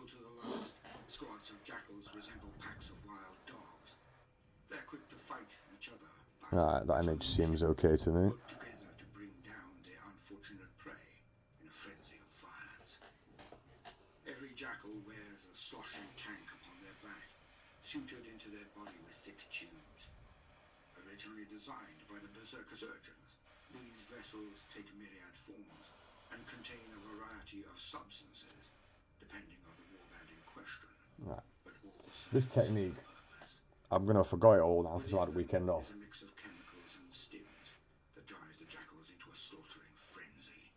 Faithful to the last, squads of jackals resemble packs of wild dogs. They're quick to fight each other, but Alright, that image seems okay to me. work together to bring down their unfortunate prey in a frenzy of violence. Every jackal wears a sloshing tank upon their back, sutured into their body with thick tubes. Originally designed by the berserker surgeons, these vessels take myriad forms and contain a variety of substances, depending on the warband in question. Right. But all This technique, I'm gonna forget it all now because I had a weekend off. is a mix of chemicals and stims that drive the jackals into a slaughtering frenzy,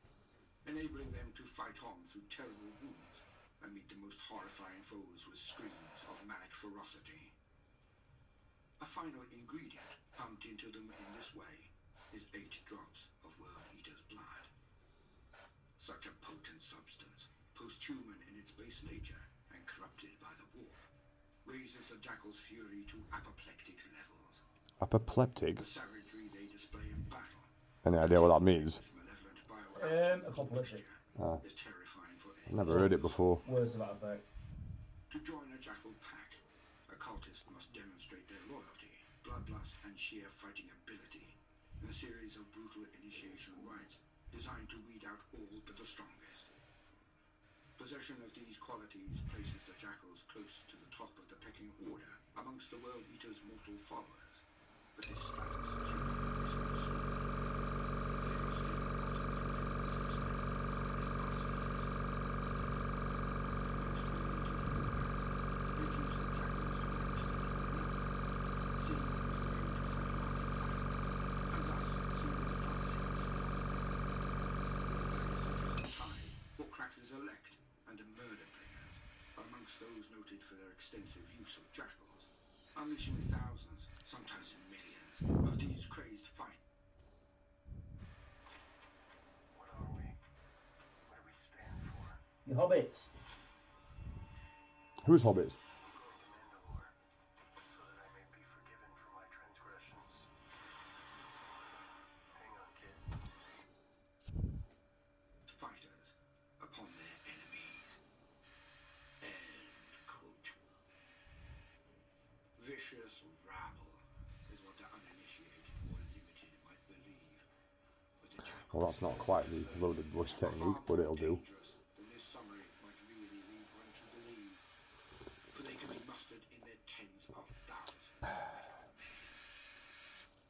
enabling them to fight on through terrible wounds and meet the most horrifying foes with screams of manic ferocity. A final ingredient pumped into them in this way is 8 drops of World Eater's blood. Such a potent substance, post-human in its base nature and corrupted by the warp, raises the jackal's fury to apoplectic levels. Apoplectic? The savagery they display in battle. Any idea what that means? Apoplectic. Is terrifying for I've never heard it before. Words of that effect. To join a jackal pack, a cultist must demonstrate their loyalty, bloodlust, and sheer fighting ability in a series of brutal initiation rites designed to weed out all but the strongest. Possession of these qualities places the jackals close to the top of the pecking order amongst the World Eater's mortal followers, but this status should not be misunderstood. They are still ultimately as expendable as their masters. Most World Eater's warbands make use of jackals to one extent or another, seeing them as a way to fight larger battles, and thus see their downfalls more warbands such as the Tide, or Krax's Elect, and the Murder Bringers are amongst those noted for their extensive use of jackals, unleashing thousands, sometimes millions, of these crazed fighters. What are we? What do we stand for? You hobbits. Who's hobbits? I'm going to Mandalore, so that I may be forgiven for my transgressions. Hang on, kid. Fighters upon their enemies. End quote. Vicious rabble is what the uninitiated or limited might believe. But the jackals, Well, that's not quite the loaded bush technique, but it'll do. dangerous than this summary might really lead one to believe, for they can be mustered in their tens of thousands.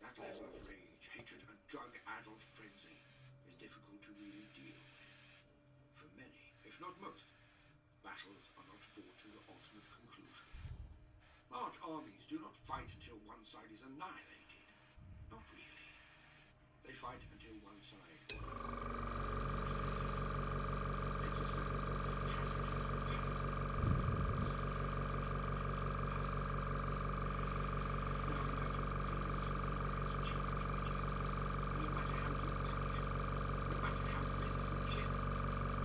That level of rage, hatred, and drug-addled frenzy is difficult to really deal with. For many, if not most, battles are not fought to the ultimate conclusion. Large armies do not fight until one side is annihilated. Not really. They fight until one side it's a step of casualty and pain. Now imagine millions of warriors charging at you. No matter how you punish them, no matter how many you kill,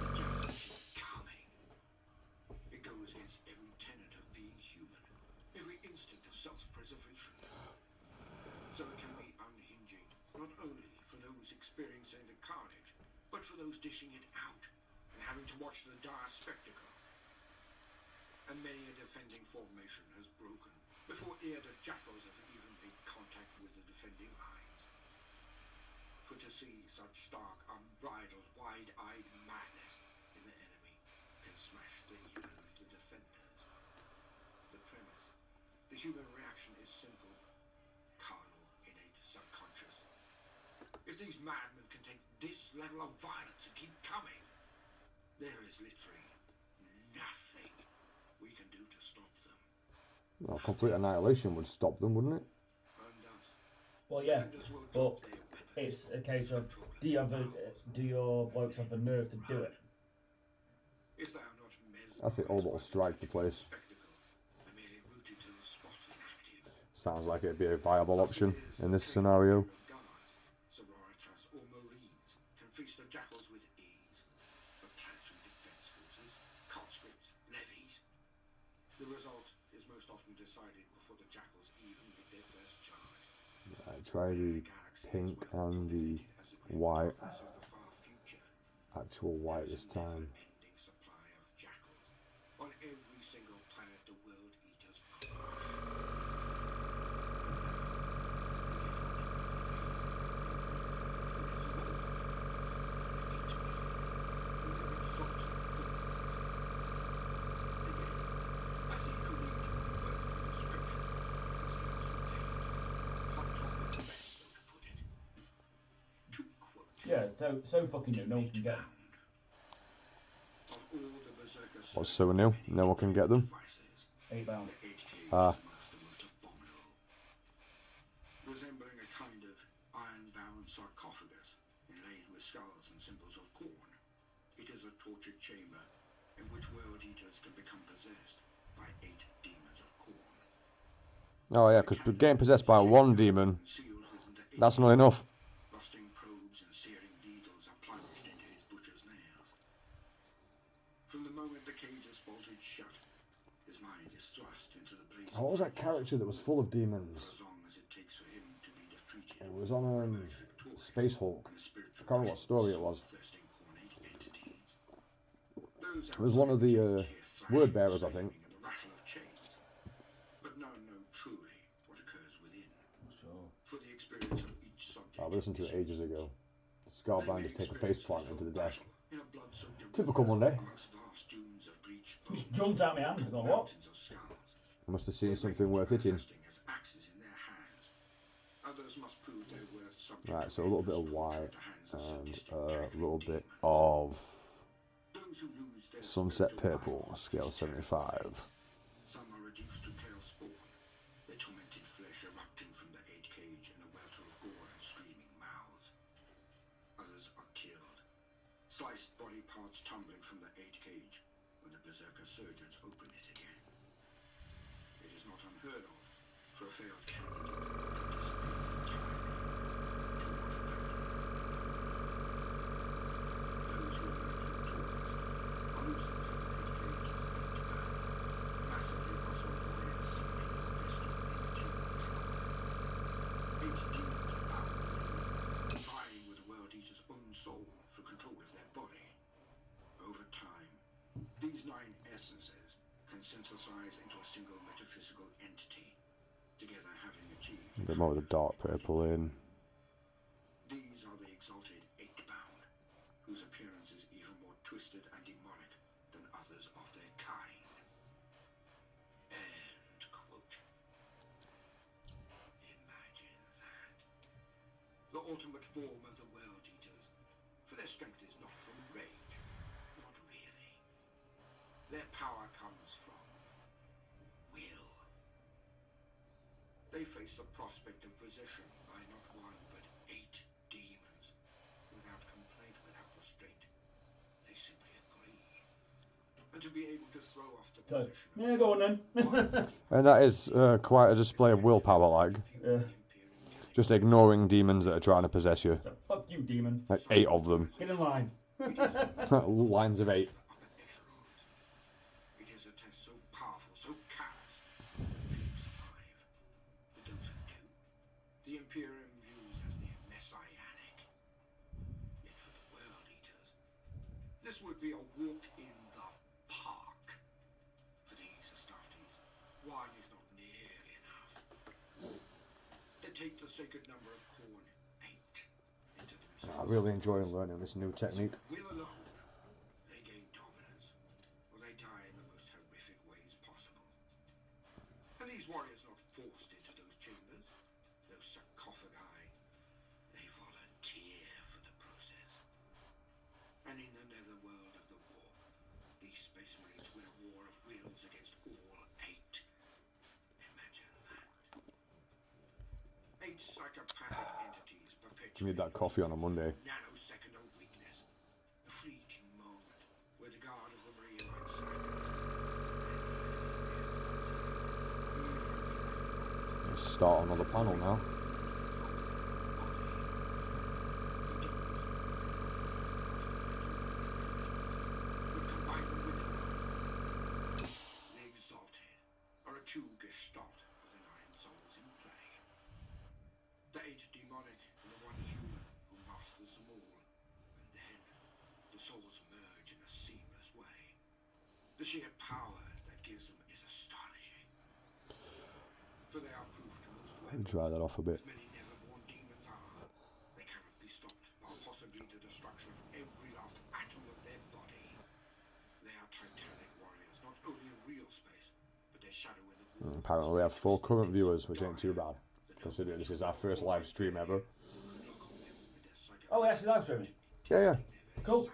it just keeps coming. It goes against every tenet of being human, every instinct of self-preservation. So it can be unhinging, not only for those experiencing the carnage, but for those dishing it out and having to watch the dire spectacle. And many a defending formation has broken before ere the jackals have even made contact with the defending lines. For to see such stark, unbridled, wide-eyed madness in the enemy can smash the even of the defenders. The premise, the human reaction is simple, carnal, innate, subconscious. If these madmen can take this level of violence and keep coming, there is literally nothing we can do to stop them. Well, complete annihilation would stop them, wouldn't it? And thus, Well, yeah, defenders will but drop their weapons. it's a case of do your blokes have the nerve to do it? If they are not mesmerized That's it, orbital strike the place. spectacle, and merely rooted to the spot inactive. Sounds like it'd be a viable option in this scenario. Guards, sororitas, or marines can face the jackals with ease. But planetary defense forces, conscripts, levies. The result is most often decided before the jackals even make their first charge. I try the pink and the white. Actual white this time. Ending supply of jackals, on every single planet the World Eaters crush. Yeah, so fucking new. No one can get them. What's so new? No one can get them. 8 pound. Ah. Resembling a kind of iron-bound sarcophagus inlaid with skulls and symbols of corn, it is a tortured chamber in which world eaters can become possessed by 8 demons of corn. Oh yeah, because getting possessed by one demon, that's not enough. Rusting probes and searing needles are plunged into his butcher's nails. From the moment the cage is bolted shut, his mind is thrust into the blazing. What was that character that was full of demons? For as long as it takes for him to be defeated, It was on Space Hulk. I can't remember what story it was. It was one of the word bearers, I think. But none know truly what occurs within. Sure. For the experience of each subject. I listened to it ages ago. Scarbind just take a face plant into the desk. Typical Monday. Just jumped out my hand. I thought, what? I must have seen something worth hitting. Right, so a little bit of white and a little bit of sunset purple, scale 75. Some are reduced to pale spawn, their tormented flesh erupting from the 8 cage in a welter of gore and screaming mouths. Others are killed, sliced body parts tumbling from the 8 cage when the berserker surgeons open it again. It is not unheard of for a failed candidate to disappear entirely. To what value? Those who emerge victorious are loosened from the 8 cages 8-bound, massively muscled warriors seeking their destiny in material power. 8 demons bound within them, vying with the World Eater's own soul for control of their body. Over time, these 9 essences can synthesize into a single metaphysical entity, together having achieved A bit more of the dark purple in. These are the exalted 8-bound, whose appearance is even more twisted and demonic than others of their kind. End quote. Imagine that. The ultimate form of the World Eaters, for their strength is not from rage, not really. Their power comes from will. They face the prospect of possession by not 1 but 8 demons, without complaint, without restraint. They simply agree. And to be able to throw off the So, possession of yeah, go on then. And that is quite a display of willpower, like. Yeah. Just ignoring demons that are trying to possess you. So, fuck you, demon. Like 8 of them. Get in line. Lines of 8. It is a test so powerful, so callous, that few survive. But those who do, the Imperium views as the messianic. Yet for the World Eaters, this would be a walk in the park. For these Astartes, 1 is not nearly enough. They take the sacred number of corn, 8, into themselves. I'm really enjoying learning this new technique. Will alone, they gain dominance, or they die in the most horrific ways possible. And these warriors not forced into those chambers, those sarcophagi, they volunteer for the process. And in the netherworld of the warp, these space marines win a war of wills against all 8. Imagine that. 8 psychopathic entities perpetuate Need that coffee on a Monday. nanosecond of weakness, a fleeting moment where the guard of the marine might sack Let's start another panel now. would combine them with their own. The exalted are a true gestalt of the 9 souls in play. The 8 demonic and the 1 human who masters them all. And then the souls merge in a seamless way. The sheer power that gives them is astonishing. For they are proof to most weapons, Dry that off a bit. as many never-born demons are. They cannot be stopped, while possibly the destruction of every last atom of their body. They are titanic warriors, not only in real space, but their shadow in the world. Apparently we have 4 current viewers, which ain't too bad, considering this is our first live stream ever. Oh, we actually live streaming. Yeah. Cool.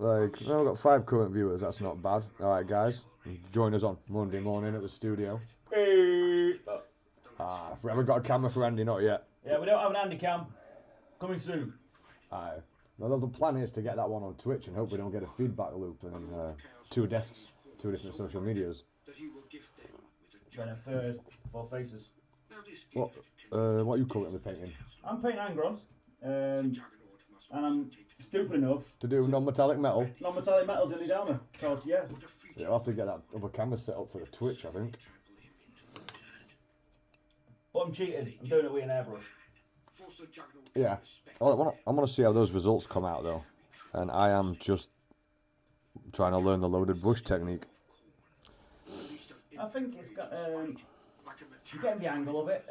Like, well, we've got 5 current viewers, that's not bad. Alright guys, join us on Monday morning at the studio. Hey. We haven't got a camera for Andy, not yet. Yeah, we don't have an Andy cam. Coming soon. Aye. Well, the plan is to get that one on Twitch and hope we don't get a feedback loop and 2 desks, 2 different social medias. Then a third, 4 faces. What are you currently painting? I'm painting Angrons. And I'm stupid enough To do non-metallic metal? non-metallic metals in the Delma. Because, yeah. Yeah, I'll have to get that other camera set up for the Twitch, I think. But I'm cheating. I'm doing it with an airbrush. Yeah. Well, I want to see how those results come out, though. And I am just trying to learn the loaded brush technique. I think it's got, you're getting the angle of it.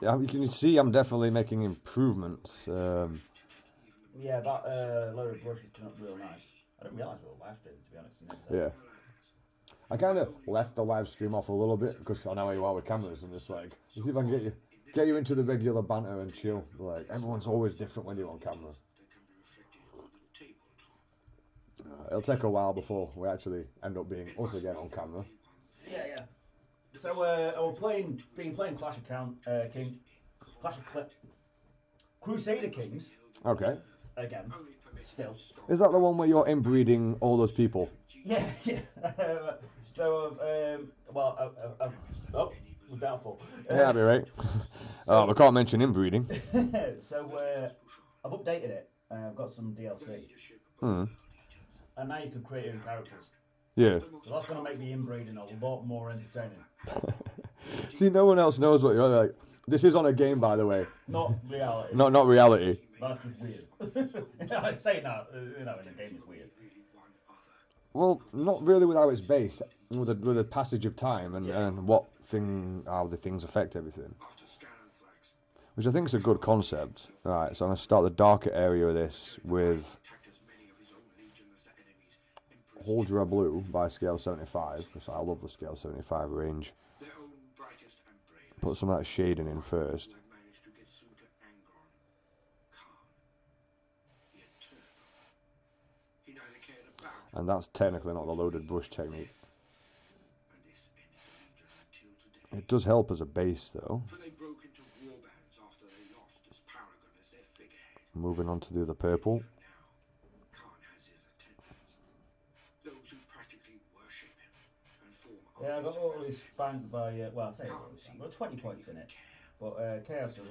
Yeah, you can see I'm definitely making improvements. Yeah, that loaded brush is turned up real nice. I didn't realise we were live streaming, to be honest. Yeah. I kind of left the live stream off a little bit because I know how you are with cameras and just like, let's see if I can get you into the regular banter and chill. Like, everyone's always different when you're on camera. It'll take a while before we actually end up being us again on camera. Yeah. So we're playing Clash of Crusader Kings. Okay. Again. Still. Is that the one where you're inbreeding all those people? Yeah. So, we're doubtful. Yeah, that'd be right. We can't mention inbreeding. So, I've updated it. I've got some DLC. And now you can create your own characters. Yeah. So that's going to make the inbreeding a lot more entertaining. See, no one else knows what you're like. This is on a game, by the way. Not reality. Not reality. That's just weird. Saying that, in a game is weird. Well, not really with how it's based, with the passage of time and how the things affect everything. Which I think is a good concept. Right, so I'm going to start the darker area of this with Holdra Blue by scale 75, because I love the scale 75 range. Put some of that shading in first. And that's technically not the loaded brush technique. It does help as a base though. Moving on to do the purple. Yeah, I got all this spanked by, I say all this, I've got 20 points in it. But Chaos are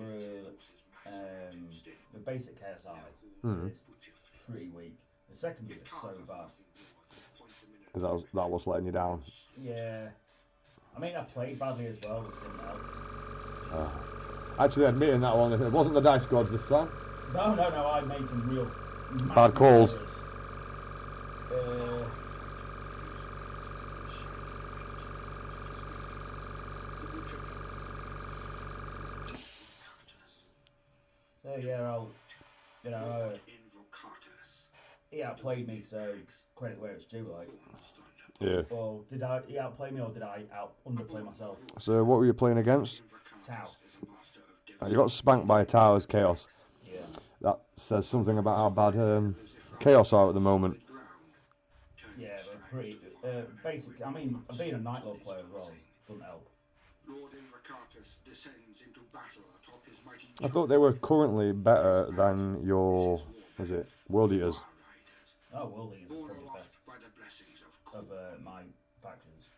the basic Chaos Army is pretty weak. The secondary is so bad. Because that was letting you down. Yeah. I mean, I played badly as well, which didn't help. Actually, admitting that one, it wasn't the dice gods this time. No, I made some real bad calls. He outplayed me, so credit where it's due, like. Yeah. Or he outplay me, or did I underplay myself? So what were you playing against? Tau. You got spanked by Tau as Chaos. Yeah. That says something about how bad Chaos are at the moment. Yeah, they're pretty basic. I mean, being a Nightlord player as well doesn't help. I thought they were currently better than your, was it, World Eaters? Oh, World Eaters are probably the best of my factions.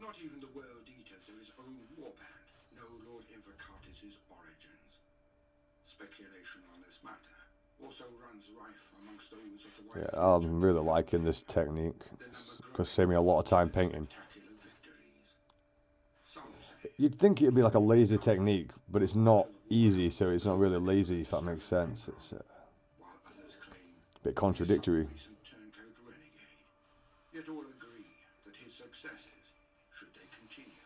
Not even the World Eaters have his own warband. No Lord Invocatus' origins. Speculation on this matter also runs rife amongst those of the Yeah, I'm really liking this technique. It's going to save me a lot of time painting. You'd think it'd be like a lazy technique, but it's not easy, so it's not really lazy, if that makes sense. It's a bit contradictory. successes, should they continue,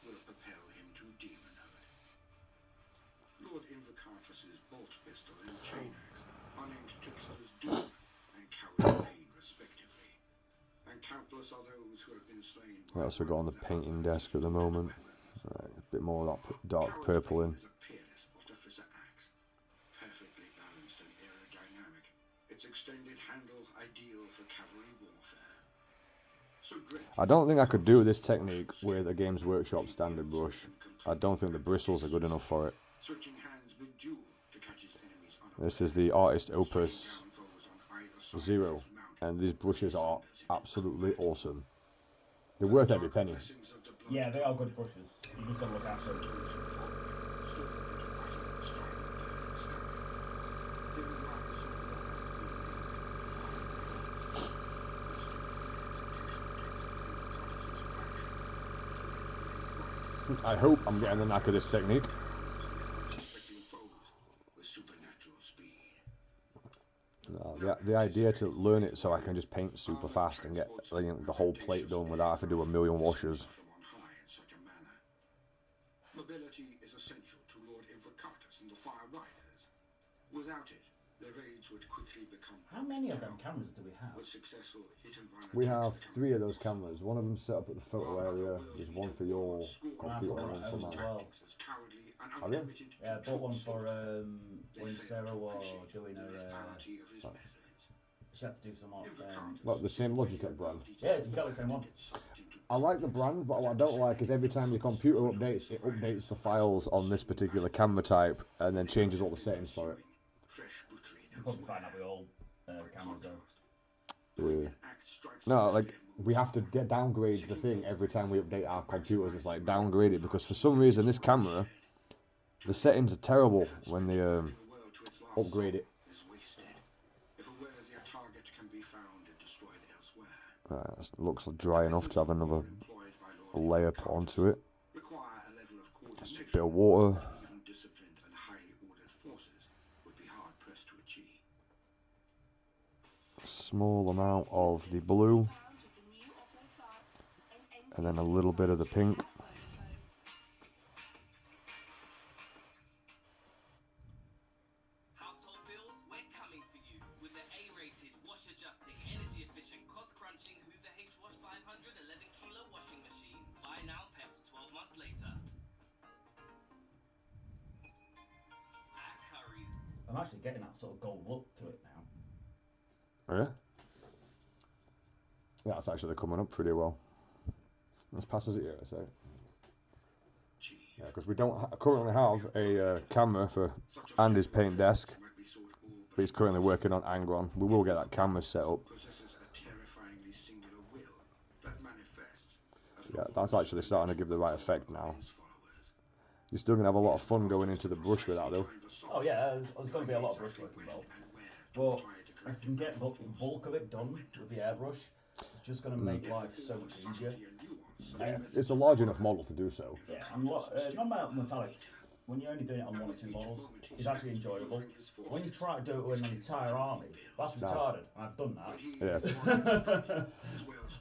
will propel him to demonhood. Lord Invocatus's bolt pistol and chain axe are named Trickster's Doom and Coward's Bane, respectively, and countless are those who have been slain. What else we got on the painting desk at the moment? Right, a bit more of that dark purple in. Is a peerless artificer axe, perfectly balanced and aerodynamic. Its extended handle ideal for cavalry warfare. So great. I don't think I could do this technique with a Games Workshop standard brush. I don't think the bristles are good enough for it. Switching hands mid-duel to catch his enemies This is the Artist Opus 0, and these brushes are absolutely awesome. They're worth every penny. Yeah, they are good brushes. You just gotta look after them. I hope I'm getting the knack of this technique. The idea to learn it so I can just paint super fast and get the whole plate done without having to do a million washes. Mobility is essential to Lord Invocatus and the Fire Riders. Without it, their raids would quickly become. How many of them cameras do we have? We have 3 of those cameras. One of them set up at the photo area. There's one for your computer and one for mine. Have you? Yeah, I bought one for when Sarah was doing her. She had to do some What, the same Logitech brand? Yeah, it's exactly the same one. I like the brand, but what I don't like is every time your computer updates, it updates the files on this particular camera type and then changes all the settings for it. You'll probably find that with all cameras though. Yeah. No, like, we have to downgrade the thing every time we update our computers. It's like, downgrade it, because for some reason this camera, the settings are terrible when they upgrade it. It looks dry enough to have another layer put onto it. Just a bit of water. A small amount of the blue. And then a little bit of the pink. I'm actually getting that sort of gold look to it now. Oh, yeah? Yeah, it's actually coming up pretty well. Let's pass it here, I say. Yeah, because we don't currently have a camera for Andy's paint desk, but he's currently working on Angron. We will get that camera set up. Yeah, that's actually starting to give the right effect now. You're still going to have a lot of fun going into the brush with that, though. Oh yeah, there's going to be a lot of brush work involved. But if you can get the bulk of it done with the airbrush, it's just going to make life so much easier. It's a large enough model to do so. Yeah, and non-metallics, when you're only doing it on 1 or 2 models, it's actually enjoyable. When you try to do it with an entire army, that's retarded. I've done that. Yeah.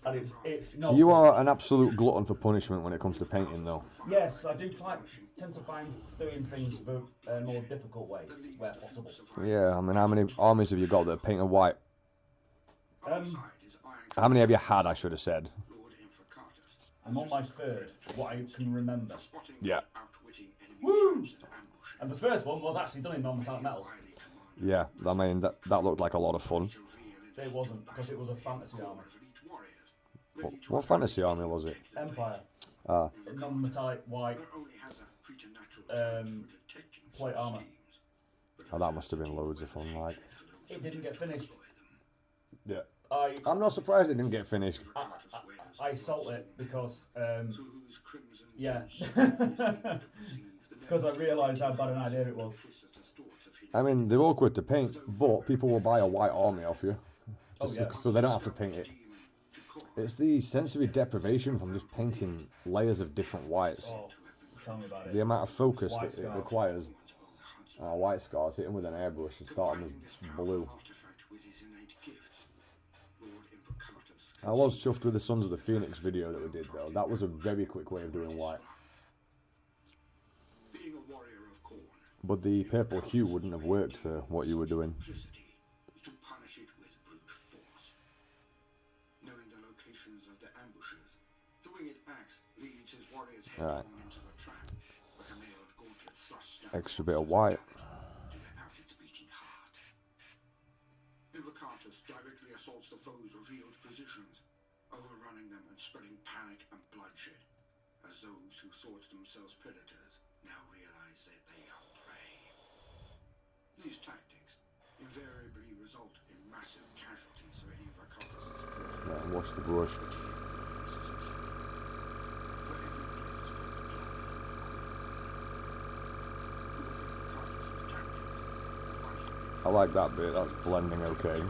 And it's not. You are an absolute glutton for punishment when it comes to painting, though. Yes, I do tend to find doing things the more difficult way, where possible. Yeah, I mean, how many armies have you got that are painted white? How many have you had, I should have said? I'm on my 3rd, what I can remember. Yeah. Woo! And the first one was actually done in non-metallic metals. Yeah, I mean, that looked like a lot of fun. It wasn't, because it was a fantasy army. What fantasy army was it? Empire. Ah. Non-metallic white plate armour. Oh, that must have been loads of fun, like. It didn't get finished. Yeah. I'm not surprised it didn't get finished. I sold it because, yeah, because I realised how bad an idea it was. I mean, they're awkward to paint, but people will buy a white army off you, so they don't have to paint it. It's the sensory deprivation from just painting layers of different whites. Oh, tell me about it. The amount of focus White that it scars. requires. White scars, hit them with an airbrush and start them as blue. Lord Invocatus I was chuffed with the Sons of the Phoenix video that we did though. That was a very quick way of doing white. being a warrior of corn, But the purple hue wouldn't have worked for what you were doing. simplicity is to punish it with brute force. Knowing the locations of the ambushes, the winged axe leads his warriors headlong into the trap, like a mailed gauntlet thrust down Extra the bit of monster's white. back to rip out its beating heart. Invocatus directly assaults the foe's revealed positions, overrunning them and spreading panic and bloodshed, as those who thought themselves predators now realize that they are prey. These tactics invariably result in massive casualties for Invocatus' forces. Yeah, and wash the brush. But here, this is acceptable. For every death spills blood from the corn. Lord Invocatus' tactics have won him I like that bit. That's blending okay.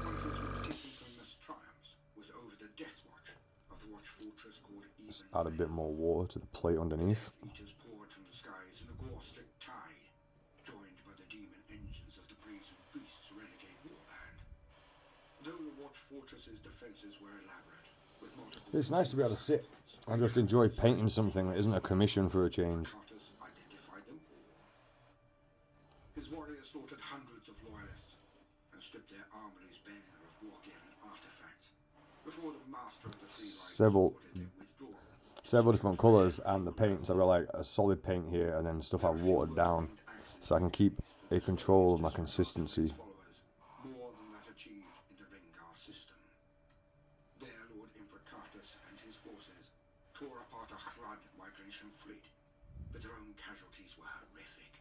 one of his most infamous triumphs was over the death watch of the watch fortress called Just Even. add a bit more water to the plate underneath. Eaters poured from the skies in a gore-slick tide, joined by the demon engines of the brazen beast's renegade warband. Though the watch fortress's defenses were elaborate, with multiple... It's nice to be able to sit and just enjoy painting something that isn't a commission for a change. Invocatus identified them all. His warriors slaughtered hundreds of loyalists and stripped their armories bare of war gear and artifacts before the master of the Three Lions Several ordered their withdrawal. different colours and the paints. I've got like a solid paint here and then stuff I've watered down so I can keep a control of my consistency. More than that achieved in the Rengar system. There, Lord Invocatus and his forces tore apart a Hrad migration fleet, but their own casualties were horrific.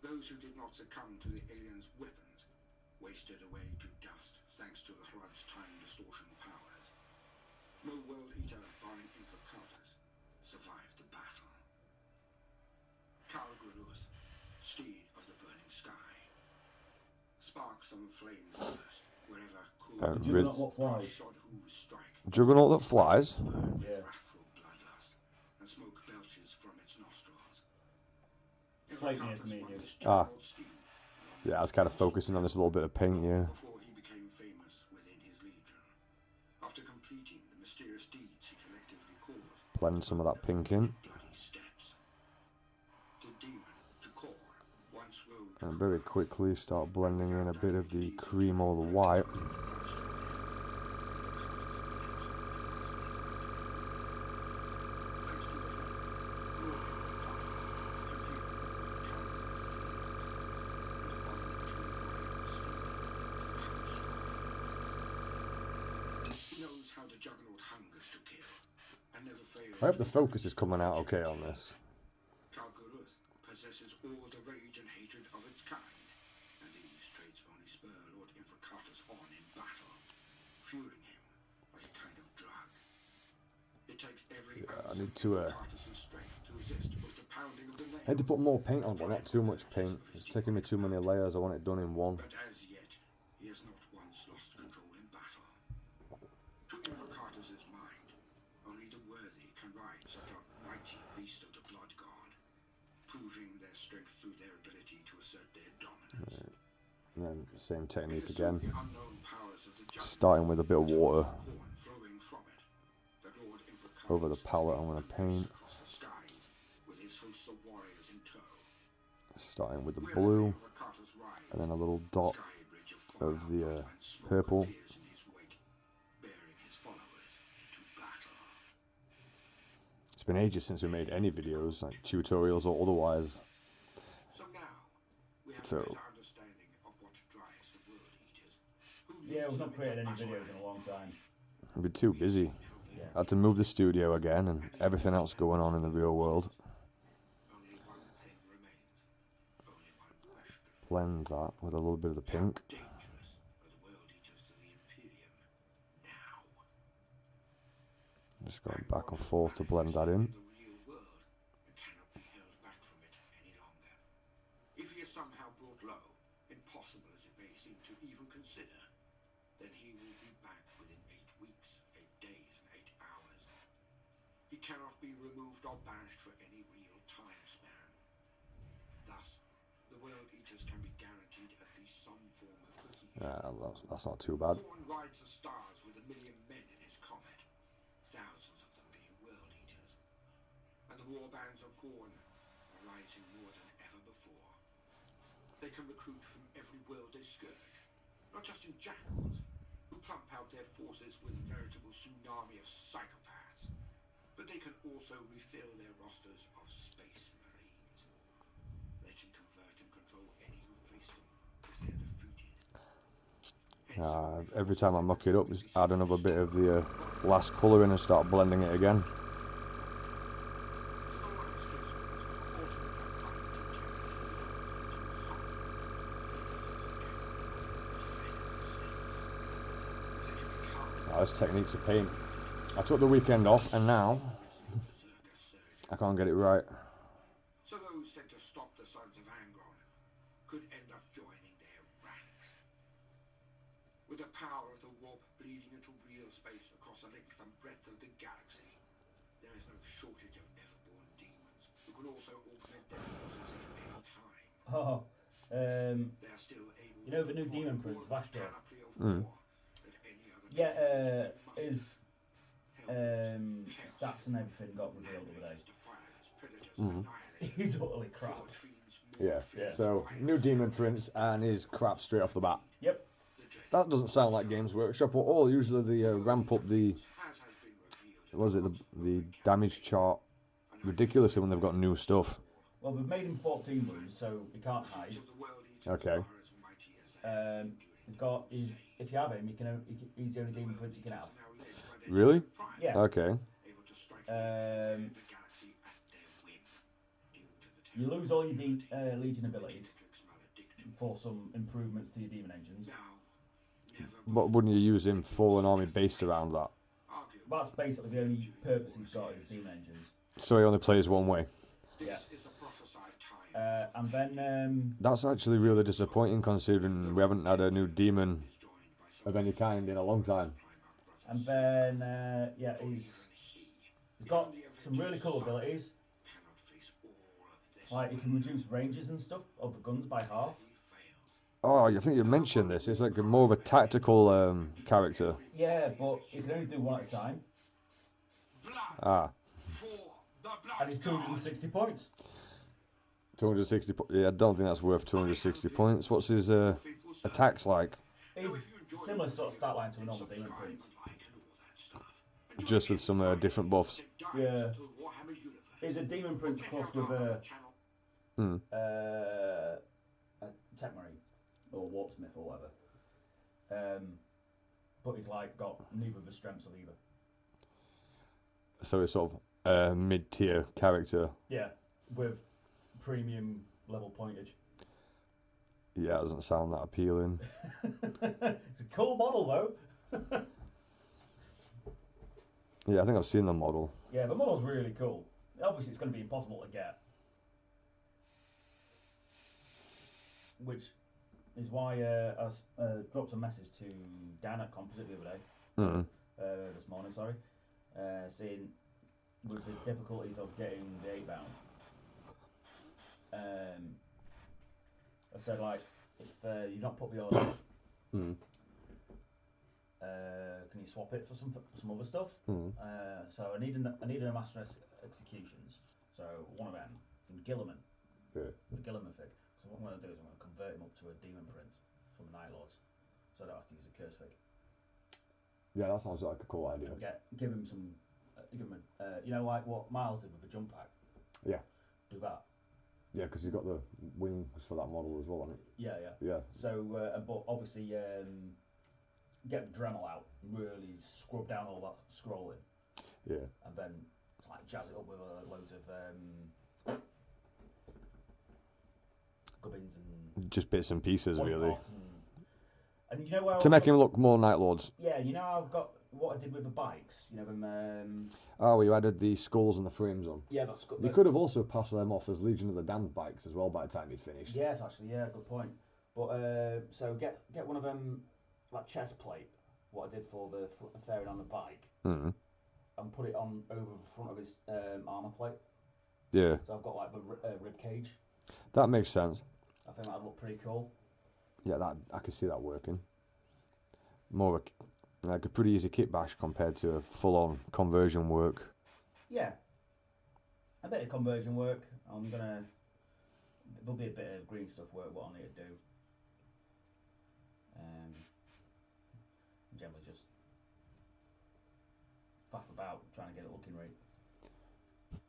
Those who did not succumb to the aliens' weapons wasted away to dust thanks to the Hrad's time distortion powers. No World Eater, barring Invocatus, survived the battle. Kalgurus, steed of the burning sky. Sparks and flames burst wherever cool Juggernaut what flies? shod hooves strike. Juggernaut that flies? Burned with Yeah. wrathful bloodlust, and smoke belches from its nostrils. Slightly near to Invocatus me, won dude. this juggernaut steed along Yeah, I was with kind of Composite focusing on this little bit of paint here. before he became famous within his legion. After completing the mysterious deeds he collectively caused, Blend some of that pink in. bloody steps. The demon, Jakor, once rode And very quickly start blending in a bit of the cream or the white. thanks to the help of Lord Invocatus, concealed all the Calvinist feelings, and the bond between warrior and steed has become strong. He knows how the juggernaut hungers to kill, and never fails. I hope the focus is coming out okay on this. Kalgurus possesses all the rage and hatred of its kind, and these traits only spur Lord Invocatus on in battle, fueling him like a kind of drug. It takes every I ounce need of to, Invocatus' strength to resist both the pounding of the nail. I had to put more paint on, but not too much paint. It's taking me too many layers. I want it done in one. But as yet, he has not once lost control in battle. To Invocatus' mind, only the worthy can ride such a mighty beast of the blood god, proving their strength through their ability to assert their dominance. And then same technique It is through again. the unknown powers of the juggernaut, Starting with a bit of water corn flowing from it, that Lord Invocatus over the palette. I'm going to paint. across the skies with his hosts of warriors in tow. Starting with the Wherever blue Invocatus rides, and then a little dot sky bridge of fire, of the light, and smoke purple. appears in his wake, bearing his followers to battle. It's been ages since we made any videos, like tutorials or otherwise. So now we have So- a better understanding of what drives the world eaters. Who Yeah, leads we've them not created into any battle videos in a long time. I've been too busy. Yeah. I had to move the studio again and everything else going on in the real world. Only one thing remains. Only one question. Blend that with a little bit of the How pink. dangerous are the world eaters to the Imperium now? Just going back and forth to blend that in. The real world and cannot be held back from it any longer. If he is somehow brought low, impossible as it may seem to even consider, then he will be back within 8 weeks, 8 days, and 8 hours. He cannot be removed or banished for any real time span. Thus, the world eaters can be guaranteed at least some form of cohesion. That's not too bad. Thorn rides the stars with 1,000,000 men in his comet, thousands of them being world eaters. And the war bands of Gorn are rising more than ever before. They can recruit from every world they scourge, not just in jackals, who plump out their forces with a veritable tsunami of psychopaths, but they can also refill their rosters of space marines. They can convert and control any who face them if they are defeated. Every time I muck it up, just add another bit of the last colour in and start blending it again. For the loyal space marines who are ultimately fighting to take the world into assault, they can become This technique's a pain. I took the weekend off and now berserker surgeons. I can't get it right. So those sent to stop the sons of Angron could end up joining their ranks. With the power of the warp bleeding into real space across the length and breadth of the galaxy, there is no shortage of never-born demons who can also augment their forces at any time. Oh, They are still able you know to the new deploy Demon a Prince, broad Vashtor? panoply of war that any other Yeah, technology must his help stats and everything got revealed the other day. defiance, predators, annihilators, He's utterly crap. blood fiends, Yeah. morphines, So new Demon Prince and his crap straight off the bat. Yep. That doesn't sound like Games Workshop at all. Usually they ramp up the has been revealed. what is it the damage chart ridiculously when they've got new stuff. Well, we've made him 14 wounds, so he can't hide. Okay. He's got. If you have him, he's the only Demon Prince you can have. Really? Yeah. Okay. You lose all your Legion abilities for some improvements to your Demon engines. But wouldn't you use him for an army based around that? That's basically the only purpose he's got is Demon engines. So he only plays one way. Yeah. And then That's actually really disappointing considering we haven't had a new demon of any kind in a long time. And then yeah, he's got some really cool abilities. Like he can reduce ranges and stuff of the guns by half. Oh, I think you mentioned this. It's like more of a tactical character. Yeah, but he can only do one at a time. Ah. And he's 260 points. 260 yeah, I don't think that's worth 260 points. What's his attacks like? He's similar sort of stat line to a normal Demon Prince. Just with some different buffs. Yeah. He's a Demon Prince plus with a Tech Marine or Warpsmith or whatever. But he's like got neither of the strengths of either. So it's sort of a mid-tier character. Yeah, with premium level pointage. Yeah, it doesn't sound that appealing. It's a cool model though. Yeah, I think I've seen the model. Yeah, the model's really cool. Obviously, it's going to be impossible to get. Which is why I dropped a message to Dan at Composite the other day. This morning, sorry. Saying with the difficulties of getting the 8-bound. I said, like, if you've not put the order, can you swap it for some other stuff? So I needed a Master Executions. So one of them from Gilliman. Yeah. The Gilliman fig. So what I'm going to do is I'm going to convert him up to a Demon Prince from the Night Lords. So I don't have to use a Curse fig. Yeah, that sounds like a cool idea. Give him some, you know, like what Miles did with the jump pack. Yeah. Do that. Yeah, because he's got the wings for that model as well, hasn't he? Yeah, yeah. Yeah. So, but obviously, get the Dremel out, really scrub down all that scrolling. Yeah. And then like jazz it up with loads of gubbins and just bits and pieces, really. And you know where to make him look more Night Lords. Yeah, you know I've got what I did with the bikes. You know them. Oh, you added the skulls and the frames on. Yeah, that's good. You could have also passed them off as Legion of the Damned bikes as well by the time you'd finished. Yes, actually, yeah, good point. But so get one of them, like chest plate. What I did for the fairing on the bike, and put it on over the front of his armor plate. Yeah. So I've got like the rib cage. That makes sense. I think that'd look pretty cool. Yeah, that I could see that working. more like a pretty easy kit bash compared to full-on conversion work. Yeah, a bit of conversion work. There'll be a bit of green stuff work what I need to do. Generally just faff about trying to get it looking right,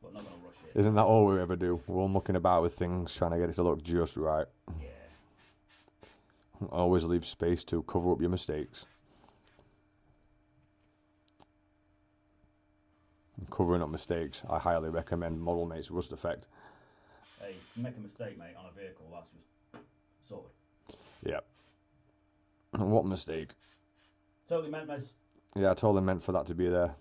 but not gonna rush it. Isn't that all we ever do? We're all mucking about with things, trying to get it to look just right. Yeah. Always leave space to cover up your mistakes. Covering up mistakes, I highly recommend Model Mate's Rust Effect. Hey, if you make a mistake, mate, on a vehicle, that's just sorted. Yep. What mistake? Totally meant, miss. Yeah, I totally meant for that to be there.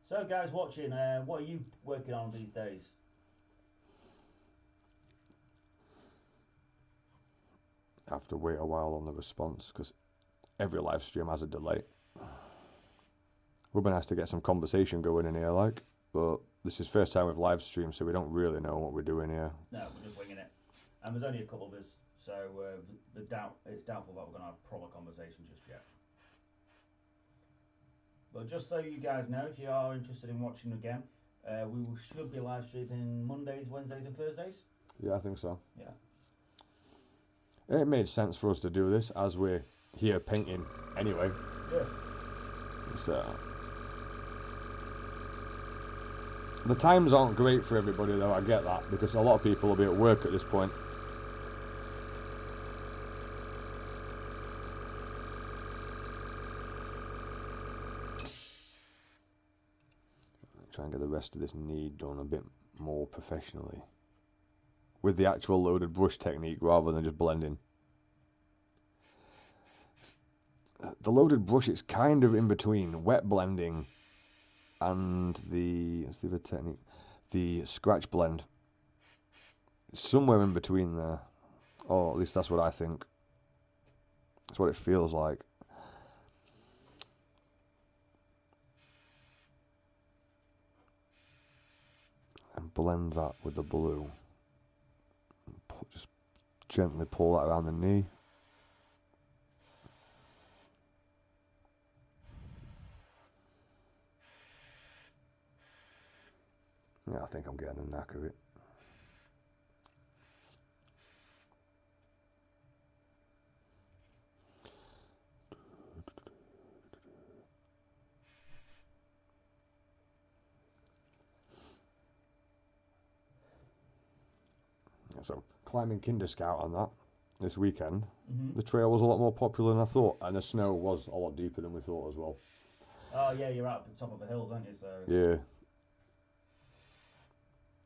So, guys watching, what are you working on these days? I have to wait a while on the response because every live stream has a delay. Would be nice to get some conversation going in here, like, but this is first time we've live streamed, so we don't really know what we're doing here. No, we're just winging it. And there's only a couple of us, so it's doubtful that we're going to have proper conversation just yet. But just so you guys know, if you are interested in watching again, we should be live streaming Mondays, Wednesdays and Thursdays. Yeah, I think so. Yeah. It made sense for us to do this as we're here painting anyway. Yeah. So the times aren't great for everybody though, I get that, because a lot of people will be at work at this point. Try and get the rest of this knee done a bit more professionally with the actual loaded brush technique rather than just blending. The loaded brush is kind of in between wet blending and the other technique, the scratch blend. It's somewhere in between there, or at least that's what I think. That's what it feels like. And blend that with the blue. Just gently pull that around the knee. Yeah, I think I'm getting the knack of it. So, climbing Kinder Scout on that this weekend. The trail was a lot more popular than I thought, and the snow was a lot deeper than we thought as well. Oh yeah, you're out at the top of the hills, aren't you? So yeah,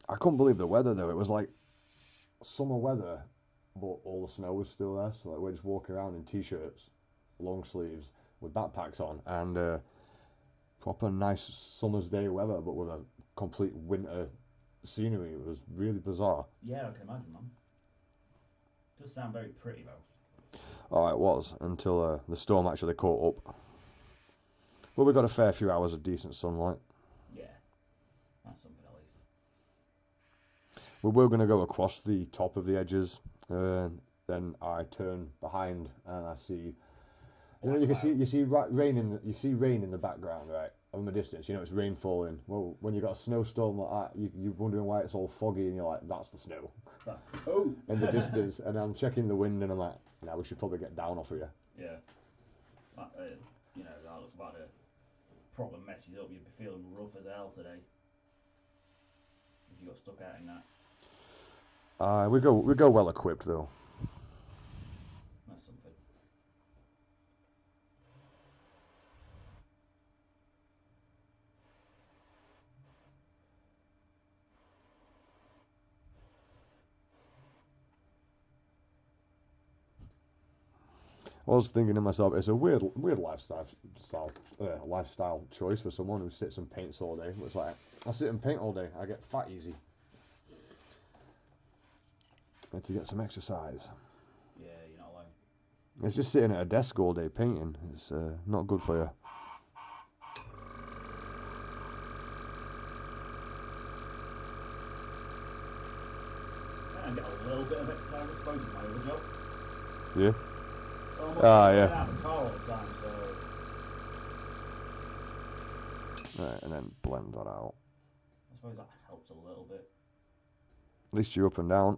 I couldn't believe the weather though. It was like summer weather, but all the snow was still there. So like we're just walking around in t-shirts, long sleeves, with backpacks on, and proper nice summer's day weather, but with a complete winter scenery. It was really bizarre. Yeah, I can imagine, man. Does sound very pretty though. Oh, it was until the storm actually caught up. But we got a fair few hours of decent sunlight. Yeah, that's something at least. We were going to go across the top of the edges. Then I turn behind and I see. You know, you see rain in the background, right? From the distance, you know it's rain falling. Well, when you got a snowstorm like that, you're wondering why it's all foggy, and you're like, that's the snow. Oh! In the distance, and I'm checking the wind, and I'm like, nah, we should probably get down off here. Yeah. You know, that looks about a proper mess you up. You'd be feeling rough as hell today if you got stuck out in that. We go well equipped though. That's something. I was thinking to myself, it's a weird lifestyle choice for someone who sits and paints all day. It's like, I sit and paint all day, I get fat easy. I had to get some exercise. Yeah, you're not alone. It's just sitting at a desk all day painting. It's not good for you. little bit of exercise, I suppose, in my other job. Yeah. So I'm Yeah. out of the car all the time, so Right, and then blend that out. I suppose that helps a little bit. At least you're up and down.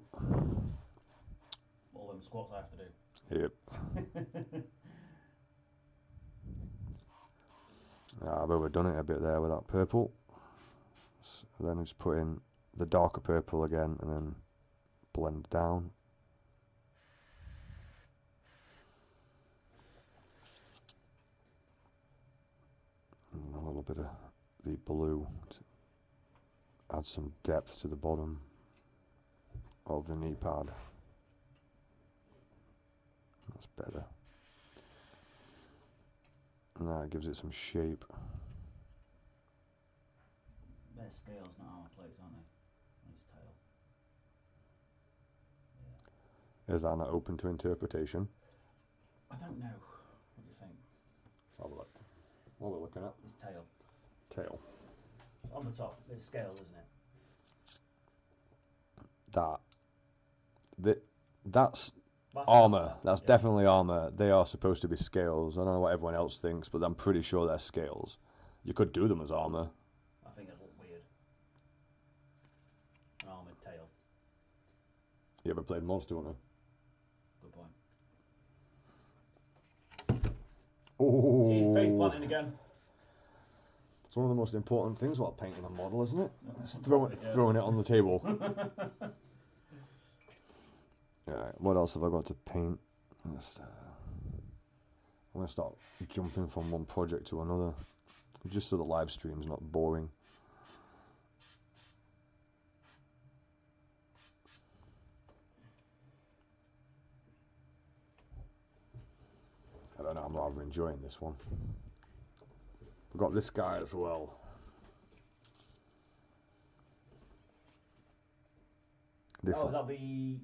All them squats I have to do. Yep. I've overdone it a bit there with that purple. So then just put in the darker purple again and then blend down. And a little bit of the blue to add some depth to the bottom of the knee pad. That's better. Now it gives it some shape. They're scales, not armour plates, aren't they? On his tail. Yeah. Is that not open to interpretation? I don't know. What do you think? Let's have a look. What we're looking at? His tail. Tail. On the top, it's scale, isn't it? That's That's armour. That's yeah. definitely armour. They are supposed to be scales. I don't know what everyone else thinks, but I'm pretty sure they're scales. You could do them as armour. I think it'd look weird. An armoured tail. You ever played Monster Hunter? Good point. Oh, He's face planting again. it's one of the most important things about painting a model, isn't it? It's Yeah. throwing it on the table. Alright, what else have I got to paint? I'm going to start jumping from one project to another, just so the live stream's not boring. I don't know, I'm rather enjoying this one. We've got this guy as well. Oh, that'll be...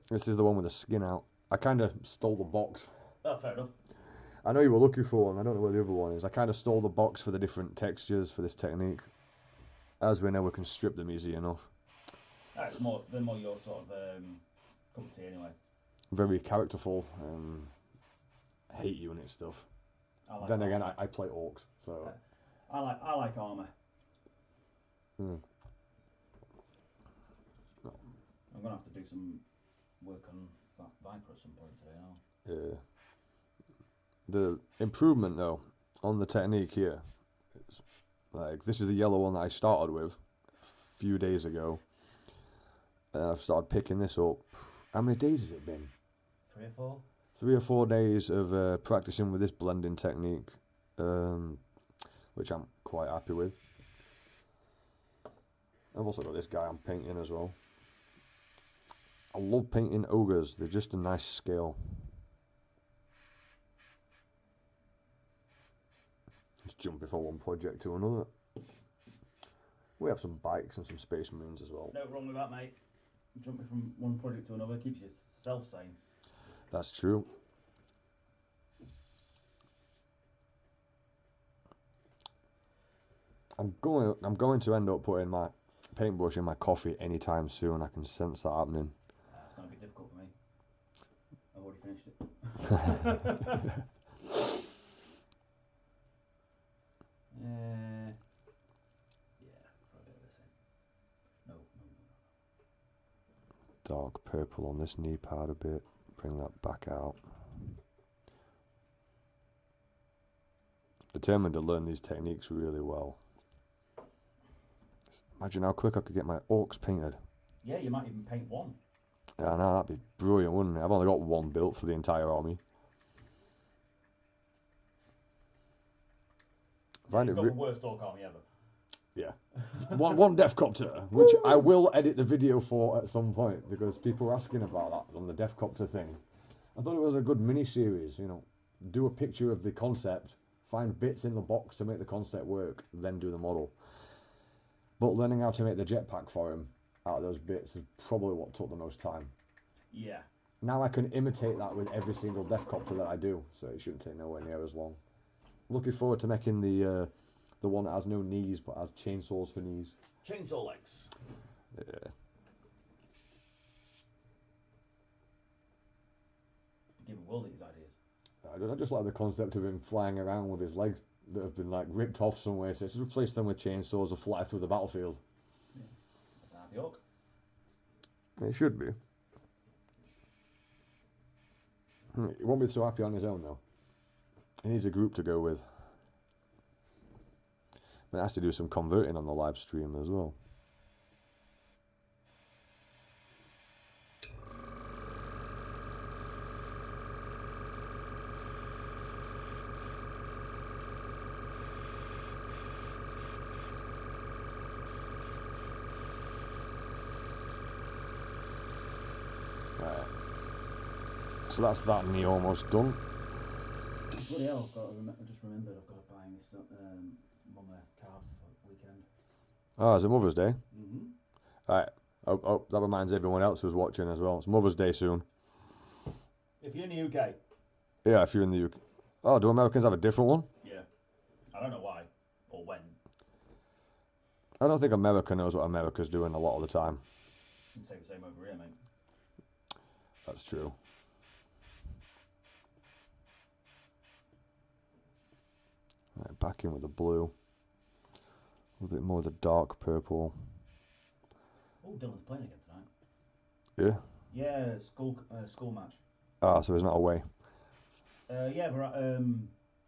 This is the one with the skin out. I kind of stole the box. Oh, fair enough. I know you were looking for one. I don't know where the other one is. I kind of stole the box for the different textures for this technique. As we know, we can strip them easy enough. They're more your sort of cup of tea anyway. Very characterful, hate unit stuff. Then again, I play orcs, so... I like armour. I'm going to have to do some work on that Viper at some point today now. Yeah. The improvement, though, on the technique here, is, like, this is the yellow one that I started with a few days ago. And I've started picking this up. How many days has it been? 3 or 4? 3 or 4 days of practicing with this blending technique, which I'm quite happy with. I've also got this guy I'm painting as well. I love painting ogres, they're just a nice scale. Just jumping from one project to another. We have some bikes and some space marines as well. No wrong with that, mate. Jumping from one project to another keeps yourself sane. That's true. I'm going to end up putting my paintbrush in my coffee anytime soon. I can sense that happening. It's going to be difficult for me. I've already finished it. Throw a bit of this in. No. Dark purple on this knee pad a bit. Bring that back out. Determined to learn these techniques really well. Imagine how quick I could get my orcs painted. Yeah, you might even paint one. Yeah, no, that'd be brilliant, wouldn't it? I've only got one built for the entire army. Yeah, you've got the worst orc army ever. Yeah. one Deathcopter, which I will edit the video for at some point, because people are asking about that on the Deathcopter thing. I thought it was a good mini-series, you know. Do a picture of the concept, find bits in the box to make the concept work, then do the model. But learning how to make the jetpack for him out of those bits is probably what took the most time. Yeah. Now I can imitate that with every single Deathcopter that I do, so it shouldn't take nowhere near as long. Looking forward to making the one that has no knees but has chainsaws for knees. Chainsaw legs. Yeah. give me all these ideas. I just like the concept of him flying around with his legs that have been like ripped off somewhere, so just replace them with chainsaws or fly through the battlefield. Yeah. That's a happy orc. It should be. He won't be so happy on his own though. He needs a group to go with. But he has to do some converting on the live stream as well. Right. So that's that knee almost done. Bloody hell, I just remembered I've got to buy this mum a card for weekend. Oh, is it Mother's Day? Mm-hmm. Right. Oh, that reminds everyone else who's watching as well. It's Mother's Day soon. If you're in the UK. Yeah, if you're in the UK. Oh, do Americans have a different one? Yeah. I don't know why or when. I don't think America knows what America's doing a lot of the time. You can say the same over here, mate. That's true. Right, back in with the blue. A little bit more of the dark purple. Oh, Dylan's playing again tonight. Yeah? Yeah, school match. Ah, so he's not away. Yeah,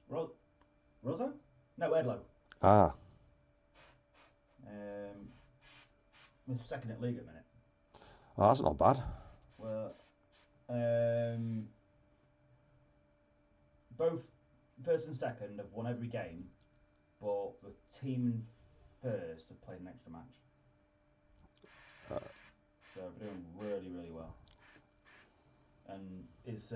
Rosa? No, Edlow. Ah. We're second at league at the minute. Oh, that's not bad. Well, both first and second have won every game, but the team in first have played an extra match. So we're doing really, really well. And it's,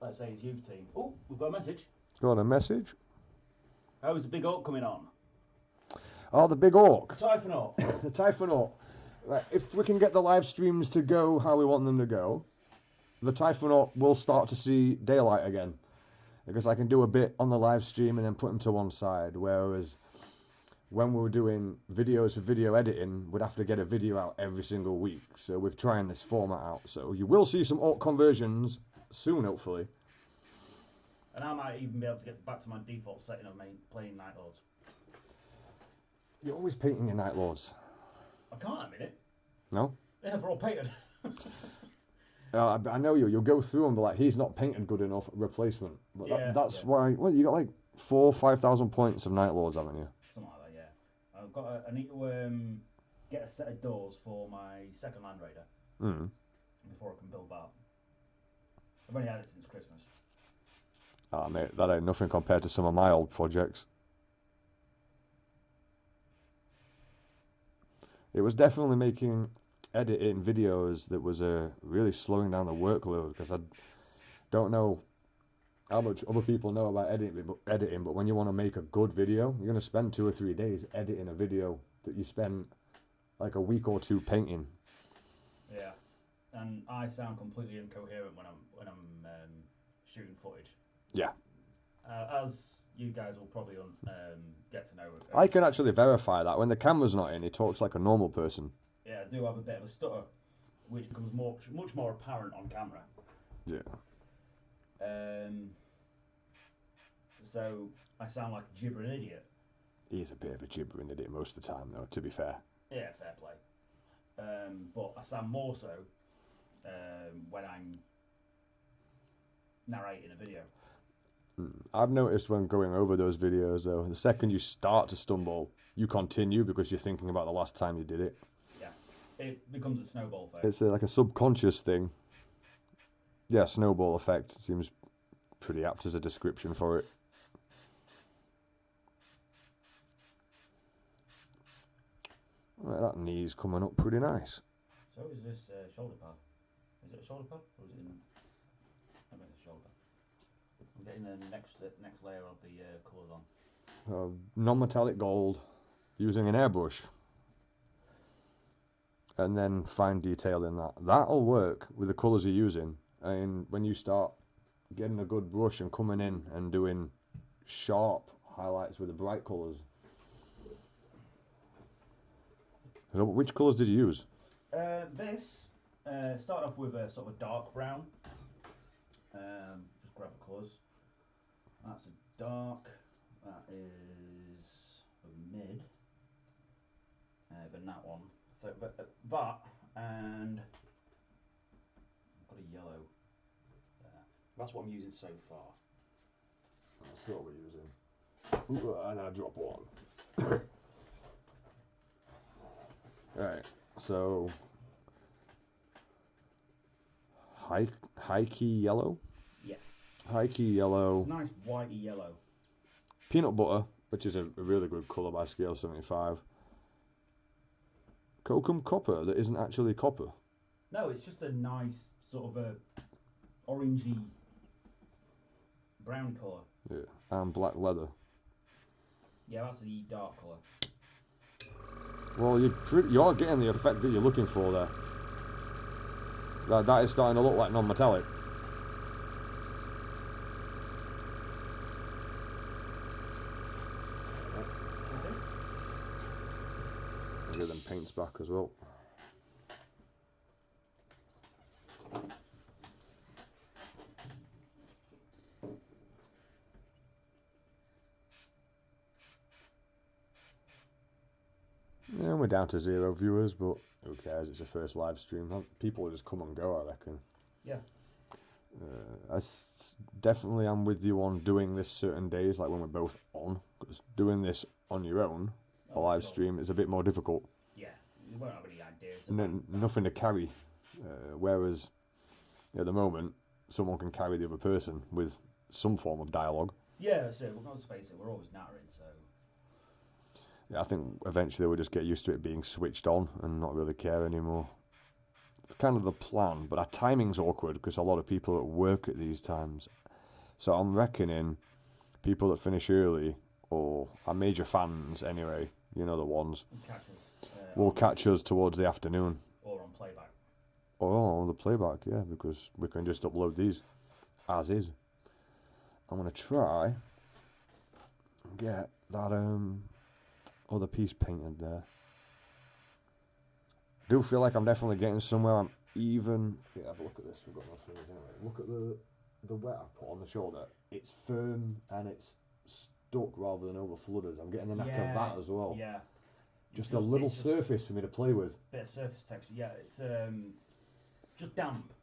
let's say, his youth team. Oh, we've got a message. Got a message? How's the big orc coming on? Oh, the big orc. Typhon orc. The Typhon orc. Right, if we can get the live streams to go how we want them to go, the Typhon orc will start to see daylight again. Because I can do a bit on the live stream and then put them to one side. Whereas when we were doing videos for video editing, we'd have to get a video out every single week. So we're trying this format out. So you will see some orc conversions soon, hopefully. And I might even be able to get back to my default setting of playing Night Lords. You're always painting your Night Lords. I can't at a minute. No? Yeah, they're all painted. I know you. You'll go through and be like, he's not painted good enough. Replacement. But that's why. Well, you got like 4,000 or 5,000 points of Night Lords, haven't you? Something like that, yeah. I've got. I need to get a set of doors for my second Land Raider before I can build that. I've only had it since Christmas. Ah, mate, that ain't nothing compared to some of my old projects. It was definitely making editing videos that was really slowing down the workload, because I don't know how much other people know about editing, but when you want to make a good video, you're going to spend 2 or 3 days editing a video that you spend like a week or two painting. Yeah, and I sound completely incoherent when I'm shooting footage. Yeah. As you guys will probably get to know. I can actually verify that. When the camera's not in, he talks like a normal person. Yeah, I do have a bit of a stutter, which becomes much more apparent on camera. Yeah. So I sound like a gibbering idiot. He is a bit of a gibbering idiot most of the time, though, to be fair. Yeah, fair play. But I sound more so when I'm narrating a video. I've noticed when going over those videos, though, the second you start to stumble, you continue because you're thinking about the last time you did it. Yeah, it becomes a snowball thing. It's like a subconscious thing. Yeah, snowball effect seems pretty apt as a description for it. Right, that knee's coming up pretty nice. So is this shoulder pad? Is it a shoulder pad or is it in? I mean, it's a shoulder. I'm getting the next layer of the colours on. Non-metallic gold, using an airbrush, and then fine detail in that. That'll work with the colours you're using. And when you start getting a good brush and coming in and doing sharp highlights with the bright colours. So which colours did you use? This started off with a sort of a dark brown, Just grab the colours. That's a dark. That is a mid. Then that one. So that and I've got a yellow there. That's what I'm using so far. That's what we're using. Ooh, and I drop one. Right, so high key yellow. Yeah. High key yellow. Nice whitey yellow. Peanut butter, which is a really good colour by scale 75. Kokum copper that isn't actually copper. No, it's just a nice sort of a orangey brown colour. Yeah, and black leather. Yeah, that's the dark colour. Well, you are getting the effect that you're looking for there. That is starting to look like non-metallic. I'll get them paints back as well. Yeah, we're down to 0 viewers, but who cares? It's a first live stream. People will just come and go, I reckon. Yeah. Definitely am with you on doing this certain days, like when we're both on, because doing this on your own, a live stream, is a bit more difficult. Yeah, you won't have any ideas. Nothing to carry, whereas at the moment, someone can carry the other person with some form of dialogue. Yeah, so let's face it, we're always nattering, so... Yeah, I think eventually we'll just get used to it being switched on and not really care anymore. It's kind of the plan, but our timing's awkward because a lot of people at work at these times. So I'm reckoning people that finish early, or are major fans anyway, you know the ones, will catch us towards the afternoon. Or on playback. Or on the playback, yeah, because we can just upload these as is. I'm going to try and get that other piece painted there. I do feel like I'm definitely getting somewhere. I'm even... Yeah, have a look at this. We've got no fingers anyway. Look at the wet I put on the shoulder. It's firm and it's stuck rather than over flooded. I'm getting the knack of that as well. Yeah. Just a little surface for me to play with. Bit of surface texture. Yeah, it's just damp.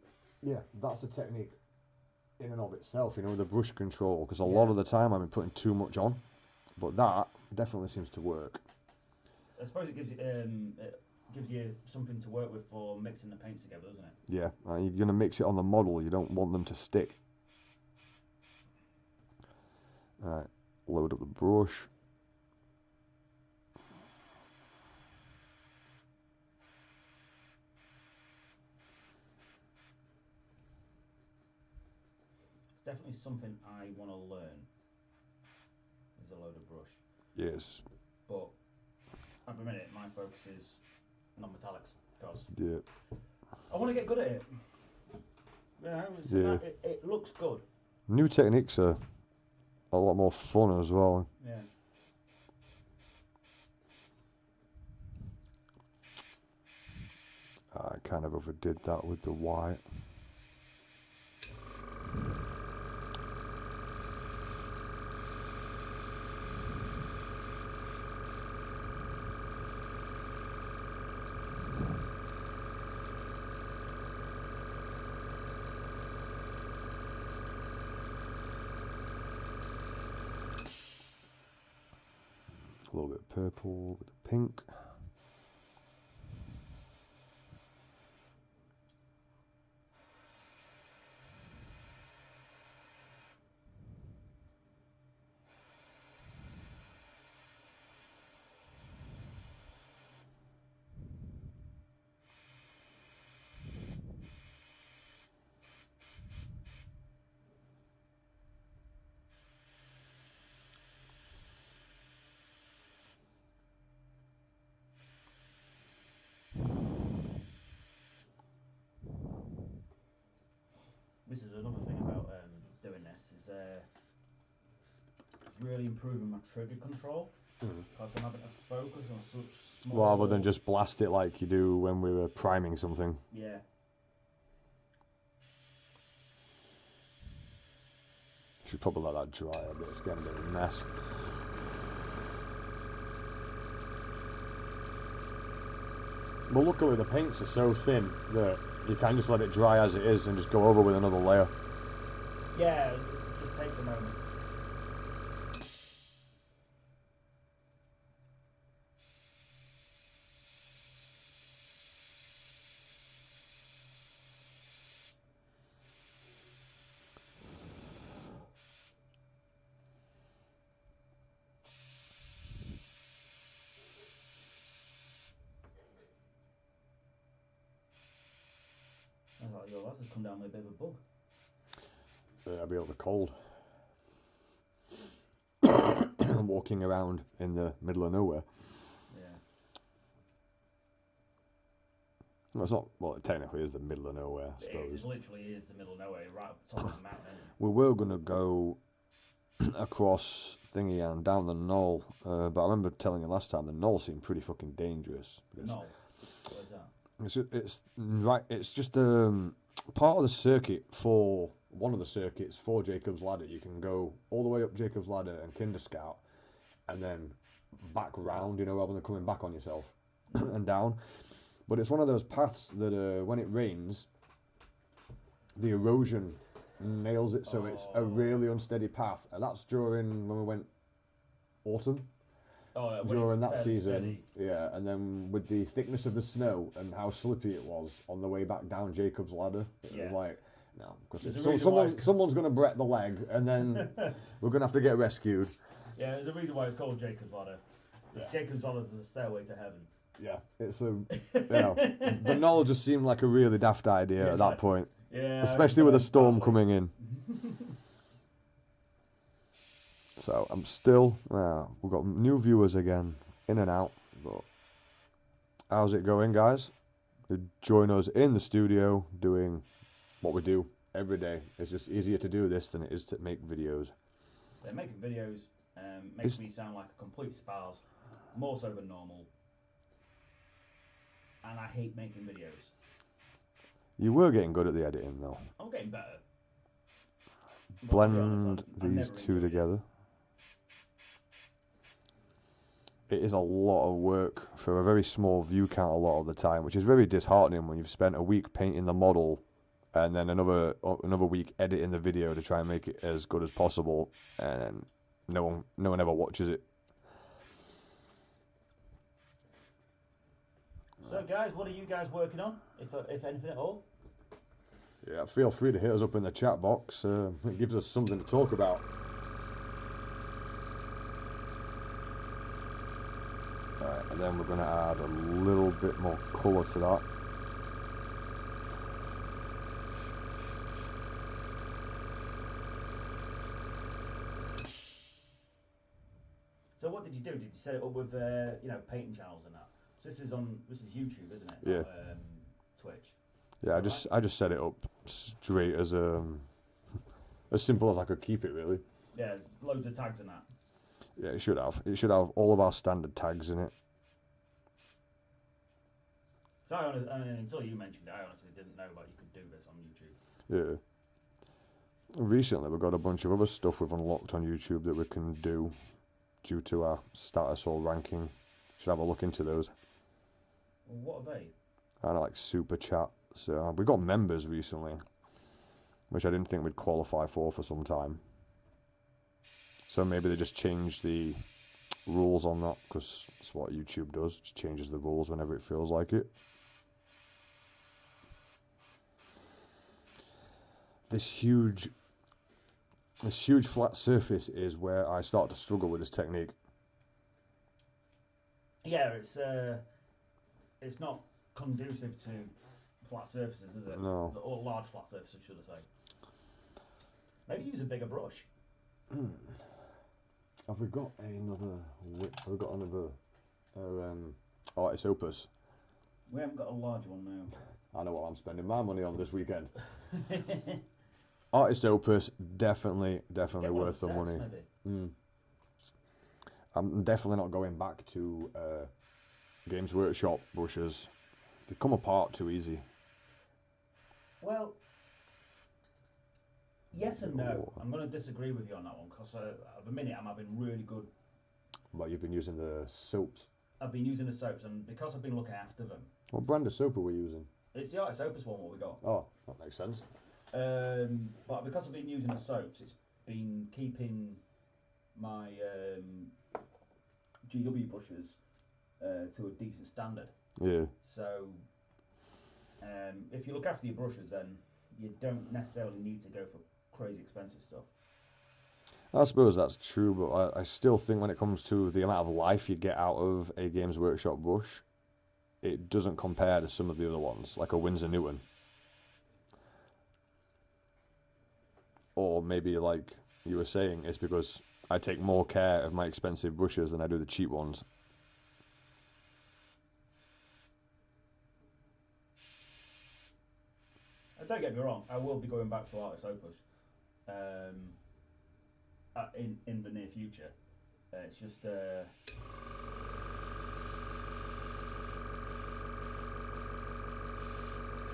Yeah, that's a technique in and of itself, you know, the brush control. Because a lot of the time I've been putting too much on. But that definitely seems to work. I suppose it gives you something to work with for mixing the paints together, doesn't it? Yeah, you're going to mix it on the model. You don't want them to stick. Alright, load up the brush. It's definitely something I want to learn. Is a load of brush. Yes. But at the minute, my focus is non-metallics because I want to get good at it. You know, it looks good. New techniques are a lot more fun as well. Yeah. I kind of overdid that with the white. A little bit of purple with the pink. This is another thing about doing this is it's really improving my trigger control because I'm having to focus on such small... Rather than just blast it like you do when we were priming something. Yeah. Should probably let that dry a bit. It's getting a bit of a mess. But luckily the paints are so thin that you can just let it dry as it is and just go over with another layer. Yeah, it just takes a moment. I thought your lads had come down with a bit of a bug. I'll be able to cold. Walking around in the middle of nowhere. Yeah. Well, it's not. Well, it technically is the middle of nowhere, I suppose. It literally is the middle of nowhere, right up the top of the mountain. Isn't it? We were gonna go across thingy and down the knoll, but I remember telling you last time the knoll seemed pretty fucking dangerous. No. Where's that? It's right. It's just part of the circuit for one of the circuits for Jacob's Ladder. You can go all the way up Jacob's Ladder and Kinder Scout, and then back round. You know, rather than coming back on yourself and down. But it's one of those paths that when it rains, the erosion nails it, so it's a really unsteady path. And that's during when we went autumn. During that season, steady. yeah, and then with the thickness of the snow and how slippy it was on the way back down Jacob's Ladder, it was like, no, because someone's going to break the leg, and then we're going to have to get rescued. Yeah, there's a reason why it's called Jacob's Ladder. Yeah. Jacob's Ladder is a stairway to heaven. Yeah, it's a, you know, the knoll just seemed like a really daft idea at that point. Yeah, especially with a storm coming in. So I'm still, we've got new viewers again, in and out. But how's it going, guys? Join us in the studio doing what we do every day. It's just easier to do this than it is to make videos. Yeah, making videos makes me sound like a complete spaz, more so than normal. And I hate making videos. You were getting good at the editing, though. I'm getting better. Blend these two together. It is a lot of work for a very small view count a lot of the time, which is very disheartening when you've spent a week painting the model and then another week editing the video to try and make it as good as possible, and no one ever watches it. So guys, what are you guys working on, if anything at all? Yeah, feel free to hit us up in the chat box. It gives us something to talk about. Right, and then we're going to add a little bit more colour to that. So what did you do? Did you set it up with painting channels and that? So this is YouTube, isn't it? Yeah. Not, Twitch. Yeah, I just set it up straight as simple as I could keep it, really. Yeah, loads of tags and that. Yeah, it should have. It should have all of our standard tags in it. So until you mentioned it, I honestly didn't know about you could do this on YouTube. Yeah. Recently, we've got a bunch of other stuff we've unlocked on YouTube that we can do due to our status or ranking. Should have a look into those. Well, what are they? I like super chat. So we got members recently, which I didn't think we'd qualify for some time. So maybe they just changed the rules on that, because that's what YouTube does. Just changes the rules whenever it feels like it. This huge flat surface is where I start to struggle with this technique. Yeah, it's not conducive to flat surfaces, is it? No. Or large flat surfaces, should I say. Maybe use a bigger brush. Have we got another whip? Have we got another Artist Opus? We haven't got a large one now. I know what I'm spending my money on this weekend. Artist Opus, definitely worth the money. I'm definitely not going back to Games Workshop brushes. They come apart too easy. Well, Yes and no. Or- I'm going to disagree with you on that one because at the minute I'm having really good. But you've been using the soaps. I've been using the soaps, and because I've been looking after them, What brand of soap are we using? it's the Artist Opus one what we got. Oh, that makes sense. But because I've been using the soaps, it's been keeping my GW brushes to a decent standard. Yeah. So if you look after your brushes, then you don't necessarily need to go for crazy expensive stuff. I suppose that's true, but I still think when it comes to the amount of life you get out of a Games Workshop brush, it doesn't compare to some of the other ones, like a Winsor Newton. Or maybe, like you were saying, it's because I take more care of my expensive brushes than I do the cheap ones. Don't get me wrong, I will be going back to Artist Opus in the near future. It's just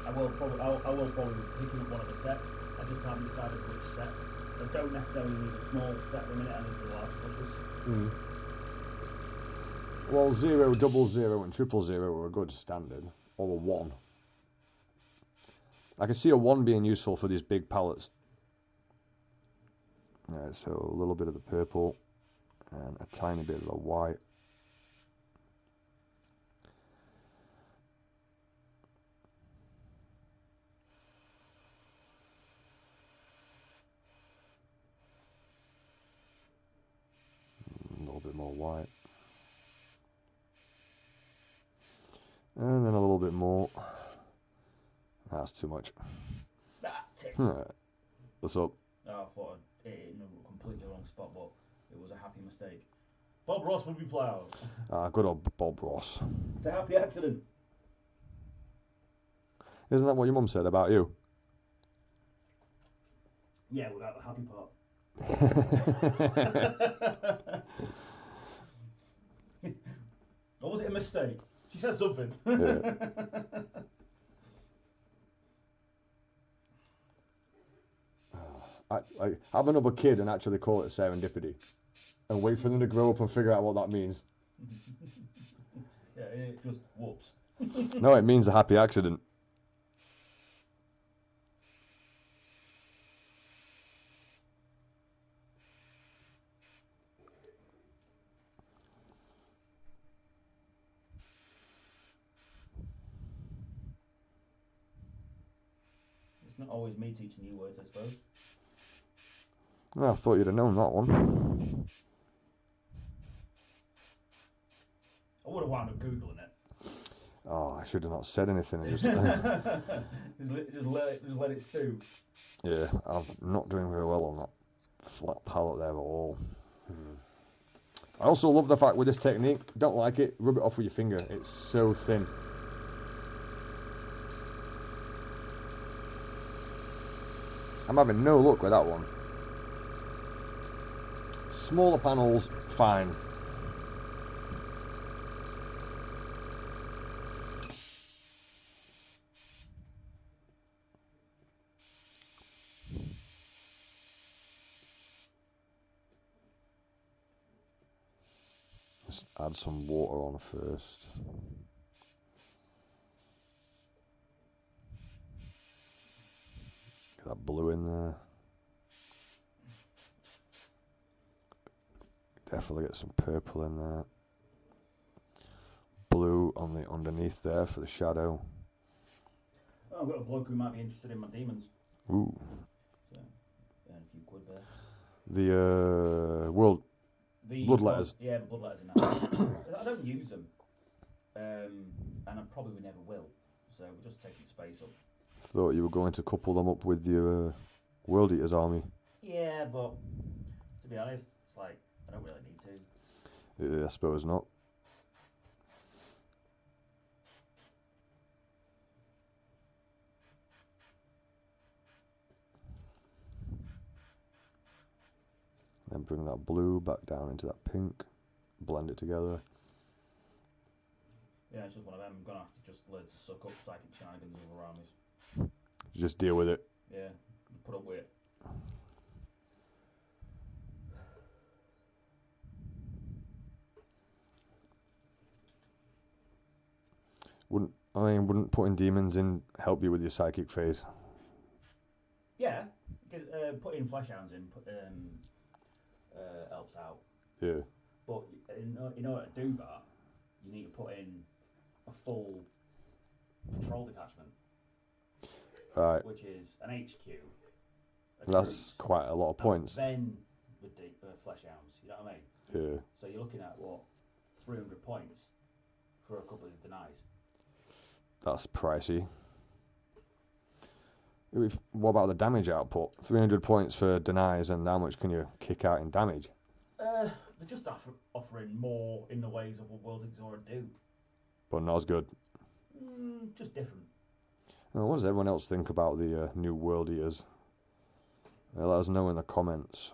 I will probably be picking up one of the sets. I just haven't decided which set. I don't necessarily need a small set at the minute. I need the large brushes. Mm. Well, 0, 00, and 000 are a good standard, or a 1. I can see a 1 being useful for these big palettes. Right, so a little bit of the purple and a tiny bit of the white. A little bit more white. And then a little bit more. That's too much. Tits. What's up? Oh, I thought I'd hit it in a completely wrong spot, but it was a happy mistake. Bob Ross would be proud. Good old Bob Ross. It's a happy accident. Isn't that what your mum said about you? Yeah, without the happy part. Or was it a mistake? She said something. Yeah. I have another kid and actually call it serendipity. And wait for them to grow up and figure out what that means. Yeah, it just whoops. No, it means a happy accident. It's not always me teaching you words, I suppose. Well, I thought you'd have known that one. I would have wound up Googling it. Oh, I should have not said anything. And just, just let it stew. yeah, I'm not doing very well on that flat palette there at all. I also love the fact with this technique, don't like it, rub it off with your finger. It's so thin. I'm having no luck with that one. Smaller panels, fine. Let's add some water on first. Get that blue in there. Definitely get some purple in there. Blue on the underneath there for the shadow. Oh, I've got a bloke who might be interested in my demons. Ooh. So, a few quid there. The blood letters. Yeah, the blood letters in that. I don't use them. And I probably never will. So we're just taking space up. Thought you were going to couple them up with your World Eaters army. Yeah, but to be honest, it's like I don't really need to. Yeah, I suppose not. Then bring that blue back down into that pink. Blend it together. Yeah, it's just one of them. I'm gonna have to just learn to suck up psychic shenanigans of other armies. Just deal with it. Yeah, put up with it. Wouldn't putting demons in help you with your psychic phase? Yeah, putting flesh hounds in helps out. Yeah. But in order to do that, you need to put in a full patrol detachment, Right. which is an HQ. That's quite a lot of points. Then with the flesh hounds, you know what I mean? Yeah. So you're looking at what 300 points for a couple of denies. That's pricey. What about the damage output? 300 points for denies, and how much can you kick out in damage? They're just offering more in the ways of what World Exora do. But not as good. Just different. What does everyone else think about the new World Eaters? Let us know in the comments.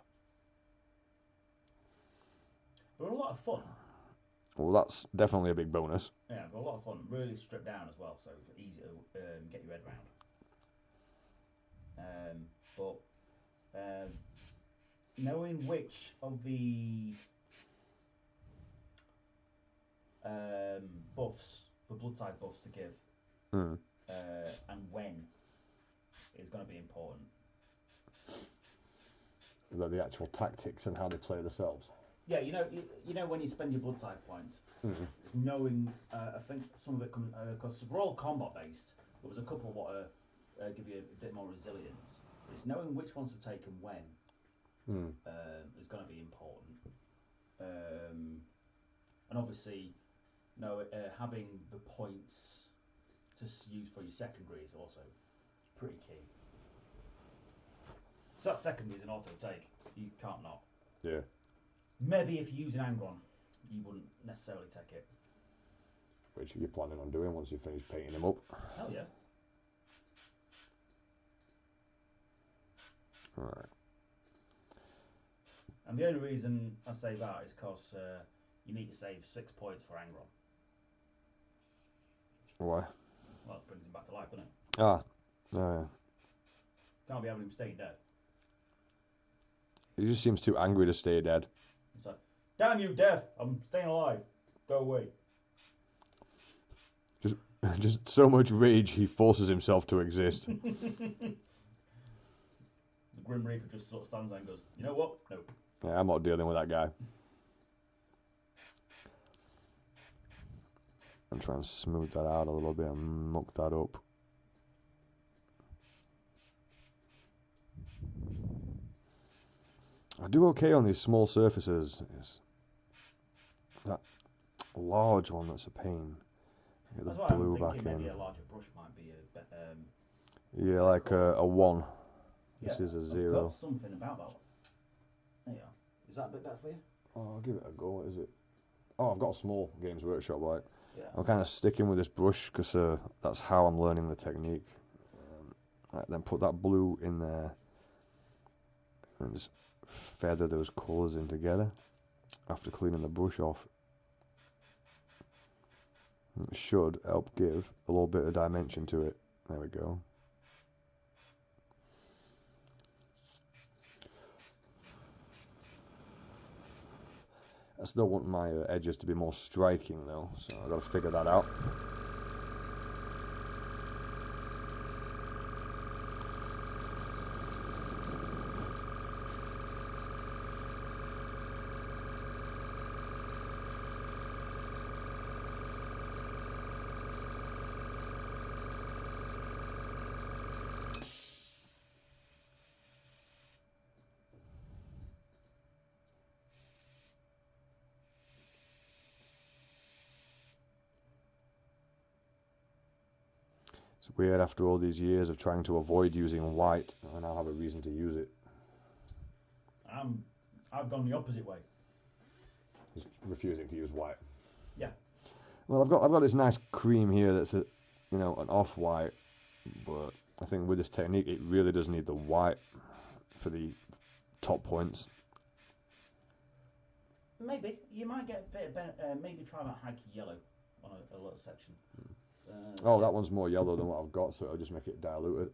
They're a lot of fun. Well, that's definitely a big bonus. Yeah, they're a lot of fun. Really stripped down as well, so it's easy to get your head around. But knowing which of the buffs, the blood type buffs to give, and when is going to be important. Like the actual tactics and how they play themselves. Yeah, you know when you spend your blood type points, knowing I think some of it comes because we're all combat based. But there's a couple what give you a bit more resilience. It's knowing which ones to take and when is going to be important. And obviously, having the points to use for your secondary is also pretty key. So that secondary is an auto take. You can't not. Yeah. Maybe if you use an Angron, you wouldn't necessarily take it. Which are you planning on doing once you finish painting him up? Hell yeah. Alright. And the only reason I say that is because you need to save 6 points for Angron. Why? Well, it brings him back to life, doesn't it? Ah. Yeah. Can't be having him stay dead. He just seems too angry to stay dead. It's like, damn you, death! I'm staying alive. Go away. Just so much rage, he forces himself to exist. The Grim Reaper just sort of stands there and goes, you know what? Nope. Yeah, I'm not dealing with that guy. I'm trying to smooth that out a little bit and muck that up. I do okay on these small surfaces. It's that large one that's a pain. Get That's the why blue I'm back thinking maybe in. a larger brush might be a better. Yeah, like a 1. This Yeah, is a I've 0. got something about that one. There you are. Is that a bit better for you? Oh, I'll give it a go. What is it? Oh, I've got a small Games Workshop light. Yeah. I'm kind of sticking with this brush because that's how I'm learning the technique. Right, then put that blue in there and just feather those colours in together after cleaning the brush off. It should help give a little bit of dimension to it. There we go. I still want my edges to be more striking though, so I've got to figure that out. It's weird after all these years of trying to avoid using white, I now have a reason to use it. I've gone the opposite way. Just refusing to use white. Yeah. Well, I've got this nice cream here that's an off-white, but I think with this technique it really does need the white for the top points. Maybe you might get a bit of maybe try that hikey yellow on a little section. Oh, that one's more yellow than what I've got, so it'll just make it diluted.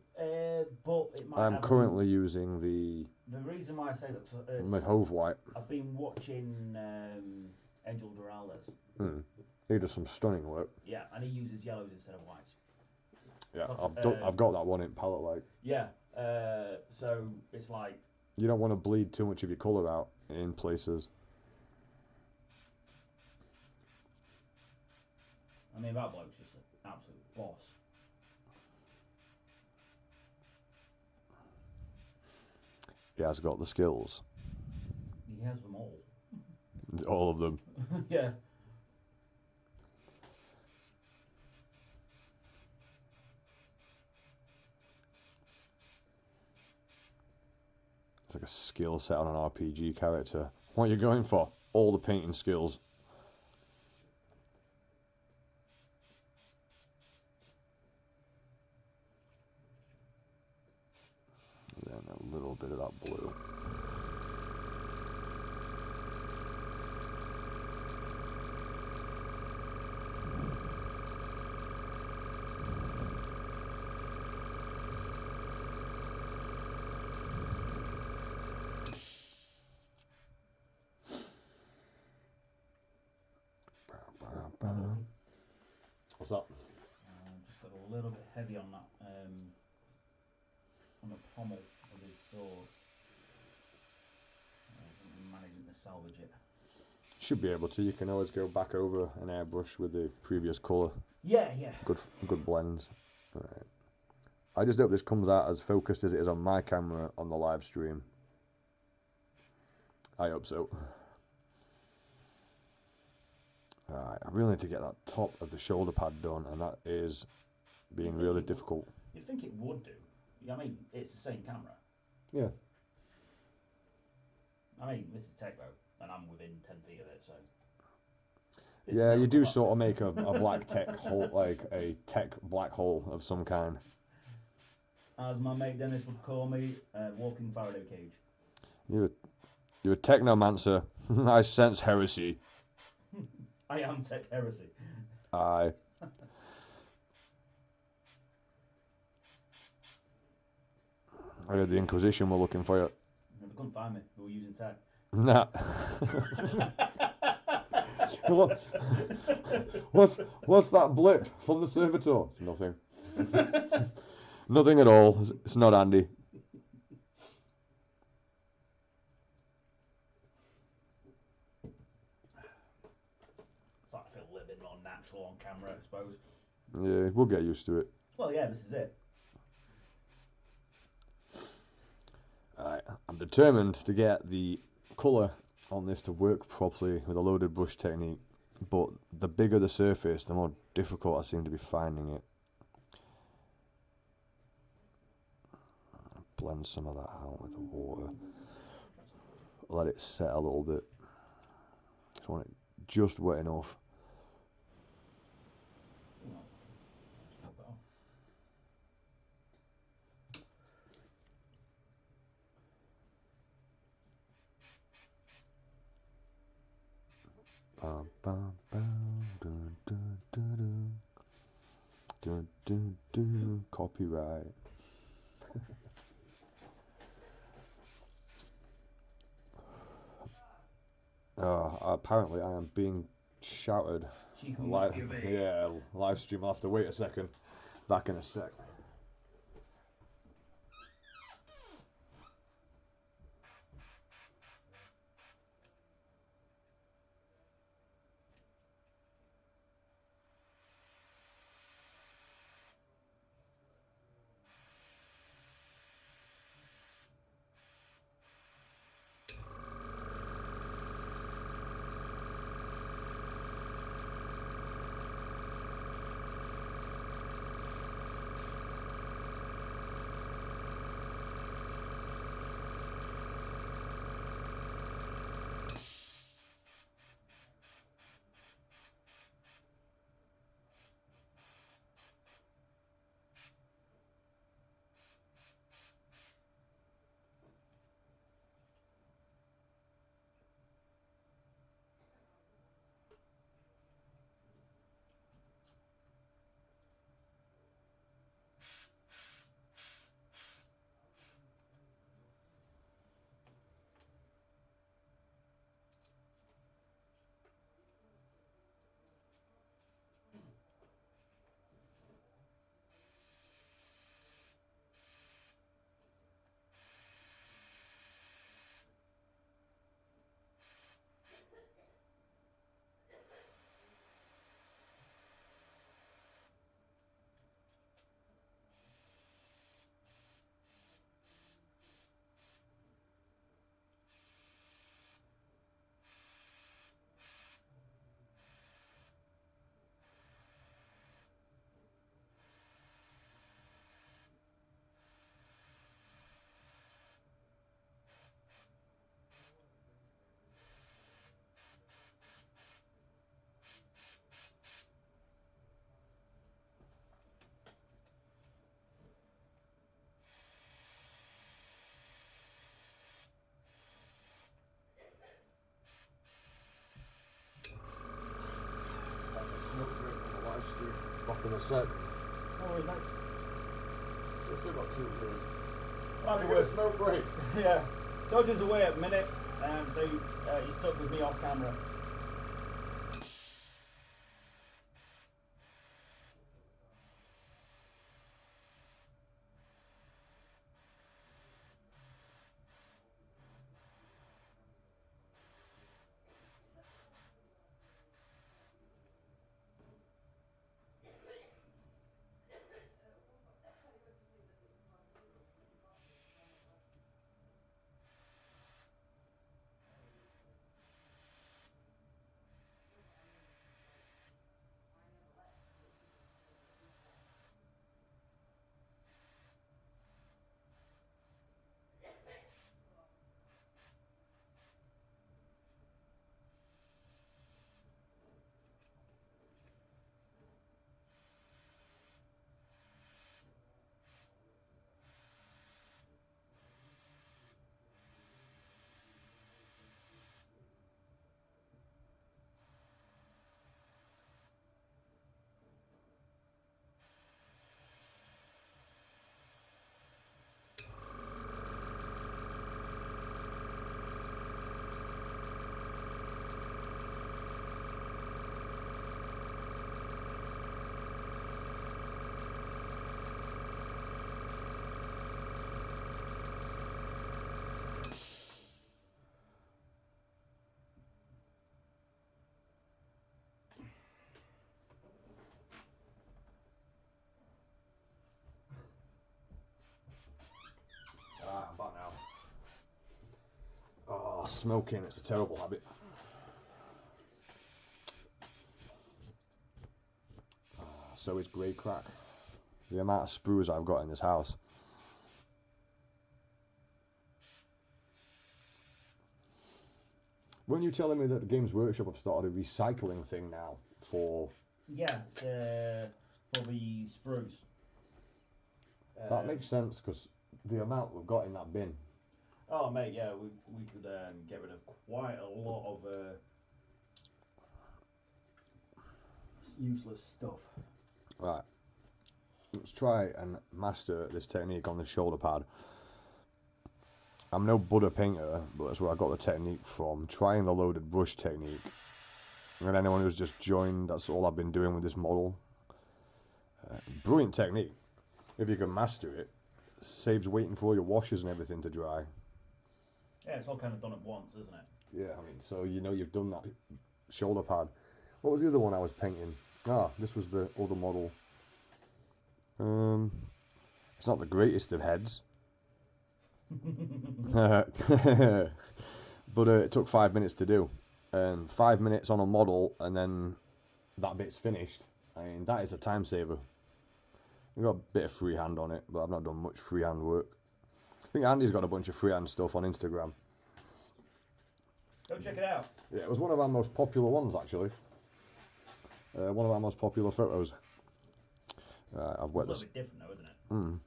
But it might. I'm currently using the reason why I say that Mahove white. I've been watching Angel Duraldes. He does some stunning work. Yeah, and he uses yellows instead of whites. Yeah, I've got that one in palette like. Yeah, so it's like you don't want to bleed too much of your colour out in places. I mean, that bloke's just an absolute boss. He has got the skills. He has them all. All of them. Yeah. It's like a skill set on an RPG character. What are you going for? All the painting skills. Then a little bit of that blue. What's that? Just got a little bit heavy on that, on the pommel of his sword. I'm managing to salvage it. Should be able to. You can always go back over an airbrush with the previous colour. Yeah. Good blends. Right. I just hope this comes out as focused as it is on my camera on the live stream. I hope so. Alright, I really need to get that top of the shoulder pad done, and that is being really difficult. You'd think it would do. I mean, it's the same camera. Yeah. I mean, this is tech though, and I'm within 10 feet of it, so. Yeah, you do sort of make a black tech hole, like a tech black hole of some kind. As my mate Dennis would call me, walking Faraday cage. You're a technomancer. I sense heresy. I am tech heresy. Aye. I heard the Inquisition were looking for you. They couldn't find me. They were using tech. Nah. What's that blip from the servitor? Nothing. Nothing at all. It's not Andy. It's like I feel a little bit more natural on camera, I suppose. Yeah, we'll get used to it. Well, yeah, this is it. Alright, I'm determined to get the colour on this to work properly with a loaded brush technique, but the bigger the surface, the more difficult I seem to be finding it. Blend some of that out with the water. Let it set a little bit. Just want it just wet enough. Bum, bum, bum, dun, dun, dun, dun, dun, dun, copyright. Apparently I am being shouted. Live stream. I'll have to wait a second. Back in a sec. live stream. Back in a sec. No worries, mate. We've still got 2 beers. Might be a smoke break. Yeah. Dodger's away at the minute, so you're stuck with me off camera. I'm back now. Oh, smoking, it's a terrible habit. So is grey crack. The amount of sprues I've got in this house. Weren't you telling me that the Games Workshop have started a recycling thing now for... Yeah, it's for the sprues. That makes sense, because the amount we've got in that bin. Oh, mate, yeah, we could get rid of quite a lot of useless stuff. Right. Let's try and master this technique on the shoulder pad. I'm no Buddha painter, but that's where I got the technique from. Trying the loaded brush technique. And anyone who's just joined, that's all I've been doing with this model. Brilliant technique. If you can master it, saves waiting for all your washes and everything to dry. Yeah, it's all kind of done at once, isn't it? Yeah, I mean, so you know you've done that shoulder pad. What was the other one I was painting? Ah, this was the other model. It's not the greatest of heads. But it took 5 minutes to do. 5 minutes on a model and then that bit's finished. I mean, that is a time saver. I've got a bit of freehand on it, but I've not done much freehand work. I think Andy's got a bunch of freehand stuff on Instagram. Go check it out. Yeah, it was one of our most popular ones, actually. One of our most popular photos. I've wet It's a this. little bit different though, isn't it?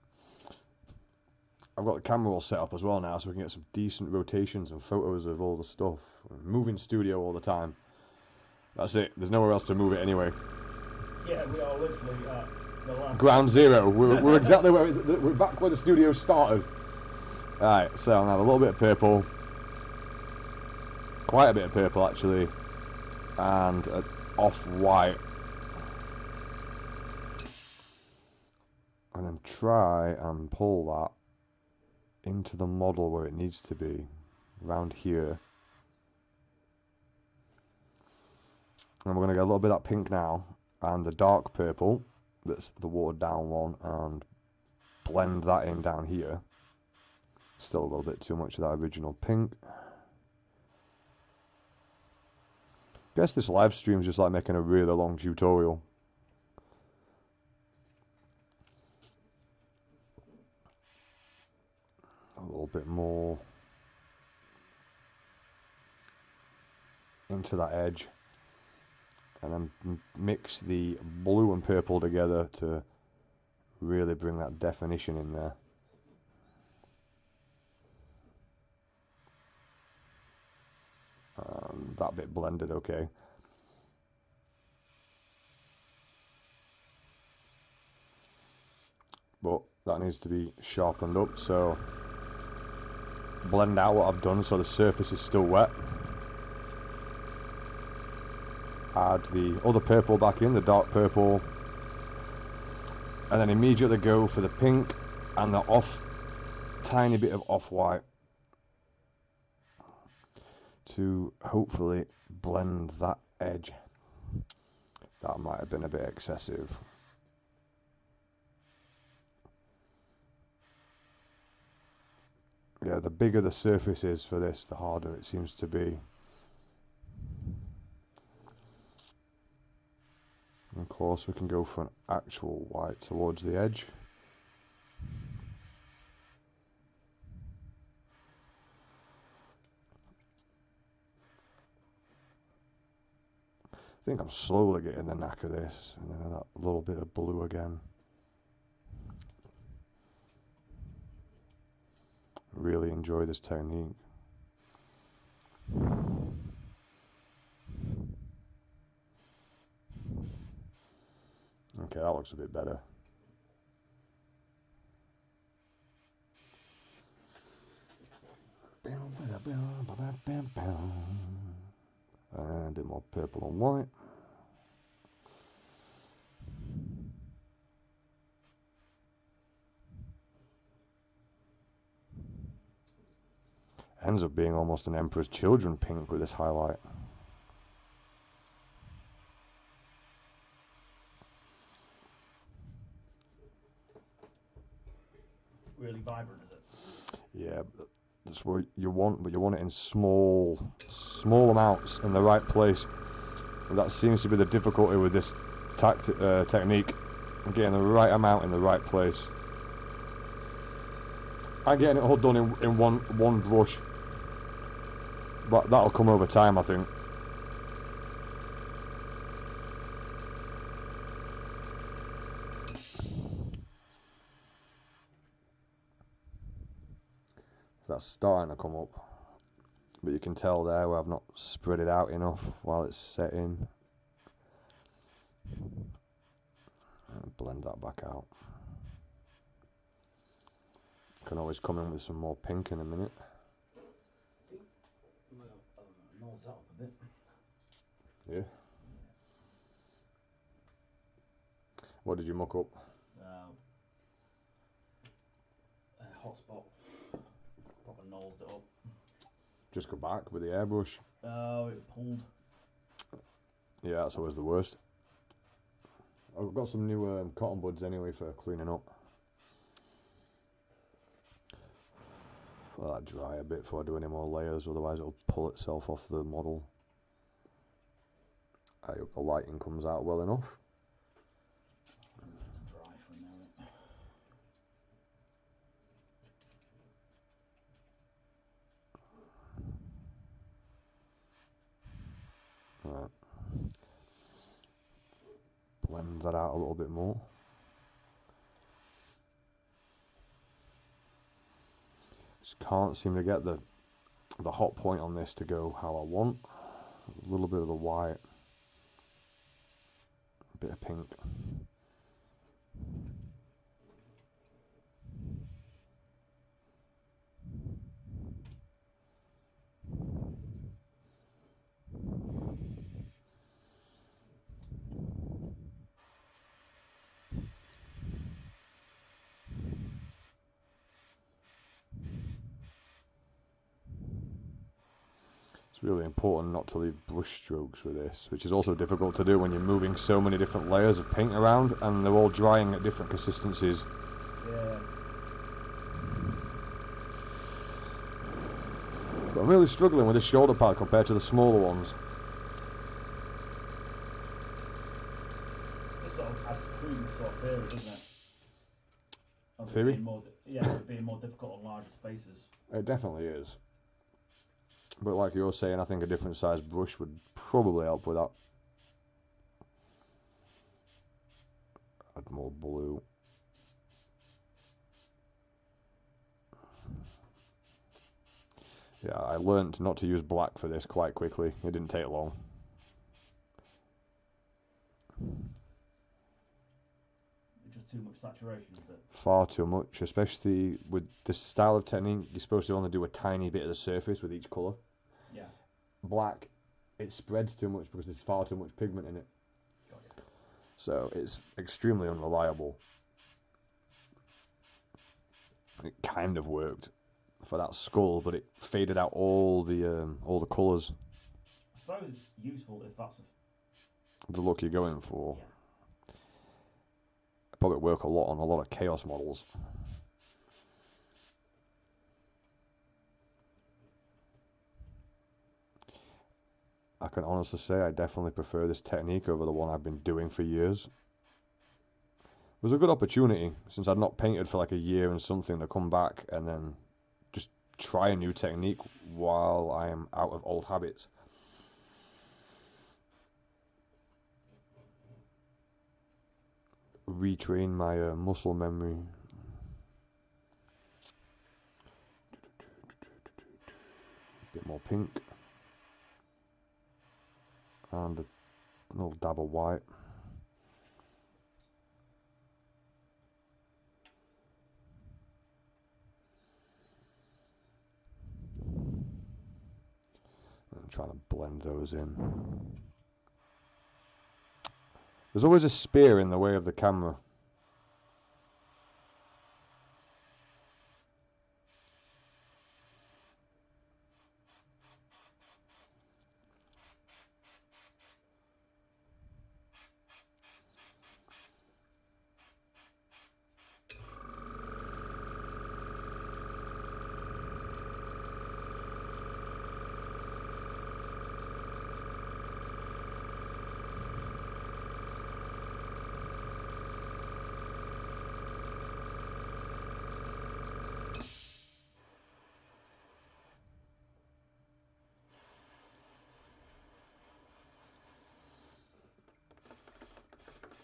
I've got the camera all set up as well now, so we can get some decent rotations and photos of all the stuff. Moving studio all the time. That's it. There's nowhere else to move it anyway. Yeah, we are literally at the last... Ground zero. We're exactly where we're back where the studio started. Alright, so I'll have a little bit of purple. Quite a bit of purple, actually. And off-white. And then try and pull that into the model where it needs to be, around here. And we're going to get a little bit of that pink now, and the dark purple, that's the watered down one, and blend that in down here. Still a little bit too much of that original pink. Guess this live stream is just like making a really long tutorial. A little bit more into that edge, and then mix the blue and purple together to really bring that definition in there. That bit blended okay. that needs to be sharpened up, so blend out what I've done so the surface is still wet. Add the other purple back in, the dark purple, and then immediately go for the pink and the tiny bit of off-white to hopefully blend that edge. That might have been a bit excessive. Yeah, the bigger the surface is for this, the harder it seems to be. And of course, we can go for an actual white towards the edge. I think I'm slowly getting the knack of this, and then that little bit of blue again. Really enjoy this technique. Okay, that looks a bit better. And a bit more purple and white. Ends up being almost an Emperor's Children pink with this highlight. Really vibrant, is it? Yeah, that's what you want, but you want it in small amounts in the right place. And that seems to be the difficulty with this technique. Getting the right amount in the right place. And getting it all done in one brush. But that'll come over time, I think. That's starting to come up. But you can tell there where I've not spread it out enough while it's setting. And blend that back out. Can always come in with some more pink in a minute. Nose that up a bit. Yeah. What did you muck up? A hot spot. Proper nosed it up. Just go back with the airbrush. Oh, it pulled. Yeah, that's always the worst. I've got some new cotton buds anyway for cleaning up. Let that dry a bit before I do any more layers, otherwise it'll pull itself off the model. I hope the lighting comes out well enough. Dry for a minute. Right. Blend that out a little bit more. Just can't seem to get the hot point on this to go how I want. A little bit of the white, a bit of pink. It's really important not to leave brush strokes with this, which is also difficult to do when you're moving so many different layers of paint around and they're all drying at different consistencies. Yeah. But I'm really struggling with this shoulder pad compared to the smaller ones. This sort of adds cream sort of theory, doesn't it? Of it Theory? being more, it being more difficult on larger spaces. It definitely is. But like you're saying, I think a different size brush would probably help with that. Add more blue. Yeah, I learnt not to use black for this quite quickly. It didn't take long. It just too much saturation, is it? Far too much, especially with this style of technique. You're supposed to only do a tiny bit of the surface with each colour. Yeah. Black, it spreads too much because there's far too much pigment in it. Got you. So it's extremely unreliable. It kind of worked for that skull, but it faded out all the colours. I suppose it's useful if that's The look you're going for. yeah. Probably work a lot on a lot of chaos models. I can honestly say I definitely prefer this technique over the one I've been doing for years. It was a good opportunity since I'd not painted for like a year and something to come back and then just try a new technique while I am out of old habits. Retrain my muscle memory. Bit more pink. And a little dab of white. I'm trying to blend those in. There's always a spear in the way of the camera.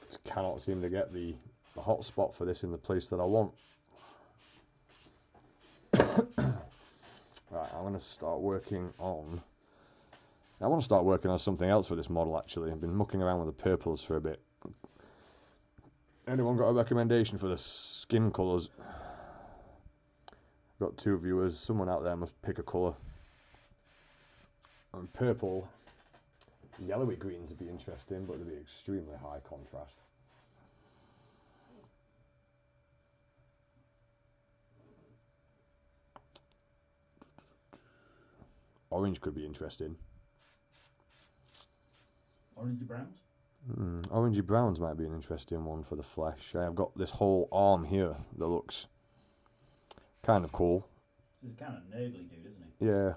Just cannot seem to get the hot spot for this in the place that I want. Right, I'm going to start working on... I want to start working on something else for this model actually. I've been mucking around with the purples for a bit. Anyone got a recommendation for the skin colours? Got 2 viewers. Someone out there must pick a colour. And purple, yellowy greens would be interesting, but they'd be extremely high contrast. Orange could be interesting. Orangey browns? Orangey browns might be an interesting one for the flesh. I've got this whole arm here that looks kind of cool. He's a kind of nerdly dude, isn't he? Yeah,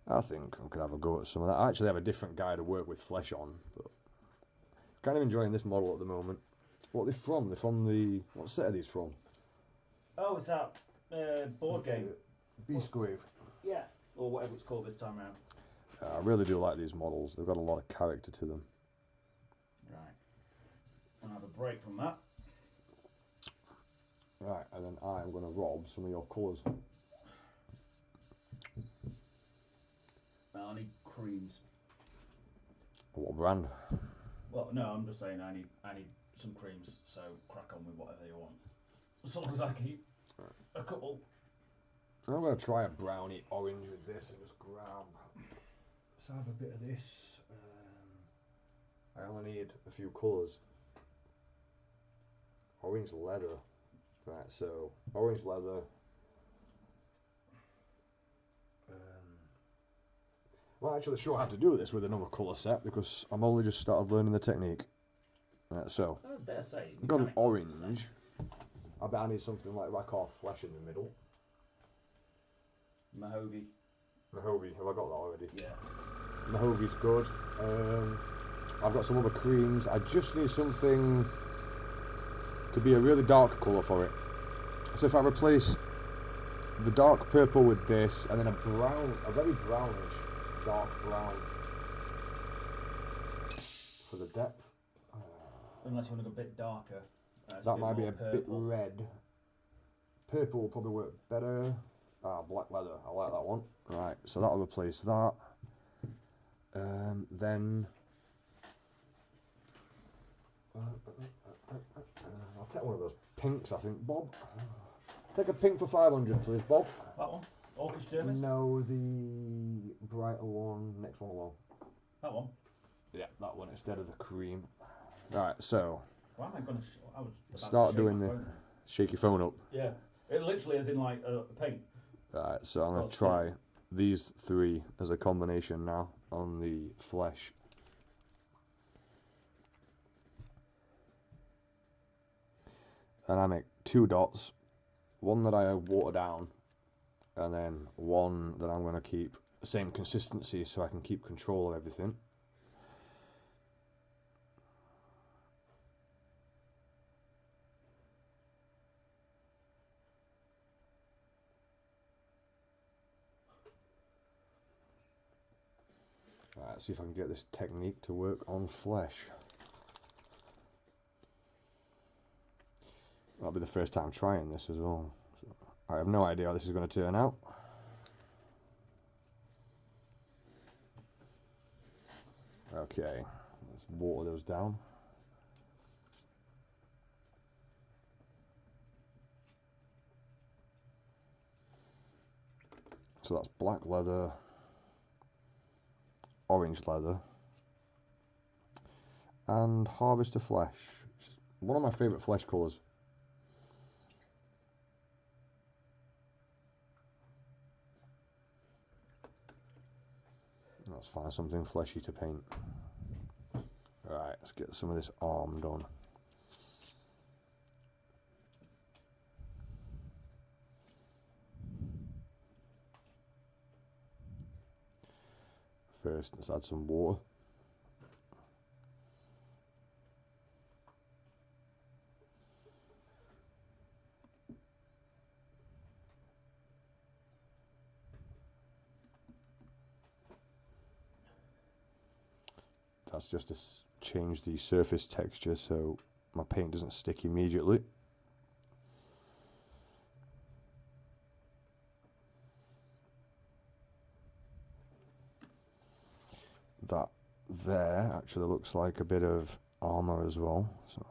I think I could have a go at some of that. I actually have a different guy to work with flesh on, but kind of enjoying this model at the moment. What are they from? They're from the... What set are these from? Oh, it's that board game. Beast Wave. Yeah, or whatever it's called this time around. I really do like these models. They've got a lot of character to them. Right. I'll have a break from that. Right, and then I'm going to rob some of your colours. I need creams. What brand? Well, no, I'm just saying I need some creams, so crack on with whatever you want. As long as I keep a couple. I'm going to try a brownie orange with this and just grab... Let's have a bit of this. I only need a few colours. Orange leather. Right, so orange leather. I'm not actually sure how to do this with another colour set because I'm only just started learning the technique. Right, so I dare say. I've got an orange. I bet I need something like Rakoff flesh in the middle. Mahogany. Mahogany, have I got that already? Yeah. Mahovy's good. I've got some other creams. I just need something to be a really dark colour for it. So if I replace the dark purple with this and then a brown, a very brownish dark brown for the depth. Unless you want to go a bit darker. That might be a purple. bit red. Purple will probably work better. Black leather, I like that one. Right, so that'll replace that. Then I'll take one of those pinks, I think. Bob, take a pink for 500, please, Bob. That one? Orcish Jermis? No, the brighter one, next one along. That one? Yeah, that one instead of the cream. Right, so Why am I going to I was about start to shake doing my the phone. shake your phone up. Yeah. It literally is in like a paint. Right, so I'm going Oh, to try these three as a combination now on the flesh. And I make 2 dots, one that I water down, and then one that I'm going to keep the same consistency so I can keep control of everything. Right, see if I can get this technique to work on flesh. That'll be the first time trying this as well. So I have no idea how this is going to turn out. Okay, let's water those down. So that's black leather, orange leather, and harvester flesh. It's one of my favourite flesh colours. Let's find something fleshy to paint. Right, let's get some of this arm done. First, let's add some water. That's just to change the surface texture so my paint doesn't stick immediately. That there actually looks like a bit of armor as well, so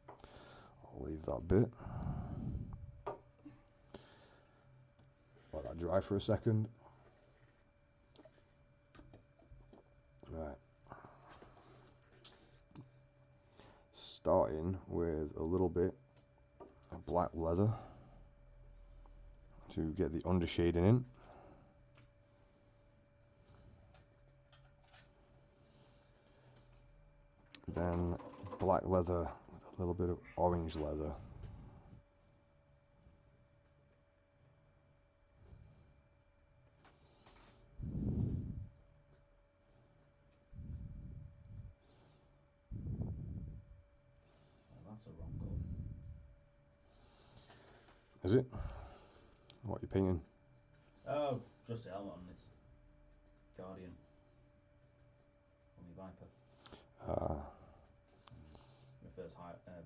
I'll leave that bit. Let that dry for a second. Right. Starting with a little bit of black leather to get the undershading in. Then black leather with a little bit of orange leather. That's a wrong colour. Is it? What are you painting? Oh, just the helmet on this Guardian. On the Viper.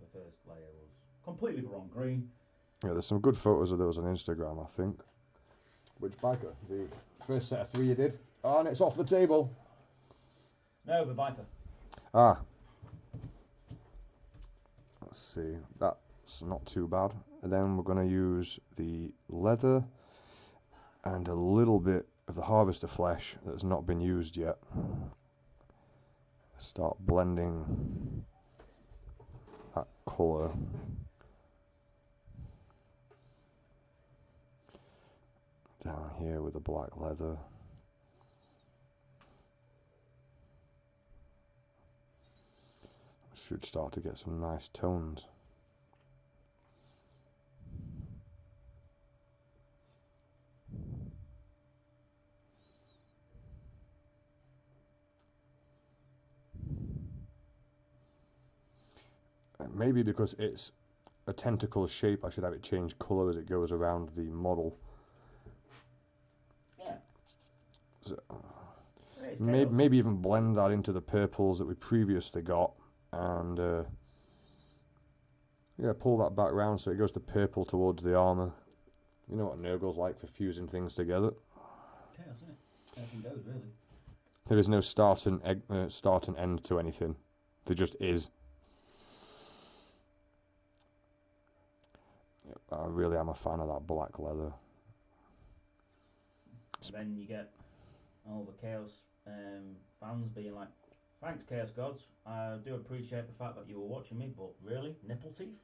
The first layer was completely the wrong green. Yeah, there's some good photos of those on Instagram, I think. Which biker? The first set of 3 you did? Oh, and it's off the table. No, the Viper. Ah. Let's see. That's not too bad. And then we're going to use the leather and a little bit of the harvester flesh that's not been used yet. Start blending that colour. Down here with the black leather. Should start to get some nice tones. Maybe because it's a tentacle shape, I should have it change colour as it goes around the model. Yeah. So, It's maybe even blend that into the purples that we previously got, and yeah, pull that back round so it goes to purple towards the armour. You know what Nurgle's like for fusing things together. chaos, isn't it? Everything goes, really. There is no start and end to anything. There just is. I really am a fan of that black leather. And then you get all the Chaos fans being like, thanks, Chaos Gods. I do appreciate the fact that you were watching me, but really? Nipple teeth?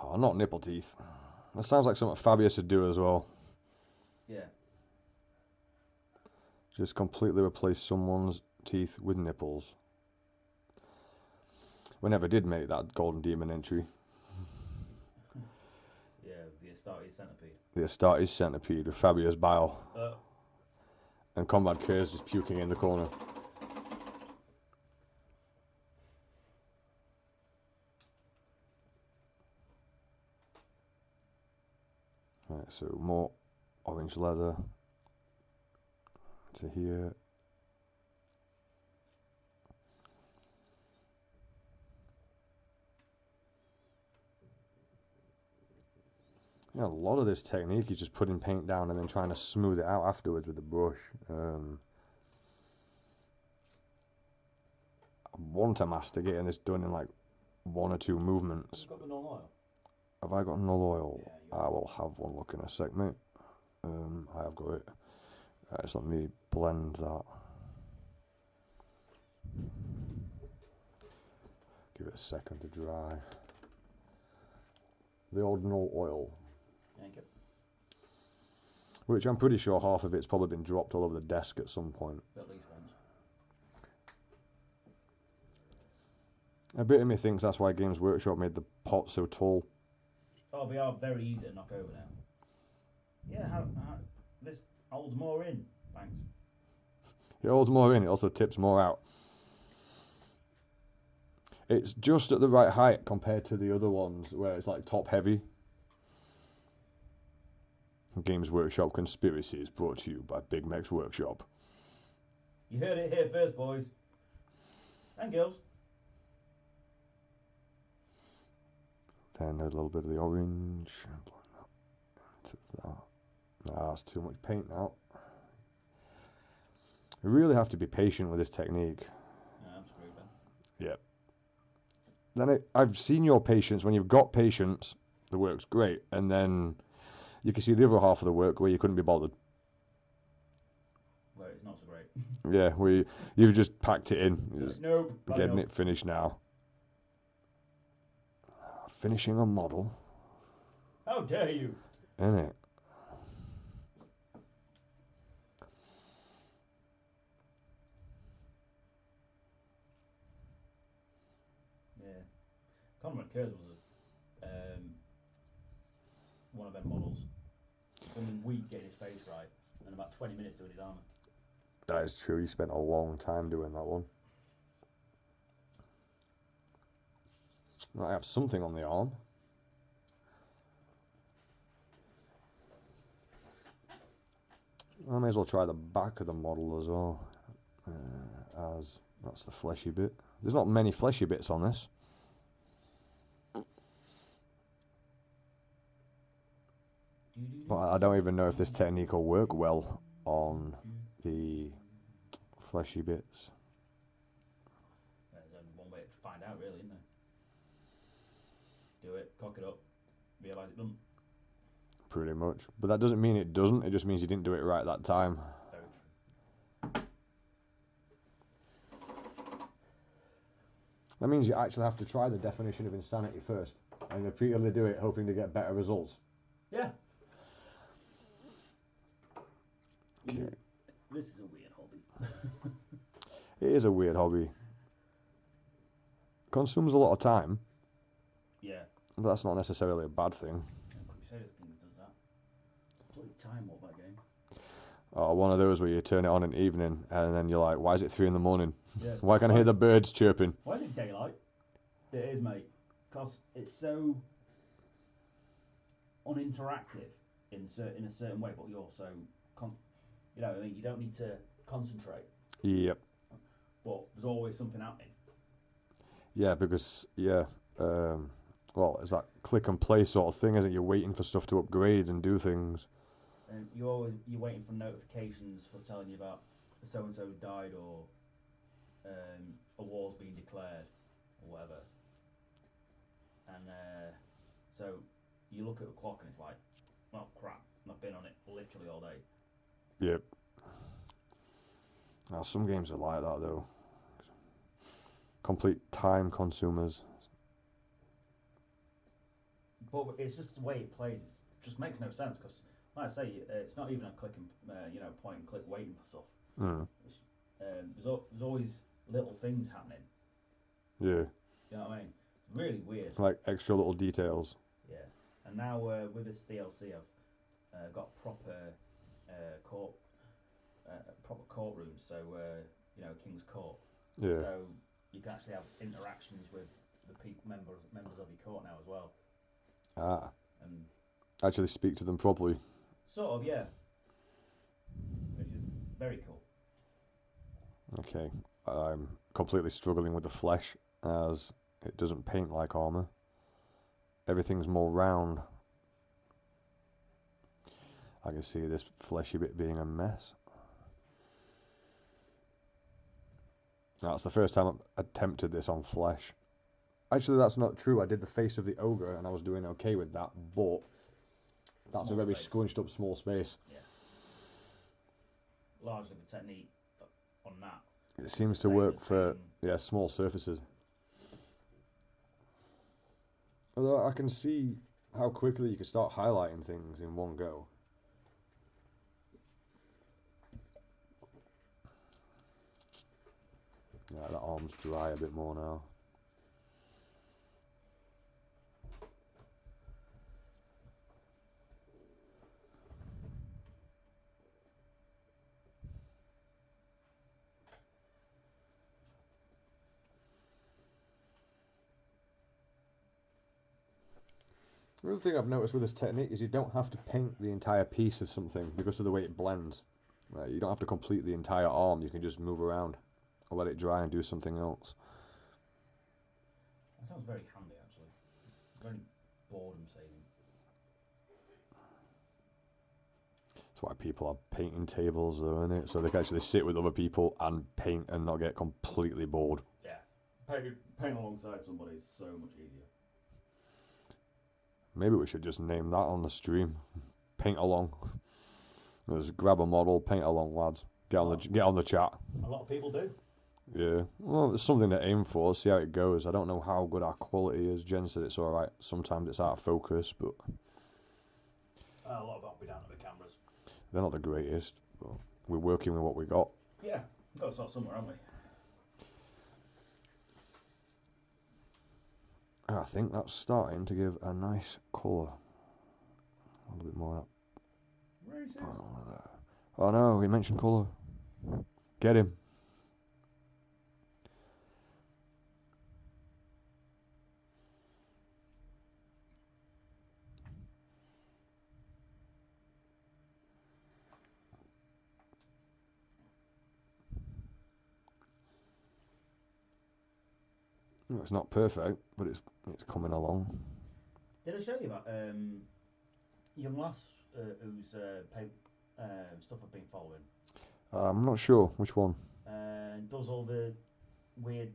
Oh, not nipple teeth. That sounds like something Fabius would do as well. Yeah. Just completely replace someone's teeth with nipples. We never did make that Golden Demon entry. Yeah, the Astartes Centipede. The Astartes Centipede with Fabius Bile. And Comrade Curse just puking in the corner. Right, so more orange leather to here. You know, a lot of this technique is just putting paint down and then trying to smooth it out afterwards with the brush. I want to master getting this done in like 1 or 2 movements. You've got the null oil. Have I got null oil? Yeah, I will have one look in a sec, mate. I have got it. Right, so let me blend that. Give it a second to dry. The old null oil. Thank you. Which I'm pretty sure half of it's probably been dropped all over the desk at some point. At least once. A bit of me thinks that's why Games Workshop made the pot so tall. Oh, they are very easy to knock over now. Yeah, this holds more in. Thanks. It holds more in, it also tips more out. It's just at the right height compared to the other ones where it's like top heavy. Games Workshop Conspiracy is brought to you by Bigmeks Workshop. You heard it here first, boys. And girls. Then a little bit of the orange. Into that. Ah, that's too much paint now. You really have to be patient with this technique. Yeah, I'm screwed then. Yep. Then I've seen your patience. When you've got patience, the work's great. And then you can see the other half of the work where you couldn't be bothered. Where it's not so great. Yeah, where you've just packed it in. Just Nope. getting it finished now. Finishing a model. How dare you? Innit? Yeah. Conrad Kurz was one of them models. Spent a week getting his face right, and about 20 minutes doing his armour. That is true. You spent a long time doing that one. I have something on the arm. I may as well try the back of the model as well. As that's the fleshy bit. There's not many fleshy bits on this. But I don't even know if this technique will work well on the fleshy bits. There's only one way to find out, really, isn't there? Do it, cock it up, realise it doesn't. Pretty much. But that doesn't mean it doesn't, it just means you didn't do it right that time. Very true. That means you actually have to try the definition of insanity first and repeatedly do it hoping to get better results. Yeah. Okay. This is a weird hobby. It is a weird hobby. Consumes a lot of time, Yeah. but that's not necessarily a bad thing. Crusader Kings does that. Bloody time warp that game. Or one of those where you turn it on in the evening and then you're like, why is it 3 in the morning? Yeah. Why can I hear the birds chirping? Why is it daylight? It is, mate. Because it's so uninteractive in a certain way, but you're so you know, I mean, you don't need to concentrate, Yep. but there's always something happening. Yeah, because, well, it's that click and play sort of thing, isn't it? You're waiting for stuff to upgrade and do things. And you're waiting for notifications for telling you about so and so died or a war's being declared or whatever. And so you look at the clock and it's like, oh crap, I've been on it literally all day. Yep. Now, some games are like that though. Complete time consumers. But it's just the way it plays. It just makes no sense because, like I say, it's not even a click and point and click waiting for stuff. Mm. There's always little things happening. Yeah. You know what I mean? It's really weird. Like extra little details. Yeah. And now with this DLC, I've got proper courtrooms. So King's Court. Yeah. So you can actually have interactions with the members of your court now as well. Ah. And Actually speak to them properly. sort of, yeah. Which is very cool. Okay. I'm completely struggling with the flesh as it doesn't paint like armour. Everything's more round. I can see this fleshy bit being a mess. That's the first time I've attempted this on flesh. Actually, that's not true. I did the face of the ogre and I was doing okay with that, but that's Small a very space. scrunched up small space. Yeah. Largely the technique on that. It seems to Same work as for painting. small surfaces. Although I can see how quickly you can start highlighting things in one go. Yeah, that arm's dry a bit more now. The other thing I've noticed with this technique is you don't have to paint the entire piece of something because of the way it blends. You don't have to complete the entire arm, you can just move around or let it dry and do something else. That sounds very handy, actually. Very boredom saving. That's why people have painting tables though, isn't it? So they can actually sit with other people and paint and not get completely bored. Yeah. Paint alongside somebody is so much easier. Maybe we should just name that on the stream. Paint along. Just grab a model, paint along, lads. Get on the chat. A lot of people do. Yeah. Well, it's something to aim for. See how it goes. I don't know how good our quality is. Jen said it's all right. Sometimes it's out of focus, but A lot of that will be down to the cameras. they're not the greatest. But we're working with what we got. Yeah. We've got to start somewhere, haven't we? I think that's starting to give a nice colour. A little bit more of that. Racist. Oh no, he mentioned colour. Get him. It's not perfect, but it's coming along. Did I show you about young lass whose stuff I've been following? I'm not sure which one. Does all the weird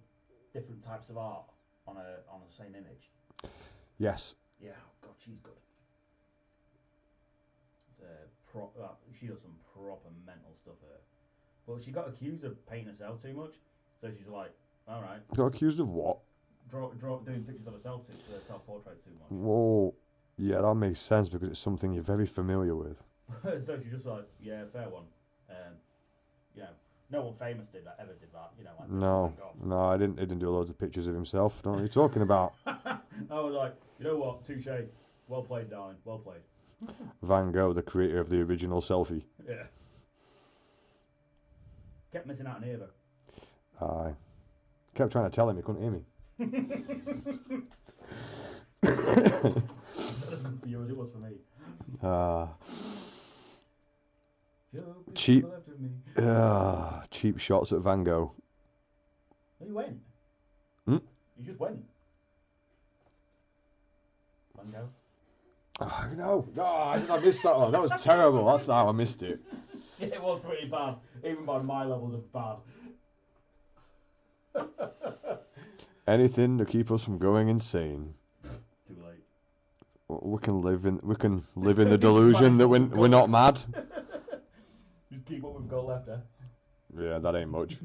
different types of art on the same image. Yes. Yeah, God, she's good. She does some proper mental stuff here. Well, she got accused of painting herself too much, so she's like, all right, Got accused of what? doing pictures of herself, self-portraits too much. Whoa. Yeah, that makes sense because it's something you're very familiar with. So she's just like, yeah, fair one. No one famous ever did that. Like No, Van Gogh. no, I didn't. He didn't do loads of pictures of himself. Don't know what you're talking about. I was like, you know what, touche. Well played, darling. Well played. Van Gogh, the creator of the original selfie. Yeah. Kept missing out an ear though. Aye. Kept trying to tell him he couldn't hear me. That was good for you as it was for me. Cheap. Left of me. Cheap shots at Van Gogh. No, you went. Hmm? You just went. Van Gogh. Oh, no, I missed that one. That was terrible. That's how I missed it. Yeah, it was pretty bad, even by my levels of bad. Anything to keep us from going insane. Too late. we can live in the delusion that we're not mad. Just keep what we've got left, eh? Yeah, that ain't much.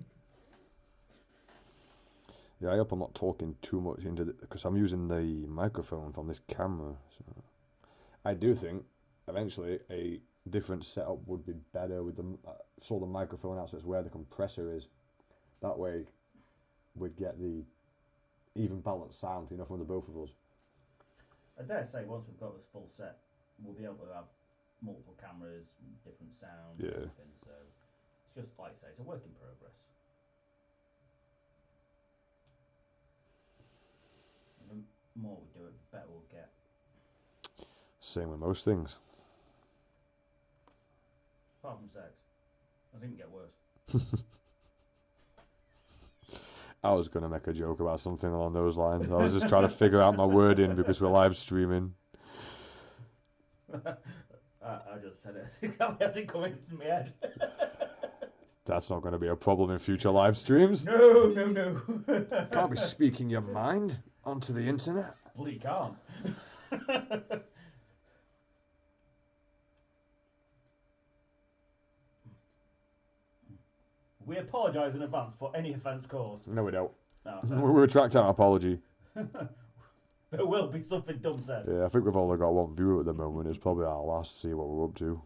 Yeah, I hope I'm not talking too much into it because I'm using the microphone from this camera. So I do think eventually a different setup would be better with the the microphone out, so it's where the compressor is. That way, we'd get the even balanced sound, from the both of us. I dare say once we've got this full set, we'll be able to have multiple cameras, different sound, everything. So it's just like I say, it's a work in progress. And the more we do it, the better we'll get. Same with most things. Apart from sex, I think it get worse. I was going to make a joke about something along those lines. I was just trying to figure out my wording because we're live streaming. I just said it. It hasn't come into my head. That's not going to be a problem in future live streams. No. Can't be speaking your mind onto the internet. Bloody can't. We apologise in advance for any offence caused. No, we don't. No, We retract our apology. There will be something dumb said. Yeah, I think we've only got one viewer at the moment. It's probably our last. See what we're up to.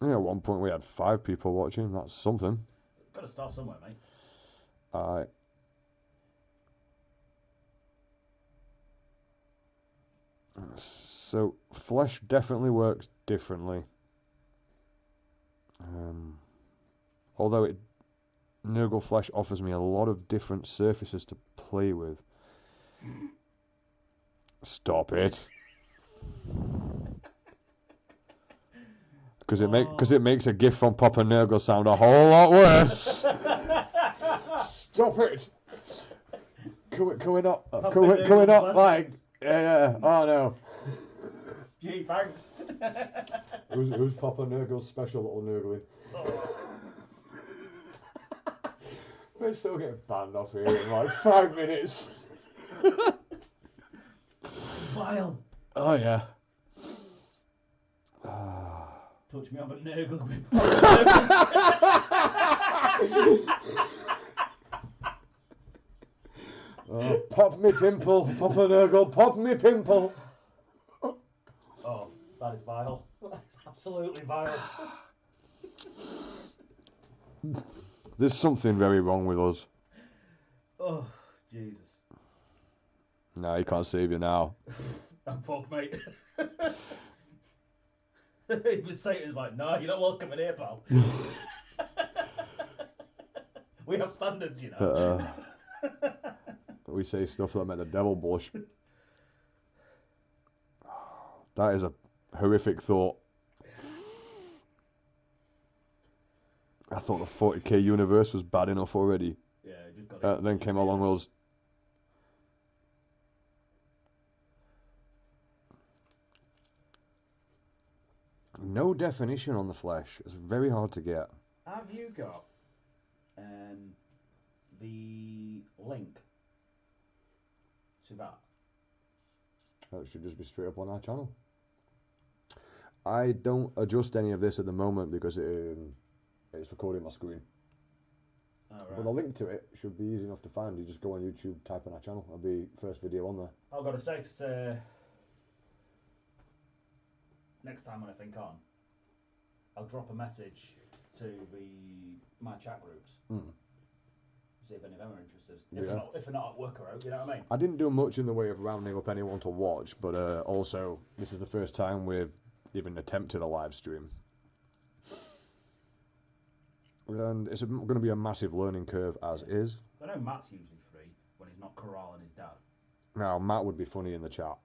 Yeah, at one point we had 5 people watching. That's something. Got to start somewhere, mate. So flesh definitely works differently. Although Nurgle flesh offers me a lot of different surfaces to play with. Stop it. Because it makes a gif from Papa Nurgle sound a whole lot worse. Stop it. Can we not like... Yeah. Oh no. Gee, thanks. Who's Papa Nurgle's special little Nurgling? We're still getting banned off here in like 5 minutes. Vile. Oh yeah. Touch me on the Nurgle with pop me pimple, Papa Nurgle, pop me pimple. Oh, that is vile. That's absolutely vile. There's something very wrong with us. Oh, Jesus. No, he can't save you now. I'm fucked, mate. Even Satan's like, no, you're not welcome in here, pal. We have standards, you know. We say stuff that make the devil blush. That is a horrific thought. I thought the 40k universe was bad enough already. Yeah, just got it. Then came along us. No definition on the flesh. It's very hard to get. Have you got the link to that? That should just be straight up on our channel. I don't adjust any of this at the moment because it's recording my screen. Oh, right. But the link to it should be easy enough to find. You just go on YouTube, type in our channel. It'll be first video on there. I've got to say, next time when I think on, I'll drop a message to my chat groups. See if any of them are interested. If they're not at work or out, you know what I mean? I didn't do much in the way of rounding up anyone to watch, but also this is the first time we've even attempted a live stream. And it's going to be a massive learning curve as is. I know Matt's usually free when he's not corralling his dad. Now, Matt would be funny in the chat.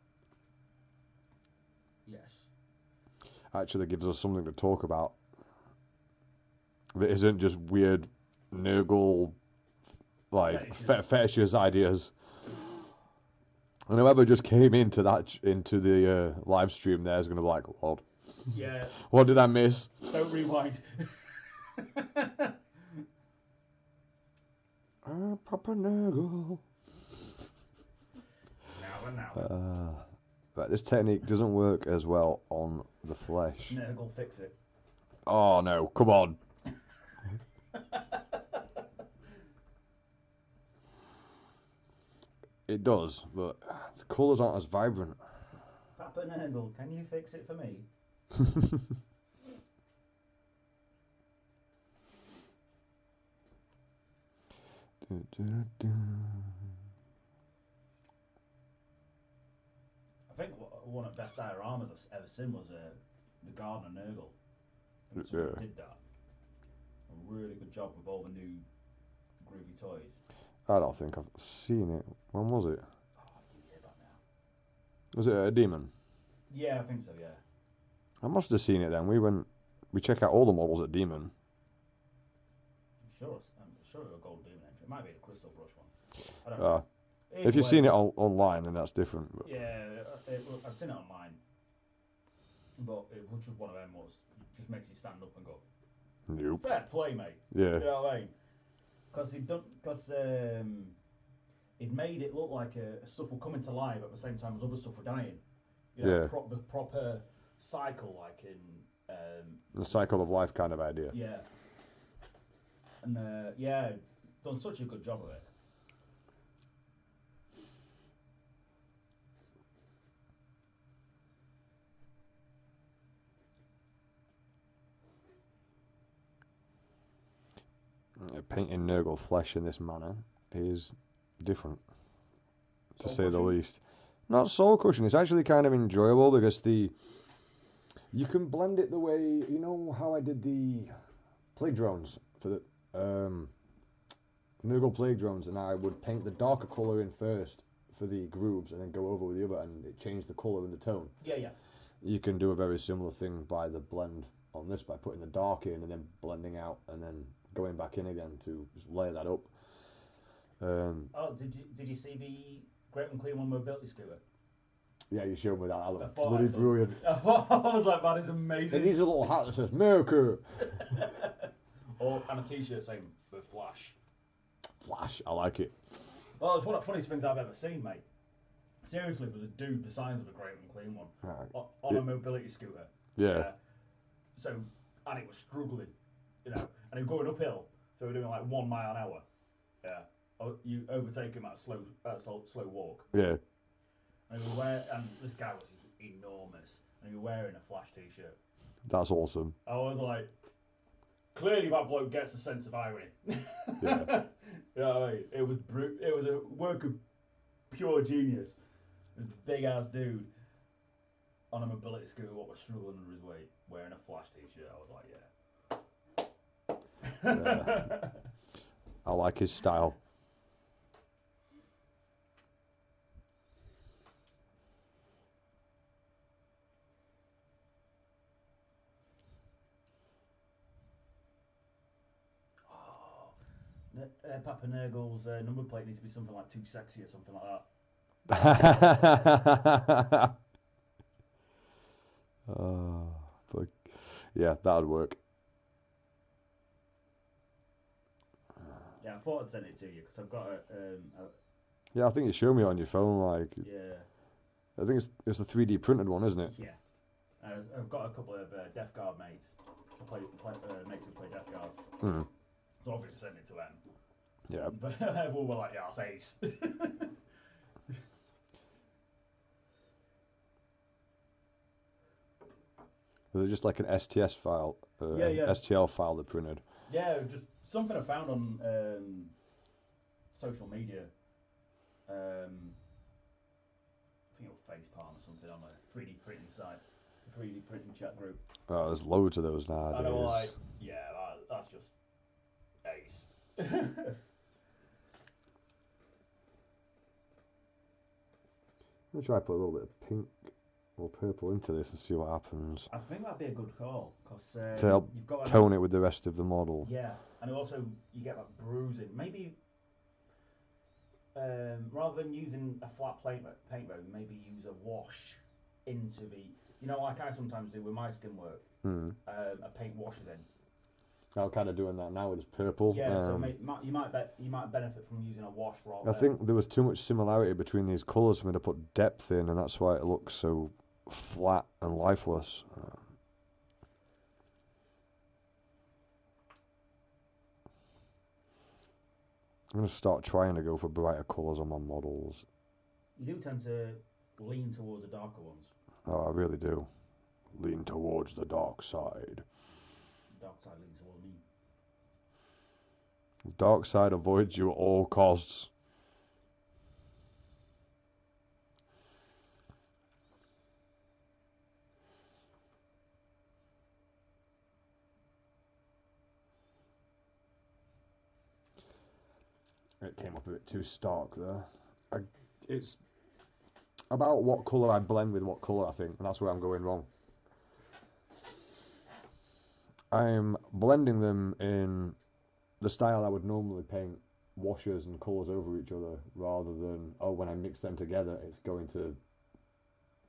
Yes. Actually gives us something to talk about. That isn't just weird Nurgle, like, fetishes ideas. And whoever just came into the live stream there is going to be like, what? Yeah. What did I miss? Don't rewind. Papa Nurgle. Now. But this technique doesn't work as well on the flesh. Nurgle, fix it. Oh no, come on. It does, but the colours aren't as vibrant. Papa Nurgle, can you fix it for me? I think one of the best dioramas I've ever seen was the Gardener Nurgle. I think someone did that. A really good job with all the new groovy toys. I don't think I've seen it. When was it? Oh, a few years back now. Was it a demon? Yeah, I think so, yeah. I must have seen it then. We check out all the models at Demon. I'm sure it was a gold demon entry. It might be a crystal brush one. I don't know. If you've seen it online, then that's different. But. Yeah, I've seen it online. But it was just one of them was. It just makes you stand up and go, Nope. fair play, mate. Yeah. You know what I mean? Because it made it look like stuff were coming to life at the same time as other stuff were dying. You know, Yeah. the proper cycle, like in The cycle of life kind of idea. yeah. And yeah, done such a good job of it. Painting Nurgle flesh in this manner is different, to Soul say the crushing? least. Not soul crushing. It's actually kind of enjoyable because you can blend it the way you know how I did the plague drones for the Nurgle plague drones, and I would paint the darker colour in first for the grooves, and then go over with the other, and it changed the colour and the tone. Yeah. You can do a very similar thing by the blend on this, by putting the dark in and then blending out and then going back in again to just layer that up. Oh, did you see the Great and Clean One mobility scooter? Yeah, you showed me that. That I looked thought- bloody brilliant. I was like, that is It amazing. needs a little hat that says America. And a t-shirt saying the Flash. Flash, I like it. Well, it's one of the funniest things I've ever seen, mate. Seriously, there was a dude the size of a Great and Clean One Right. on a mobility scooter. Yeah. So, and it was struggling, you know, and it was going uphill, so we were doing like 1 mile an hour. Yeah. You overtake him at a slow walk. Yeah. And this guy was enormous, and he was wearing a Flash t-shirt. That's awesome. I was like, clearly that bloke gets a sense of irony. Yeah. You know what I mean? It was a work of pure genius. This big ass dude on a mobility scooter, what was struggling under his weight, wearing a Flash t-shirt. I was like, yeah. I like his style. Papa Nurgle's number plate needs to be something like too sexy or something like that. But yeah, that would work. Yeah, I thought I'd send it to you because I've got a Yeah, I think you showed me on your phone. Like, yeah. I think it's the 3D printed one, isn't it? Yeah. I've got a couple of Death Guard mates. Mates who play Death Guard. Mm. So obviously send it to them. Yeah. But everyone were like, yeah, that's ace. Was it just like an STS file? Yeah. STL file that printed. Yeah, just something I found on social media. I think it was Facepalm or something on a 3D printing site, a 3D printing chat group. Oh, there's loads of those nowadays. And I was like, yeah, that's just ace. Let me try put a little bit of pink or purple into this and see what happens. I think that'd be a good call because To help you've got tone it with the rest of the model. Yeah, and also you get that bruising. Maybe rather than using a flat paint road, maybe use a wash into the. You know, like I sometimes do with my skin work. Mm. A paint washes in. I'm kind of doing that now with this purple. Yeah, so you might benefit from using a wash roll. I think there was too much similarity between these colours for me to put depth in, and that's why it looks so flat and lifeless. I'm going to start trying to go for brighter colours on my models. You do tend to lean towards the darker ones. Oh, I really do. Lean towards the dark side. The dark side leans toward me. The dark side avoids you at all costs. It came up a bit too stark there. It's about what colour I blend with what colour, I think, and that's where I'm going wrong. I'm blending them in the style I would normally paint washes and colours over each other, rather than, oh, when I mix them together, it's going to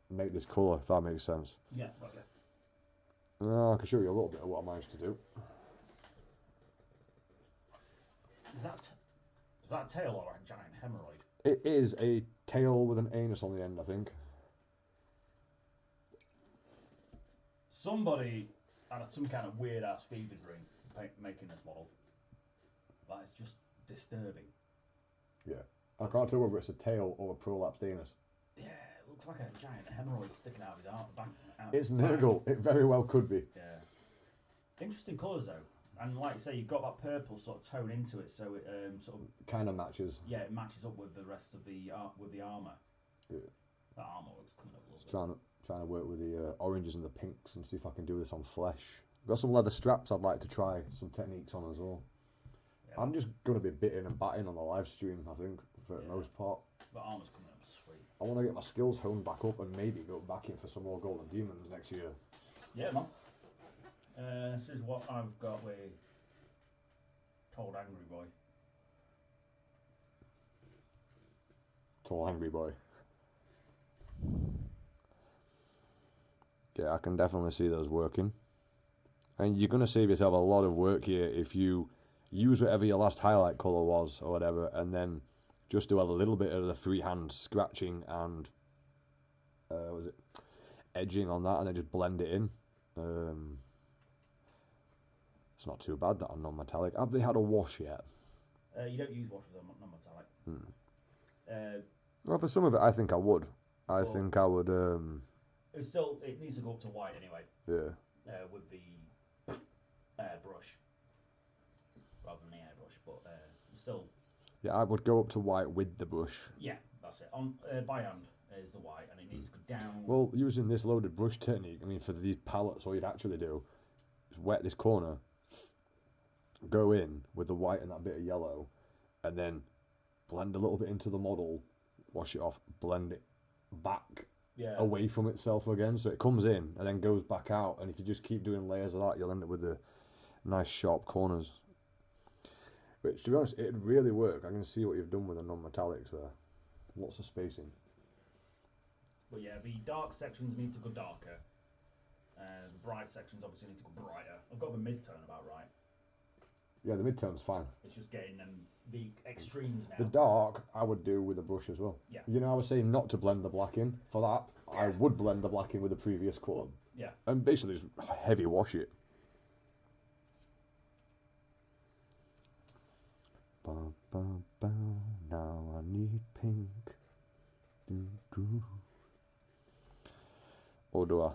make this colour, if that makes sense. Yeah, okay. I can show you a little bit of what I managed to do. Is that tail or a giant hemorrhoid? It is a tail with an anus on the end, I think. Somebody had some kind of weird ass fever dream making this model. That is just disturbing. Yeah. I can't tell whether it's a tail or a prolapsed anus. Yeah, it looks like a giant hemorrhoid sticking out of his arm. It's Nurgle. It very well could be. Yeah. Interesting colours though. And like I say, you've got that purple sort of tone into it, so it sort of kind of matches. Yeah, it matches up with the rest of the armour. Yeah. That armour looks coming up a little bit. Trying to work with the oranges and the pinks and see if I can do this on flesh. I've got some leather straps I'd like to try some techniques on as well. Yeah, I'm just going to be bitting and batting on the live stream, I think, for the most part. The armour's coming up sweet. I want to get my skills honed back up and maybe go back in for some more Golden Demons next year. Yeah, man. This is what I've got with Told Angry Boy. Tall Angry Boy. Yeah, I can definitely see those working. And you're going to save yourself a lot of work here if you use whatever your last highlight colour was or whatever, and then just do a little bit of the freehand scratching and edging on that, and then just blend it in. It's not too bad that on non-metallic. Have they had a wash yet? You don't use washes on non-metallic. Well, for some of it, I think I would. I think I would. It needs to go up to white anyway. Yeah. With the airbrush, rather than the airbrush, but still. Yeah, I would go up to white with the brush. Yeah, that's it. On by hand is the white, and it needs to go down. Well, using this loaded brush technique, I mean, for these palettes, all you'd actually do is wet this corner, go in with the white and that bit of yellow, and then blend a little bit into the model, wash it off, blend it back away from itself again, so it comes in and then goes back out. And if you just keep doing layers of that, you'll end up with the nice sharp corners. Which, to be honest, it'd really work. I can see what you've done with the non-metallics there. Lots of spacing. But yeah, the dark sections need to go darker. The bright sections obviously need to go brighter. I've got the mid-tone about right. Yeah, the mid-tone's fine. It's just getting the extremes now. The dark, I would do with a brush as well. Yeah. You know, I was saying not to blend the black in. For that, I would blend the black in with the previous colour. Yeah. And basically just heavy wash it. Ba, ba, ba, now I need pink. Do, do. Or do I?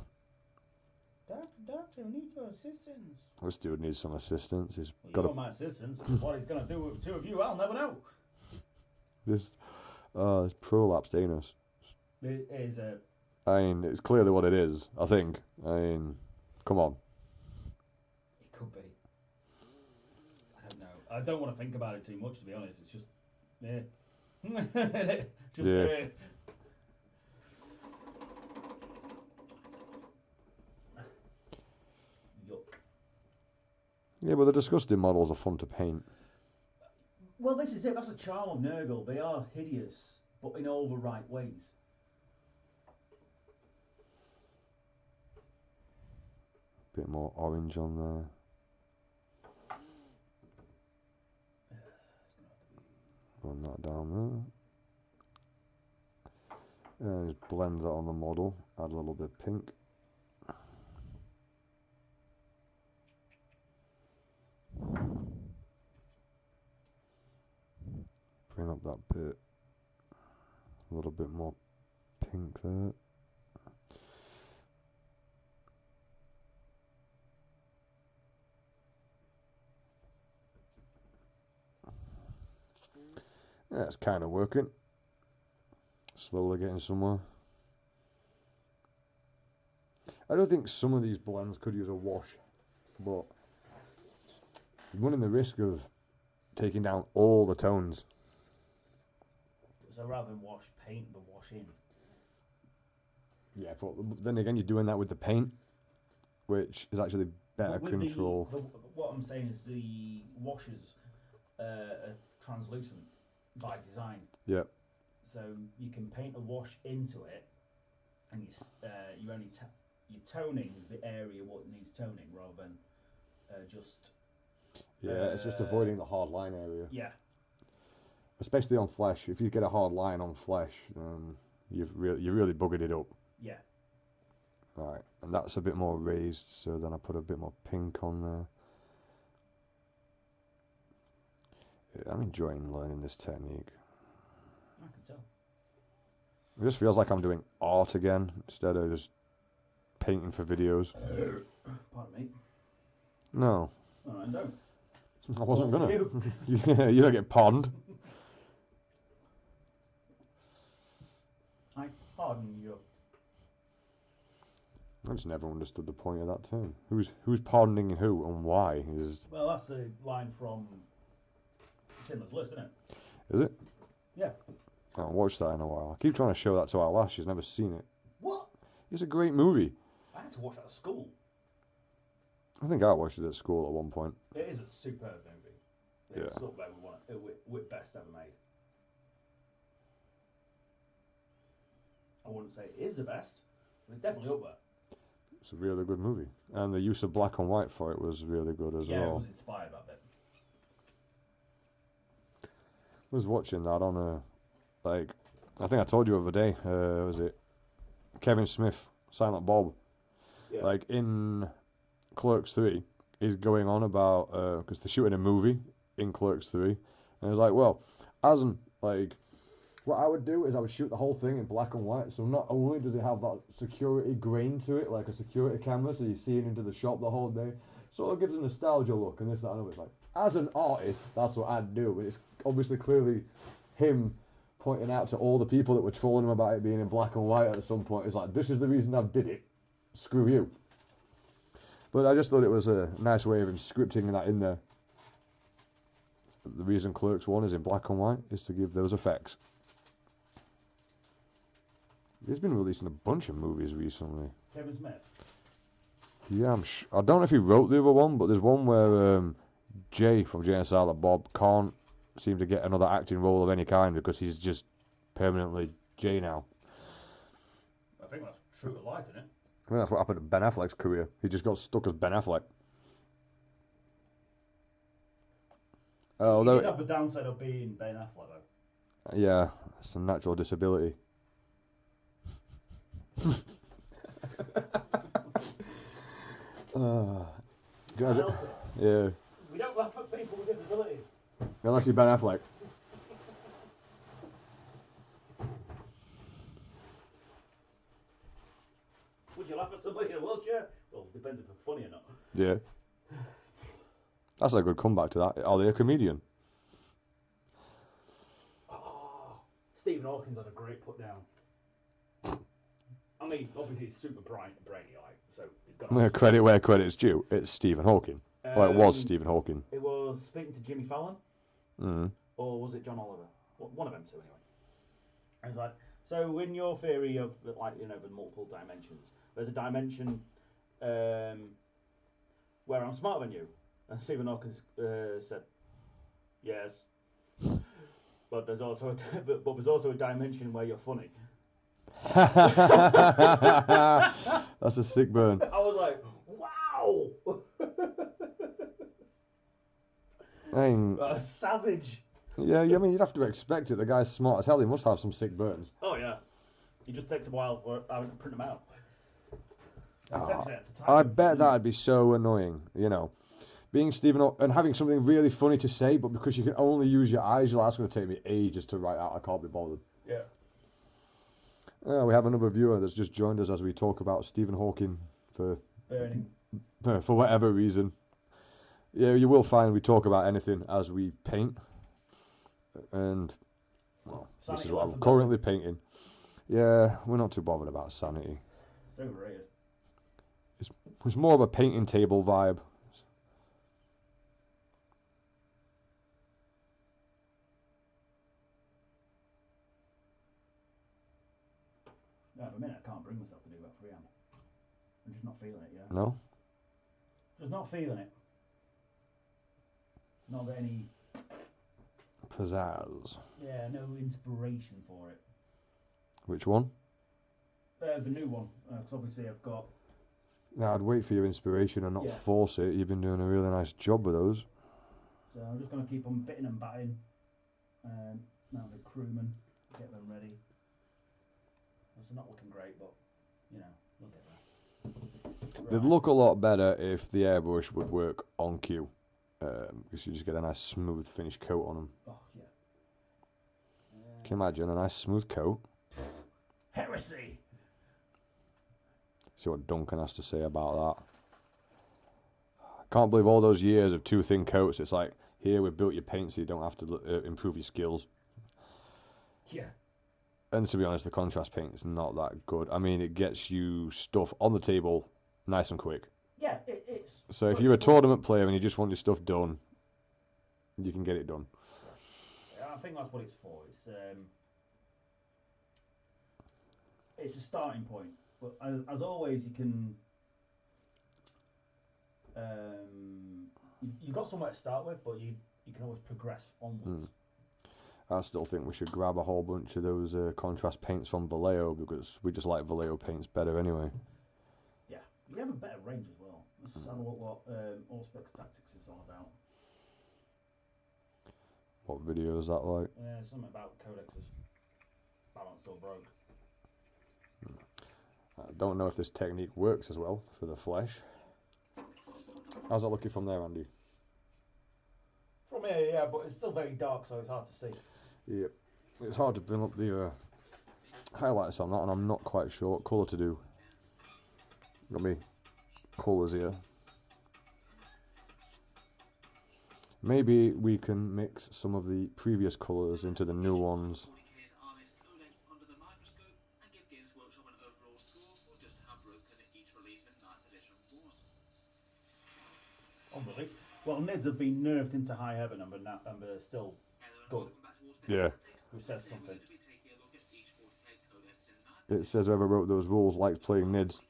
Doctor, we need your assistance. This dude needs some assistance. He's got you're my assistance. What he's going to do with the two of you, I'll never know. This prolapsed anus. It is a... I mean, it's clearly what it is, I think. I mean, come on. It could be. I don't know. I don't want to think about it too much, to be honest. It's just... Yeah. Yeah, but the disgusting models are fun to paint. Well, this is it. That's the charm of Nurgle. They are hideous, but in all the right ways. Bit more orange on there. Run that down there. And just blend that on the model. Add a little bit of pink. Bring up that bit. A little bit more pink there. Yeah, it's kind of working. Slowly getting somewhere. I don't think some of these blends could use a wash, but running the risk of taking down all the tones. So rather than wash paint, but wash in. Yeah, but then again, you're doing that with the paint, which is actually better control. What I'm saying is the washes are translucent by design. Yep. So you can paint a wash into it, and you're toning the area what needs toning rather than just. Yeah, it's just avoiding the hard line area. Yeah. Especially on flesh. If you get a hard line on flesh, you really buggered it up. Yeah. Right, and that's a bit more raised, so then I put a bit more pink on there. Yeah, I'm enjoying learning this technique. I can tell. It just feels like I'm doing art again, instead of just painting for videos. Pardon me. No. No, I don't. I wasn't Well, gonna. you. You don't get pardoned. I pardon you. I just never understood the point of that term. Who's pardoning who and why? Well, that's a line from Timber's List, isn't it? Is it? Yeah. I haven't watched that in a while. I keep trying to show that to our lass. She's never seen it. What? It's a great movie. I had to watch that at school. I think I watched it at school at one point. It is a superb movie. It's Yeah. up there with best ever made. I wouldn't say it is the best, but it's definitely up there. It's a really good movie. And the use of black and white for it was really good as Yeah, well. it was inspired that bit. I was watching that on I think I told you the other day, was it Kevin Smith, Silent Bob? Yeah. Like in Clerks 3, he's going on about, because they're shooting a movie in Clerks 3, and he's like, well, what I would do is I would shoot the whole thing in black and white, so not only does it have that security grain to it, like a security camera, so you're seeing into the shop the whole day, sort of gives a nostalgia look, and this, that, and other. It's like, as an artist, that's what I'd do, but it's obviously clearly him pointing out to all the people that were trolling him about it being in black and white at some point. It's like, this is the reason I did it, screw you. But I just thought it was a nice way of him scripting that in there. The reason Clerks 1 is in black and white is to give those effects. He's been releasing a bunch of movies recently. Kevin Smith? Yeah, I don't know if he wrote the other one, but there's one where Jay from Jay and Silent Bob can't seem to get another acting role of any kind because he's just permanently Jay now. I think that's true to life, isn't it? I think that's what happened to Ben Affleck's career. He just got stuck as Ben Affleck. You did have the downside of being Ben Affleck, though. Yeah, it's a natural disability. Can't help it. Yeah, We don't laugh at people with disabilities. unless you're Ben Affleck. Would you laugh at somebody in a wheelchair? Well, it depends if they're funny or not. Yeah. That's a good comeback to that. Are they a comedian? Oh, Stephen Hawking's had a great put down. I mean, obviously he's super brainy, like, so he's got. Credit where credit's due. It's Stephen Hawking. Well, it was Stephen Hawking. It was speaking to Jimmy Fallon, or was it John Oliver? One of them two, anyway. And it's like, so in your theory of like the multiple dimensions, there's a dimension where I'm smarter than you, and Stephen Hawking said, yes, but there's also a dimension where you're funny. That's a sick burn. I was like, wow. I mean, A savage. Yeah, I mean, you'd have to expect it. The guy's smart as hell. He must have some sick burns. Oh yeah, it just takes a while for having to print them out. Essentially, that's the I time. bet that'd be so annoying, you know. Being Stephen and having something really funny to say, but because you can only use your eyes, you're like, that's going to take me ages to write out. I can't be bothered. Yeah. We have another viewer that's just joined us as we talk about Stephen Hawking for Burning. for whatever reason. Yeah, you will find we talk about anything as we paint, and well, this is what I'm currently painting. Yeah, we're not too bothered about sanity. It's overrated. It's more of a painting table vibe. Yeah, at the minute I can't bring myself to do that freehand. I'm just not feeling it, yeah. No? Just not feeling it. Not got any. Pizzazz. Yeah, no inspiration for it. Which one? The new one, because obviously I've got. Now, I'd wait for your inspiration and not force it. You've been doing a really nice job with those. So I'm just going to keep on bitting and batting. Now the crewmen, get them ready. It's not looking great, but you know, we'll get there. They'd look a lot better if the airbrush would work on cue. Because you just get a nice smooth finished coat on them. Oh, yeah. Can you imagine a nice smooth coat? Heresy! See what Duncan has to say about that. Can't believe all those years of too thin coats. It's like, here we've built your paint so you don't have to improve your skills. Yeah. And to be honest, the contrast paint is not that good. I mean, it gets you stuff on the table nice and quick. Yeah, it's... So if you're a tournament player and you just want your stuff done, you can get it done. Yeah, I think that's what it's for. It's a starting point. But as always, you can... you've got somewhere to start with, but you can always progress onwards. I still think we should grab a whole bunch of those contrast paints from Vallejo because we just like Vallejo paints better anyway. Yeah, we have a better range as well. Let's have a look what Allspecs Tactics is all about. What video is that like? Something about codexes. Balanced or broke. I don't know if this technique works as well for the flesh. How's that looking from there, Andy? From here, yeah, but it's still very dark, so it's hard to see. Yeah, it's hard to bring up the highlights on that, and I'm not quite sure what colour to do. Got me colours here. Maybe we can mix some of the previous colours into the new ones. Oh, really? Well, NIDs have been nerfed into high heaven and they're still good. Yeah. Which says something. It says whoever wrote those rules liked playing NIDs.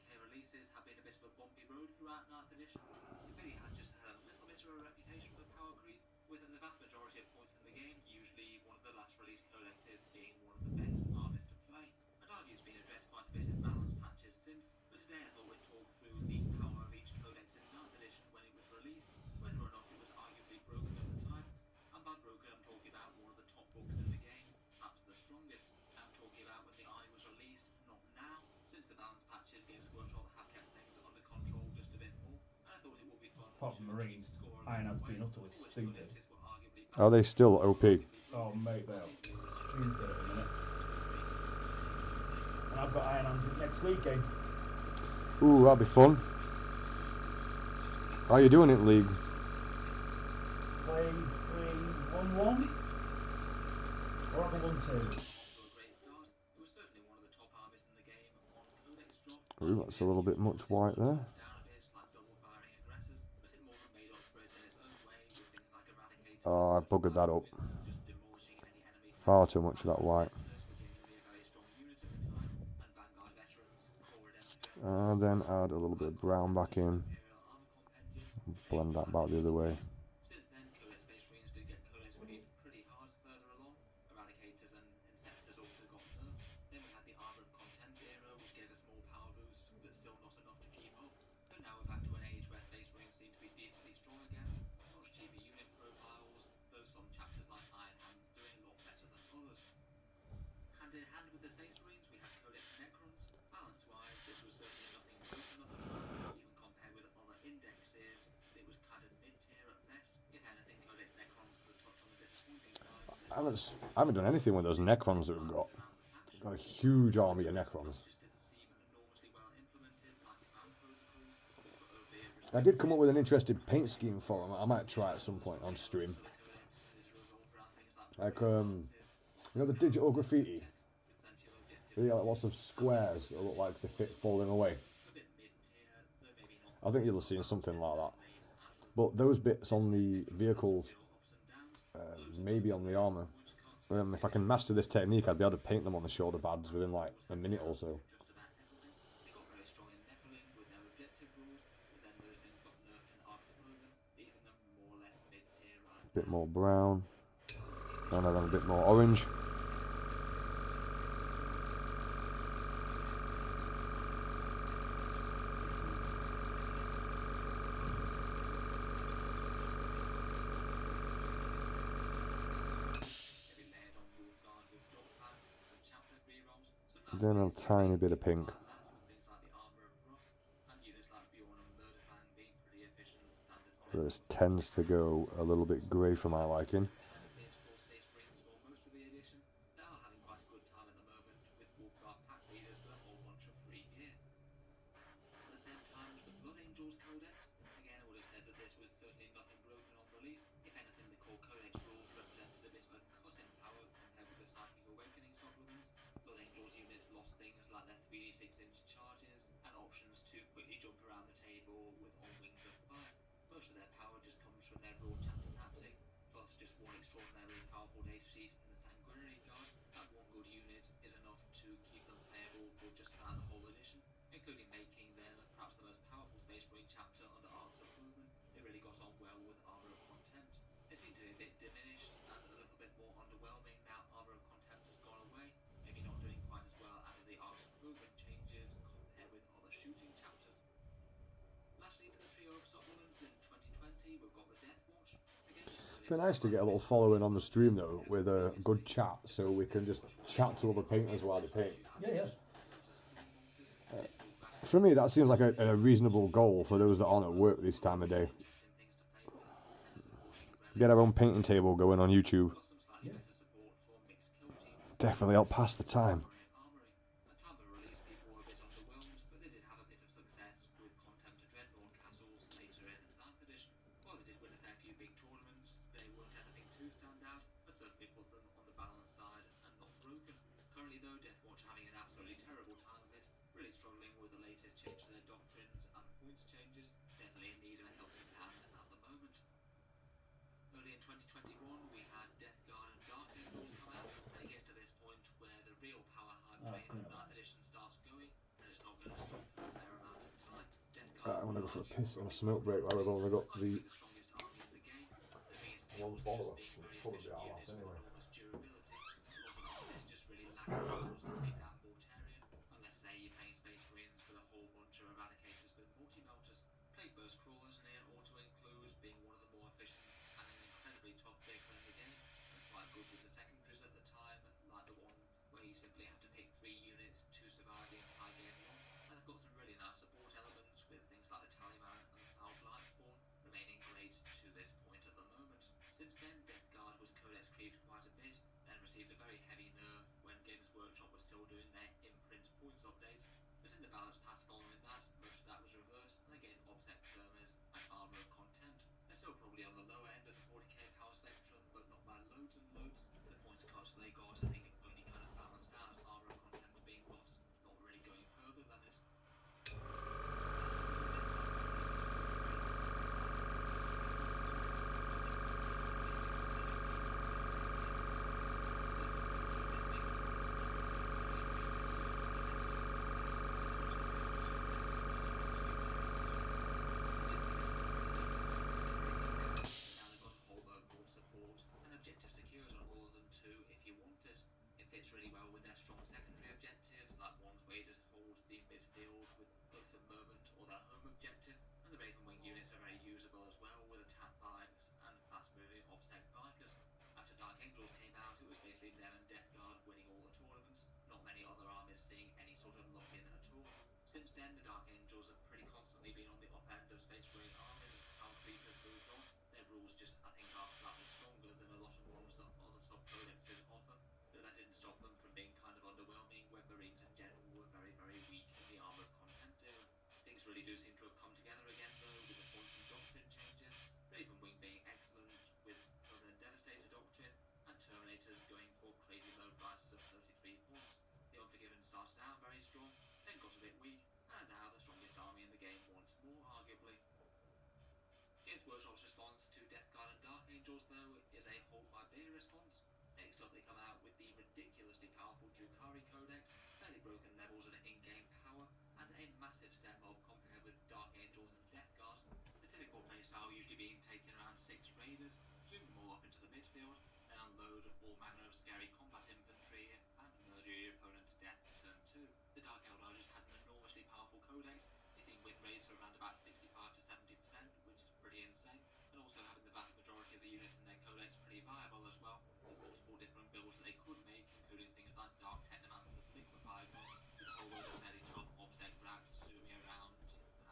Apart from Marines, Ironheart's been utterly stupid. Are they still OP? Oh, mate, they're stupid at the minute. And I've got Ironhearts next weekend. Ooh, that'll be fun. How are you doing it, League? Playing 3-1-1? Or on 1-2? Ooh, that's a little bit much white there. Oh, I buggered that up. Far too much of that white. And then add a little bit of brown back in. Blend that back the other way. I haven't done anything with those Necrons that we've got. Got a huge army of Necrons. Just didn't seem enormously well implemented like command protocols, which were overly I did come up with an interesting paint scheme for them. I might try at some point on stream. for the codex really to revolve around things like Like you know the digital graffiti. with plenty of objectives. Yeah, like lots of squares that look like they fit falling away. A bit mid-tier, though maybe not. I think you'll have seen something like that. But those bits on the vehicles, maybe on the armour. If I can master this technique, I'd be able to paint them on the shoulder pads within like a minute or so. Just about everything. They got very strong in Nephilim with their objective rules, but then those things got nerfed in Arcs of Omen, leaving them more or less mid-tier right Bit now. more brown, and then a bit more orange. Then a tiny bit of pink. This tends to go a little bit grey for my liking. Space Marines for most of the edition. They are having quite a good time at the moment with Wolfguard pack readers with a whole bunch of free gear. At the same time as the Blood Angels Codex, again I would have said that this was certainly nothing broken on release. If anything, the core Codex rules represented a bit of a cut in power compared with the Psychic Awakening supplements. Blood Angels units lost things like their 3d6-inch charges and options to quickly jump around the table with on wings of fire. Most of their power just comes from their raw chapter tactic, plus just one extraordinarily powerful data sheet in the Sanguinary Guard. That one good unit is enough to keep them playable for just about the whole edition, including making them perhaps the most powerful Space Marine chapter under Arcs of Omen. They really got on well with Armour of Contempt. They seem to be a bit diminished and a little bit more underwhelming now Armour of Contempt has gone away, maybe not doing quite as well out of the Arcs of Omen changes compared with other shooting chapters. Lastly, for the trio of supplements in 2020, we've got the Death Watch. Again, this codex. It'd be nice to get a little following on the stream though, with a good chat, so we can just chat to other painters while they paint. Yeah. For me, that seems like a reasonable goal for those that aren't at work this time of day. Get our own painting table going on YouTube. Yeah. Definitely help pass the time. At time of release, people were a bit underwhelmed, but they did have a bit of success with Contempt to Dreadnought castles later in 9th edition. While they did win a fair few big tournaments, they weren't anything too standout, but certainly put them on the balanced side and not broken. Currently though, Deathwatch are having an absolutely terrible time of it, really struggling with the latest change to their doctrines and points changes, definitely in need of a helping hand at the moment. Early in 2021, we had Death Guard and Dark Angels come out, and it gets to this point where the real power hype train of 9th edition starts going, and it's not going to stop for a fair amount of time. Death Guard I'm gonna go for a piss and a smoke break while we've only got the the strongest army in the game. The biggest deal was just being very efficient units with enormous durability. Modern armies just really lack the tools to take down Mortarion, unless say you're playing Space Marines with a whole bunch of Eradicators with multi-melters. Plague Burst Crawlers near auto include being one of the more efficient and an incredibly tough vehicle in the game, and quite good with the secondaries at the time, like the one where you simply have to pick 3 units to survive the entire game long. And they've got some really nice support elements with things like the Tallyman and the Foul Blightspawn remaining great to this point at the moment. Since then, Death Guard was codex creeped quite a bit, then received a very heavy nerf when Games Workshop was still doing their imprint points updates. But in the balance pass following that, most of that was reversed, and again OBSEC Thermers and Armour of Contempt. They're still probably on the lower end of the 40k power spectrum, but not by loads and loads. The points cuts they got, I think, only kind of balanced out Armour of Contempt being lost, not really going further than it. Objective secures on all of them too if you want it. It fits really well with their strong secondary objectives, like ones where you just hold the midfield with Oath of Moment or their home objective, and the Ravenwing units are very usable as well with attack bikes and fast-moving OBSEC bikers. After Dark Angels came out, it was basically them and Death Guard winning all the tournaments, not many other armies seeing any sort of lock-in at all. Since then, the Dark Angels have pretty constantly been on the up end of Space Marine armies as power creep has moved on. Their rules just, I think, are slightly stronger than a lot of ones that other sub-codex Games Workshop's response to Death Guard and Dark Angels, though, is a hold my beer response. Next up, they come out with the ridiculously powerful Drukhari Codex, fairly broken levels and in-game power, and a massive step up compared with Dark Angels and Death Guard. The typical playstyle usually being taking around 6 raiders, zoom them all up into the midfield, then unload all manner of scary combat infantry, and murder your opponent to death in turn 2. The Dark Eldar just had an enormously powerful codex. They seem win rates for around about 65 to 70%, which is pretty insane, and also having the vast majority of the units in their codex pretty viable as well, with multiple different builds that they could make, including things like Dark Technomancers, Liquefy Guns, with a whole load of fairly tough offset grabs, zooming around,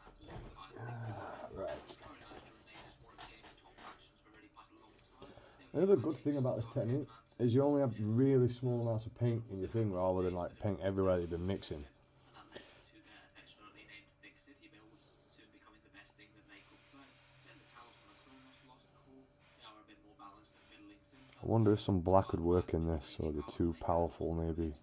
and liquefying things as well. Right. Drukhari managed to remain as one of the game's top factions for a really quite a long time. They were hit Another by good thing changes about to this Dark technique Technomancers, is you only have Death really Guards, small amounts of paint in your thing rather than like paint everywhere you've been mixing. and that led to their affectionately named Thick City builds soon becoming the best thing that they could play. Then the Talisman and Chronos lost core. They are a bit more balanced and middling synths. I wonder if some black would work in this, or they're too powerful maybe.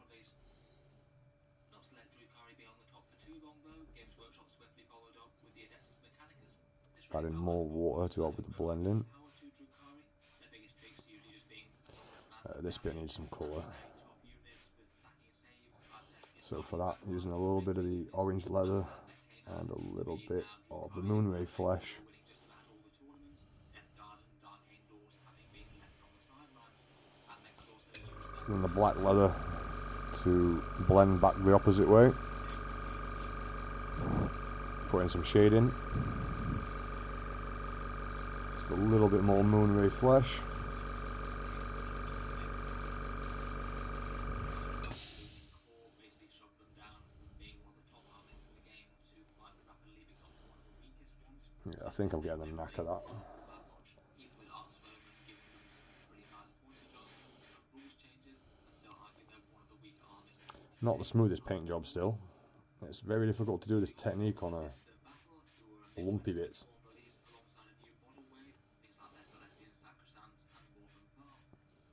Not to let Drukhari be on the top for too long though, Games Workshop swiftly followed up with the Adeptus Mechanicus. This really Adding felt more like water to help with the blending. power to Drukhari. Their biggest tricks usually just being enormous amounts of This bit damage needs some and colour. very tough units with stacking saves like Thespian So for Army that, Backline using a and little bit of Ridley the units. orange leather That's their came and out. a little It is bit now of the Drukhari and moonray Dark Angel flesh. winning just about all the tournament. Death Guard and Dark Angels having been left on the sidelines. Bigmeks was also used their And the black leather to blend back the opposite way. Put in some shading. Just a little bit more moonray flesh. Basically shoved them down from being one of the top armies in the game to quite rapidly becoming one of the weakest ones. Yeah, I Since think then, I'm they've getting the never knack been of able that. to fall that much, even with Arms of Omen giving them some pretty nice point adjustments and rules changes. I'd still argue they're one of the weaker armies in 40k. Not the smoothest paint job still. It's very difficult to do this technique on a lumpy bits. Alongside a new model wave, things like their Celestian Sacrosanct and Morphin Val.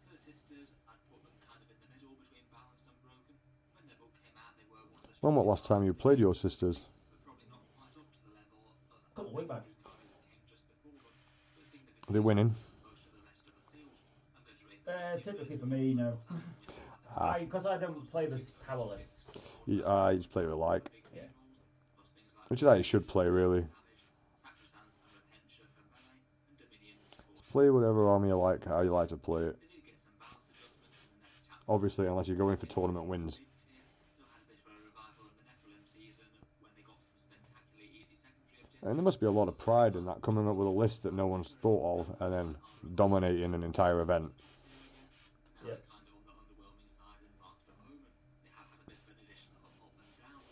For the sisters, I'd put them kind of in the middle between balanced and broken. When their book came out, they were one of the When was strongest last time armies you in the played game, your sisters? but probably not quite up to the level of A couple of weeks back. Drukhari that came just before them, but Are significantly they winning? stronger than most of the rest of the field. I'm going to rate them Typically for me, no. Because I don't play this powerless. You just play with like. Yeah. Which is how you should play really. Sacrosanct and Repentia for melee, and Dominion for Play whatever army you like, how you like to play it. They did get some balance adjustments in the next chapter. Obviously, unless you're going for tournament wins. Mid-tier, though had a bit of a revival in the Nephilim season when they got some spectacularly easy secondary objectives. And there must be a lot of pride in that, coming up with a list that no one's thought of and then dominating an entire event. And now they're kind of on the underwhelming side in Arms of Omen. They have had a bit of an addition of up and down.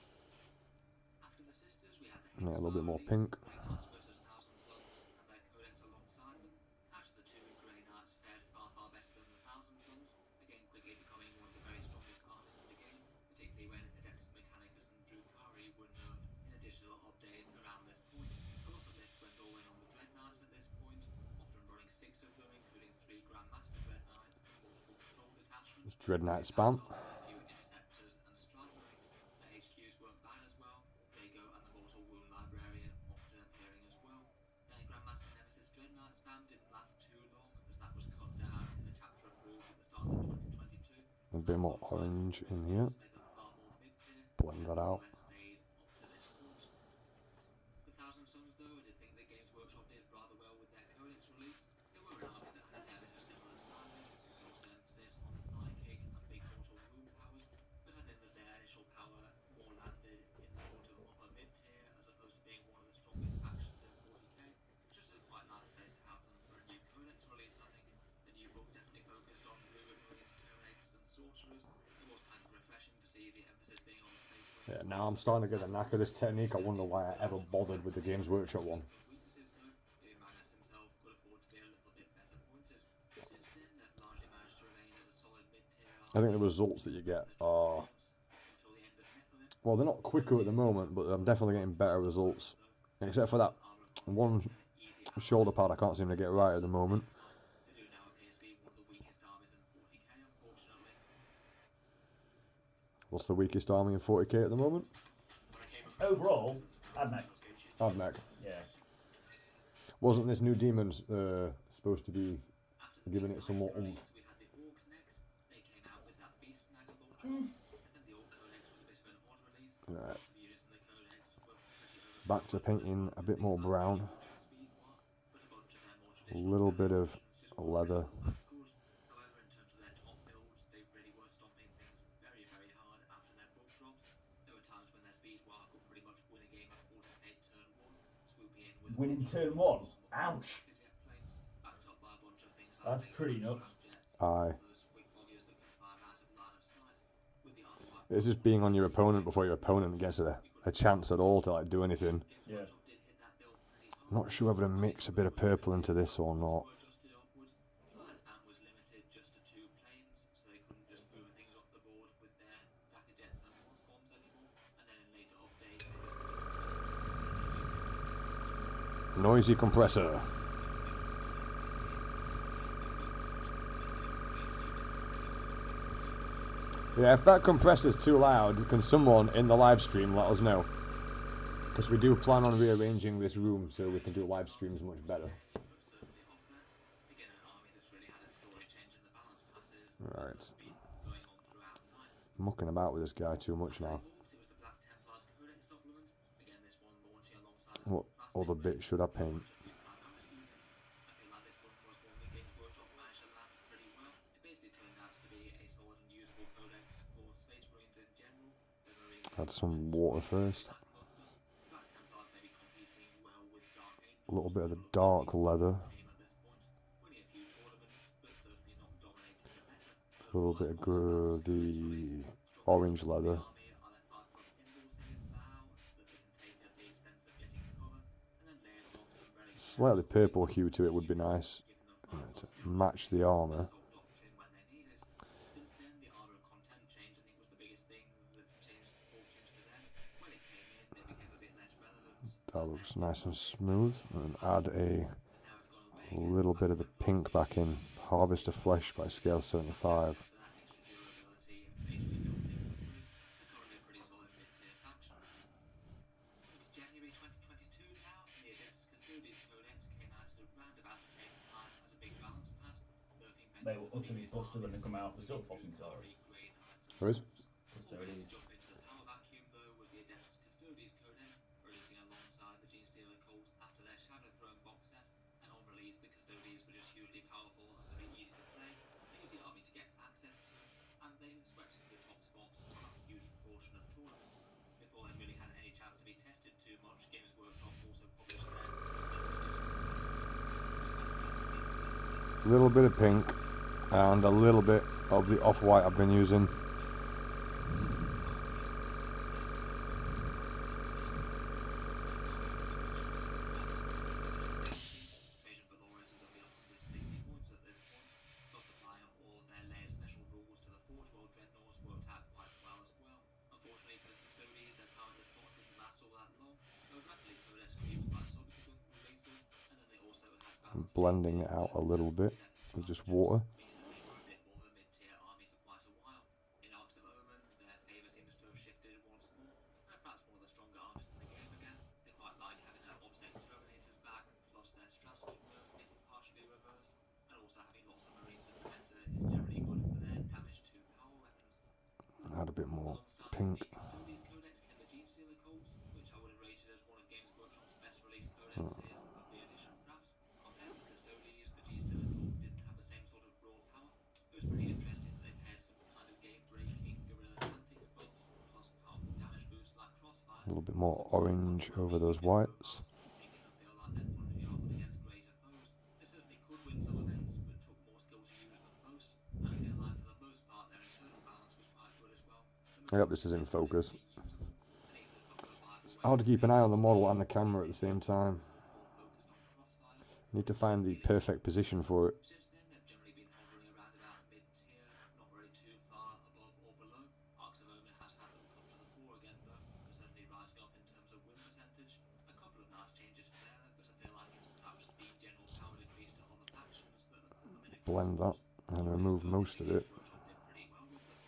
After the sisters, we had the Yeah, a little bit more release, pink. Grey Knights versus Thousand Sons, and their codex alongside them. Out of the two, Grey Knights fared far, far better than the Thousand Sons, again quickly becoming one of the very strongest armies in the game, particularly when Adeptus Mechanicus and Drukhari were nerfed in a digital update around this point. A lot of this went all in on the Dread Knights at this point, often running 6 of them, including 3 Grandmaster Dread Knights and multiple patrol detachments. It's Dread Knight Grey spam. Knights also had a few Interceptors and Striker-X. Their HQs weren't bad as well. Drago and the Mortal Wound Librarian often appearing as well. Their Grandmaster Nemesis Dread Knight spam didn't last too long, as that was cut down in the chapter approved at the start of 2022. A bit more orange in here. Made them far more mid-tier, Blend that out. less stayed up to this point. The Thousand Sons, though, I did think that Games Workshop did rather well with their Codex release. They were an army that had a fair bit of similar styling, with most emphasis on psychic and big mortal wound powers, but I think that their initial power more landed in the sort of upper mid-tier as opposed to being one of the strongest factions in 40k, which is a quite nice place to have them for a new Codex release, I think. The new book definitely focused on Druid Marines, Terraigs and Sorcerers. It was kind of refreshing to see the emphasis being on the space marines. Yeah, now I'm starting to get the knack of this technique. I wonder why I ever bothered with the Games Workshop one. Weaknesses though, maybe Magnus himself could afford to be a little bit better pointed. Since then, they've largely managed to remain as a solid mid-tier I think the results that you get are, until the end of Nephilim. well, they're not quicker at the moment, but I'm definitely getting better results. Except for that one shoulder pad I can't seem to get right at the moment. They do now appear to be one of the weakest armies in 40k, unfortunately. What's the weakest army in 40k at the moment? Overall, Admech. Admech. Yeah. Wasn't this new demons supposed to be After the giving big it some more science oomph? release, we had the Orcs next. They came out with that Beast Snagger launcher mod, and then the Orc Codex was a bit of an odd release. Right. Lots of units in the Codex were pretty overpowered. Back to painting a bit more brown. Speed war, but a bunch of their more A traditional little bit of versions just weren't leather. really all that good. However, in terms of their top builds, they really were stomping things very, very hard after their book drops. There were times when their speed war could pretty much win a game of 40k turn one, swooping in with Winning turn one? Ouch! jet planes, backed up by a bunch of things like That's pretty nuts. jets, Aye. those quick boggers that can fire out of line of sight. With the artifact, It's just being on your opponent before your opponent gets a chance at all to like do anything. Yeah. Did hit that build pretty hard. Not sure whether to mix a bit of purple into this or not. Lifespan was limited just to 2 planes, so they couldn't just boom things off the board with their Dakka jets and Moth bombs anymore. And then in later updates, they just pushed Noisy compressor. Yeah, if that compressor's too loud, can someone in the live stream let us know? Because we do plan on rearranging this room so we can do live streams much better. Right. Mucking about with this guy too much now. What other bit should I paint? I feel like this one was one that Games Workshop managed to land pretty well. It basically turned out to be a solid and usable codex for Space Marines in general. The Marines Add some water first. The Black Templars may be competing well with Dark Angels. A little bit of the dark leather. Game at this point, winning a few tournaments, but certainly not dominating the meta. A little bit of the orange leather. Army are their 5+ pinball saves now that they can take at the expense of getting cover, and then layers on some relics. Slightly purple hue to it would be nice. To match the armour. When they need it. Since then, the armor content change, I think, was the biggest thing that's changed fortunes for them. When it came in, they became a bit less relevant. That looks nice and smooth. And add a little bit of the pink back in. Harvest of Flesh by scale 75. For that extra durability basically built in for free. They're currently a pretty solid mid-tier faction. Coming to January 2022 now, and the Adeptus Custodes Codex came out at around about the same time as a big balance pass. They were utterly busted when they come out. They're so fucking solid. There is? Custodies. Jump into the power vacuum though with the Adeptus Custodes Codex, releasing alongside the Gene Stealer Cult after their Shadow Throne box set. And on release, the Custodies were just hugely powerful and very easy to play, an easy army to get access to, and they swept into the top spots on a huge proportion of tournaments. Before they really had any chance to be tested too much, Games Workshop also published their A little bit of pink and a little bit of the off-white I've been using. Unfortunately for the Custodies, their time at the spot didn't last all that long. There was rapidly codex creeps by subsequent releases, and then they also had I'm blending it out a little bit with just water. meaning that they were a bit more of a mid-tier army for quite a while. In Arcs of Omen, their favour seems to have shifted once more, and are perhaps one of the stronger armies in the game again. They quite like having their Obsec Terminators back, plus their stratagem nerfs getting partially reversed, and also having lots of Marines in the meta is generally good for their damage to power weapons. Add a bit more Alongside pink. the Custodes Codex came the Gene Stealer Cults, which I would have rated as one of Games Workshop's best released codexes of the edition, perhaps. Compared to the Custodies, the Gene Stealer Cult didn't have the same sort of raw power. It was pretty interesting that they paired some kind of game-breaking guerrilla tactics buffs, plus powerful damage boosts like Crossfire. A little bit more orange over those whites. Making them feel like they're punching up against greater foes. They certainly could win some events, but took more skill to use than most. And I feel like for the most part, their internal balance was quite good as well. I hope this is in focus. It's hard to keep an eye on the model and the camera at the same time. Need to find the perfect position for it. Since then, they've generally been hovering around about mid-tier, not very too far above or below. Arcs of Omen has had them come to the fore again, though, certainly rising up in terms of win percentage. A couple of nice changes there, but I feel like it's perhaps the general power decrease to other factions that have put them in a Blend that and remove most of it. Workshop did pretty well with them.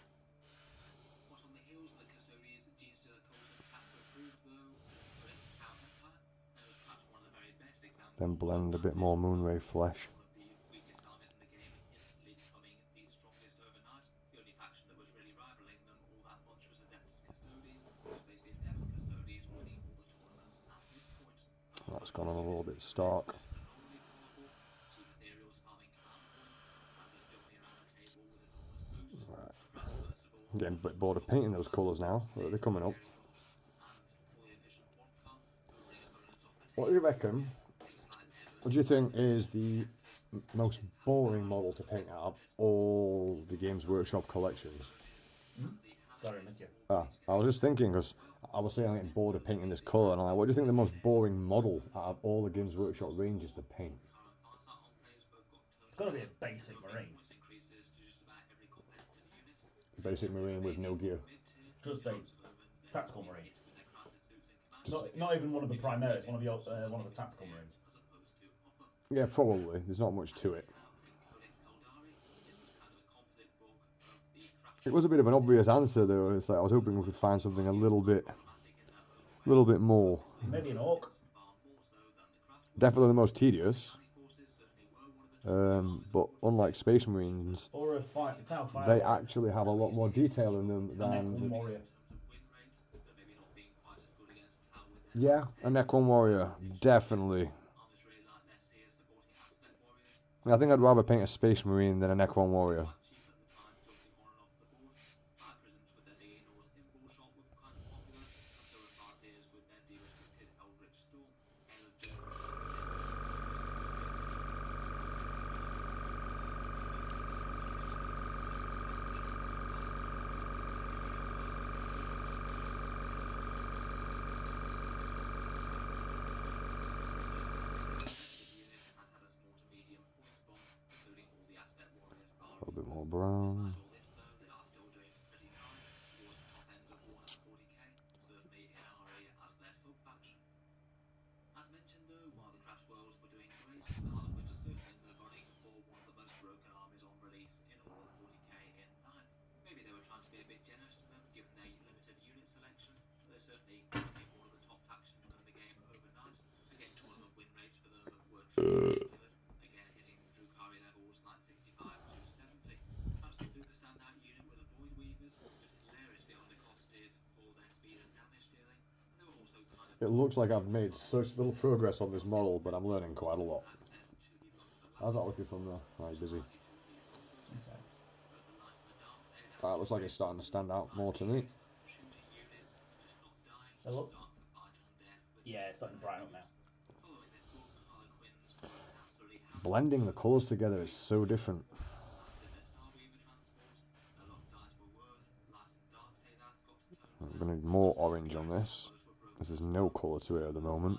What on the heels of the Custodies, Gene Stealer Cult attack were approved though was Codex Tau Empire, and it was perhaps one of the very best examples then blend a bit more Moonray flesh. One of the weakest armies in the game, instantly becoming the strongest overnight. The only faction that was really rivaling them all that much was Adeptus Custodes, with basically them and Custodes winning all the tournaments at this point. That's gone on a little bit stark. Phenomenally powerful. Chief Ethereals farming command points. Ravagers jumping around the table with enormous boosts. Right. And perhaps worst of all, I'm getting a bit bored of painting those colours now. They're coming up. and fully efficient one car, hoovering opponents off the What do you table. reckon? Things like What do you think is the most boring model to paint out of all the Games Workshop collections? Sorry, I missed you. I was just thinking, because I was saying I'm getting bored of painting this colour, and I'm like, what do you think the most boring model out of all the Games Workshop ranges to paint? It's got to be a basic marine. Basic marine with no gear. Just a tactical marine. Not even one of the primaries. One of the tactical marines. Yeah, probably. There's not much to it. It was a bit of an obvious answer, though. It's like I was hoping we could find something a little bit more. Maybe an orc. Definitely the most tedious. But unlike Space Marines, Or a Tau Fire they Warrior. actually have a lot more detail in them A than. Necron Warrior. Yeah, a Necron Warrior, definitely. I think I'd rather paint a Space Marine than a Necron Warrior. A little bit more brown. As mentioned though, while the Crash Worlds were doing great, the Harlequins are certainly in the running for one of the most broken armies on release in all of 40k in 9th. Maybe they were trying to be a bit generous to them given their limited unit selection, but they certainly became one of the top factions in the game overnight. Again, tournament win rates for them were truly ridiculous, again hitting Drukhari levels like 65 to 70. Perhaps the super standout unit were the Void Weavers, just hilariously undercosted for their speed and damage dealing. And they were also kind of It looks like I've made such little progress on this model, but I'm learning quite a lot. How's that looking from there? Oh, you're busy. That looks like it's starting to stand out more to me. Hello? Yeah, it's starting to brighten up now. Blending the colours together is so different. I'm going to need more orange on this, because there's no colour to it at the moment.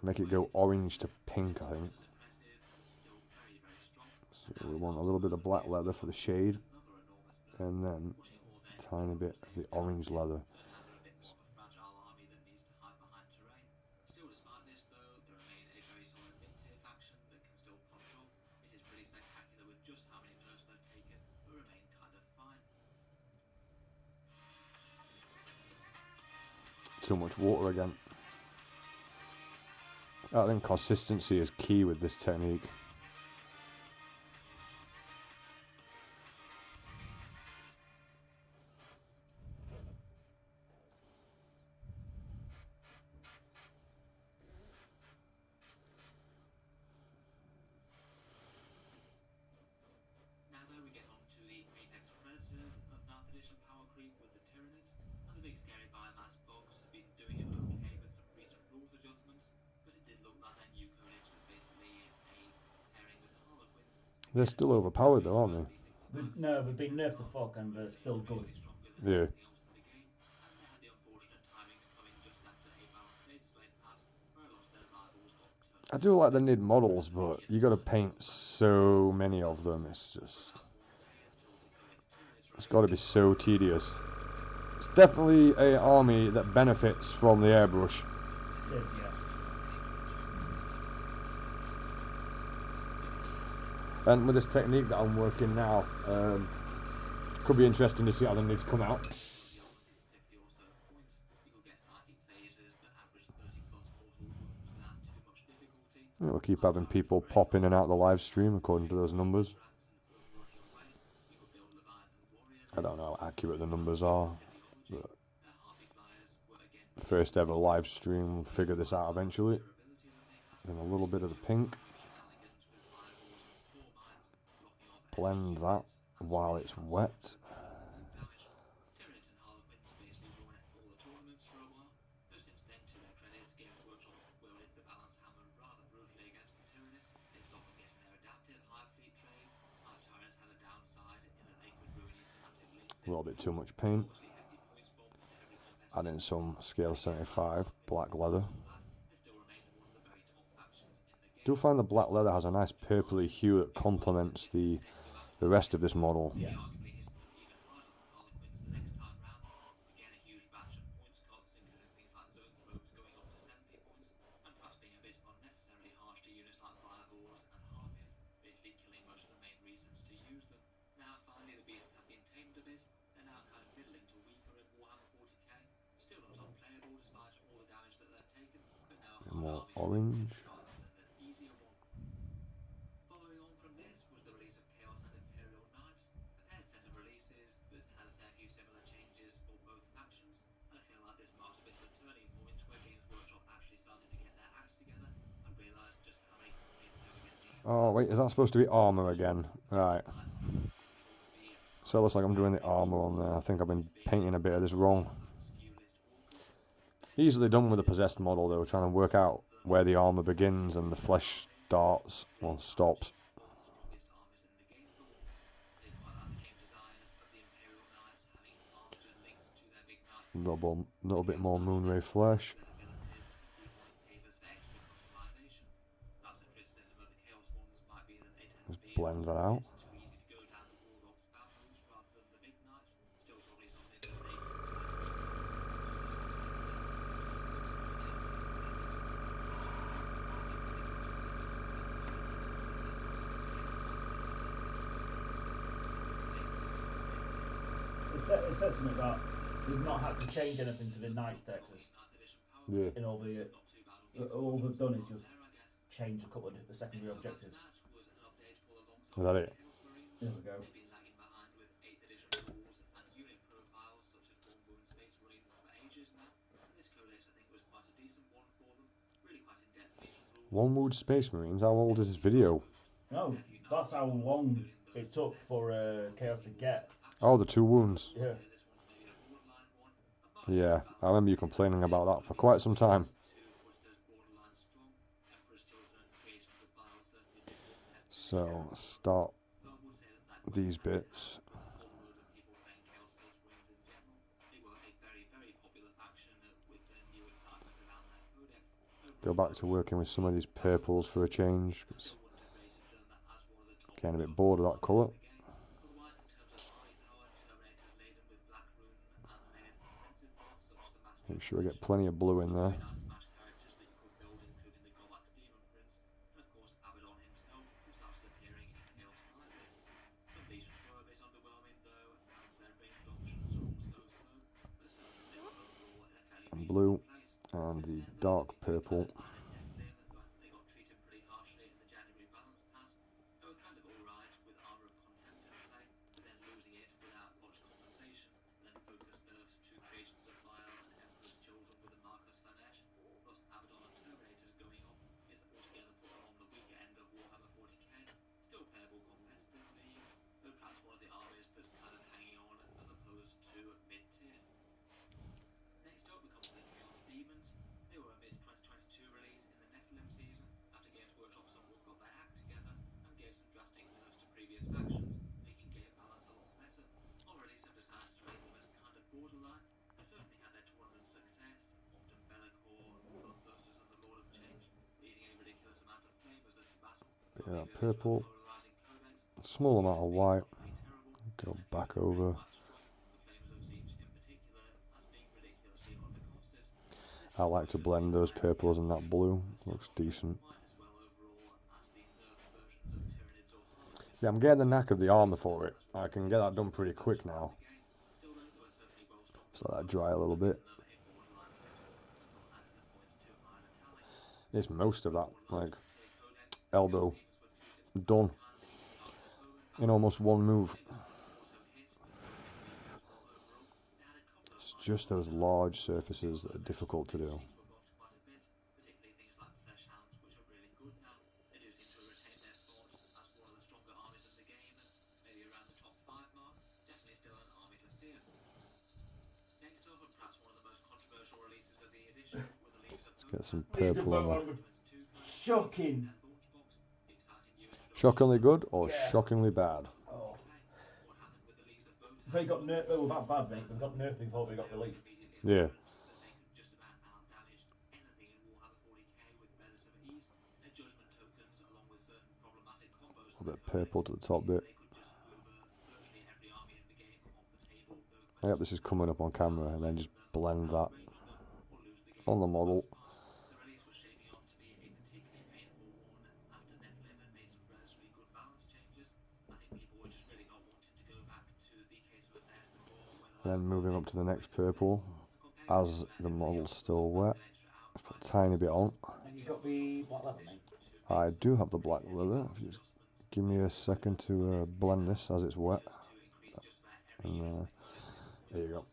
Make it go orange to pink, I think. So we want a little bit of black leather for the shade, and then a tiny bit of the orange leather. Still, despite this, though, they remain a very solid mid-tier faction that can still punch up. It is pretty spectacular with just how many nerfs they've taken, but remain kind of fine. Too much water again. I think consistency is key with this technique. Now though, we get on to the apex predators of 9th edition power creep with the Tyranids, and the big scary biomass bugs have been doing it okay with some recent rules adjustments, but it did look like their new codec was basically a pairing with Harlequins. They're still overpowered though, aren't they? No, they've been nerfed the fuck and they're still good. Yeah. And they had the unfortunate timing to come in just after a balanced status lane pass, where a lot of their rivals got turned. I do like the NID models, but you got to paint so many of them. It's just, it's got to be so tedious. It's definitely an army that benefits from the airbrush. Yeah. And with this technique that I'm working now, could be interesting to see how the NIDs come out. We'll keep having people pop in and out the live stream according to those numbers. I don't know how accurate the numbers are, but first ever live stream, we'll figure this out eventually. And a little bit of the pink. Blend that while it's wet. Tyranids and Harlequins basically run all the tournaments for a while, though since then, to their credits, Games Workshop wielded the balance hammer rather brutally against the Tyranids. They stopped them getting their adaptive Hive Fleet trades. Hive Tyrants had a downside in that they could ruin you semantically. A little bit too much paint. Enormously hefty points bombs to every competitor. Add in some scale 75 black leather. They still remained one of the very top factions in the game. Do find the black leather has a nice purpley hue that complements the rest of this model. Yeah. Arguably hits them even harder than Harlequins the next time round. Again, a huge batch of points cuts, including things like zone probes going up to 70 points, and perhaps being a bit unnecessarily harsh to units like Firebores and Harpies, basically killing most of the main reasons to use them. Now, finally, the beasts have been tamed a bit. They're now kind of middling to weaker in Warhammer 40k. Still not unplayable despite all the damage that they've taken, but now a harder More army to win with orange. rather than an easier one. Following on from this was the release of Chaos and Imperial Knights, a paired set of releases that had a fair few similar changes for both factions, and I feel like this marks a bit of a turning point where Games Workshop actually started to get their acts together and realised just how many complaints they were getting. Oh wait, is that supposed to be armor again? Right. Knights have the potential to be So it looks like I'm doing the armor on there. I think I've been painting a bit of this wrong. skew list walkers. Easily done with the possessed model though, trying to work out where the armor begins and the flesh starts or stops. One of the strongest armies in the game for once. I did quite like the game design of the Imperial Knights having armatures linked to their big knight A little bit more moonray flesh. their abilities and demonic pavers for extra customization. Perhaps a criticism of the Chaos ones might be that they tend to Just be blend that out. too easy to go down the Warlock spam route rather than the big knights. Still probably something that they could try and implement. Just though the fact that most of the books over there are giving their use of configuration trees make me think much less of it than the early ones that did. Again, it's hard to say this sensibly, It says something about they've not had to change anything to the Knights Texas. Yeah. In all they've done is just change a couple of the secondary objectives. Is that it? There we go. They've been lagging behind with 8th edition rules and unit profiles such as One Wound Space Marines for ages now, and this codex I think was quite a decent one for them. Really quite in-depth mission rules. One Wood Space Marines, how old is this video? No, that's how long it took for Chaos to get. Oh, the 2 wounds. Yeah. This one's maybe a borderline one. Yeah, I remember you complaining about that for quite some time. Borderline strong. Emperor's Children and Creations of Bile certainly did one heck of a So, start though I would say that these bits. with a whole load of people playing Chaos Space Marines in general. They were a very, very popular faction with the new excitement around their codex. Go back to working with some of these purples for a change. Still wouldn't have rated them as one of the top Getting a bit bored of that colour. in the game. Otherwise, in terms of army power, Terminators laden with Black Rune and layered defensive buffs such as the Master Make sure we get plenty of blue in there. very nice smash characters that you could build, including the Govax Demon Prince, and of course Abaddon himself, who started appearing in Chaos Knight lists. Some legions were a bit underwhelming though, and their ranged options are also so, but still, they were overall in a fairly Blue reasonable place. and the Since then, though, dark the Green purple. Knights added Declan, who I think they got treated pretty harshly in the January balance pass. They were kind of alright with Armour of Contempt in play, but then losing it without much compensation, and then focus nerfs to Creations of Bile and Emperor's Children with the Marcus Slanesh, plus Abaddon and Terminators going off, is altogether put them on the weaker end of Warhammer 40k. Still playable competitively, though perhaps one of the armies that's kind of hanging on as opposed to mid-tier. Next up, we come to the Chaos Demons. They were a mid-2022 release in the Nephilim season, after Games Workshop somewhat got their act together and gave some drastic nerfs to previous factions, making game balance a lot better. Already some designers to rate them as kind of borderline. They certainly had their tournament success, often Bellicor, Bloodthirsters and the Lord of Change, leading a ridiculous amount of flamers into battle. Bit But of maybe that a bit of a purple. polarizing codex. Small amount of white. Terrible, Go and back feeling really over. quite strong, with Flamers of Siege in particular as being ridiculously undercosted. This I like to blend those purples and that blue. Looks decent. quite as well overall as the nerfed versions of Tyranids or Harlequins. Yeah, I'm getting the knack of the armour for it. I can get that done pretty quick now. Still though, there were certainly well stronger. So let that dry a little bit. Them a borderline place for them and not adding the points too high in a tally. It's most of that, like elbow done in almost one move. It's just those large surfaces that are difficult to do. Particularly things like flesh hounds, which are really good now. They do seem to have retained their spot as one of the stronger armies in the game, and maybe around the top 5 mark. Definitely still an army to fear. Next up, and perhaps one of the most controversial releases of the edition, were the Leagues of Get some Leagues of purple on there. Vote. Shocking. Launch box. The exciting new introduction. Shockingly good or Yeah. shockingly bad? Oh. What happened with the Leagues of Vote? They got nerfed. They were that bad, mate. They got nerfed before they got released. Yeah. That they could just about outdamage anything in Warhammer 40k with relative ease. Their judgment tokens, along with certain problematic combos, A bit purple to the top bit. they could just hoover virtually every army in the game off the table. Yep, this is coming up on camera, and then just blend that on the model. The release was shaping up to be a particularly painful one after Nephilim had made some relatively good balance changes. I think people were just really not wanting to go back to the case of affairs before, where the Then moving up to the next purple, as the model's still wet. Let's put a tiny bit on. And you got the black leather, mate. I do have the black leather. If you just give me a second to blend this as it's wet. And there you go.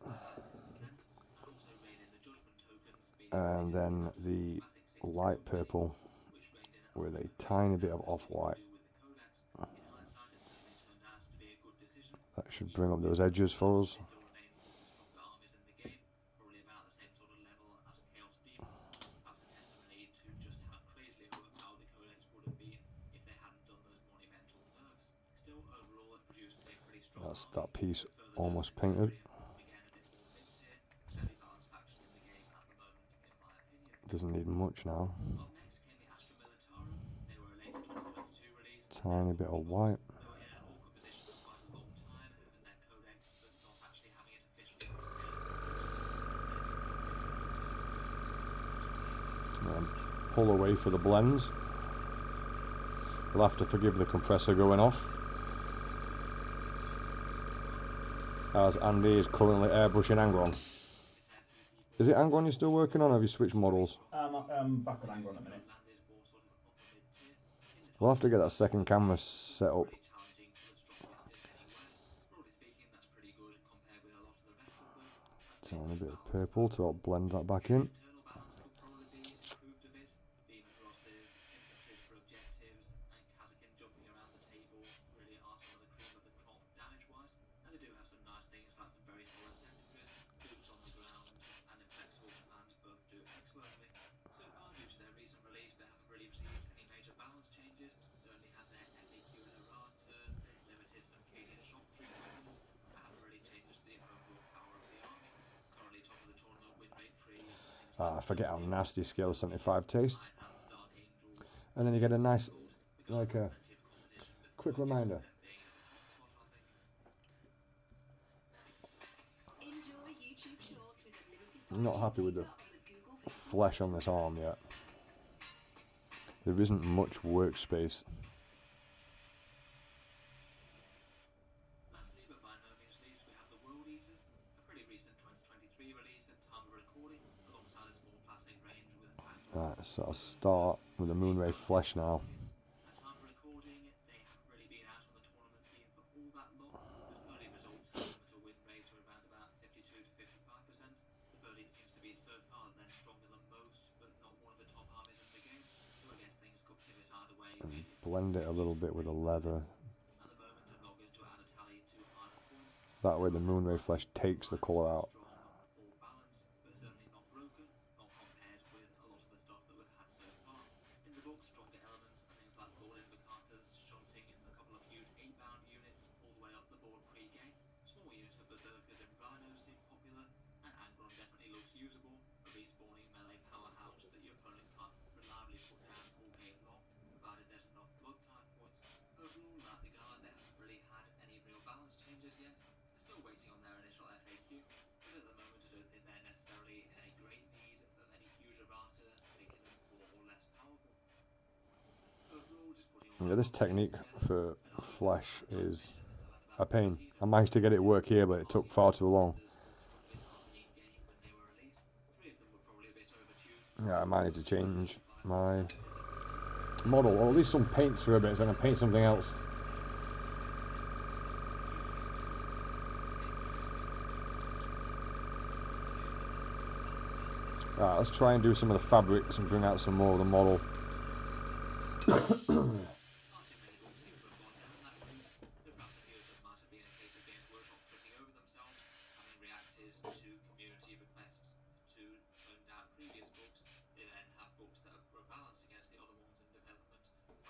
And then the light purple with a tiny bit of off-white. That should bring up those edges for us. That's that piece almost painted. Doesn't need much now. Tiny bit of white. And pull away for the blends. You'll have to forgive the compressor going off, as Andy is currently airbrushing Angron. Is it Angron you're still working on, or have you switched models? I'm back on Angron in a minute. We'll have to get that second camera set up. Tiny bit of purple to help blend that back in. I forget how nasty Scale 75 tastes. And then you get a nice, like a quick reminder. I'm not happy with the flesh on this arm yet. There isn't much workspace. Right, so I'll start with the Moonray flesh now. And blend it a little bit with the leather. That way the Moonray flesh takes the colour out. Yeah, this technique for flesh is a pain. I managed to get it work here, but it took far too long. Yeah, I might need to change my model, or at least some paints for a bit, so I can paint something else. Right, let's try and do some of the fabrics and bring out some more of the model. Far too many books seem to have gone down that route, though perhaps a few of them might have been a case of Games Workshop tripping over themselves, having reacted to community requests to tone down previous books. They then have books that are balanced against the other ones in development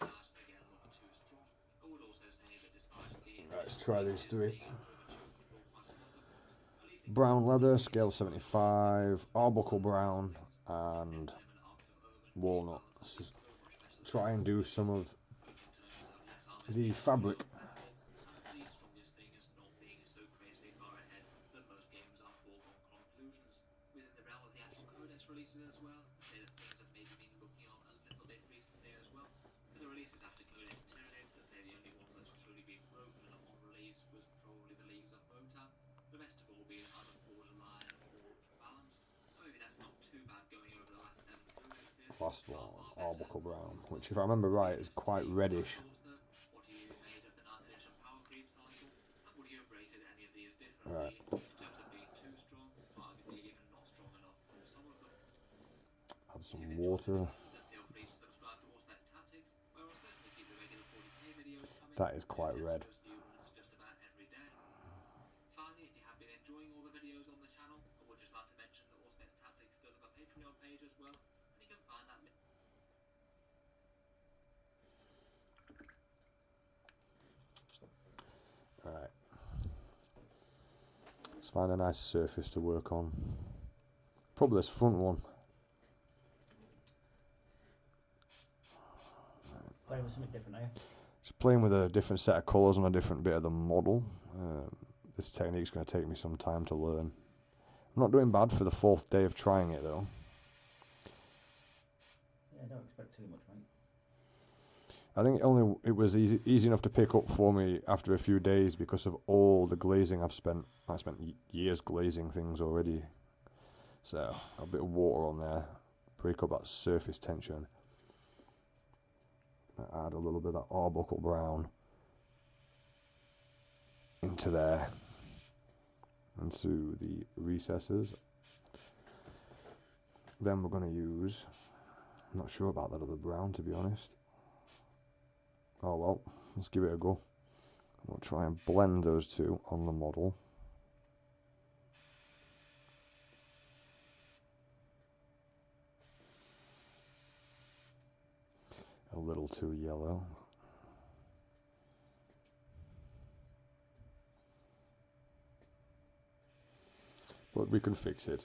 that again look too strong. I would also say that despite the Right, let's initial try these releases three. being overshadowed by some other books, at least in Brown Composite, leather, we scale get 75, arbuckle brown, and Emblem and Arcs of Omen being walnut. balanced Let's against just so much better than try and do some of both in terms of less armies the being too fabric. low on metal, and the strongest things not being so crazily far ahead that most games are foregone conclusions. Within the realm of the actual codex releases as well, I'd say that things have maybe been looking on a little bit recently as well. For the releases after Codex Tyranids, I'd say the only one that's truly been broken on release was probably the Leagues of Votan. The rest have all been either borderline or balanced. So maybe that's not too bad going over the last 7 codexes. Last Far, one, far better arbuckle than brown, most which books. if I remember Would be right is interested to quite hear your guys' reddish. thoughts though. What do you made of the 9th edition power creep cycle? And would you have rated any of these Right, differently in terms of being too strong, or arguably even not strong enough for some of them? add If you've some enjoyed the water. videos, then feel free to subscribe to Auspex Tactics, where I'll certainly keep the regular 40k videos coming, That is with new quite attempts red. at just new runs just about every day. Finally, if you have been enjoying all the videos on the channel, I would just like to mention that Auspex Tactics does have a Patreon page as well, and you can find that link. Alright. Let's find a nice surface to work on. Probably this front one. Playing with something different, are you? Just playing with a different set of colours on a different bit of the model. This technique's going to take me some time to learn. I'm not doing bad for the 4th day of trying it though. Yeah, don't expect too much, mate. I think it was easy enough to pick up for me after a few days because of all the glazing I've spent. I spent years glazing things already. So a bit of water on there, break up that surface tension. Add a little bit of that arbuckle brown into there, into the recesses. Then we're going to use, I'm not sure about that other brown to be honest. Oh well, let's give it a go. We'll try and blend those two on the model. A little too yellow. But we can fix it.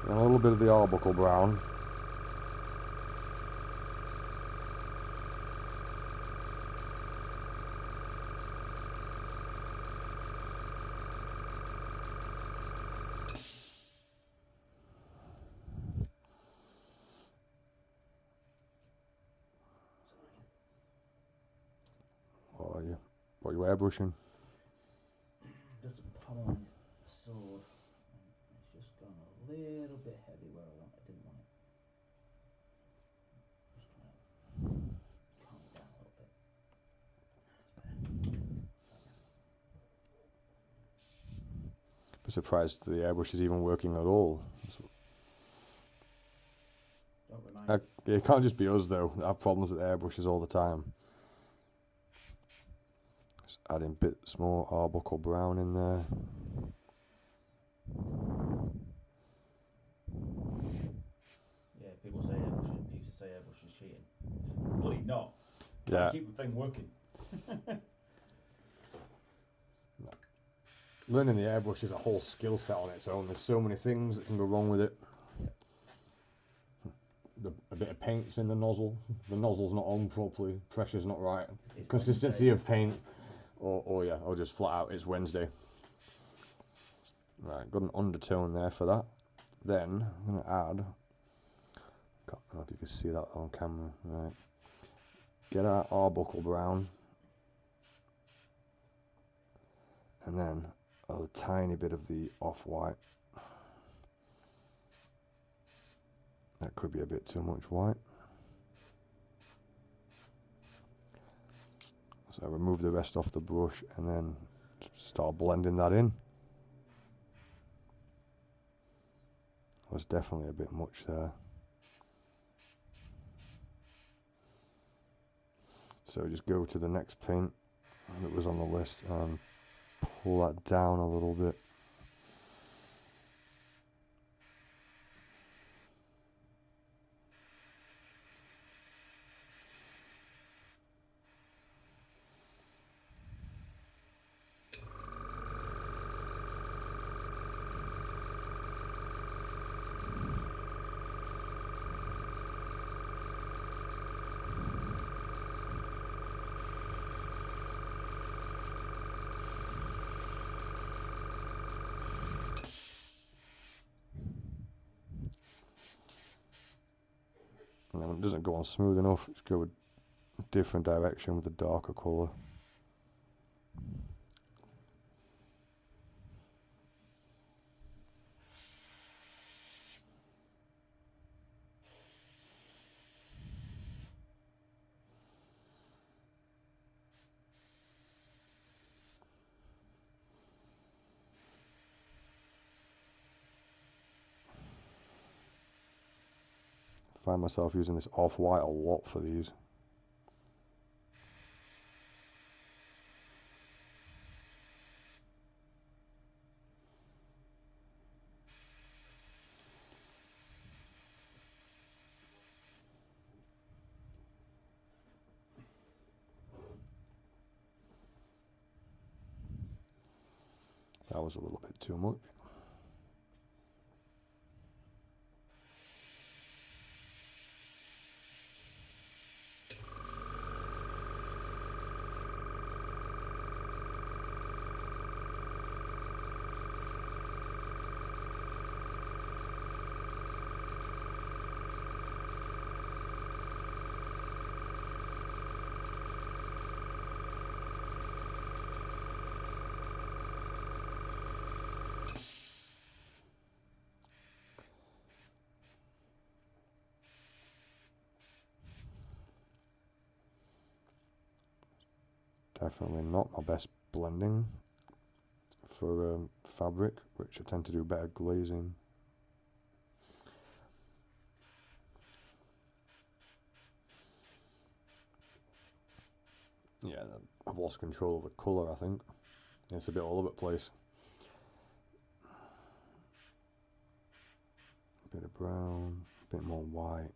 And a little bit of the arbuckle brown. What are you airbrushing? Just pommel my sword. And it's just gone a little bit heavy where I didn't want it. Just trying to calm it down a little bit. That's better. I'm surprised the airbrush is even working at all. Don't remind me. It can't just be us though. I have problems with airbrushes all the time. Just adding bits more arbuckle brown in there. Yeah, people say airbrushing. Used to say airbrushing is cheating. It's bloody not. Yeah. Can't keep the thing working. Learning the airbrush is a whole skill set on its own. There's so many things that can go wrong with it. A bit of paint's in the nozzle. The nozzle's not on properly. Pressure's not right. It's Consistency Wednesday. of paint. Or just flat out it's Wednesday. Right, got an undertone there for that. Then I'm going to add, I don't know if you can see that on camera. Right, get our arbuckle brown and then a tiny bit of the off-white. That could be a bit too much white. So I remove the rest off the brush and then start blending that in. There's definitely a bit much there. So just go to the next paint that was on the list and pull that down a little bit. And then when it doesn't go on smooth enough, just go a different direction with a darker colour. I find myself using this off-white a lot for these. That was a little bit too much. Definitely not my best blending for fabric, which I tend to do better glazing. Yeah, I've lost control of the colour, I think. It's a bit all over the place. A bit of brown, a bit more white.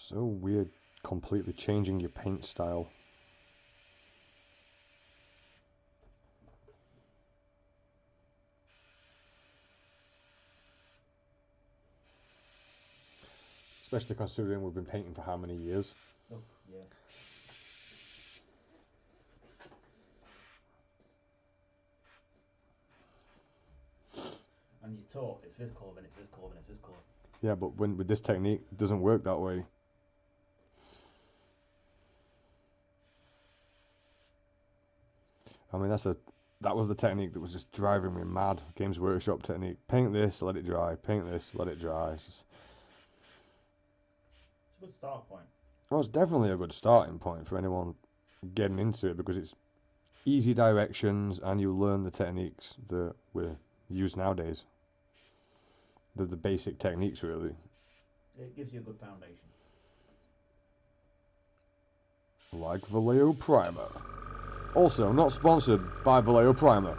So weird, completely changing your paint style. Especially considering we've been painting for how many years. Oh, yeah. And you're taught it's this colour, then it's this colour, then it's this colour. Yeah, but with this technique, it doesn't work that way. I mean, that was the technique that was just driving me mad. Games Workshop technique. Paint this, let it dry. Paint this, let it dry. It's a good start point. Well, it's definitely a good starting point for anyone getting into it, because it's easy directions and you learn the techniques that we use nowadays. The basic techniques, really. It gives you a good foundation. Like Vallejo Primer. Also, not sponsored by Vallejo Primer.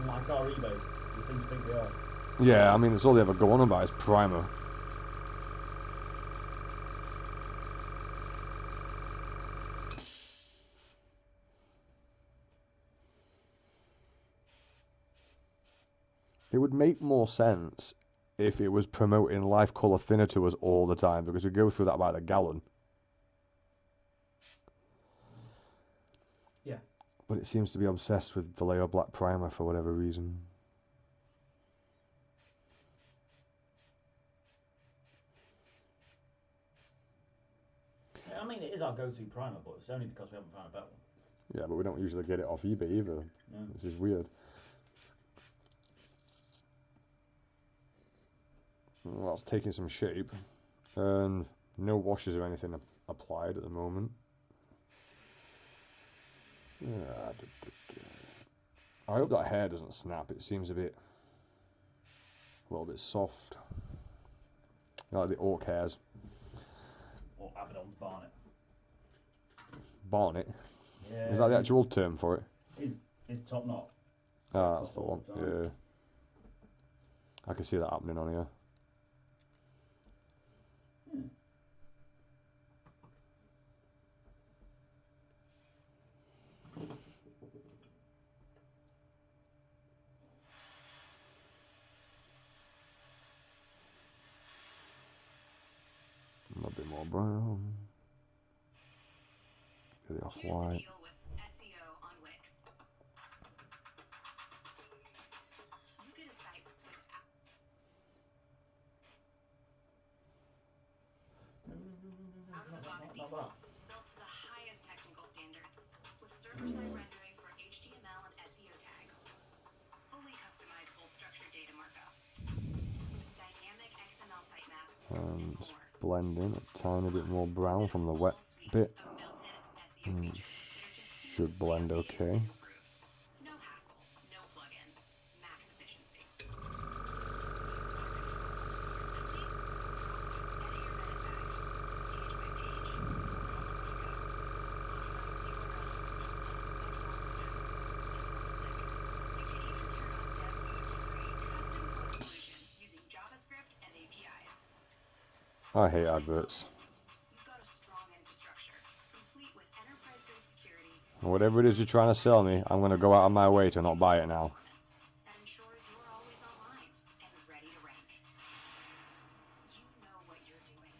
Unlike our eBay, we seem to think they are. Yeah, I mean, it's all they ever go on about is primer. It would make more sense if it was promoting life colour thinner to us all the time, because we go through that by the gallon. Yeah. But it seems to be obsessed with Vallejo Black Primer for whatever reason. I mean, it is our go-to primer, but it's only because we haven't found a better one. Yeah, but we don't usually get it off eBay either. Yeah. This is weird. Well, it's taking some shape. And no washes or anything applied at the moment. I hope that hair doesn't snap. It seems a little bit soft. Like the orc hairs. Or Abaddon's Barnet. Barnet? Yeah. Is that the actual term for it? Is top knot. Ah, that's the all one. the time. Yeah. I can see that happening on here. A bit more brown. Really off Here's the white. deal with SEO on Wix. You get a site without out-of-the-box defaults built to the highest technical standards, with server-side rendering for HTML and SEO tags, fully customizable structured data markup, dynamic XML sitemaps, and Just more. blend in a tiny bit more brown With a from the full wet suite bit. of built-in SEO features that are Should continuously blend updated okay. and improved. No hassle, no plugins, max efficiency. Want control over visibility? Edit your meta tags, page by page, or all in one go. Authorize the URL fields and inspect all of them with one click. You can even turn on dev mode to create custom code solutions using JavaScript and APIs. I hate Behind all adverts. this, you've got a strong infrastructure, complete with enterprise-grade security. Whatever it is you're trying to sell me, I'm going to go out of my way to not buy it now. That ensures you're always online and ready to rank. You know what you're doing.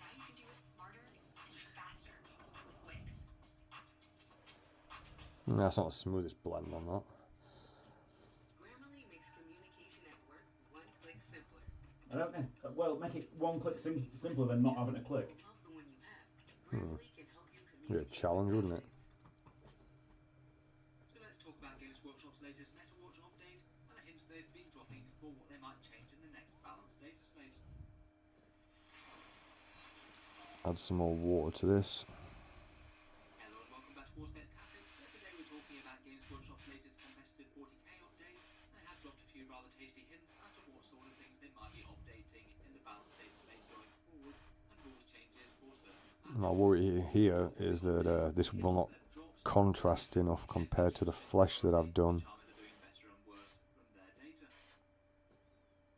Now you can do it smarter and faster with Wix. That's not the smoothest blend on that. Grammarly makes communication at work one click simpler. I don't know. Well, make it one click simpler than not having to click. Love the one you have. Grammarly can help you Be a communicate challenge, with wouldn't it? So let's talk about Games Workshop's latest MetaWatch update and the hints they've been dropping for what they might change in the next balanced data slate. Add some more water to this. Hello and welcome back to Horseback's Tactics, where today we're talking about Games Workshop's latest competitive 40k update, and they have dropped a few rather tasty hints as to what sort of things they might be updating in the balanced data slate going forward, and rules changes for certain My maps. worry here is that this will not contrast enough compared to the flesh that I've done. Which armies are doing better and worse from their data.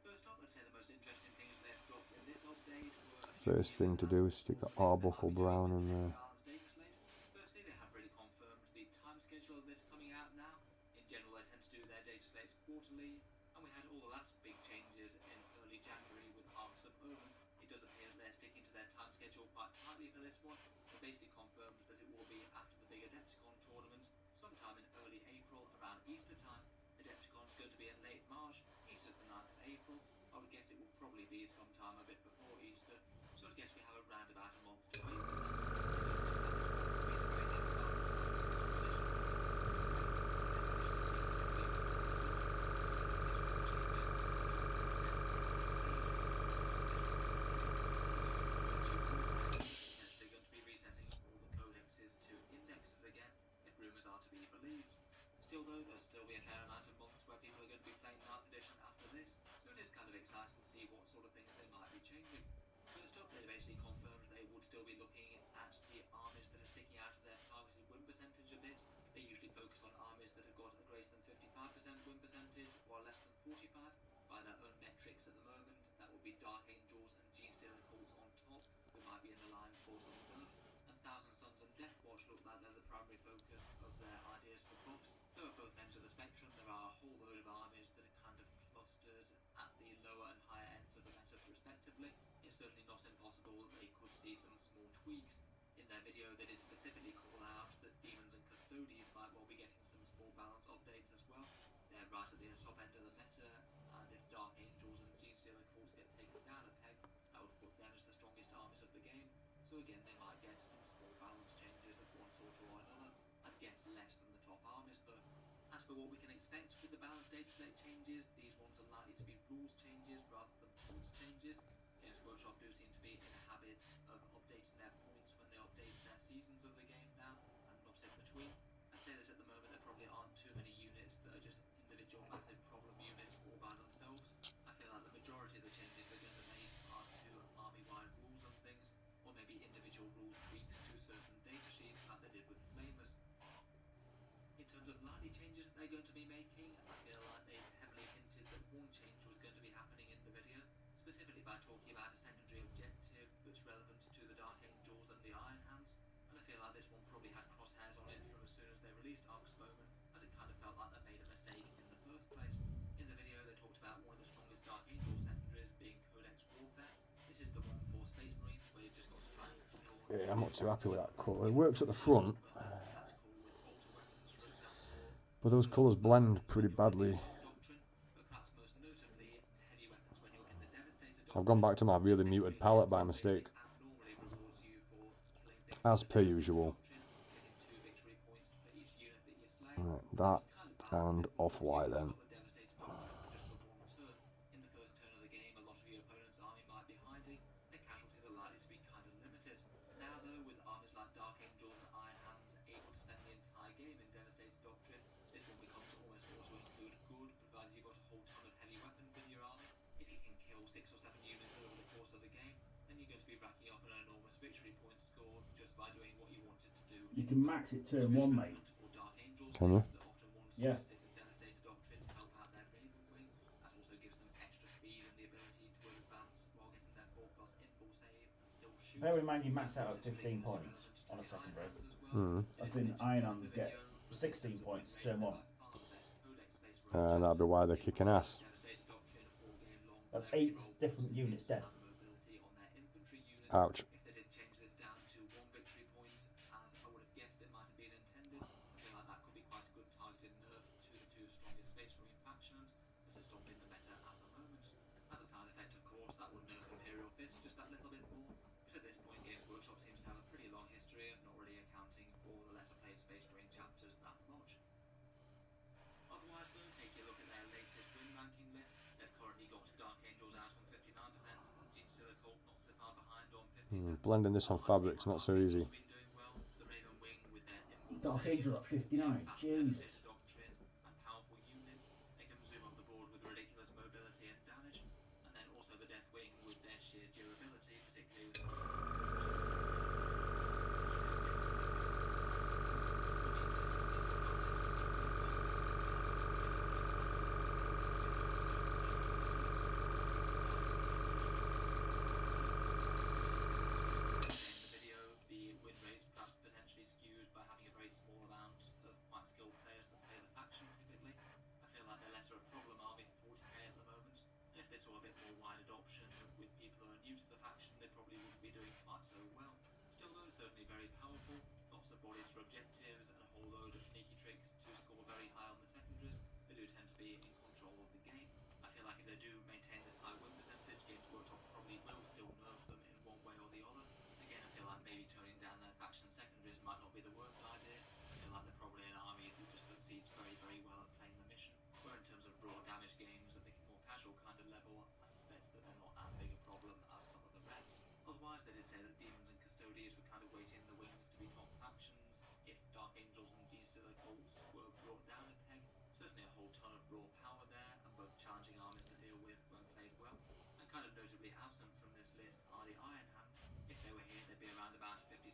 First up, I'd say the most interesting things they've dropped in this update were a few First thing to do is stick the Arbuckle Brown in there. balanced data slate. Firstly, they have really confirmed the time schedule of this coming out now. In general, they tend to do their data slates quarterly, and we had all the last big changes in early January with Arcs of Omen. It does appear that they're sticking to their time schedule quite tightly for this one. They basically confirmed that it will be after the big Adepticon tournament, sometime in early April, around Easter time. Adepticon's going to be in late March. Easter's the 9th of April. I would guess it will probably be sometime a bit before Easter. So I'd guess we have around about a month to wait for that. It does look like this one will be the very last balance of the second expedition. Potentially going to be resetting all the codexes to indexes again, if rumours are to be believed. Still though, there'll still be a fair amount of months where people are going to be playing 9th edition after this, so it is kind of exciting to see what sort of things they might be changing. First up, they basically confirmed they would still be looking at the armies that are sticking out of their targeted win percentage a bit. They usually focus on armies that have got a greater than 55% win percentage or less than 45 by their own metrics at the moment. That would be Dark Angels and Genestealer Cults on top, who might be in the line for some buff. And Thousand Suns and Deathwatch look like they're the primary focus of their ideas for buffs. Though at both ends of the spectrum there are a whole load of armies that are kind of cluster respectively, it's certainly not impossible that they could see some small tweaks. In their video, they did specifically call out that demons and custodies might well be getting some small balance updates as well. They're right at the top end of the meta, and if Dark Angels and Genestealer cults get taken down a peg, that would put them as the strongest armies of the game. So again, they might get some small balance changes of one sort or another. I'd guess less than the top armies though. As for what we can expect with the balance data select changes, these ones are likely to be rules changes rather than points changes. Games Workshop do seem to be in a habit of updating their points when they update their seasons of the game now, and not in between. I'd say that at the moment there probably aren't too many units that are just individual massive problem units all by themselves. I feel like the majority of the changes they're going to make are to army-wide rules and things, or maybe individual rule tweaks to certain data sheets like they did with Flamers. In terms of likely changes that they're going to be making, I feel like they've heavily hinted that one change was going to be happening in the video, specifically by talking about a secondary objective that's relevant to the Dark Angels and the Iron Hands, and I feel like this one probably had crosshairs on it from as soon as they released Ark's Bowman, as it kind of felt like they made a mistake in the first place. In the video, they talked about one of the strongest Dark Angel secondaries being Codex Warfare. This is the one for Space Marines, where you've just got strength, kill, Yeah, I'm not damage, too happy with that colour. It and works at the front, that's tactical with bolter weapons, for example, but those good colours blend when pretty you're in the badly. assault doctrine, but perhaps most notably heavy weapons when you're in the devastator I've gone doctrine. back to my really muted Secondary palette hits by mistake, basically abnormally rewards you for killing things in as the per devastator usual. doctrine, getting 2 victory points for each unit that you slay. Right, And that just to kind of balance and it for you, off-white you've then. got the devastator doctrine for just the one turn. In the first turn of the game, a lot of your opponent's army might be hiding, and casualties are likely to be kind of limited. Now though, with armies like Dark Angels and Iron Hands able to spend the entire game in Devastator Doctrine, this one becomes almost auto-include good, provided you've got a whole ton of heavy weapons in your army. If you can kill 6 or 7 units over the course of the game, then you're going to be racking up an enormous victory point score just by doing what you wanted to do. You can max it It's turn really 1, mate. relevant for Dark Angels Can you? decks that often want Yeah. Solstice and Devastator Doctrine to help out their Raven Wing. That also gives them extra speed and the ability to advance while getting their 4+ invul save and still shoot. Bear in mind you But max of out course at it's 15 ridiculously points relevant to on a the Iron secondary. Hands as well. Mm. They As didn't in, mention Iron it in the Hands get video, but in 16 terms of win points rates, turn they're 1. by far the best Codex Space Marine That'd be chapter. why they're They've kicking got ass. Devastator Doctrine all game long for That's their 8 reroll different booster units hits dead. and mobility on their infantry units. Ouch. If they did change this down to 1 victory point, as I would have guessed it might have been intended, I feel like that could be quite a good targeted nerf to the 2 strongest Space Marine factions that are stomping the meta at the moment. As a side effect, of course, that would nerf Imperial Fist just that little bit more, but at this point Games Workshop seems to have a pretty long history of not really accounting for the lesser played Space Marine chapters that much. Otherwise though, take a look at their latest win ranking list. They've currently got Dark Angels out on 59% and Genestealer Cult not so far behind on 57%. Blending this on I'd see fabric's why not Dark so Angels easy. have been doing well. The Raven Wing with their invul Dark save, Angel at strength in 59. fast Devastator Jesus. Doctrine, and powerful units. They can zoom up the board with ridiculous mobility and damage. And then also the Death Wing with their sheer durability, particularly with Components, which are ridiculous for the objectives they're going for. It'll be interesting to see what Dark Angels do these days. They might be able to get a few more points over the course of the season. Wouldn't be surprised if they manage to take some more points. Genestealer Cult, they did say in the video, the win rates perhaps potentially skewed by having a very small amount of quite skilled players that play the faction typically. I feel like they're lesser a problem army for 40k at the moment, and if they saw a bit more wide adoption with people who are new to the faction, they probably wouldn't be doing quite so well. Still though, certainly very powerful, lots of bodies for objectives, and a whole load of sneaky tricks to score very high on the secondaries. They do tend to be in control of the game. I feel like if they do maintain this high win percentage, Games Workshop probably will still nerf them in one way or the other. Again, I feel like maybe turning down their faction secondaries might not be the worst idea. I feel like they're probably an army that just succeeds very, very well at playing the mission. Where in terms of raw damage games at the more casual kind of level, I suspect that they're not as big a problem as some of the rest. Otherwise, they did say that Demons and Custodians would kind of wait in the wings to be top factions if Dark Angels and Genestealer Cults were brought down a peg. Certainly a whole ton of raw power there, and both challenging armies to deal with when played well. And kind of notably absent from this list are the Iron Hands. If they were here, they'd be around about a 56%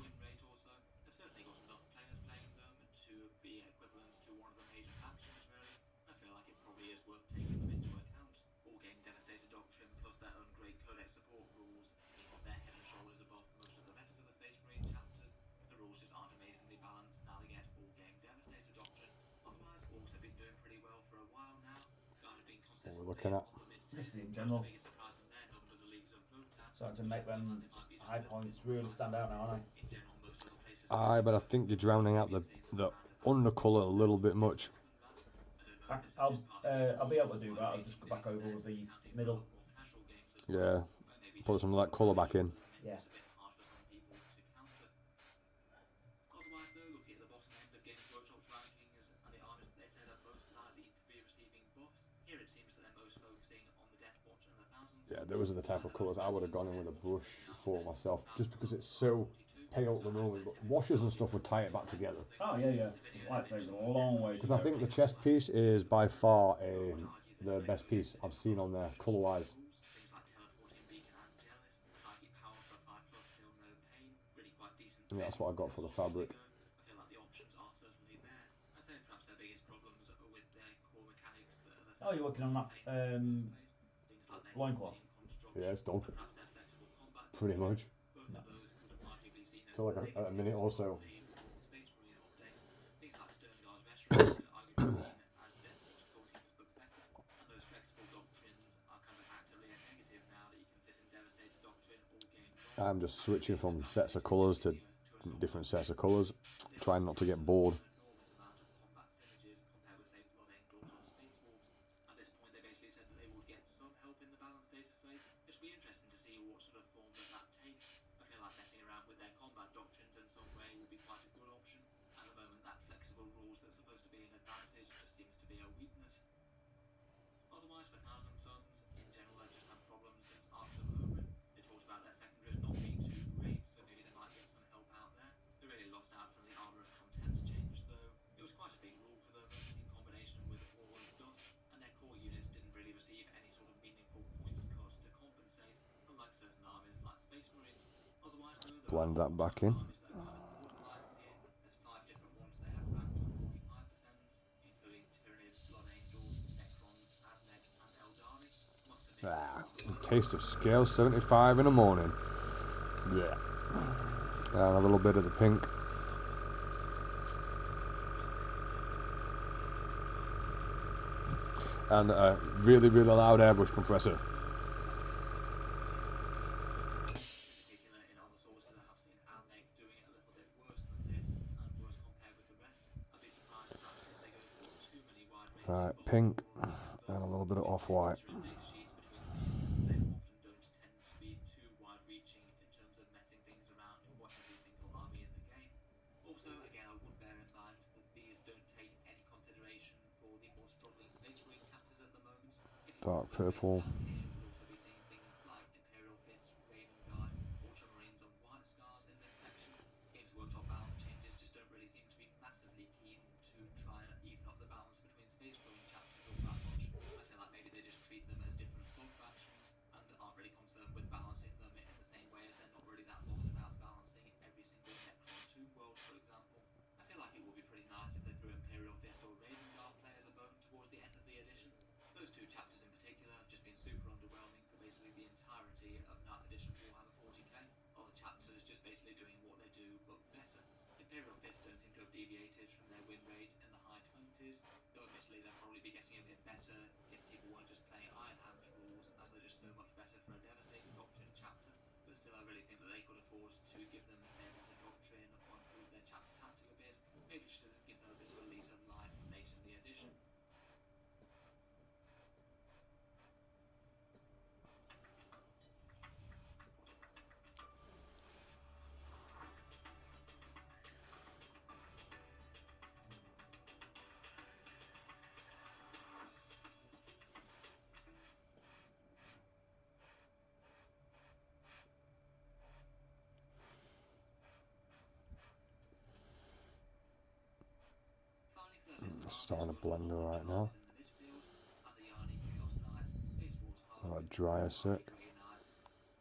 win rate or so. They've certainly got enough players playing them to be equivalent to one of the major factions, really. I feel like it probably is worth taking them into account. All game Devastator Doctrine plus their own great Codex support rules mean that they're head and shoulders above most of the rest of the Space Marine chapters. The rules just aren't amazingly balanced now they get all game Devastator Doctrine. Otherwise, Orcs have been doing pretty well for a while now. Guard have been consistently looking at? on the mid Just table. in Perhaps the general. biggest surprise from their numbers Starting to make them high points really stand out now, aren't In general, most other places. Aye, but I think you're drowning out the undercolour a little bit much. they? I'll be able to do that. I'll just go back over with the middle. Yeah, put some of that colour back in. Yeah. It's a bit hard for some people to counter. Otherwise, though, looking at the bottom end of Games Workshop's rankings and the armies that they said are most likely to be receiving buffs, here it seems that they're most focusing on the Death Watch and the Thousand Yeah, Suns. those are the type of colours I would have gone in with a brush for myself, just because it's so pale at the moment. But washes and stuff would tie it back together. Oh yeah, yeah. Like I say, a long way. Because I think the chest piece is by far the best piece I've seen on there, colour-wise. Things like Teleporting Beacon Angelus, Psychic Power for a 5+ Feel No Pain, really quite decent. Yeah, that's what I got for the fabric. I feel like the options are certainly there. I'd say perhaps their biggest problems are with their core mechanics that are the Oh, you're working on that things like their loincloth? team construction, Yeah, it's done. and perhaps their flexible combat Pretty doctrine. much. Both of those could have arguably seen as So like a minute or so. made for Space Marine updates. Things like Sternguard Veterans could arguably be seen as Death Watch coatings but better, and those flexible doctrines are kind of actively a negative now that you can sit in Devastator Doctrine all game long. I'm just switching from sets of colours to different sets of colours, trying not to get bored. An enormous amount of combat synergies compared with, say, Blood Angels or Space Wolves. At this point, they basically said that they would get some help in the balance data phase. It'll be interesting to see what sort of form that takes. I feel like messing around with their combat doctrines in some way will be quite a good option. At the moment, that flexible rules that's supposed to be an advantage just seems to be a weakness. Otherwise, for Thousand Suns, in general, they've just had problems since Arcs of Omen. They talked about their secondaries not being too great, so maybe they might get some help out there. They really lost out from the Armour of Contempt change, though. It was quite a big rule for them, in combination with Awe of Dust, and their core units didn't really receive any sort of meaningful points cut to compensate, unlike certain armies like Space Marines. Otherwise, though, there Blend are that back in. armies that are kind of borderline here. There's 5 different ones they have ranked on 45%, including Tyranids, Blood Angels, Necrons, Admechs, and Eldari. I must admit, Taste of scale 75 in the morning. Yeah. And a little bit of the pink. And a really, really loud airbrush compressor. in other sources, I have seen Admech doing it a little bit worse than this, and worse compared with the rest. I'd be surprised perhaps if they go for too many wide-ranging Right, buffs pink or buffs, though. and a little bit of With off-white. winter index sheets between seasons, they often don't tend to be too wide-reaching in terms of messing things around for every single army in the game. Also, again, I would bear in mind that these don't take any consideration for the more struggling Space Marine chapters at the moment. If you Dark look further purple. down here, we'll also be seeing things like Imperial Fists, Raven Guard, Ultramarines, and White Scars in this section. Games Workshop balance changes just don't really seem to be massively keen to try and even up the balance between Space Marine chapters all that much. I feel like maybe they just treat them as different sub-factions and aren't really concerned with balancing them in the same way as they're not really that bothered about balancing every single Necron 2 world, for example. I feel like it would be pretty nice if they threw Imperial Fist or Raven Guard players a bone towards the end of the edition. Those two chapters in particular have just been super underwhelming for basically the entirety of 9th edition Warhammer 40k. Other chapters just basically doing what they do, but better. Imperial Fist don't seem to have deviated from their win rate in the high 20s, though admittedly they'll probably be getting a bit better if people weren't just playing Iron Hands rules, as they're just so much better for a Devastator Doctrine chapter. But still, I really think that they could afford to give them, say, a better doctrine or improve their chapter tactic a bit. Maybe just give them a bit of a lease of life late in the edition. Starting to blend right now. In the midfield, Azayani Chaos Knights, Space Wars I'll dry a sec. Grey Knights,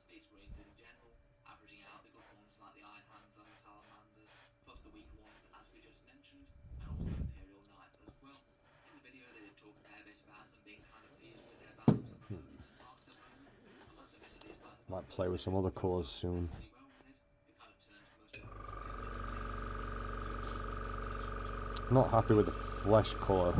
Space Marines in general, averaging out the good ones like the Iron Hands and the Salamanders, plus the weaker ones as we just mentioned, and also Imperial Knights as well. In the video they did talk a fair bit about them being kind of pleased with their balance at the moment in Arcs of Omen. I must admit at least by the Might play with some other colours soon. really well with it. It kind of turned most of the players into a Not happy with the flesh colour.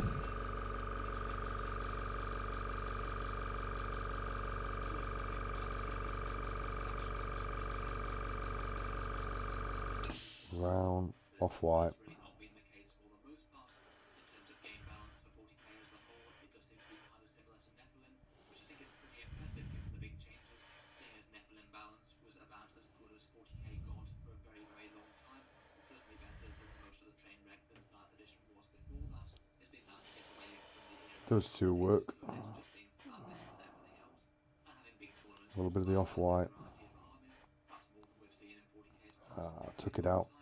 brown, but it seems like off-white. it's really not been the case for the most part. In terms of game balance for 40k as a whole, it does seem to be kind of similar to Nephilim, which I think is pretty impressive given the big changes, seeing as Nephilim balance was about as good as 40k got for a very, very long time, and certainly better than most of the train wreck that 9th edition was before that. It's been nice to get away from the era Those of two Aces work. Codex just being flat-list and everything else, and having big tournaments A little for bit of the quite a healthy off-white. variety of armies, perhaps more than we've seen in 40k's past in a very Took it long out. time.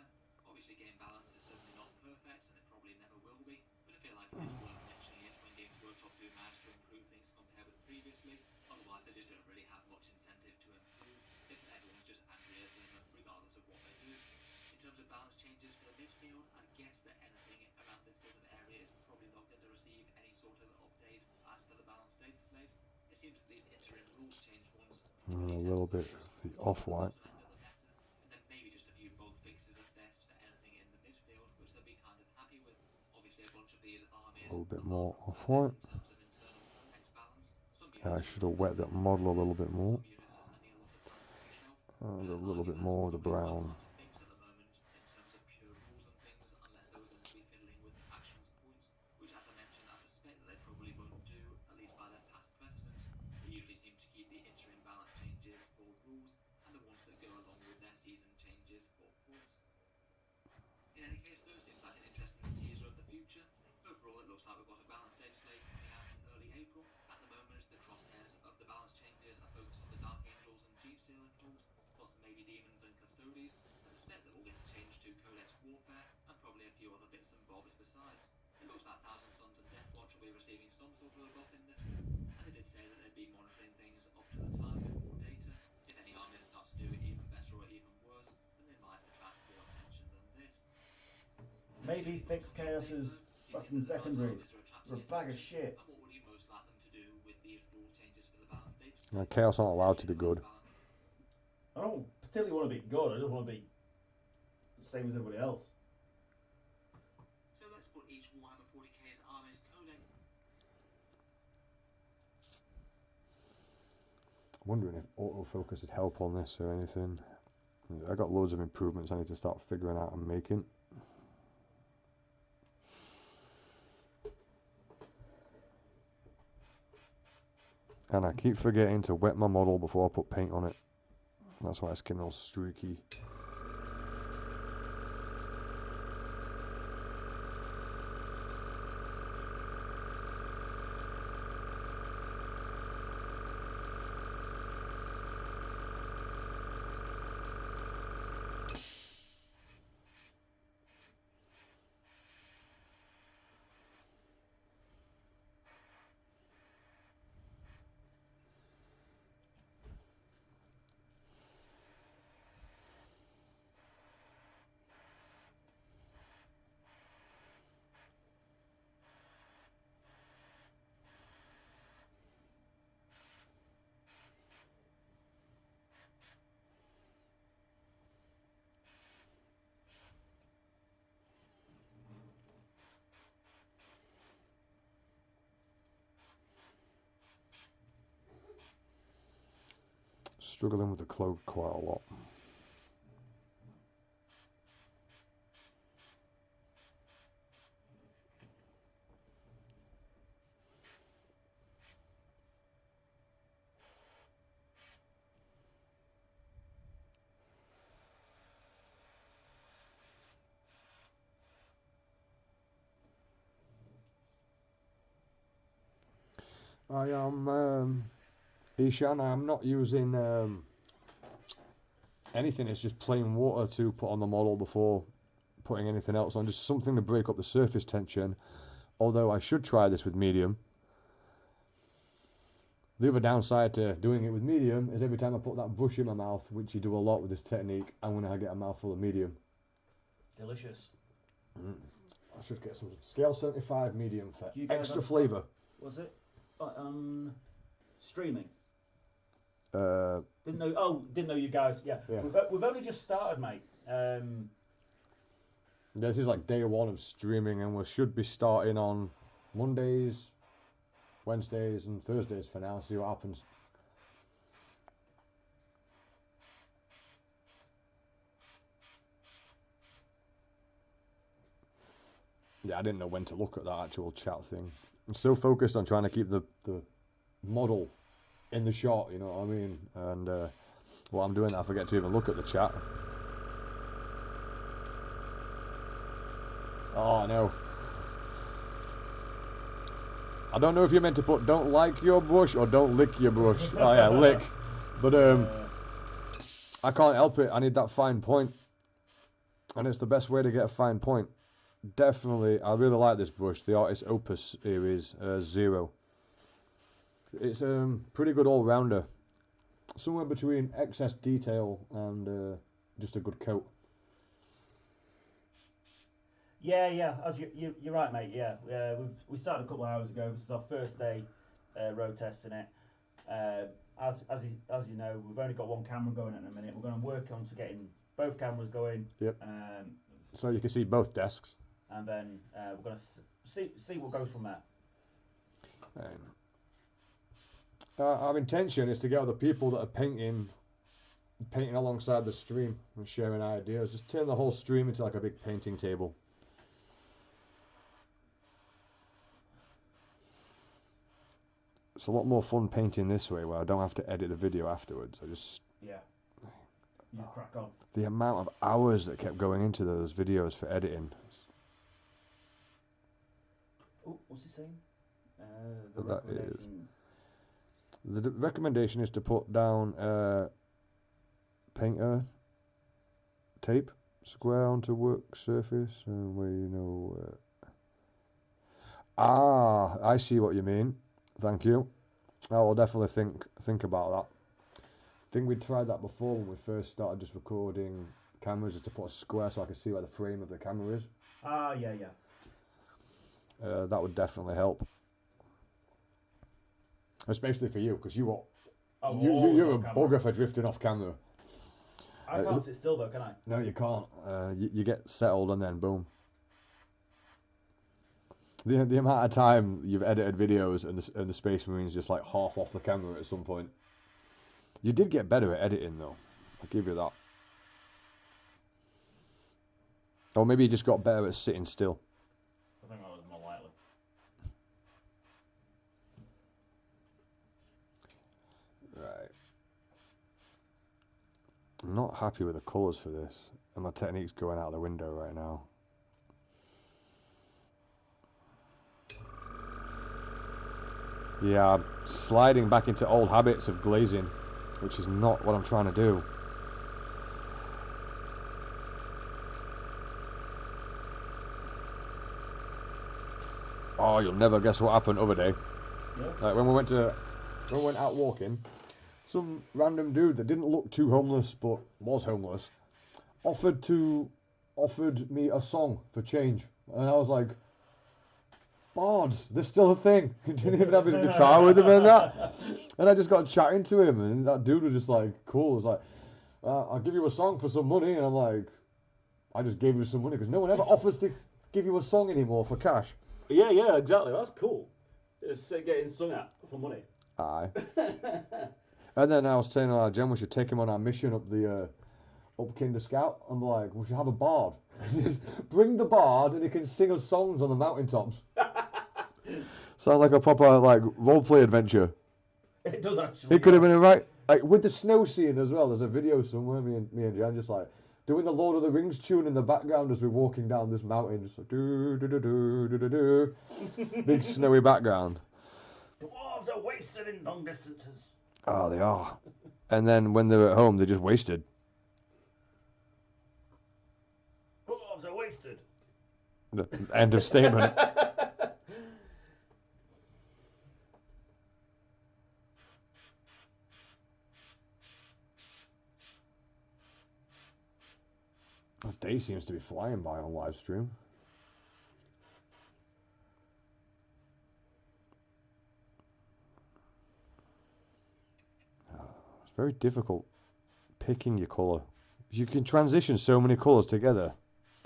Obviously, game balance is certainly not perfect, and it probably never will be, but I feel like it is worth mentioning it when Games Workshop do manage to improve things compared with previously. Otherwise, they just don't really have much incentive to improve if everyone's just angry at them regardless of what they do. In terms of balance changes for the midfield, I'd guess that anything around this sort of area is probably not going to receive any sort of update as per the balanced data slate. It seems that these interim rules change ones And typically a tend to little bit focus of on the the off-white. bottom end of the meta, and then maybe just a few bug fixes at best for anything in the midfield, which they'll be kind of happy with. Obviously, a bunch of these A armies little bit are far more from perfect off-white. in terms of internal codex balance. Some Yeah, I units should just have run wet that massively model a little overpowered, bit more. some units just hang a lot of time on the shelf. And a I'd little argue bit that's more of the probably quite brown. hard to fix at the moment in terms of pure rules and things, unless they were going to be fiddling with factions points, which, as I mentioned, I suspect that they probably won't do, at least by their past precedent. They usually seem to keep the interim balance changes for rules and the ones that go along with their season changes for points. In any case, though, seems like an interesting teaser of the future. Overall, it looks like we've got a balanced data slate coming out in early April. At the moment, the crosshairs of the balance changes are focused on the Dark Angels and Genestealer cult, plus maybe Demons and Custodes. I suspect that we'll get a change to Codex Warfare, and probably a few other bits and bobs besides. It looks like Thousand Suns and Deathwatch will be receiving some sort of a buff in this one, and they did say that they'd be monitoring things up to the time with more data. If any armies start to do even better or even worse, then they might attract more attention than this. Maybe fix Chaos's fucking secondaries. They're a bag of shit. And what would you most like them to do with these rule changes for the balance data slate? Chaos aren't allowed to be Let me know, good. Balmy. I don't particularly want to be good. I just want to be the same as everybody else. So let's put each Warhammer 40k's armies codex. Wondering if autofocus would help on this or anything. I got loads of improvements I need to start figuring out and making. And I keep forgetting to wet my model before I put paint on it. That's why it's getting all streaky. Struggling with the cloak quite a lot. I am Ishan. I'm not using anything. It's just plain water to put on the model before putting anything else on. Just something to break up the surface tension. Although I should try this with medium. The other downside to doing it with medium is every time I put that brush in my mouth, which you do a lot with this technique, I'm going to get a mouthful of medium. Delicious. I should get some scale 75 medium for Do you guys extra have- flavour. Was it? Streaming. Uh, Didn't know you guys. Yeah. Yeah. We've only just started, mate. yeah, this is like day one of streaming, and we should be starting on Mondays, Wednesdays, and Thursdays for now. See what happens. Yeah, I didn't know when to look at that actual chat thing. I'm so focused on trying to keep the model in the shot, you know what I mean? And while I'm doing that, I forget to even look at the chat. Oh, no. I don't know if you're meant to put don't like your brush or don't lick your brush. Oh, yeah, lick. But I can't help it. I need that fine point. And it's the best way to get a fine point. Definitely, I really like this brush. The Artist Opus series 0. It's pretty good all-rounder. Somewhere between excess detail and just a good coat. Yeah. As you're right, mate. Yeah, we started a couple of hours ago. This is our first day road testing it. As you know, we've only got one camera going at the minute. We're going to work on to getting both cameras going. Yep. So you can see both desks. And then we're going to see what goes from there. Our intention is to get other people that are painting alongside the stream and sharing ideas. Just turn the whole stream into like a big painting table. It's a lot more fun painting this way, where I don't have to edit the video afterwards. I just you just crack on. The amount of hours that kept going into those videos for editing. Oh, what's he saying? The recommendation is to put down painter tape square onto work surface where you know. I see what you mean. Thank you. I will definitely think about that. I think we tried that before when we first started just recording cameras, just to put a square so I could see where the frame of the camera is. Yeah. That would definitely help. Especially for you, because you're a bugger for drifting off camera. I can't sit still though, can I? No, you can't. You get settled and then boom. The amount of time you've edited videos and the Space Marine's just like half off the camera at some point. You did get better at editing though. I'll give you that. Or maybe you just got better at sitting still. I think that was more likely. Right. I'm not happy with the colours for this, and my technique's going out the window right now. Yeah, I'm sliding back into old habits of glazing, which is not what I'm trying to do. Oh, you'll never guess what happened the other day. Yeah. Like when we went out walking, some random dude that didn't look too homeless but was homeless offered me a song for change, and I was like, bards, they're still a thing. He didn't even have his guitar with him and that. And I just got chatting to him, and that dude was just like, cool. It was like, I'll give you a song for some money. And I'm like, I just gave you some money because no one ever offers to give you a song anymore for cash. Yeah, exactly. That's cool. It's getting sung at for money. Aye. And then I was telling our Jen we should take him on our mission up Kinder Scout. I'm like, we should have a bard. Bring the bard and he can sing us songs on the mountaintops. Sound like a proper like roleplay adventure. It does actually. It could have been a right like with the snow scene as well. There's a video somewhere. Me and Jan just like doing the Lord of the Rings tune in the background as we're walking down this mountain. Just like do do do do do do do. Big snowy background. Dwarves are wasted in long distances. Oh, they are. And then when they're at home, they're just wasted. Dwarves are wasted. The end of statement. The day seems to be flying by on live stream. It's very difficult picking your colour. You can transition so many colours together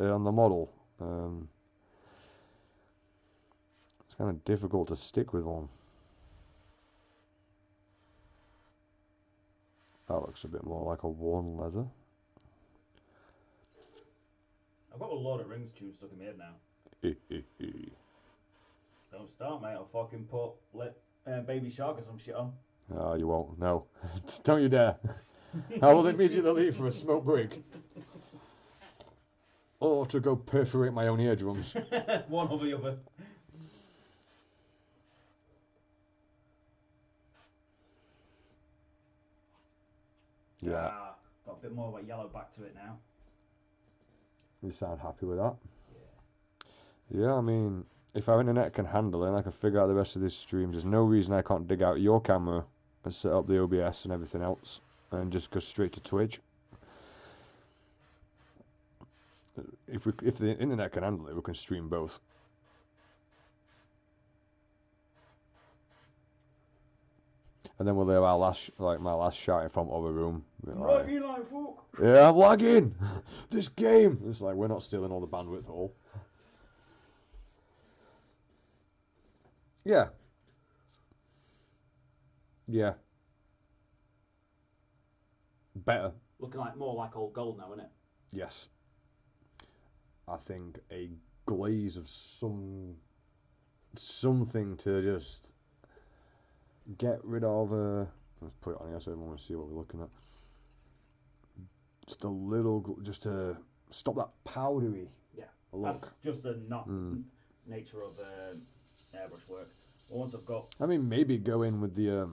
on the model. It's kind of difficult to stick with one. That looks a bit more like a worn leather. I've got a Lord of the Rings tune stuck in my head now. Don't start, mate. I'll fucking put Baby Shark or some shit on. Oh, you won't. No. Don't you dare. I will immediately leave for a smoke break. Or to go perforate my own eardrums. One or the other. Yeah. Ah, got a bit more of a yellow back to it now. You sound happy with that? Yeah. Yeah, I mean, if our internet can handle it and I can figure out the rest of these streams, there's no reason I can't dig out your camera and set up the OBS and everything else and just go straight to Twitch. If the internet can handle it, we can stream both. And then we'll have our last, like my last shouting from other room. Like, like fuck. yeah, I'm lagging. This game. It's like we're not stealing all the bandwidth at all. Yeah. Yeah. Better. Looking like more like old gold now, isn't it? Yes. I think a glaze of something to just get rid of. Let's put it on here so everyone will see what we're looking at. Just a little, just to stop that powdery. Yeah. look. That's just the nature of airbrush work. Once I've got. I mean, maybe go in with the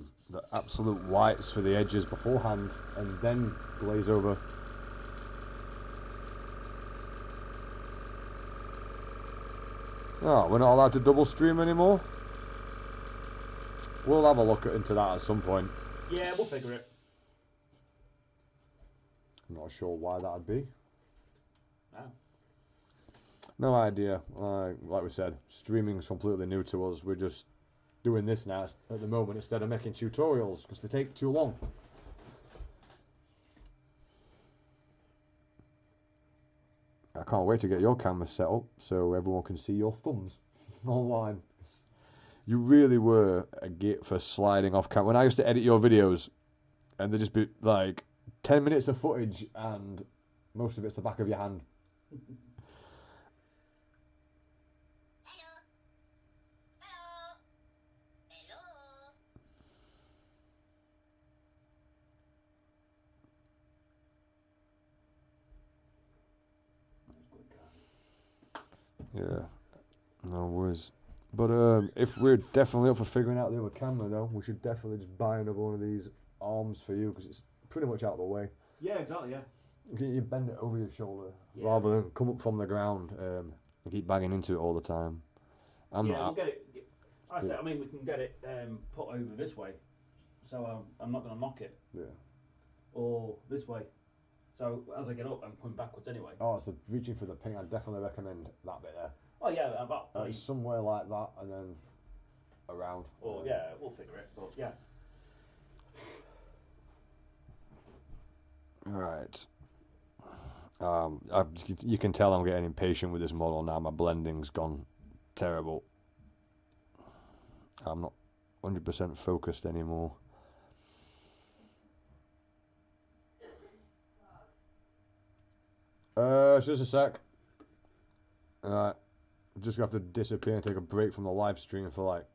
absolute whites for the edges beforehand, and then glaze over. Oh, we're not allowed to double stream anymore? We'll have a look into that at some point. Yeah, we'll figure it. I'm not sure why that'd be. Oh. No idea. Like we said, streaming's completely new to us. We're just doing this now at the moment instead of making tutorials because they take too long. I can't wait to get your camera set up so everyone can see your thumbs online. You really were a git for sliding off camera. When I used to edit your videos, and there'd just be like 10 minutes of footage, and most of it's the back of your hand. Yeah, no worries. But if we're definitely up for figuring out the other camera, though, we should definitely just buy another one of these arms for you because it's pretty much out of the way. Yeah, exactly. Yeah. You bend it over your shoulder Yeah. rather than come up from the ground and keep banging into it all the time. We'll get it. I said, I mean, we can get it put over this way, so I'm not going to knock it. Yeah. Or this way, so as I get up, I'm coming backwards anyway. Oh, so reaching for the ping, I'd definitely recommend that bit there. Oh yeah, about. Somewhere like that, and then around. Or yeah, we'll figure it. But yeah. Right. You can tell I'm getting impatient with this model now. My blending's gone terrible. I'm not 100% focused anymore. Just a sec. Alright. Just gonna have to disappear and take a break from the live stream for like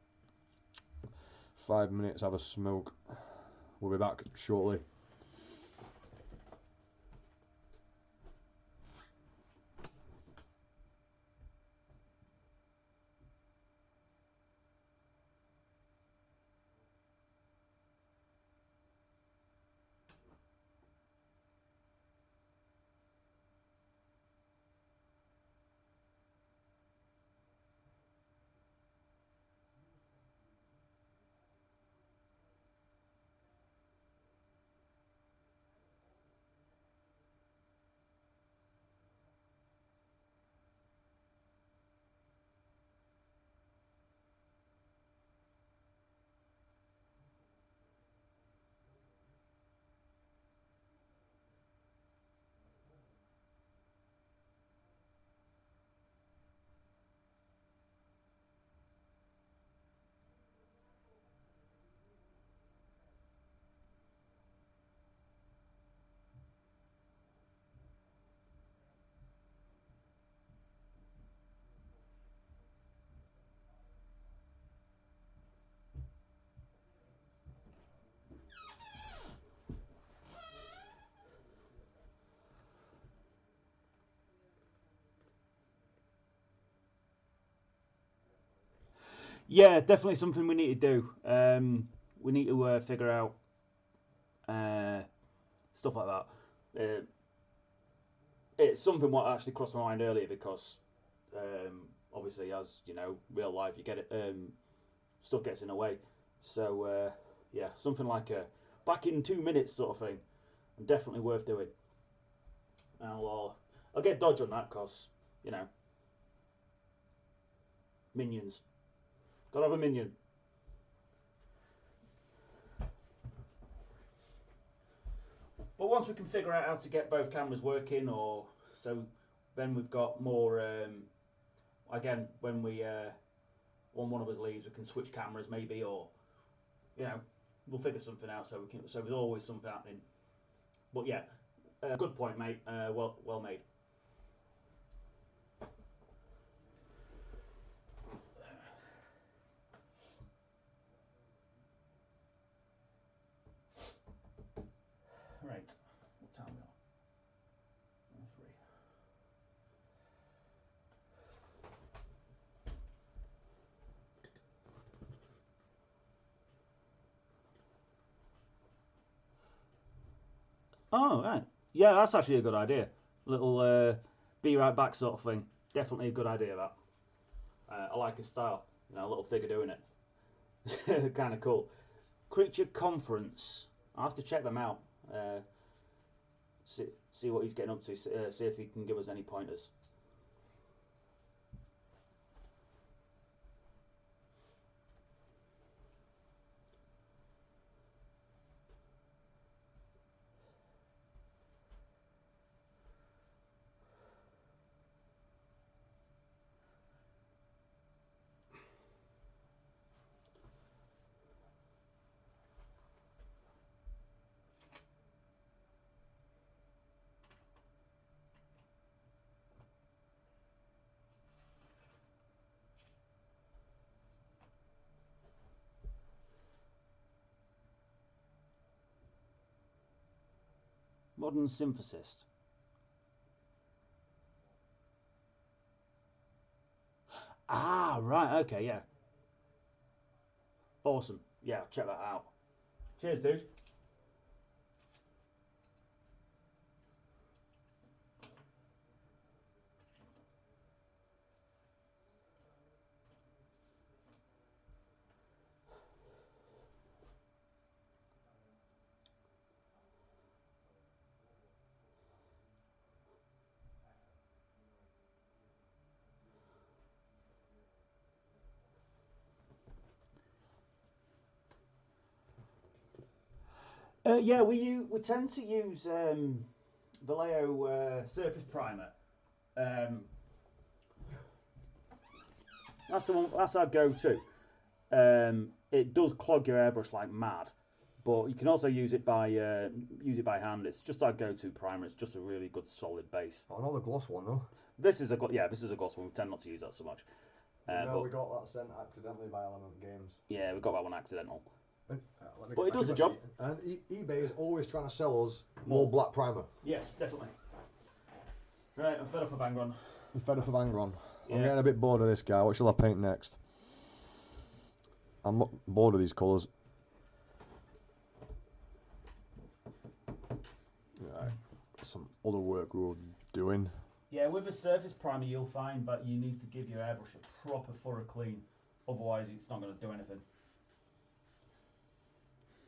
5 minutes, have a smoke. We'll be back shortly. Yeah, definitely something we need to do. We need to figure out stuff like that. It's something what actually crossed my mind earlier because obviously, as you know, real life, you get it. Stuff gets in the way. So yeah, something like a back in 2 minutes sort of thing, and definitely worth doing. I'll get Dodge on that because you know minions. Gotta have a minion. But once we can figure out how to get both cameras working, or so, then we've got more. Again, when one of us leaves, we can switch cameras maybe, or you know, we'll figure something out so we can. So there's always something happening. But yeah, good point, mate. Well made. Right, what time are we on? 3. Oh, right. Yeah, that's actually a good idea. Little be right back sort of thing. Definitely a good idea, that. I like his style. You know, a little figure doing it. Kind of cool. Creature Conference. I'll have to check them out. See what he's getting up to. See if he can give us any pointers. Modern Synthesis. Ah, right. Okay, yeah. Awesome. Yeah, check that out. Cheers, dude. Yeah, we tend to use Vallejo surface primer. Um, that's the one. That's our go-to. It does clog your airbrush like mad, but you can also use it by hand. It's just our go-to primer. It's just a really good solid base. Oh, another gloss one though. This is a gloss one. We tend not to use that so much. No, we got that sent accidentally by Element Games. Yeah, we got that one accidental. And, But it does the job. And eBay is always trying to sell us more black primer. Yes, definitely. Right, I'm fed up of Angron. I'm fed up of Angron. Yeah. I'm getting a bit bored of this guy. What shall I paint next? I'm bored of these colours. Right, some other work we were doing. Yeah, with a surface primer, you'll find that you need to give your airbrush a proper thorough clean. Otherwise, it's not going to do anything.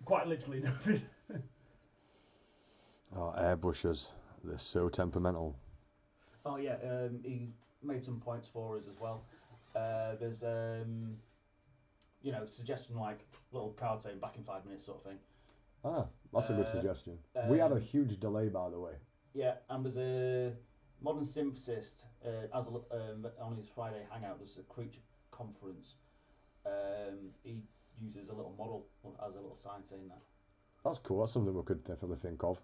Quite literally nothing. Oh, airbrushes. They're so temperamental. Oh yeah, he made some points for us as well. There's suggestion like little card saying back in 5 minutes sort of thing. Ah, that's a good suggestion. We had a huge delay, by the way. Yeah, and there's a Modern Synthesis on his Friday hangout. There's a creature conference. He uses a little model as a little sign saying that. That's cool. That's something we could definitely think of.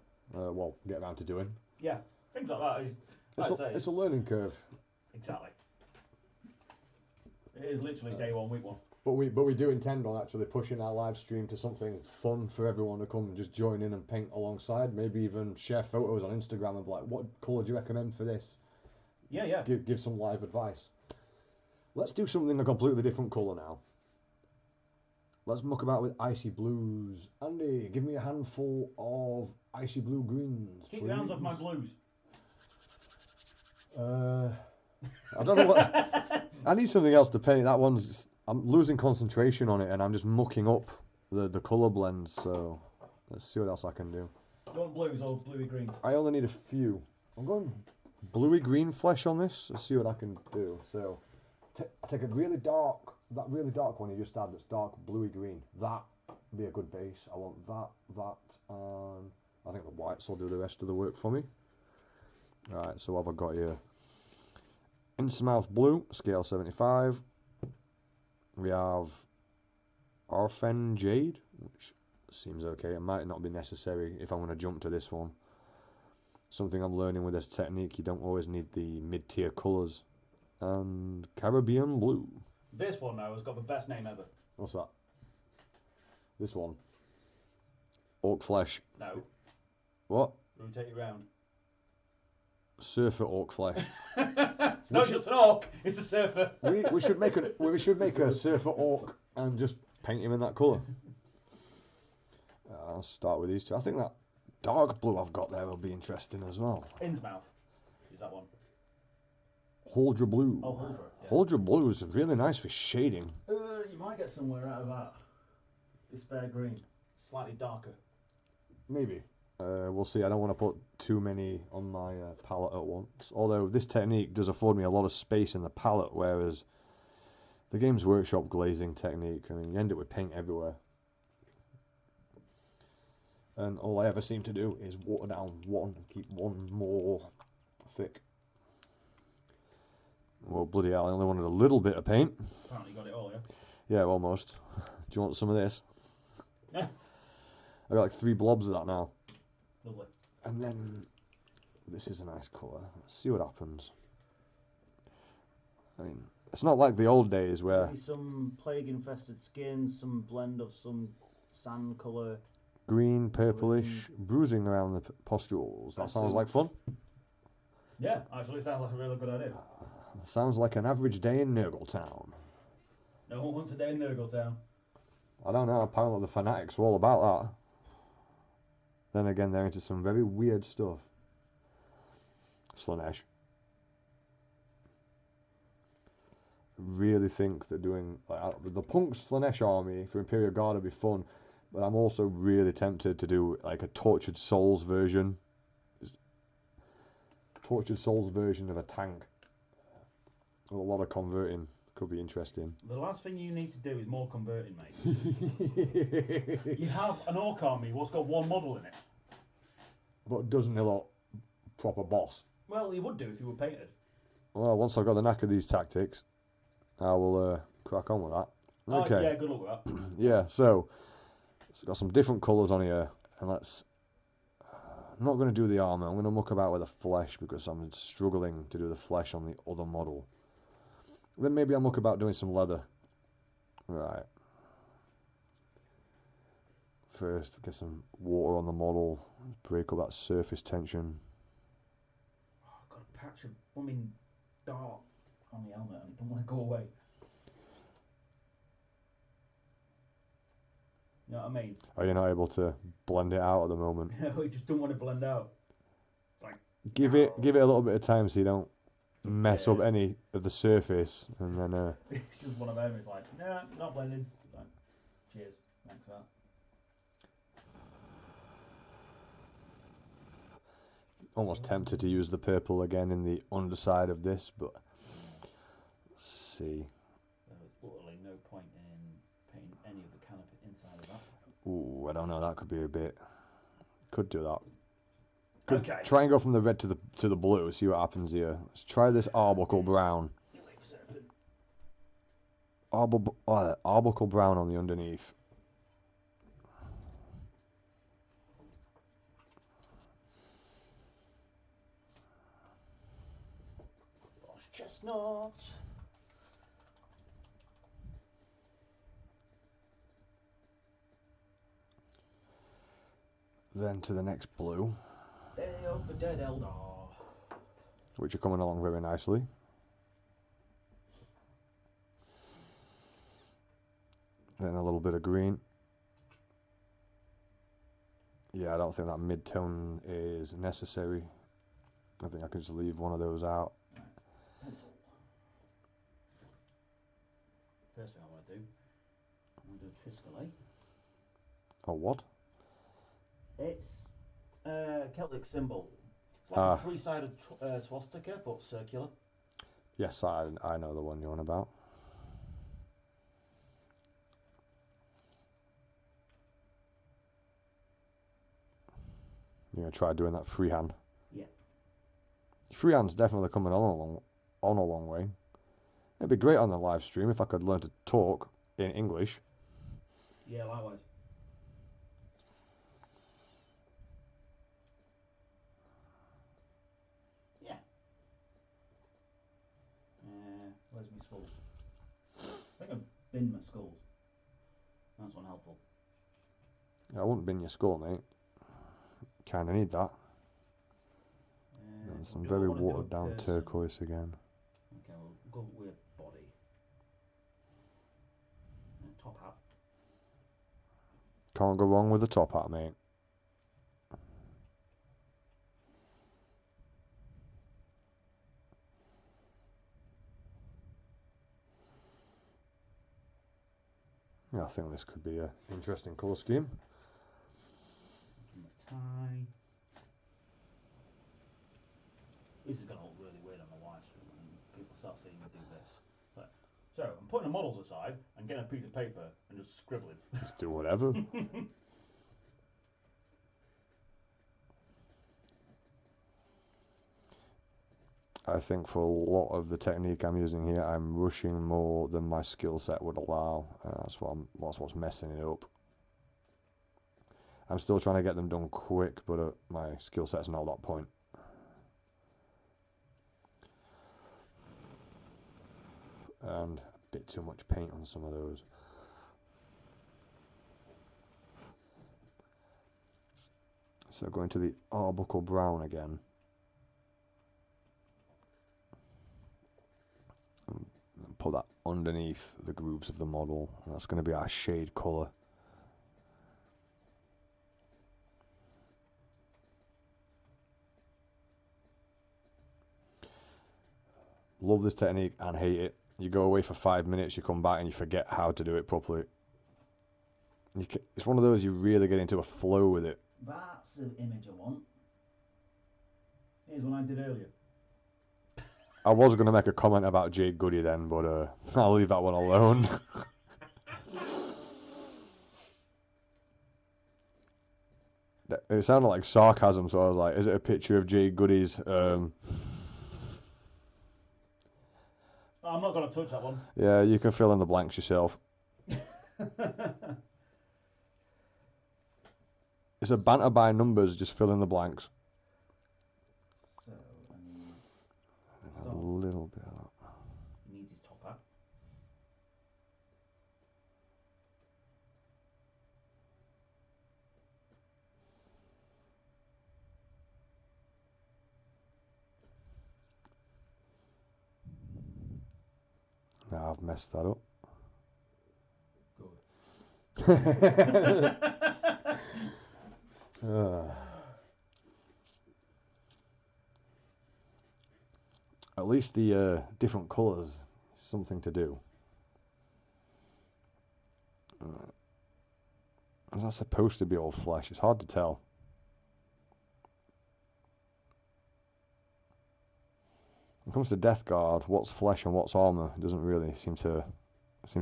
Get around to doing. Yeah, things like that is. It's a learning curve. Exactly. It is literally day one, week one. But we do intend on actually pushing our live stream to something fun for everyone to come and just join in and paint alongside. Maybe even share photos on Instagram and be like, what colour do you recommend for this? Yeah. Give some live advice. Let's do something a completely different colour now. Let's muck about with icy blues. Andy, give me a handful of icy blue greens. Keep your hands off my blues. I don't know what. I need something else to paint. That one's. I'm losing concentration on it, and I'm just mucking up the colour blends. So let's see what else I can do. You want blues or bluey greens? I only need a few. I'm going bluey green flesh on this. Let's see what I can do. So take a really dark, that really dark one you just had. That's dark bluey green. That would be a good base. I want that, and I think the whites will do the rest of the work for me. Right. So what have I got here? Innsmouth blue, scale 75. We have Orphan Jade, which seems okay. It might not be necessary if I'm going to jump to this one. Something I'm learning with this technique, you don't always need the mid-tier colours. And Caribbean blue. This one now has got the best name ever. What's that? This one. Orc flesh. No. What? Rotate it round. Surfer orc flesh. It's not just an orc, it's a surfer. we should make a surfer orc and just paint him in that colour. I'll start with these two. I think that dark blue I've got there will be interesting as well. Innsmouth is that one. Huldra blue. Oh, Huldra. Yeah. Huldra blue is really nice for shading. You might get somewhere out of that. Despair green, slightly darker. Maybe. We'll see. I don't want to put too many on my palette at once. Although this technique does afford me a lot of space in the palette, whereas the Games Workshop glazing technique, I mean, you end up with paint everywhere. And all I ever seem to do is water down one and keep one more thick. Well, bloody hell, I only wanted a little bit of paint. Apparently you got it all, yeah? Yeah, almost. Do you want some of this? Yeah. I got like 3 blobs of that now. Lovely. And then this is a nice colour. Let's see what happens. I mean, it's not like the old days where Maybe some plague-infested skin, some blend of some sand colour. green, purplish, bruising around the pustules. That sounds like fun. Yeah, actually it sounds like a really good idea. Sounds like an average day in Nurgletown. No one wants a day in Nurgletown. I don't know, apparently the fanatics were all about that. Then again, they're into some very weird stuff. Slaanesh. Really think that doing the Punk's Slaanesh army for Imperial Guard would be fun, but I'm also really tempted to do like a Tortured Souls version. Tortured Souls version of a tank. With a lot of converting. Could be interesting. The last thing you need to do is more converting, mate. You have an orc army what's got one model in it. But doesn't it look proper boss? Well, you would do if you were painted. Well, once I've got the knack of these tactics, I will crack on with that. Okay. Oh, yeah, good luck with that. Yeah, so it's got some different colours on here, and let's. I'm not going to do the armour. I'm going to muck about with the flesh because I'm struggling to do the flesh on the other model. Then maybe I'll muck about doing some leather. Right. First, get some water on the model. Break up that surface tension. Oh, I've got a patch of bumming dark on the helmet and it don't want to go away. You know what I mean? Are you not able to blend it out at the moment? No, it just don't want to blend out. It's like Give it a little bit of time so you don't mess up any of the surface, and then it's just one of them. It's like, nah, not blending. Like, cheers, thanks for that. almost tempted to use the purple again in the underside of this, but let's see. There was literally no point in painting any of the canopy inside of that. Ooh, I don't know. That could be a bit. Could do that. Could Okay. try and go from the red to the blue. See what happens here. Let's try this arbuckle brown. Arbuckle brown on the underneath. Lost chestnuts. Then to the next blue, Day of the Dead Eldar. which are coming along very nicely. Then a little bit of green. Yeah, I don't think that mid-tone is necessary. I think I can just leave one of those out. Right. Pencil. First thing I want to do, I'm going to do a Triskelay. A what? It's a Celtic symbol. It's like a three-sided swastika, but circular. Yes, I know the one you're on about. You're going to try doing that freehand? Yeah. Freehand's definitely coming on a long way. It'd be great on the live stream if I could learn to talk in English. Yeah, likewise. Yeah. Where's my skulls? I think I've binned my skulls. That's unhelpful. I wouldn't bin your skull, mate. Kind of need that. And some very watered down turquoise again. Okay, we'll go with body. Top hat. Can't go wrong with the top hat, mate. Yeah, I think this could be an interesting colour scheme. Tie. This is going to look really weird on the live stream when people start seeing me do this. So I'm putting the models aside and getting a piece of paper and just scribbling. Just do whatever. I think for a lot of the technique I'm using here, I'm rushing more than my skill set would allow. That's what's messing it up. I'm still trying to get them done quick, but my skill set's not at that point. And a bit too much paint on some of those. So going to the Arbuckle Brown again. And put that underneath the grooves of the model. And that's going to be our shade colour. Love this technique and hate it. You go away for 5 minutes, you come back and you forget how to do it properly. It's one of those you really get into a flow with it. That's the image I want. Here's one I did earlier. I was going to make a comment about Jake Goody then, but I'll leave that one alone. It sounded like sarcasm, so I was like, is it a picture of Jake Goody's... I'm not going to touch that one. Yeah, you can fill in the blanks yourself. It's a banter by numbers, just fill in the blanks. So, A little bit of that. He needs his top hat. Now I've messed that up. Good. At least the different colours is something to do. Is that supposed to be all flesh? It's hard to tell. When it comes to Death Guard, what's flesh and what's armour doesn't really seem to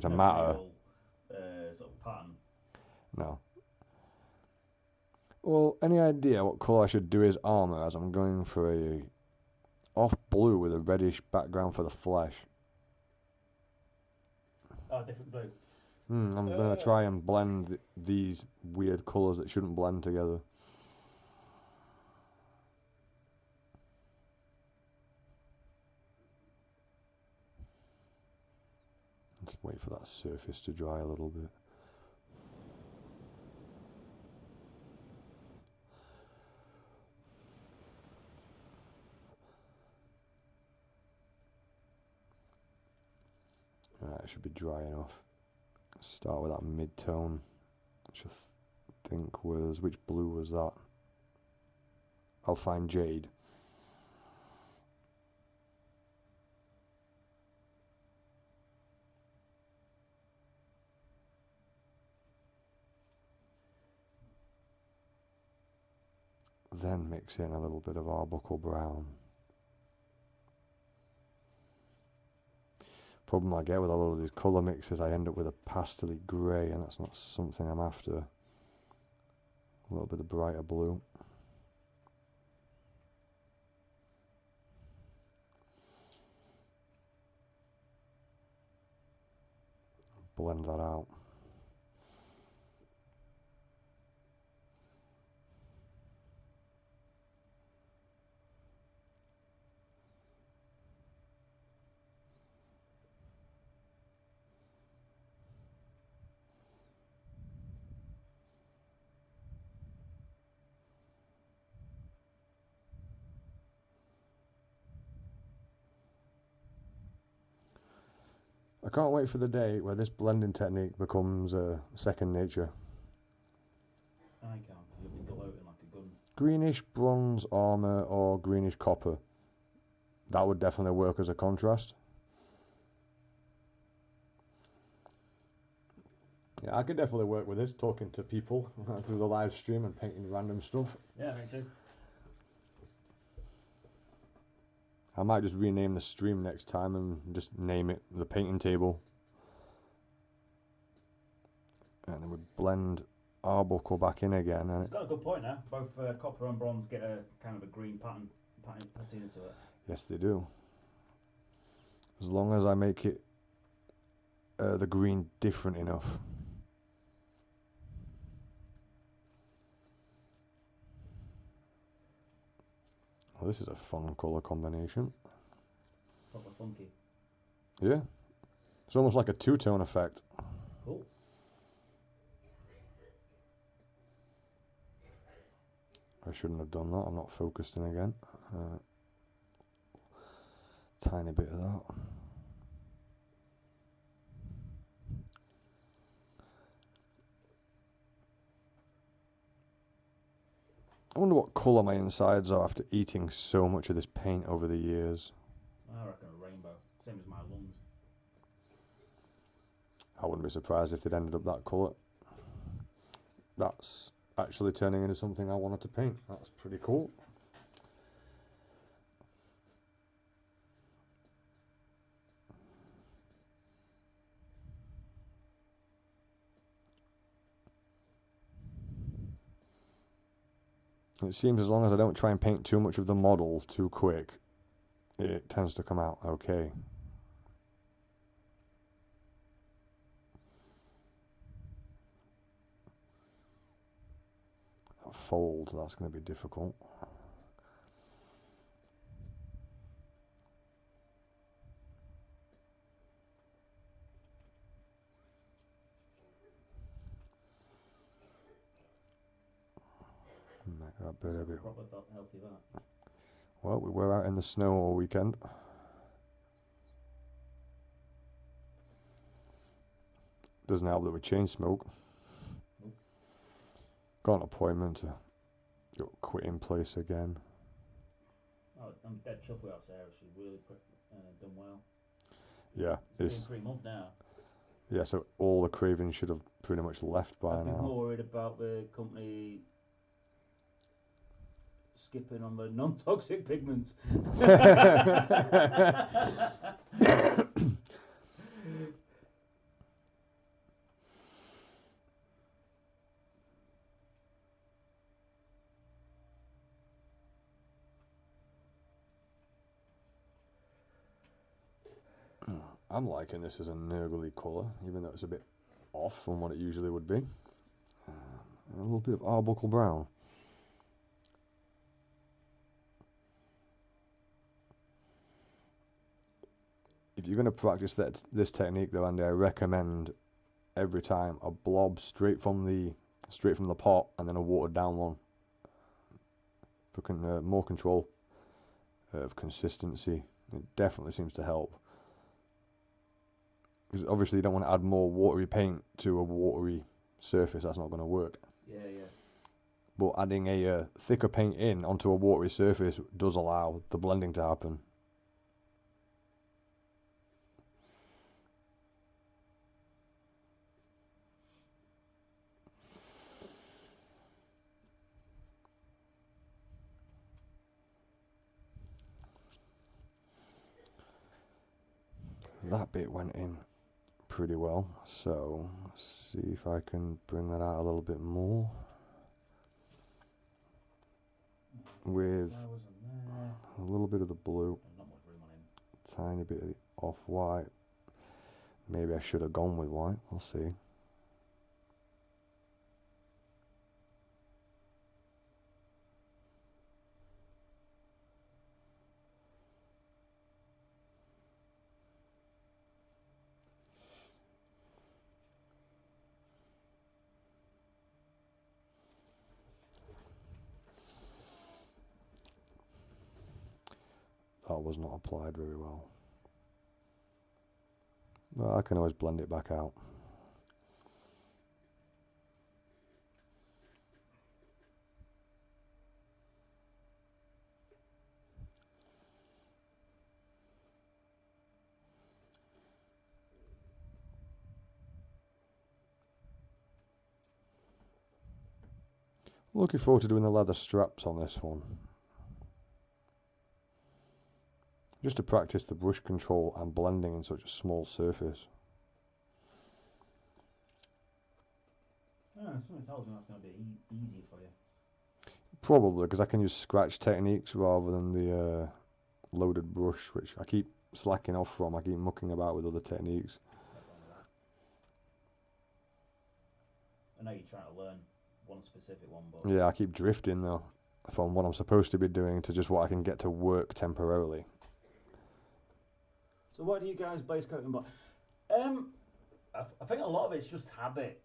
matter. Real, sort of pattern. No. Well, any idea what colour I should do as armour, as I'm going for a off blue with a reddish background for the flesh? Oh, different blue. I'm going to try and blend these weird colours that shouldn't blend together. Just wait for that surface to dry a little bit. Right, it should be dry enough. Start with that mid-tone, which I think was, which blue was that? I'll find Jade. Then mix in a little bit of Arbuckle Brown. Problem I get with a lot of these colour mixes, I end up with a pastely grey, and that's not something I'm after. A little bit of brighter blue. Blend that out. I can't wait for the day where this blending technique becomes second nature. I can't. You'll be gloating like a gun. Greenish bronze armour or greenish copper. That would definitely work as a contrast. Yeah, I could definitely work with this, talking to people through the live stream and painting random stuff. Yeah, me too. I might just rename the stream next time and just name it the painting table. And then we blend Arbuckle back in again. And It's got a good point now. Both copper and bronze get a kind of a green pattern into it. yes, they do. As long as I make it the green different enough. Well, this is a fun colour combination. Proper funky. Yeah. It's almost like a two-tone effect. Cool. I shouldn't have done that. I'm not focused in again. Tiny bit of that. I wonder what colour my insides are after eating so much of this paint over the years. I reckon a rainbow. Same as my lungs. I wouldn't be surprised if it ended up that colour. That's actually turning into something I wanted to paint. That's pretty cool. It seems as long as I don't try and paint too much of the model too quick, it tends to come out okay. That fold, that's going to be difficult. Make that bit a bit. Proper healthy that. Well, we were out in the snow all weekend. Doesn't help that we chain smoke. Nope. Got an appointment to go quit in place again. Oh, I'm dead chuffed with our Sarah. She's really done well. Yeah, It's been 3 months now. yeah. So all the cravings should have pretty much left by I've been now. more worried about the company skipping on the non-toxic pigments. I'm liking this as a nurgly colour, even though it's a bit off from what it usually would be. A little bit of Arbuckle Brown. If you're going to practice this technique though, Andy, I recommend every time a blob straight from the pot and then a watered down one for more control of consistency. It definitely seems to help. Because obviously you don't want to add more watery paint to a watery surface. That's not going to work. Yeah, yeah. But adding a thicker paint in onto a watery surface does allow the blending to happen. That bit went in pretty well, so let's see if I can bring that out a little bit more with Flowers on there. a little bit of the blue, There's not much room on him. tiny bit of the off-white. Maybe I should have gone with white, we'll see. That was not applied very well. Well, I can always blend it back out. Looking forward to doing the leather straps on this one. Just to practice the brush control and blending in such a small surface. Something tells me that's going to be easy for you. Probably, because I can use scratch techniques rather than the loaded brush, which I keep slacking off from. I keep mucking about with other techniques. No problem with that. I know you're trying to learn one specific one, but... Yeah, I keep drifting though, from what I'm supposed to be doing to just what I can get to work temporarily. So what do you guys base coating by? I think a lot of it's just habit.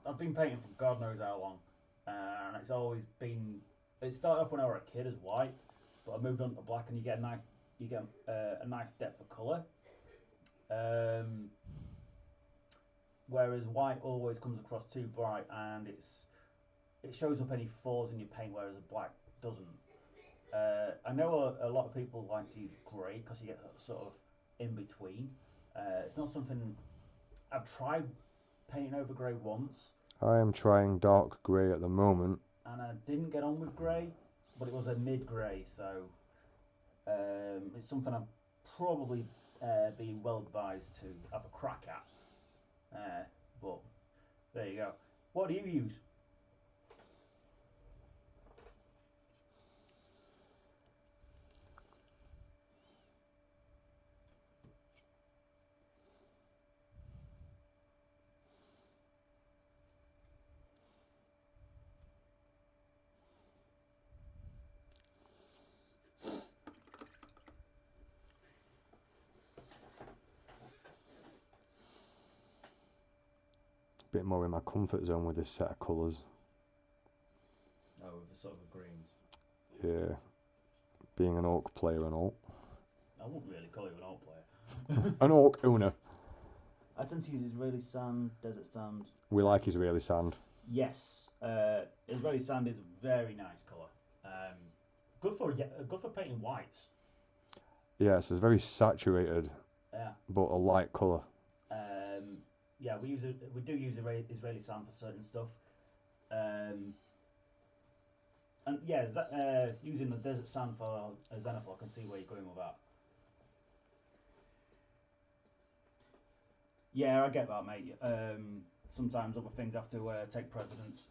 I've been painting for God knows how long, and it's always been. It started off when I was a kid as white, but I moved on to black, and you get a nice depth of colour. Whereas white always comes across too bright, and it shows up any flaws in your paint, whereas a black doesn't. I know a lot of people like to use grey because you get sort of in between. It's not something I've tried painting over grey once, I am trying dark grey at the moment. and I didn't get on with grey, but it was a mid grey, so it's something I'd probably be well advised to have a crack at. But there you go. What do you use? Bit more in my comfort zone with this set of colours. Oh, with the sort of greens. Yeah, being an orc player and all. I wouldn't really call you an alt player. An orc owner. I tend to use Israeli sand, desert sand. We like Israeli sand. Yes, Israeli sand is a very nice colour. Good for painting whites. Yes, it's very saturated, Yeah. but a light colour. Yeah, we do use Israeli sand for certain stuff. And yeah, using the desert sand for a xenophil, I can see where you're going with that. Yeah, I get that, mate. Sometimes other things have to take precedence.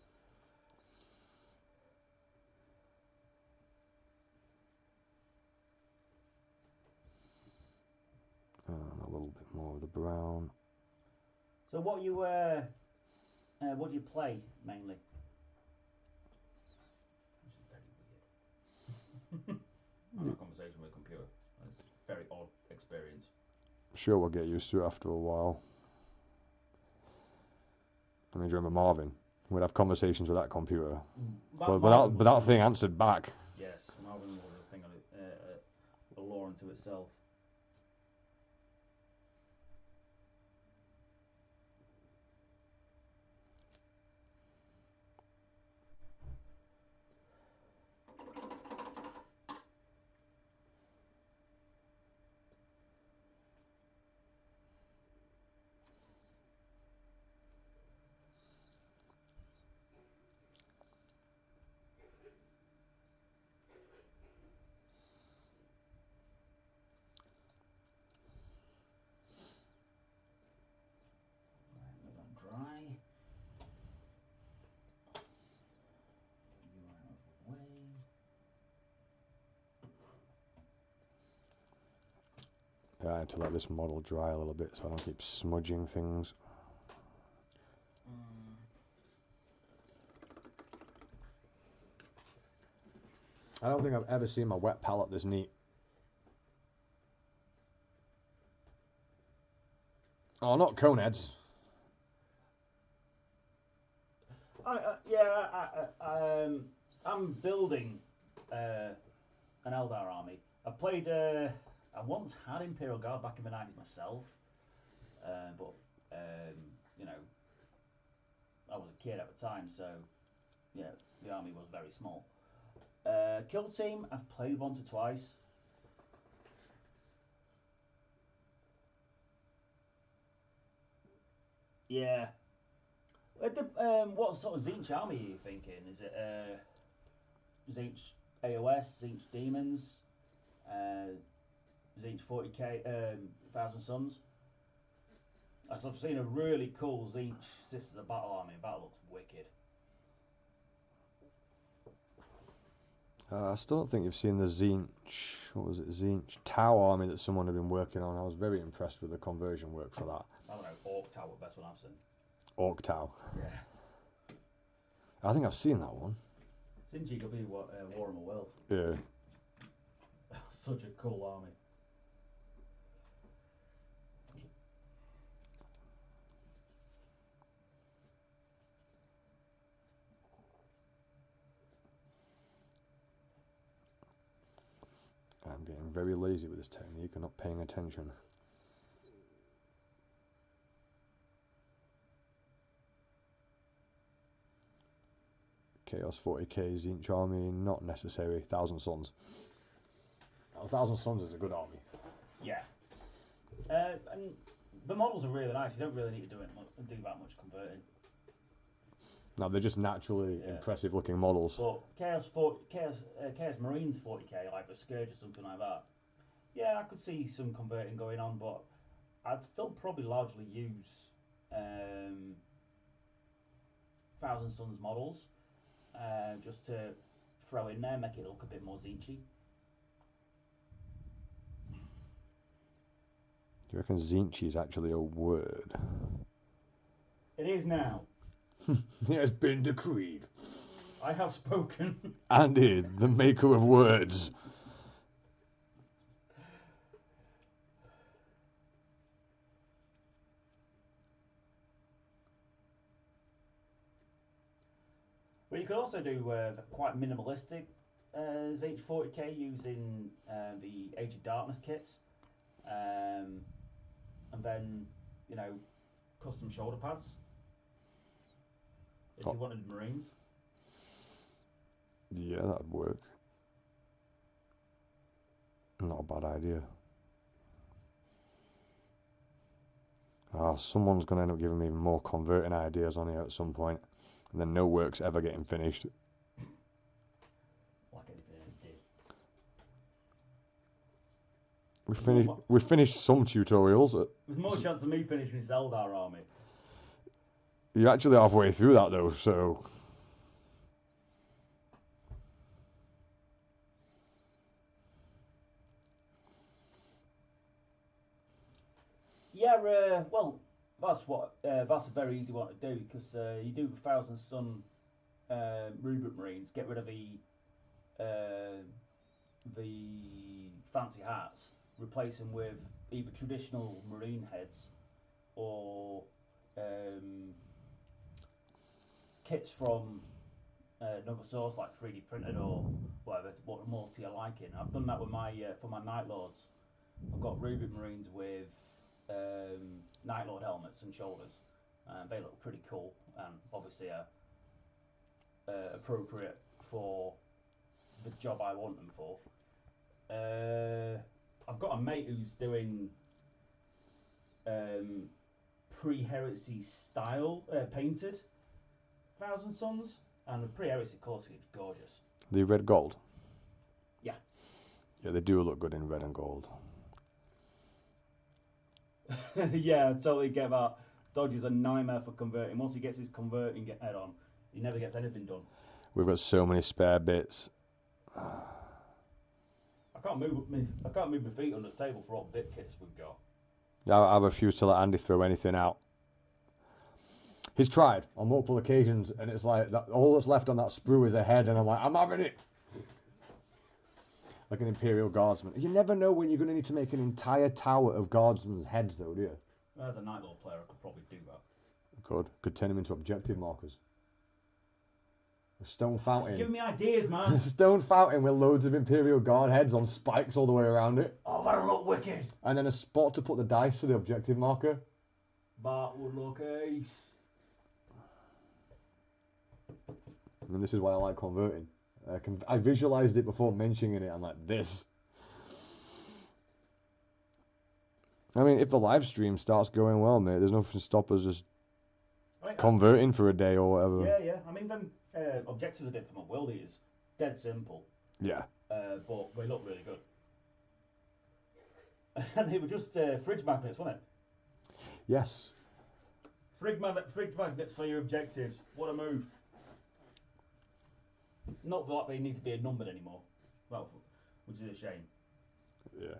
A little bit more of the brown. So what do you play mainly? This is very weird. I'm in a conversation with a computer. It's a very odd experience. Sure, we'll get used to it after a while. I mean, do you remember Marvin? We'd have conversations with that computer. But that thing answered back. Yes, Marvin was a thing on it, a law unto itself. Yeah, I need to let this model dry a little bit so I don't keep smudging things. I don't think I've ever seen my wet palette this neat. Oh, not cone heads. I'm building an Eldar army. I once had Imperial Guard back in the 90s myself, but you know, I was a kid at the time, so yeah, the army was very small. Kill Team, I've played once or twice. Yeah. What sort of Zinch army are you thinking? Is it Zinch AOS, Zinch Demons, Zinch 40k, Thousand Suns? I've seen a really cool Zinch Sisters of Battle army. That looks wicked. I still don't think you've seen the Zinch, what was it, Zinch Tau army that someone had been working on. I was very impressed with the conversion work for that. I don't know, Orc Tower, best one I've seen. Orc Tau. Yeah. I think I've seen that one. It's in GW War in the World. Yeah. Such a cool army. I'm getting very lazy with this technique and not paying attention. Chaos 40k Zinch army, not necessary. Thousand Suns. Now, Thousand Suns is a good army. Yeah. And the models are really nice. You don't really need to do that much converting. No, they're just naturally impressive looking models. But Chaos Marines 40k, like the Scourge or something like that. Yeah, I could see some converting going on, but I'd still probably largely use Thousand Suns models just to throw in there, make it look a bit more Zinchy. Do you reckon Zinchy is actually a word? It is now. It has been decreed. I have spoken. Andy, the maker of words. But you could also do quite minimalistic Zinch 40k using the Age of Darkness kits, and then custom shoulder pads if you wanted Marines. Yeah, that'd work. Not a bad idea. Someone's going to end up giving me more converting ideas on here at some point, and then no work's ever getting finished. Like anything I did. We finished some tutorials. There's more chance of me finishing this Eldar army. You're actually halfway through that though, so. Yeah, well, that's a very easy one to do because you do the Thousand Sun Rubik Marines, get rid of the fancy hats, replace them with either traditional Marine heads or kits from another source like 3D printed or whatever, what more to your liking. I've done that with my for my Night Lords. I've got Rubik Marines with Night Lord helmets and shoulders. They look pretty cool and obviously appropriate for the job I want them for. I've got a mate who's doing pre-heresy style painted Thousand Suns, and the pre-heresy course is gorgeous. The red gold? Yeah. Yeah, they do look good in red and gold. Yeah, I totally get that. Dodge is a nightmare for converting. Once he gets his converting head on, he never gets anything done. We've got so many spare bits. I can't move my feet under the table for all bit kits we've got. Yeah, I refuse to let Andy throw anything out. He's tried on multiple occasions, and it's like that, all that's left on that sprue is a head, and I'm like, I'm having it. Like an Imperial Guardsman. You never know when you're going to need to make an entire tower of Guardsmen's heads, though, do you? As a Night Lord player, I could probably do that. Could turn him into objective markers. A stone fountain. Give me ideas, A man. stone fountain with loads of Imperial Guard heads on spikes all the way around it. Oh, that'll look wicked. And then a spot to put the dice for the objective marker. That would look ace. And this is why I like converting. I visualized it before mentioning it. I'm like, this. I mean, if the live stream starts going well, mate, there's nothing to stop us just converting for a day or whatever. Yeah. I mean, them objectives I did for my world is dead simple. Yeah. But they look really good. And they were just fridge magnets, weren't it? Yes. Fridge magnets for your objectives. What a move. Not that they need to be numbered anymore. Well, which is a shame. Yeah.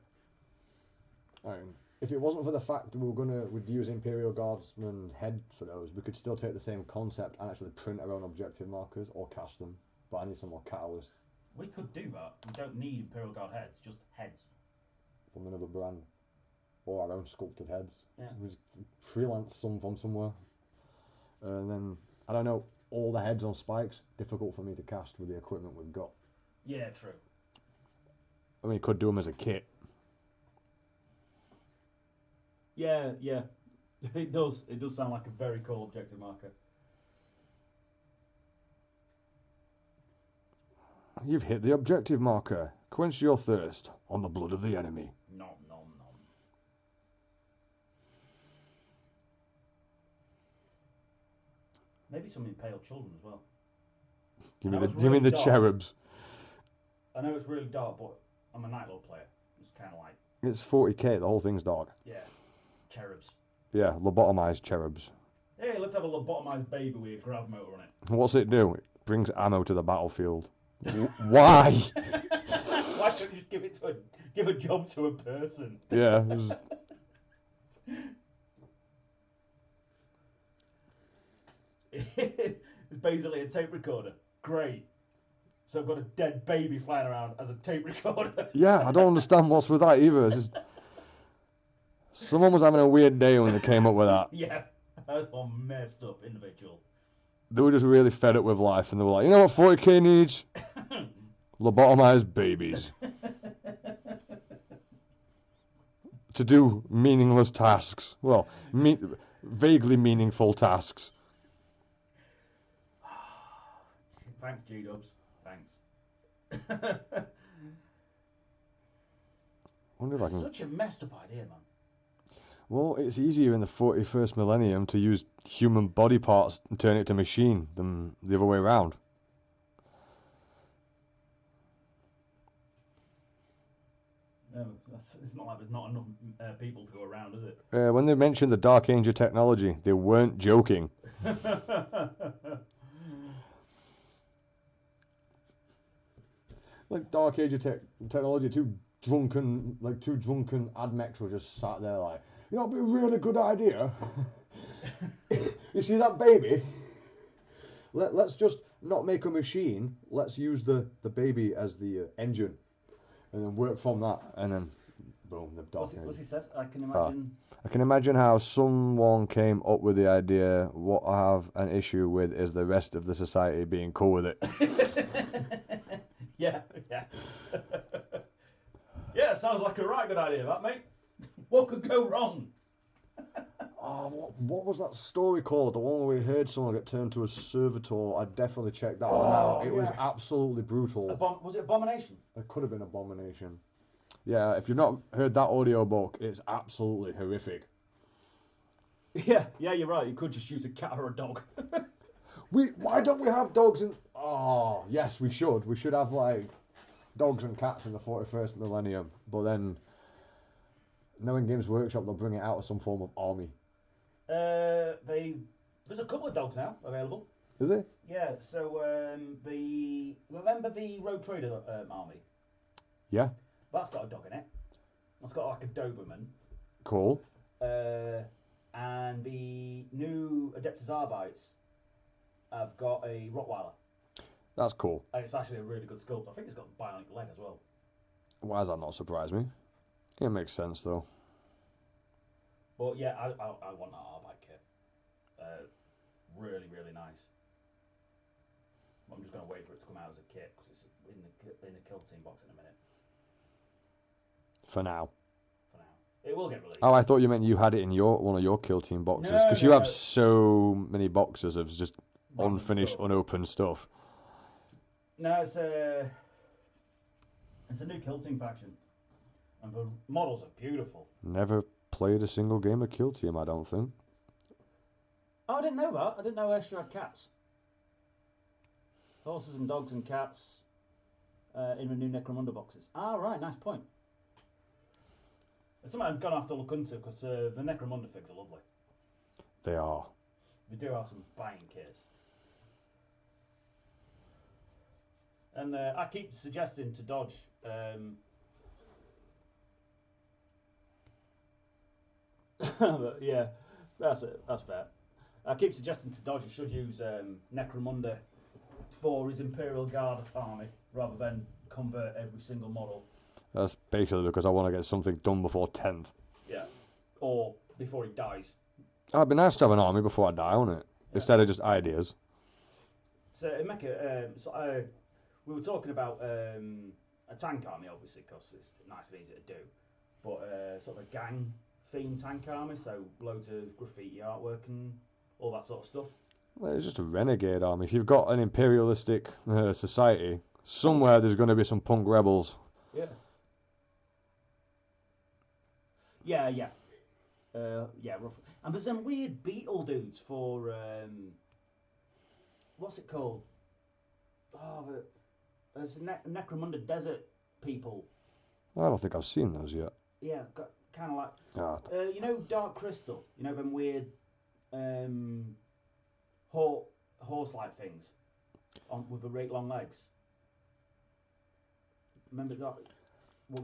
I mean, if it wasn't for the fact that we'd use Imperial Guardsman head for those, we could still take the same concept and actually print our own objective markers or cast them. But I need some more catalysts. We could do that. We don't need Imperial Guard heads, just heads. From another brand. Or our own sculpted heads. Yeah. We just freelance some from somewhere. And then, I don't know, all the heads on spikes, difficult for me to cast with the equipment we've got. Yeah, true. I mean, you could do them as a kit. Yeah. It does sound like a very cool objective marker. You've hit the objective marker. Quench your thirst on the blood of the enemy. Nom. Maybe some impaled children as well. Do I know it's you mean the really dark. cherubs? I know it's really dark, but I'm a Night Lord player. It's kind of like, It's 40k, the whole thing's dark. yeah, cherubs. Yeah, lobotomized cherubs. Hey, let's have a lobotomized baby with a grav motor on it. What's it do? It brings ammo to the battlefield. Why? Why don't you just give a job to a person? Yeah. It's basically a tape recorder. Great. So I've got a dead baby flying around as a tape recorder. Yeah, I don't understand what's with that either. It's just... Someone was having a weird day when they came up with that. Yeah, that's one messed up individual. They were just really fed up with life and they were like, you know what 40k needs? Lobotomized babies. To do meaningless tasks. Well, vaguely meaningful tasks. Thanks, G-Dubs. Thanks. Wonder if I can... Such a messed up idea, man. Well, it's easier in the 41st millennium to use human body parts and turn it to machine than the other way around. No, it's not like there's not enough people to go around, is it? When they mentioned the Dark Anger technology, they weren't joking. Like Dark Age technology, two drunken admechs were just sat there like, you know, it'd be a really good idea. You see that baby? Let's just not make a machine. Let's use the baby as the engine, and then work from that, and then boom, the Dark Age. What's he said? I can imagine. I can imagine how someone came up with the idea. What I have an issue with is the rest of the society being cool with it. Yeah. Yeah, sounds like a right good idea, that, mate. What could go wrong? Oh, what was that story called? The one where we heard someone get turned to a servitor. I definitely checked that one out. It was absolutely brutal. Was it Abomination? It could have been Abomination. Yeah, if you've not heard that audio book, it's absolutely horrific. Yeah, you're right. You could just use a cat or a dog. Why don't we have dogs in... Oh, yes, we should. We should have, like, dogs and cats in the 41st millennium. But then, knowing Games Workshop, they'll bring it out as some form of army. There's a couple of dogs now available. Is it? Yeah, so remember the Road Trader army? Yeah. That's got a dog in it. That's got like a Doberman. Cool. And the new Adeptus Arbites have got a Rottweiler. That's cool. And it's actually a really good sculpt. I think it's got a bionic leg as well. Why does that not surprise me? It makes sense though. But yeah, I want that Arbite kit. Really, really nice. I'm just going to wait for it to come out as a kit because it's in the Kill Team box in a minute. For now. For now, it will get released. Oh, I thought you meant you had it in one of your Kill Team boxes because you have so many boxes of just unfinished, unopened stuff. No, it's a new Kill Team faction, and the models are beautiful. Never played a single game of Kill Team, I don't think. Oh, I didn't know that. I didn't know Esther had cats. Horses and dogs and cats in the new Necromunda boxes. Ah, right, nice point. It's something I'm going to have to look into because the Necromunda figs are lovely. They are. They do have some banging kits. And I keep suggesting to Dodge yeah, that's it. That's fair. I keep suggesting to Dodge he should use Necromunda for his Imperial Guard army rather than convert every single model. That's basically because I want to get something done before 10th. Yeah. Or before he dies. Oh, it'd be nice to have an army before I die, wouldn't it? Yeah. Instead of just ideas. So, Mecha, we were talking about a tank army, obviously, because it's nice and easy to do. But sort of a gang-themed tank army, so loads of graffiti artwork and all that sort of stuff. Well, it's just a renegade army. If you've got an imperialistic society, somewhere there's going to be some punk rebels. Yeah. Yeah, yeah. Yeah, roughly. And there's them weird beetle dudes for, what's it called? Oh, there's Necromunda Desert people. I don't think I've seen those yet. Yeah, kind of like, Ah, you know Dark Crystal? You know them weird horse-like things with the great long legs? Remember that?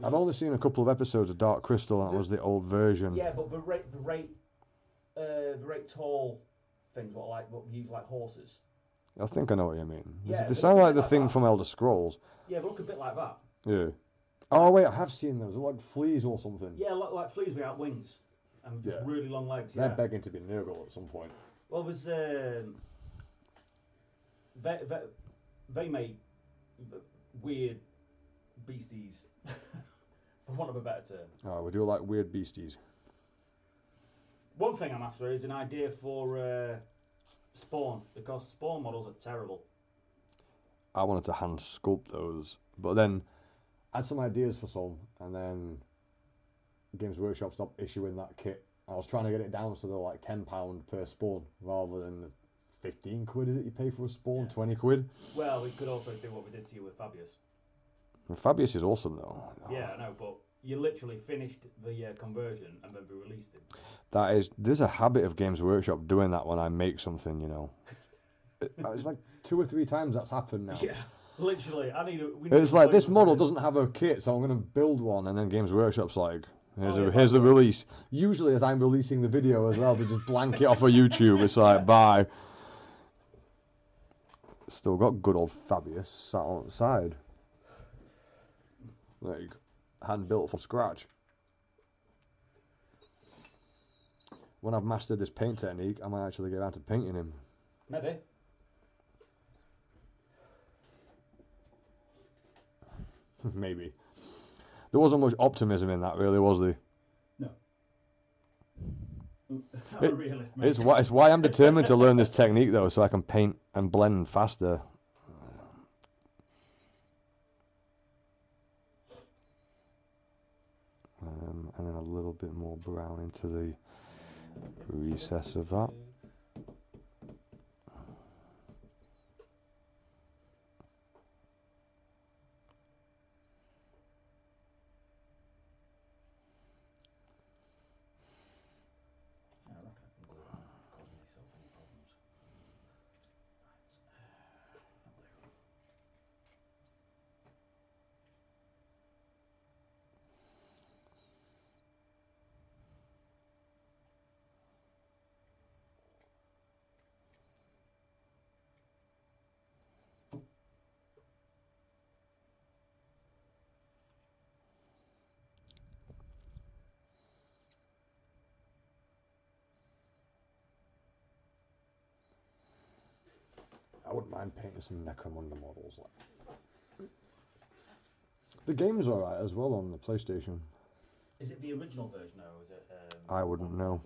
I've only seen a couple of episodes of Dark Crystal, and that was the old version. Yeah, but the rate tall things, what use like horses. I think I know what you mean. Yeah, they sound like the thing from Elder Scrolls. Yeah, they look a bit like that. Yeah. Oh wait, I have seen those. They're like fleas or something. Yeah, like fleas without wings and really long legs. They're Yeah. begging to be Nurgle at some point. Well, there's they made weird beasties, for want of a better term. Oh, we do like weird beasties. One thing I'm after is an idea for Spawn, because Spawn models are terrible. I wanted to hand sculpt those, but then I had some ideas for some, and then Games Workshop stopped issuing that kit. I was trying to get it down so they're like £10 per spawn rather than 15 quid. Is it you pay for a spawn? Yeah. 20 quid. Well, we could also do what we did to you with Fabius. And Fabius is awesome though. Yeah, I know, but you literally finished the conversion and then we released it. There's a habit of Games Workshop doing that when I make something, you know. It's like 2 or 3 times that's happened now. Yeah, literally. It's like this model doesn't have a kit, so I'm going to build one, and then Games Workshop's like, here's the release. Usually, as I'm releasing the video as well, they just blank it off of YouTube. It's like, bye. Still got good old Fabius sat on the side, like hand built from scratch. When I've mastered this paint technique, I might actually get around to painting him. Maybe. Maybe. There wasn't much optimism in that, really, was there? No. I'm a realist, mate. It's why I'm determined to learn this technique, though, so I can paint and blend faster. And then a little bit more brown into the recess of that. I wouldn't mind painting some Necromunda models. The game's alright as well on the PlayStation. Is it the original version or is it? I wouldn't know.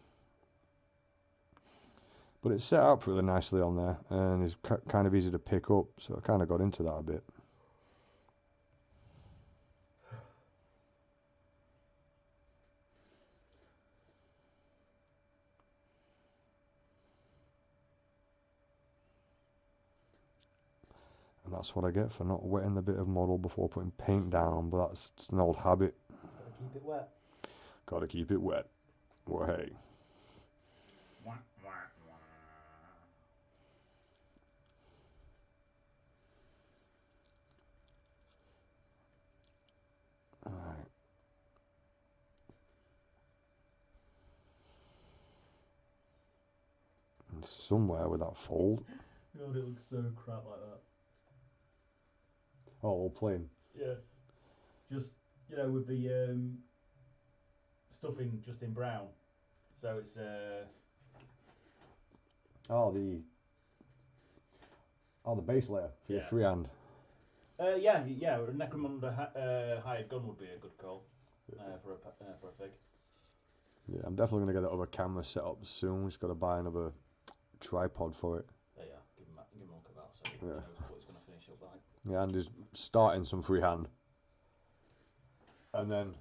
But it's set up really nicely on there and it's kind of easy to pick up, so I kind of got into that a bit. And that's what I get for not wetting the bit of model before putting paint down, but that's just an old habit. Gotta keep it wet. Gotta keep it wet. Well, hey. Wah, wah, wah. Alright. And somewhere with that fold. God, it looks so crap like that. Oh, all plain. Yeah. Just, with the stuffing just in brown. So it's Oh, the base layer for your Yeah. freehand. yeah, a Necromunda hired gun would be a good call for a fig. Yeah, I'm definitely gonna get that other camera set up soon. Just gotta buy another tripod for it. There you are. Give him a look at that so he Yeah. knows what he's going to finish up like. Yeah, and he's starting some freehand. And then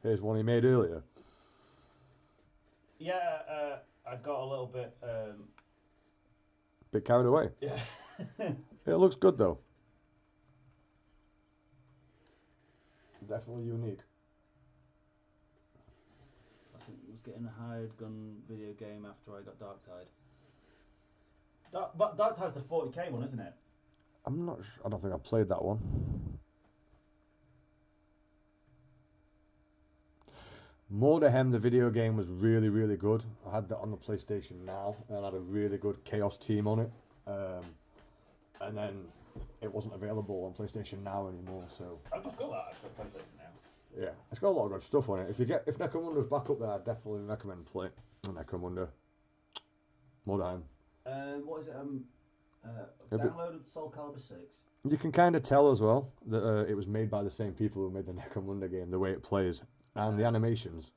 here's one he made earlier. Yeah, I got a little bit. Bit carried away. Yeah. It looks good though. Definitely unique. I think it was getting a hired gun video game after I got Darktide. Darktide's a 40k one, isn't it? I'm not. I don't think I played that one. Mordehem, the video game, was really, really good. I had that on the PlayStation Now, and I had a really good Chaos team on it. And then it wasn't available on PlayStation Now anymore. So I've just got that actually on PlayStation now. yeah, it's got a lot of good stuff on it. If Necromunda's back up there, I'd definitely recommend playing Necromunda. Mordehem. What is it? If it- Downloaded Soul Calibur 6. You can kind of tell as well that it was made by the same people who made the Necromunda game, the way it plays, and the animations.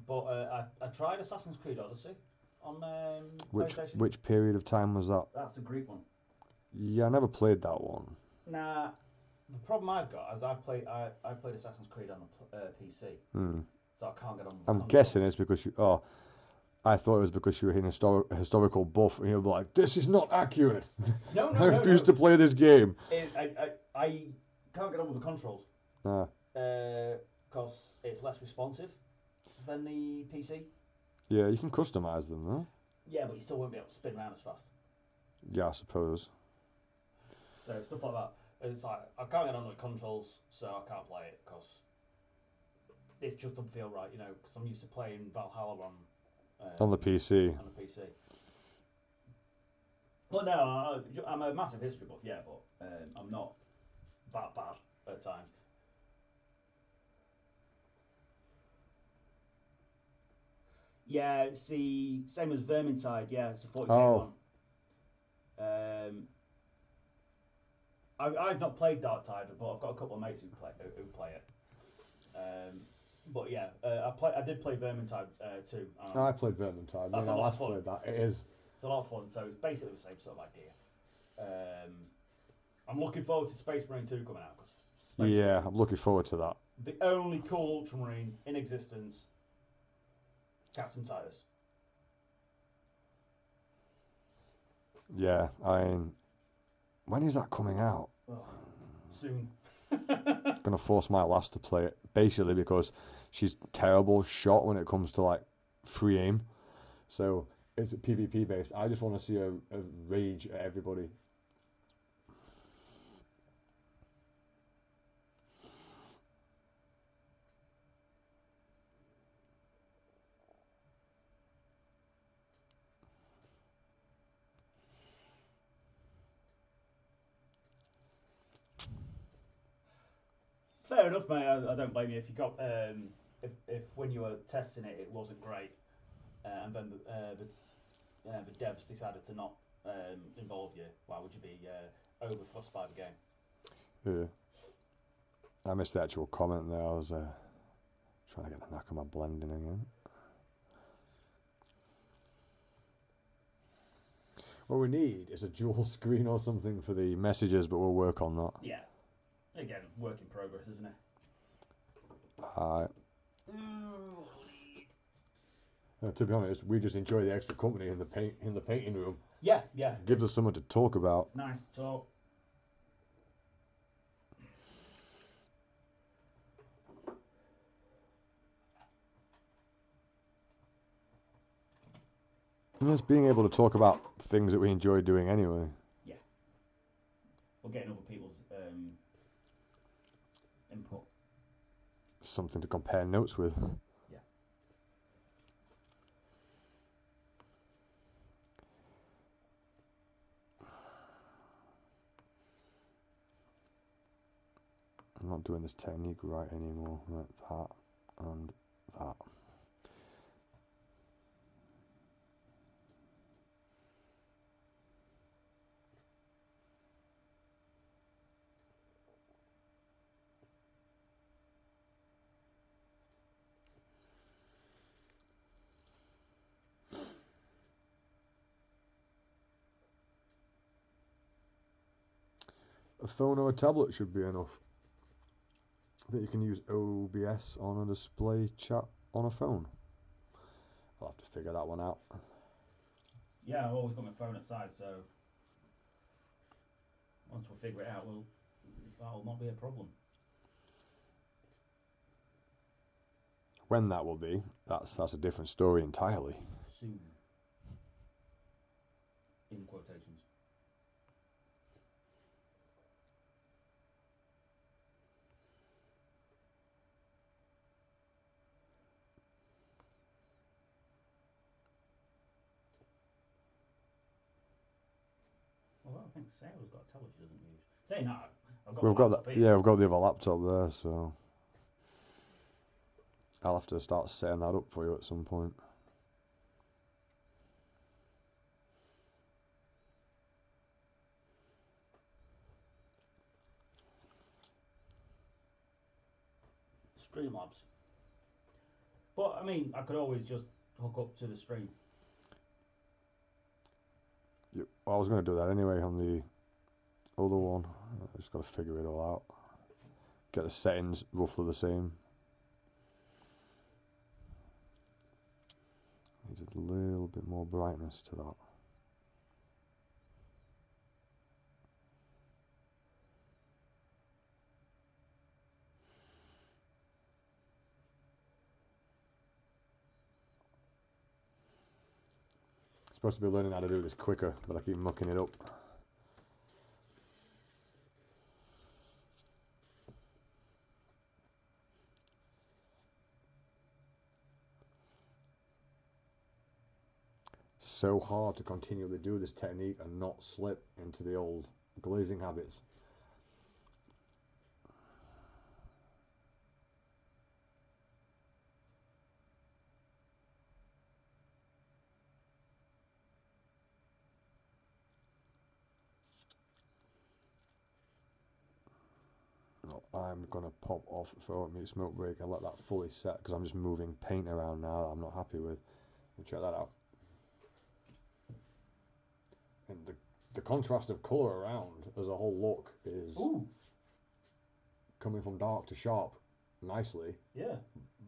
But I tried Assassin's Creed Odyssey on PlayStation. Which period of time was that? That's the Greek one. Yeah, I never played that one. Nah, the problem I've got is I played Assassin's Creed on a PC, so I can't get on. I'm consoles. guessing it's because you. Oh, I thought it was because you were in a historical buff, and you were like, "This is not accurate. No, I refuse to play this game." I can't get on with the controls Ah, because it's less responsive than the PC. yeah, you can customize them, though. Yeah, but you still won't be able to spin around as fast. Yeah, I suppose. So stuff like that. It's like I can't get on with controls, so I can't play it because it just doesn't feel right, because I'm used to playing Valhalla On the PC. On the PC. Well, no, I'm a massive history buff, yeah, but I'm not that bad at times. Yeah, it's the same as Vermintide. Yeah, it's a 40k Oh. one. I've not played Darktide, but I've got a couple of mates who play it. But yeah, I did play Vermintide too. I played Vermintide. That's When a I lot last of fun. played that, it is. It's a lot of fun. So it's basically the same sort of idea. I'm looking forward to Space Marine 2 coming out because Yeah, I'm looking forward to that. the only cool Ultramarine in existence, Captain Titus. Yeah, when is that coming out? Oh, soon. I'm gonna force my lass to play it, basically because she's terrible shot when it comes to like free aim. So it's PvP based. I just want to see her rage at everybody. Fair enough, mate. I don't blame you if you got if when you were testing it, it wasn't great, and then the devs decided to not involve you, why would you be over fussed by the game? Yeah. I missed the actual comment there. I was trying to get the knack of my blending again. What we need is a dual screen or something for the messages, but we'll work on that. Yeah. Again, work in progress, isn't it? To be honest, we just enjoy the extra company in the painting room. Yeah, yeah. It gives us something to talk about. It's nice to talk. And just being able to talk about things that we enjoy doing anyway. Yeah. We're getting other people's input. Something to compare notes with. Yeah. I'm not doing this technique right anymore. Like that and that. A phone or a tablet should be enough. I think you can use OBS on a display chat on a phone. I'll have to figure that one out. Yeah, I've always got my phone aside, so once we figure it out, that'll not be a problem. When that will be, that's a different story entirely. Soon. In quotations. Well, I don't think Sarah's got a tablet she doesn't use. Saying that, I've got We've got laptop that. here. Yeah, we've got the other laptop there, so I'll have to start setting that up for you at some point. Streamlabs. But I mean, I could always just hook up to the stream. Yep. I was going to do that anyway on the other one. I just got to figure it all out. Get the settings roughly the same. Needs a little bit more brightness to that. Supposed to be learning how to do this quicker, but I keep mucking it up. So hard to continually do this technique and not slip into the old glazing habits. I'm going to pop off for a smoke break and let that fully set because I'm just moving paint around now that I'm not happy with. And check that out. And the contrast of colour around as a whole look is coming from dark to sharp nicely. Yeah.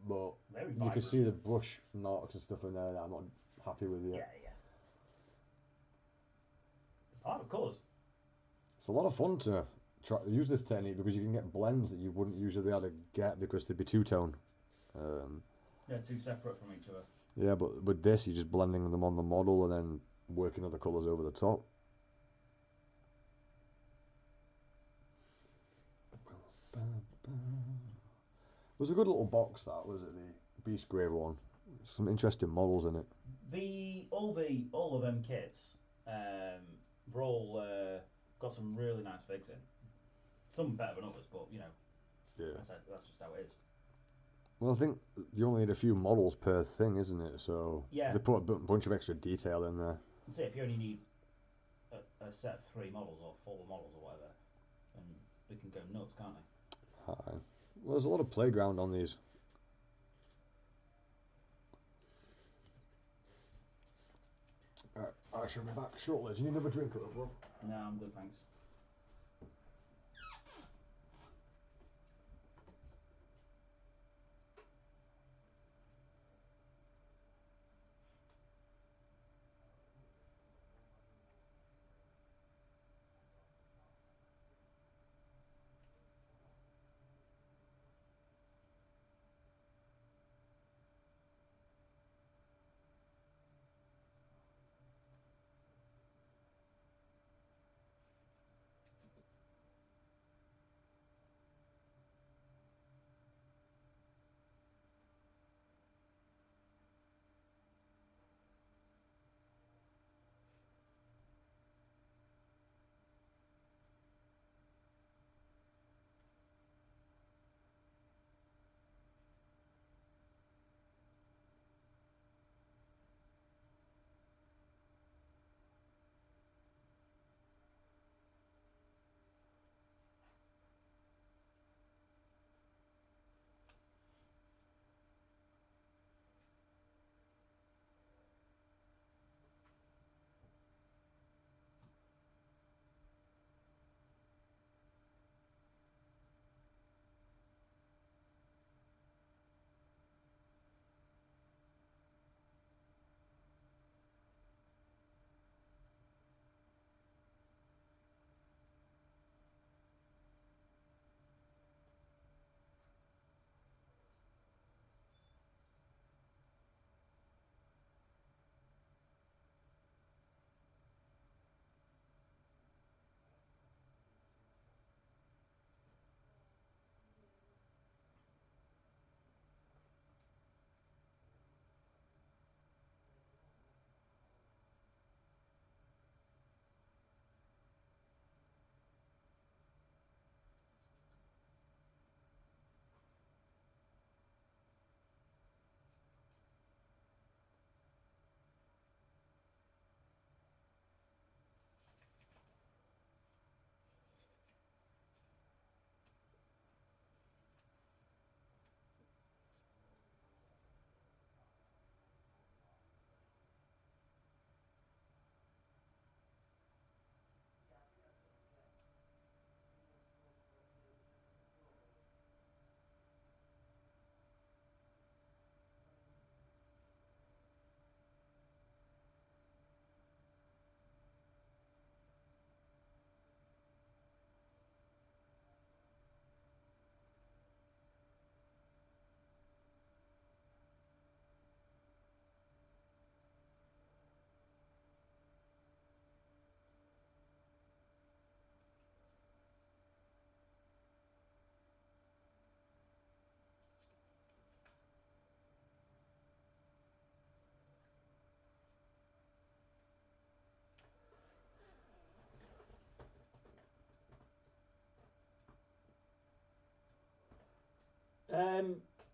But Very you vibrant. can see the brush marks and stuff in there that I'm not happy with yet. Yeah. Part of colours. It's a lot of fun to use this technique because you can get blends that you wouldn't usually be able to get because they'd be two-tone. They're two separate from each other. Yeah, but with this, you're just blending them on the model and then working other colours over the top. It was a good little box, that, was it? The Beast Grave one. Some interesting models in it. All of them kits, were all got some really nice figs in. Some better than others, but you know, Yeah. that's just how it is. Well, I think you only need a few models per thing, isn't it? So Yeah. they put a bunch of extra detail in there. Say if you only need a set of 3 models or 4 models or whatever, then they can go nuts, can't they? Aye. Well, there's a lot of playground on these. I shall be back shortly. Do you need another drink, bro? No, I'm good, thanks.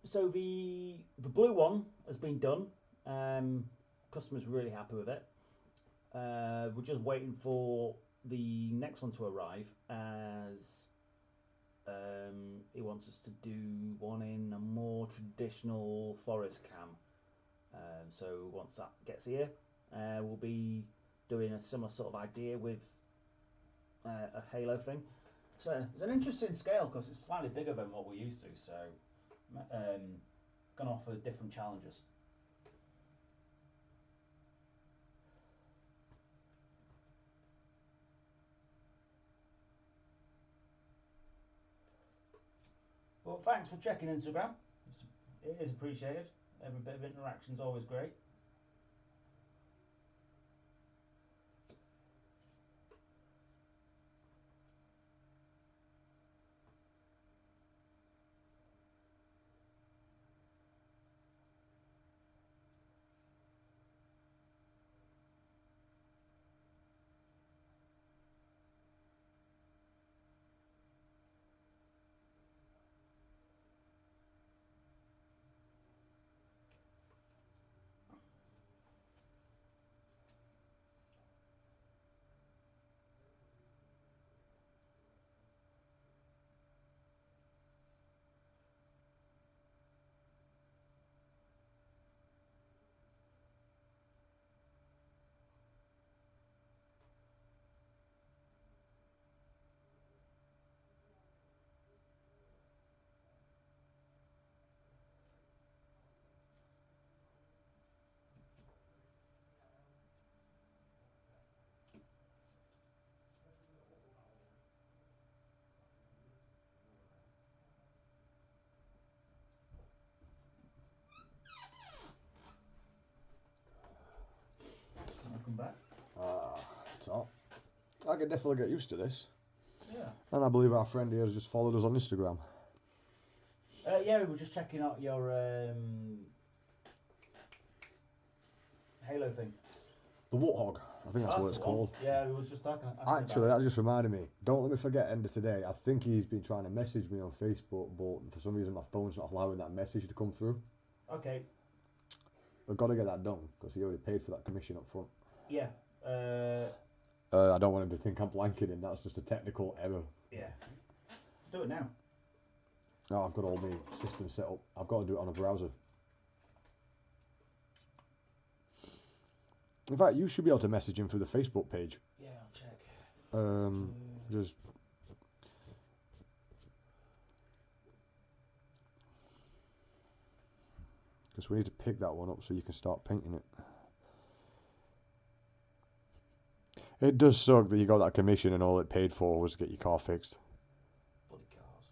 So the blue one has been done. Customer's really happy with it. We're just waiting for the next one to arrive, as he wants us to do one in a more traditional forest cam. So once that gets here, we'll be doing a similar sort of idea with a halo thing. So it's an interesting scale because it's slightly bigger than what we're used to. So going to offer different challenges. Well, thanks for checking Instagram. It is appreciated. Every bit of interaction is always great. back. Top. I can definitely get used to this. Yeah. And I believe our friend here has just followed us on Instagram. Yeah, we were just checking out your Halo thing. The Warthog, I think that's what it's the one. called. Yeah, we was just talking. Actually, that just reminded me. Don't let me forget end of today. I think he's been trying to message me on Facebook, but for some reason my phone's not allowing that message to come through. Okay. I've got to get that done because he already paid for that commission up front. Yeah. I don't want him to think I'm blanking him. That's just a technical error. Yeah. Do it now. No, I've got all my systems set up. I've got to do it on a browser. In fact, you should be able to message him through the Facebook page. Yeah, I'll check. Just because we need to pick that one up so you can start painting it. It does suck that you got that commission and all it paid for was to get your car fixed. Bloody cars.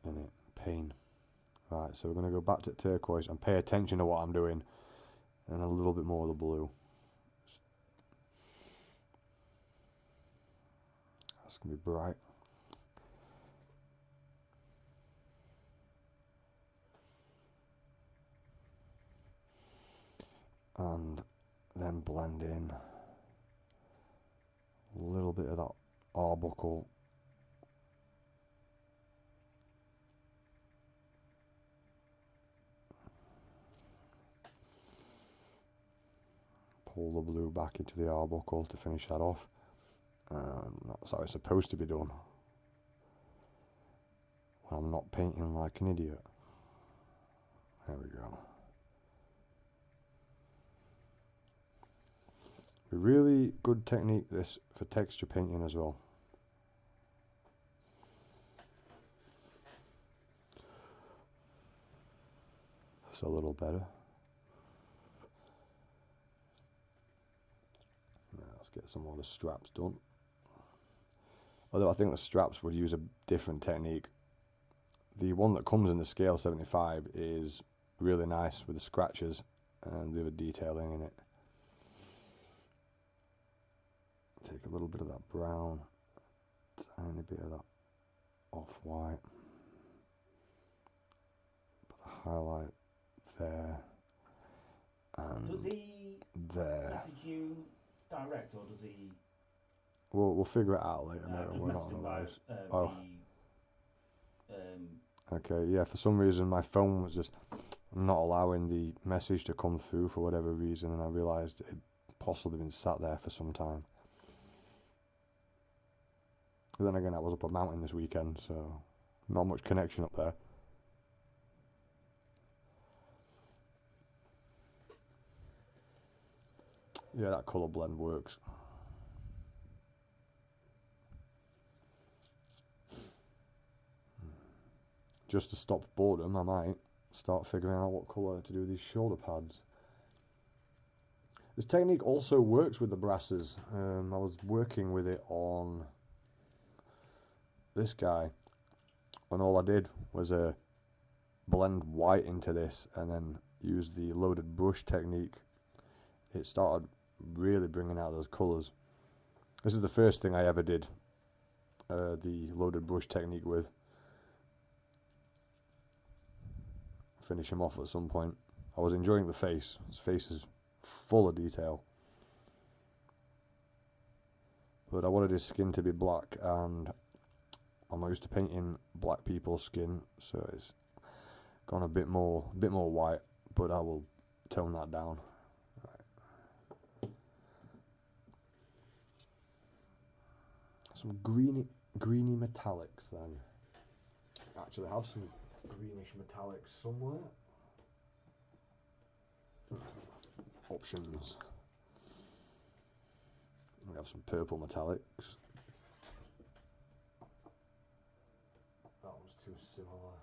Isn't it? Pain. Right, so we're going to go back to turquoise and pay attention to what I'm doing. And a little bit more of the blue. That's going to be bright. And then blend in a little bit of that arbuckle. Pull the blue back into the arbuckle to finish that off. That's how it's supposed to be done. When I'm not painting like an idiot. There we go. A really good technique this for texture painting as well. It's a little better. Now let's get some more of the straps done. Although I think the straps would use a different technique. The one that comes in the scale 75 is really nice with the scratches and the other detailing in it. Take a little bit of that brown, tiny bit of that off-white, put a highlight there, and does he there. message you direct or does he? We'll figure it out later, mate. Just We're not message him on by Okay, yeah, for some reason my phone was just not allowing the message to come through for whatever reason, and I realised it had possibly been sat there for some time. But then again, I was up a mountain this weekend, so not much connection up there. Yeah, that colour blend works. Just to stop boredom, I might start figuring out what colour to do these shoulder pads. This technique also works with the brasses. I was working with it on this guy, and all I did was blend white into this and then use the loaded brush technique. It started really bringing out those colours. This is the first thing I ever did the loaded brush technique with. Finish him off at some point. I was enjoying the face. His face is full of detail. But I wanted his skin to be black, and I'm used to painting black people's skin, so it's gone a bit more white, but I will tone that down. Right. Some greeny metallics then. Actually, I have some greenish metallics somewhere. Options. We have some purple metallics. That one's too similar.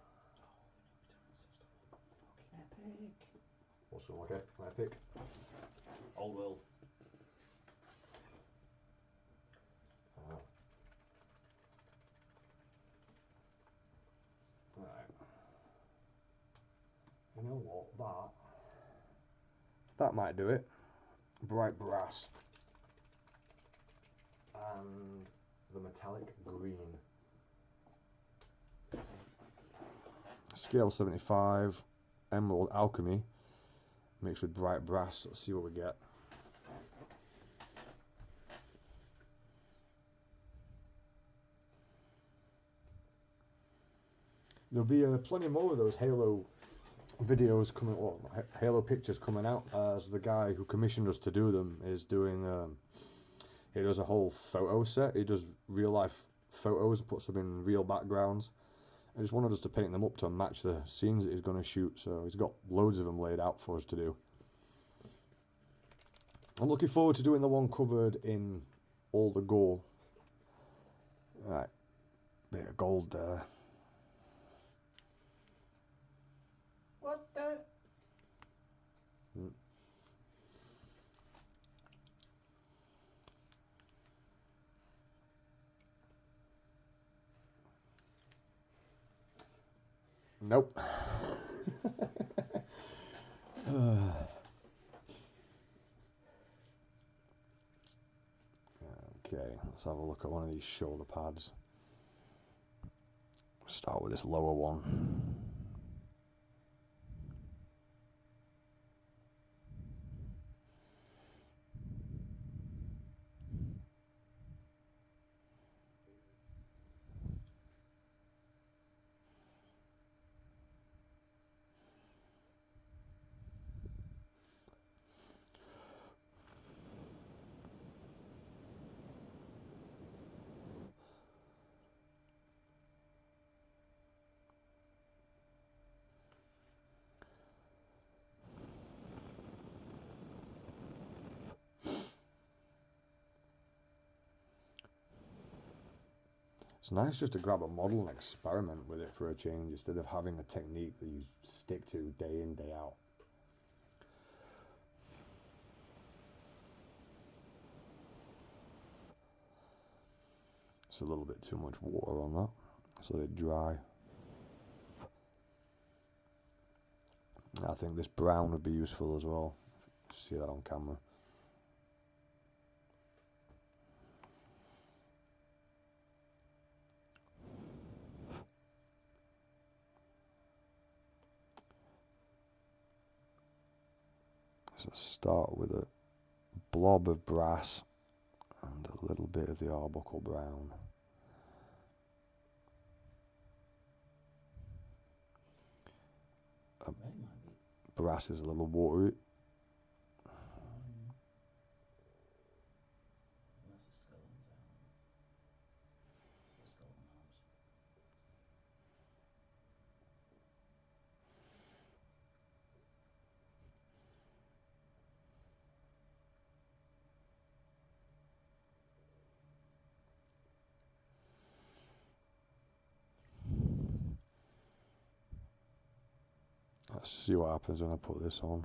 Fucking epic. What's going on, okay? Epic. Old world. Right. You know what? That might do it. Bright brass. and the metallic green. Scale 75, Emerald Alchemy, mixed with bright brass. Let's see what we get. There'll be plenty more of those Halo videos coming, well, Halo pictures coming out, as the guy who commissioned us to do them is doing, he does a whole photo set. He does real life photos, puts them in real backgrounds. I just wanted us to paint them up to match the scenes that he's going to shoot, so he's got loads of them laid out for us to do. I'm looking forward to doing the one covered in all the gold. Right, bit of gold there. What the? Nope. Okay, let's have a look at one of these shoulder pads. Start with this lower one. It's nice just to grab a model and experiment with it for a change, instead of having a technique that you stick to day in, day out. It's a little bit too much water on that, so let it dry. I think this brown would be useful as well. See that on camera. So start with a blob of brass and a little bit of the arbuckle brown. Brass is a little watery. Let's see what happens when I put this on.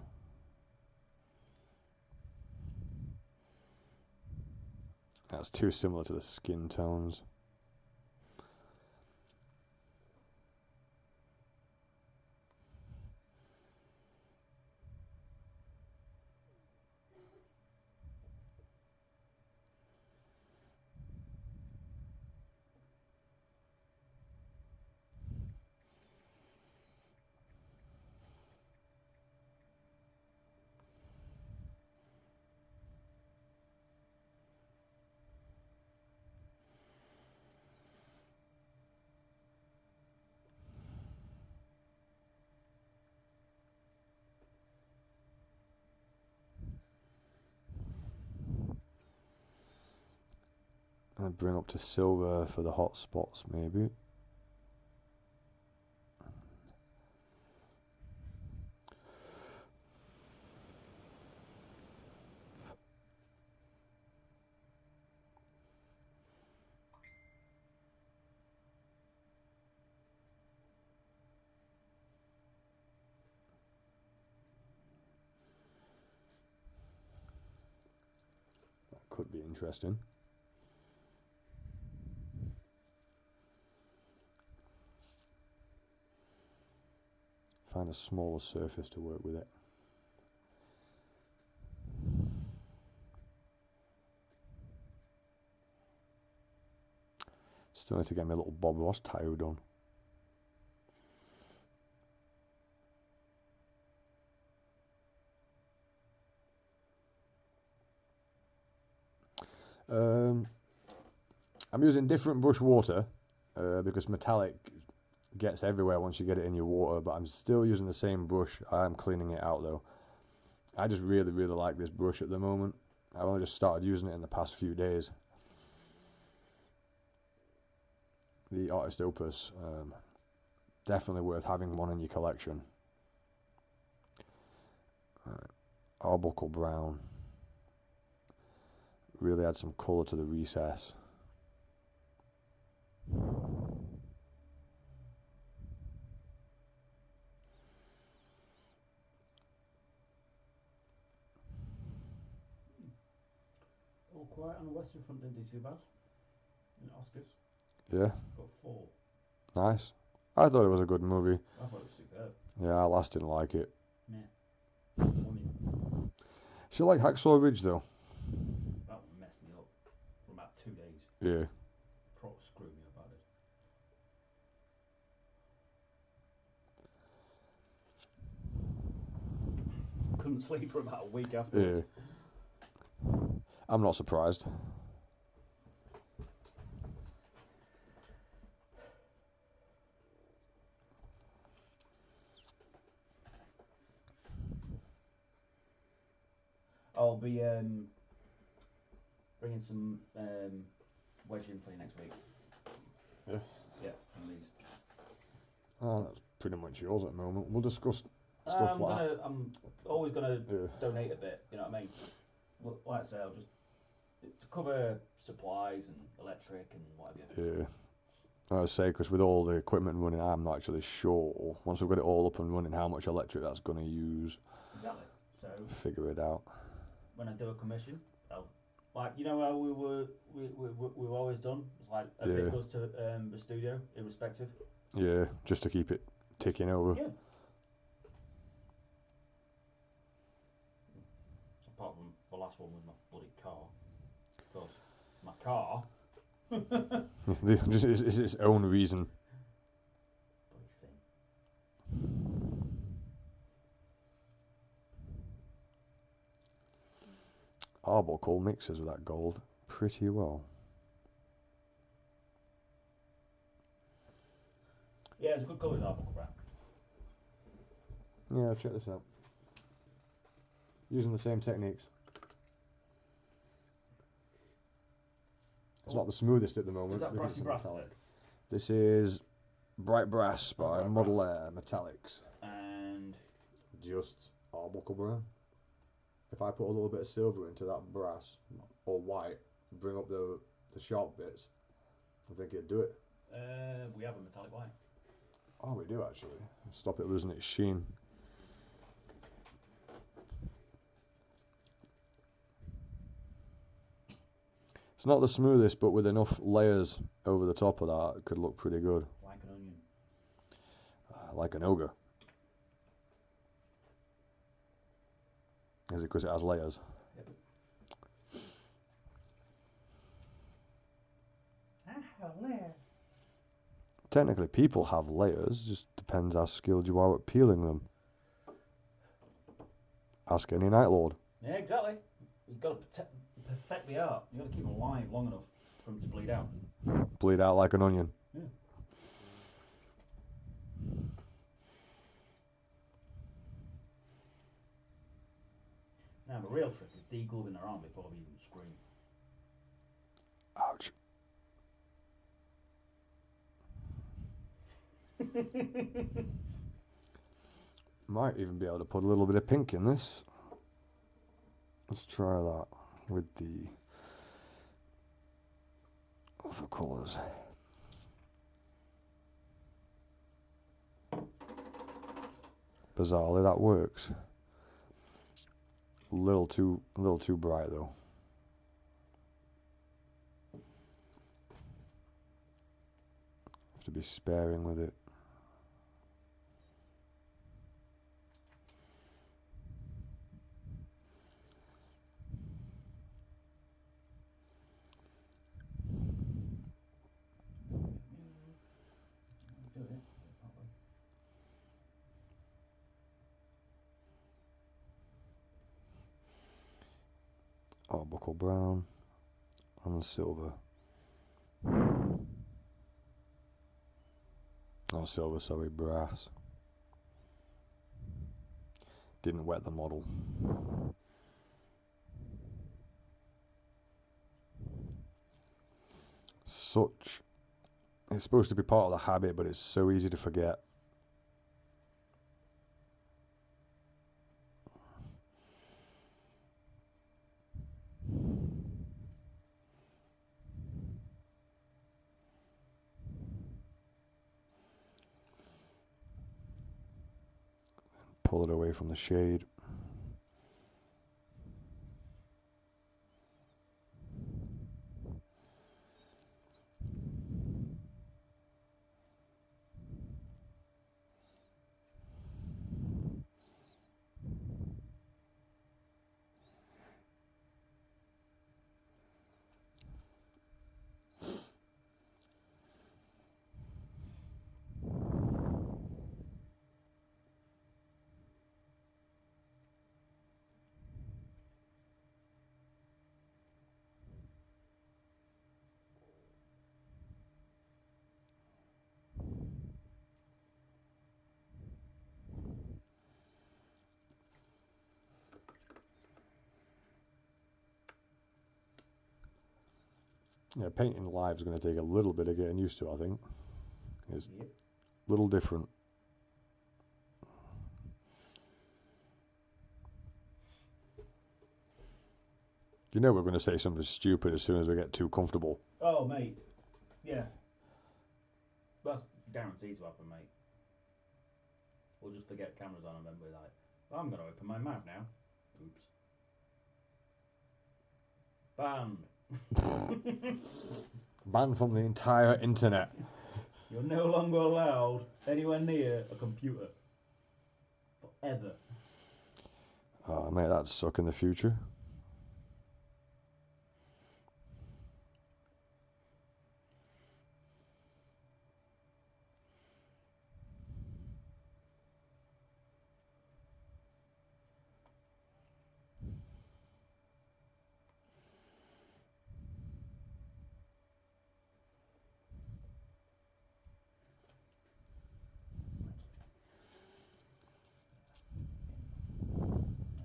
That's too similar to the skin tones. And bring up to silver for the hot spots, maybe. That could be interesting. Find a smaller surface to work with it. Still need to get my little Bob Ross tire done. I'm using different brush water because metallic gets everywhere once you get it in your water, but I'm still using the same brush. I'm cleaning it out though. I just really like this brush at the moment. I've only just started using it in the past few days. The Artist Opus, definitely worth having one in your collection. Arbuckle brown. Really add some colour to the recess. All quiet on the western front didn't do too bad. In Oscars. Yeah. Got 4. Nice. I thought it was a good movie. I thought it was superb. Yeah, I last didn't like it. Meh. Funny. She like Hacksaw Ridge though. That one messed me up for about 2 days. Yeah. Pro screwed me up about it. Couldn't sleep for about a week afterwards. Yeah. I'm not surprised. I'll be bringing some wedge in for you next week. Yeah. Yeah, from these. Oh, that's pretty much yours at the moment. We'll discuss stuff like that. I'm always gonna Yeah. donate a bit. You know what I mean? Well, like I say, I'll just to cover supplies and electric and whatever. Yeah. I would say, because with all the equipment running, I'm not actually sure, once we've got it all up and running, how much electric that's going to use. Exactly. So Figure it out. when I do a commission, I'll, like, you know how we've always done. It's like a bit goes to the studio, irrespective. Yeah, just to keep it ticking over. Yeah. Apart from the last one with my bloody car, because my car. It's its own reason. Bloody thing. Arbuckle mixes with that gold pretty well. Yeah, it's a good colour, that Arbuckle brown. Yeah, check this out. Using the same techniques. It's not the smoothest at the moment. Is that because brassy it's brass? metallic. This is Bright Brass by Bright Model Brass. Air Metallics. And Just Arbuckle brown. If I put a little bit of silver into that brass or white, bring up the sharp bits, I think it'd do it. we have a metallic white. Oh, we do actually. Stop it losing its sheen. It's not the smoothest, but with enough layers over the top of that, it could look pretty good. Like an onion. Like an ogre. Is it because it has layers? Yep. I have layers. Technically, people have layers. Just depends how skilled you are at peeling them. Ask any Night Lord. Yeah, exactly. You've got to perfect the art. You've got to keep them alive long enough for them to bleed out. Bleed out like an onion. Yeah. Now, the real trick is degloving their arm before they even scream. Ouch. Might even be able to put a little bit of pink in this. Let's try that with the other colours. Bizarrely, that works. A little too bright though. Have to be sparing with it. Arbuckle brown and silver. Oh, silver, sorry, brass. Didn't wet the model. Such, it's supposed to be part of the habit, but it's so easy to forget. Pull it away from the shade. Yeah, painting live is going to take a little bit of getting used to, I think. It's Yep. a little different. You know we're going to say something stupid as soon as we get too comfortable. Oh, mate. Yeah. That's guaranteed to happen, mate. We'll just forget cameras on and then be like, I'm going to open my mouth now. Oops. Banned. Banned from the entire internet. You're no longer allowed anywhere near a computer. Forever. Oh, mate, that'd suck in the future.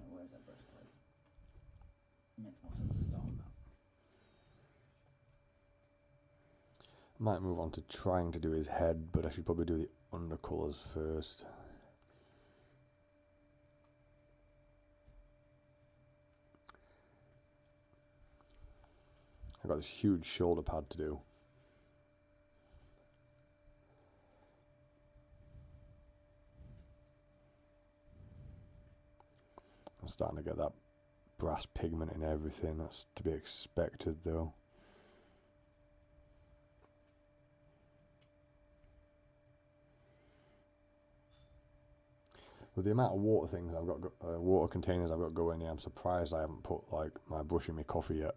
Where's that breastplate? It makes more sense to start on that. Might move on to trying to do his head, but I should probably do the undercolours first. I've got this huge shoulder pad to do. I'm starting to get that brass pigment in everything. That's to be expected, though. With the amount of water things I've got, water containers I've got going here, I'm surprised I haven't put like my brush in my coffee yet.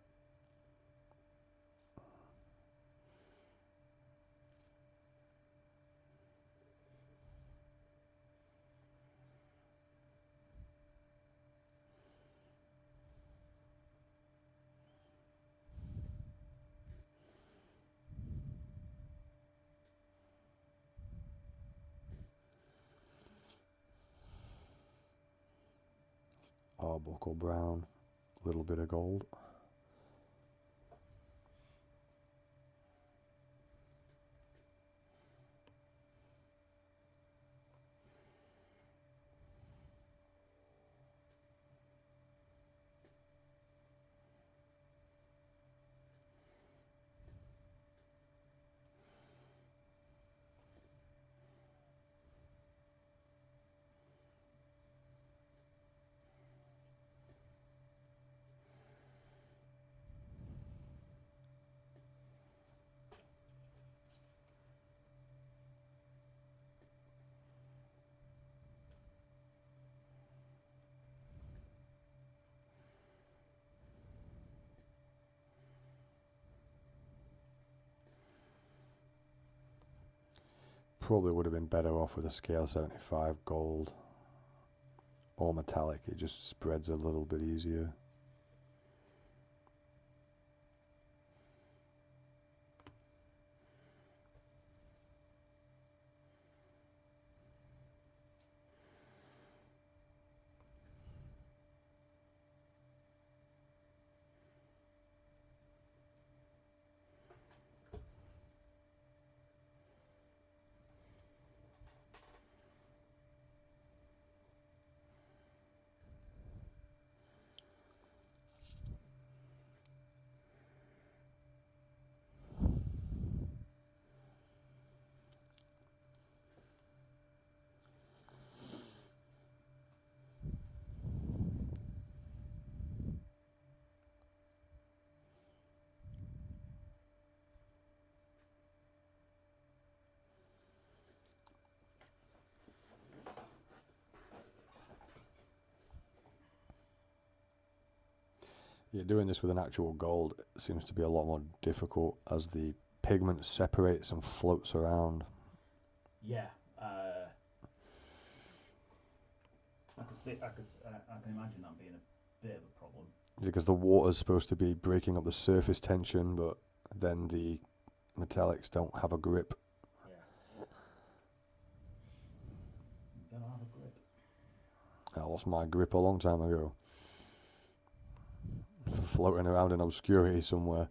Arbuckle brown, a little bit of gold. Probably would have been better off with a scale 75 gold or metallic. It just spreads a little bit easier. You're doing this with an actual gold. It seems to be a lot more difficult as the pigment separates and floats around. Yeah. I can imagine that being a bit of a problem. Because the water's supposed to be breaking up the surface tension, but then the metallics don't have a grip. Yeah. You gotta have a grip. I lost my grip a long time ago. Floating around in obscurity somewhere.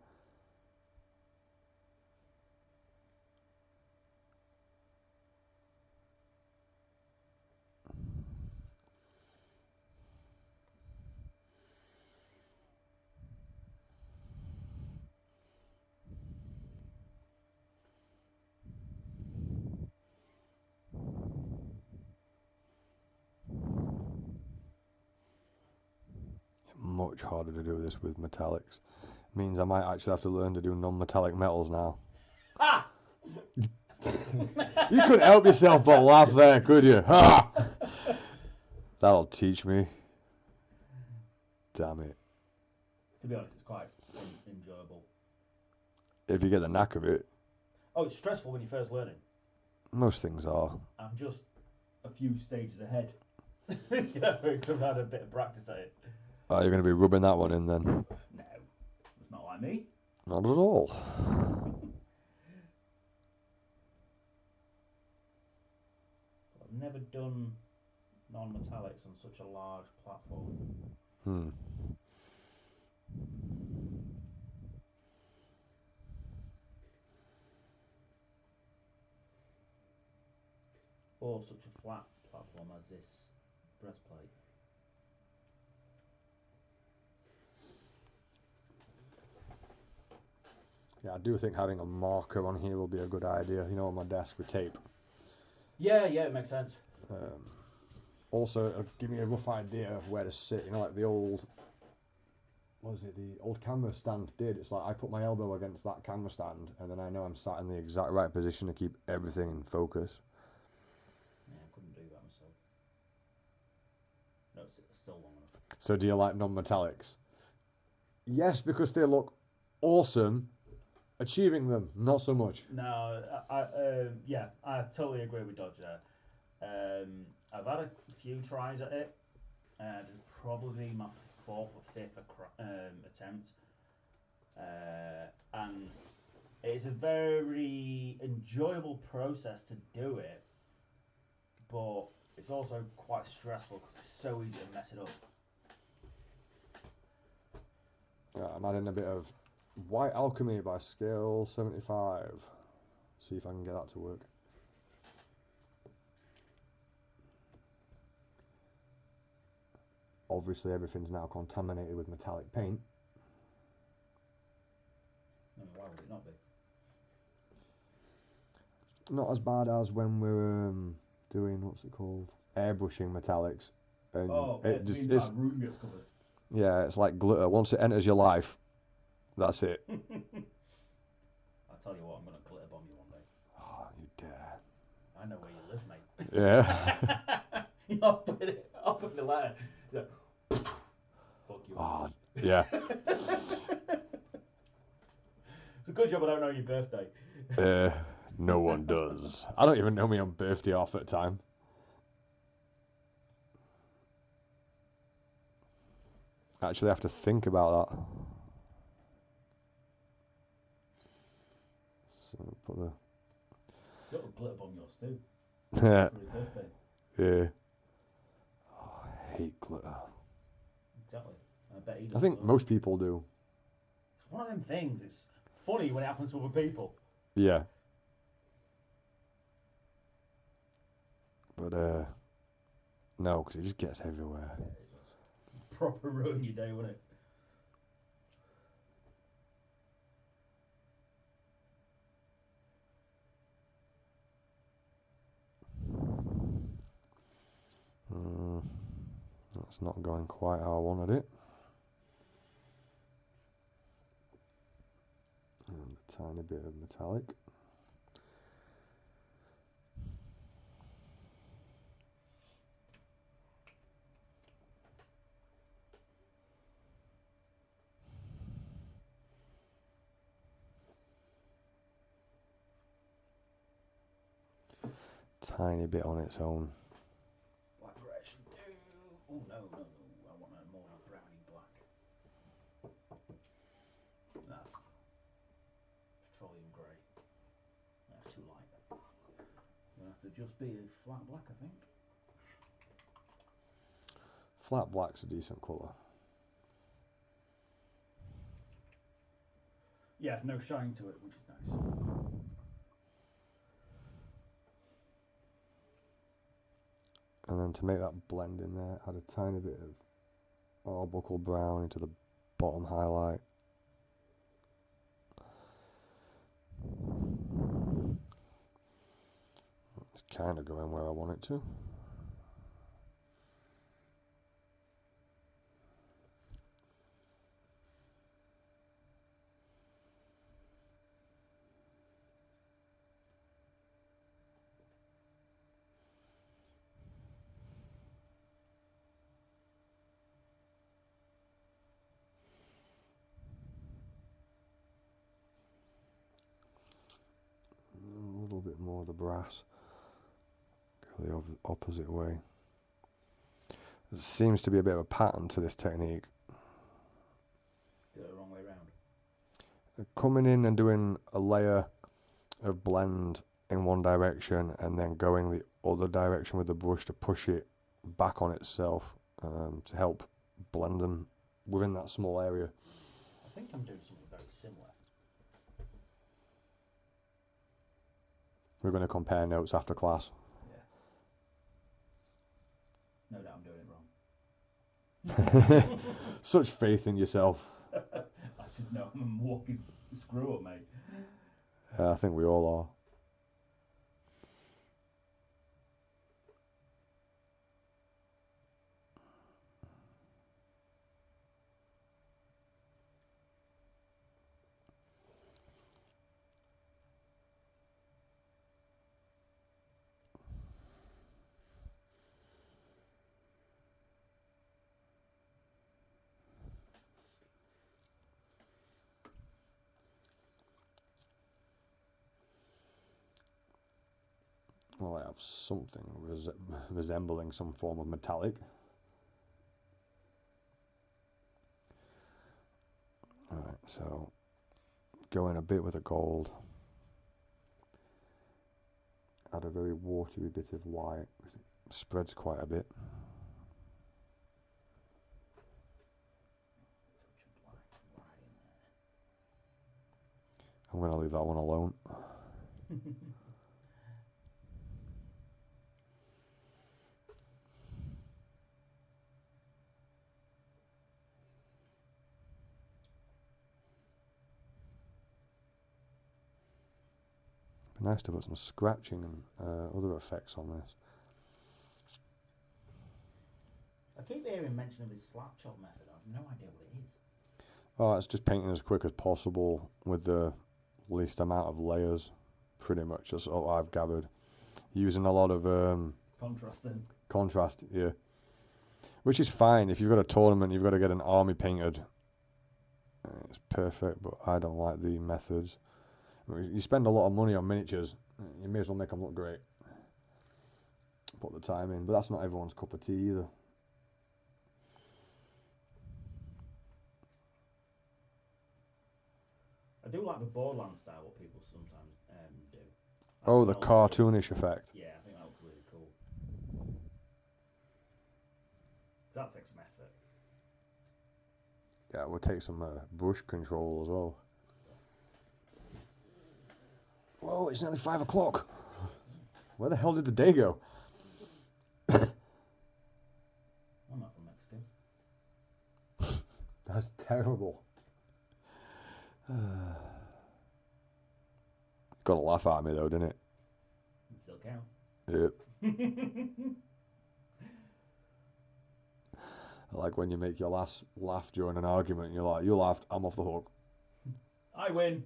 Much harder to do this with metallics. Means I might actually have to learn to do non-metallic metals now. Ah! You couldn't help yourself but laugh there, could you? Ha! That'll teach me. Damn it. To be honest, it's quite enjoyable. If you get the knack of it. Oh, it's stressful when you're first learning. Most things are. I'm just a few stages ahead. You know, because I've had a bit of practice at it. Are you going to be rubbing that one in then? No, it's not like me. Not at all. I've never done non-metallics on such a large platform. Hmm. Or such a flat platform as this breastplate. Yeah, I do think having a marker on here will be a good idea. You know, on my desk with tape. Yeah, it makes sense. Also, it'll give me a rough idea of where to sit. You know, like the old, what was it, the old camera stand did. It's like I put my elbow against that camera stand, and then I know I'm sat in the exact right position to keep everything in focus. Yeah, I couldn't do that myself. No, it's still long enough. So do you like non-metallics? Yes, because they look awesome. Achieving them, not so much. No, I totally agree with Dodge there. I've had a few tries at it. This is probably my 4th or 5th attempt. And it's a very enjoyable process to do it, but it's also quite stressful because it's so easy to mess it up. Yeah, I'm adding a bit of White Alchemy by scale 75. See if I can get that to work. Obviously everything's now contaminated with metallic paint. Why would it not be? Not as bad as when we're doing, what's it called? Airbrushing metallics. And it's room gets covered. Yeah, it's like glitter. Once it enters your life, that's it. I'll tell you what, I'm going to glitter bomb you one day. Oh, you dare. I know where you live, mate. Yeah. I'll put the letter. Yeah. Fuck you. Oh, yeah. It's a good job I don't know your birthday. No one does. I don't even know my own birthday half at the time. Actually, I have to think about that. So put the. You've got to glitter bomb yours too. Yeah. For his birthday. Yeah. Oh, I hate glitter. Exactly. I bet he does. I think most people do. It's one of them things. It's funny when it happens to other people. Yeah. But no, because it just gets everywhere. Yeah, it does. Proper ruin your day, wouldn't it? That's not going quite how I wanted it. And a tiny bit of metallic. tiny bit on its own. Black grey should do. Oh no, no, no! I want a more of a browny black. That's petroleum grey. That's too light. Gonna have to just be a flat black, I think. Flat black's a decent colour. Yeah, no shine to it, which is nice. And then to make that blend in there, add a tiny bit of Arbuckle brown into the bottom highlight. It's kind of going where I want it to. A little bit more of the brass. Go the opposite way. There seems to be a bit of a pattern to this technique. Do it the wrong way round. Coming in and doing a layer of blend in one direction and then going the other direction with the brush to push it back on itself to help blend them within that small area. I think I'm doing something very similar. We're going to compare notes after class. Yeah. No doubt I'm doing it wrong. Such faith in yourself. I just know I'm a walking screw up, mate. I think we all are. Well, I have something resembling some form of metallic. Alright, so go in a bit with a gold. Add a very watery bit of white because it spreads quite a bit. I'm going to leave that one alone. Be nice to put some scratching and other effects on this. I keep hearing mention of this slap chop method. I have no idea what it is. Oh, it's just painting as quick as possible with the least amount of layers. Pretty much, that's all I've gathered. Using a lot of Contrast then. contrast, yeah. Which is fine. If you've got a tournament, you've got to get an army painted. It's perfect, but I don't like the methods. You spend a lot of money on miniatures, you may as well make them look great. Put the time in, but that's not everyone's cup of tea either. I do like the Borderlands style, what people sometimes do. Oh, the cartoonish effect. Yeah, I think that looks really cool. That takes some effort. Yeah, we'll take some brush control as well. Whoa, it's nearly 5 o'clock. Where the hell did the day go? I'm not from Mexico. That's terrible. Got to laugh at me though, didn't it? It still counts. Yep. Like when you make your last laugh during an argument, you're like, you laughed, I'm off the hook. I win.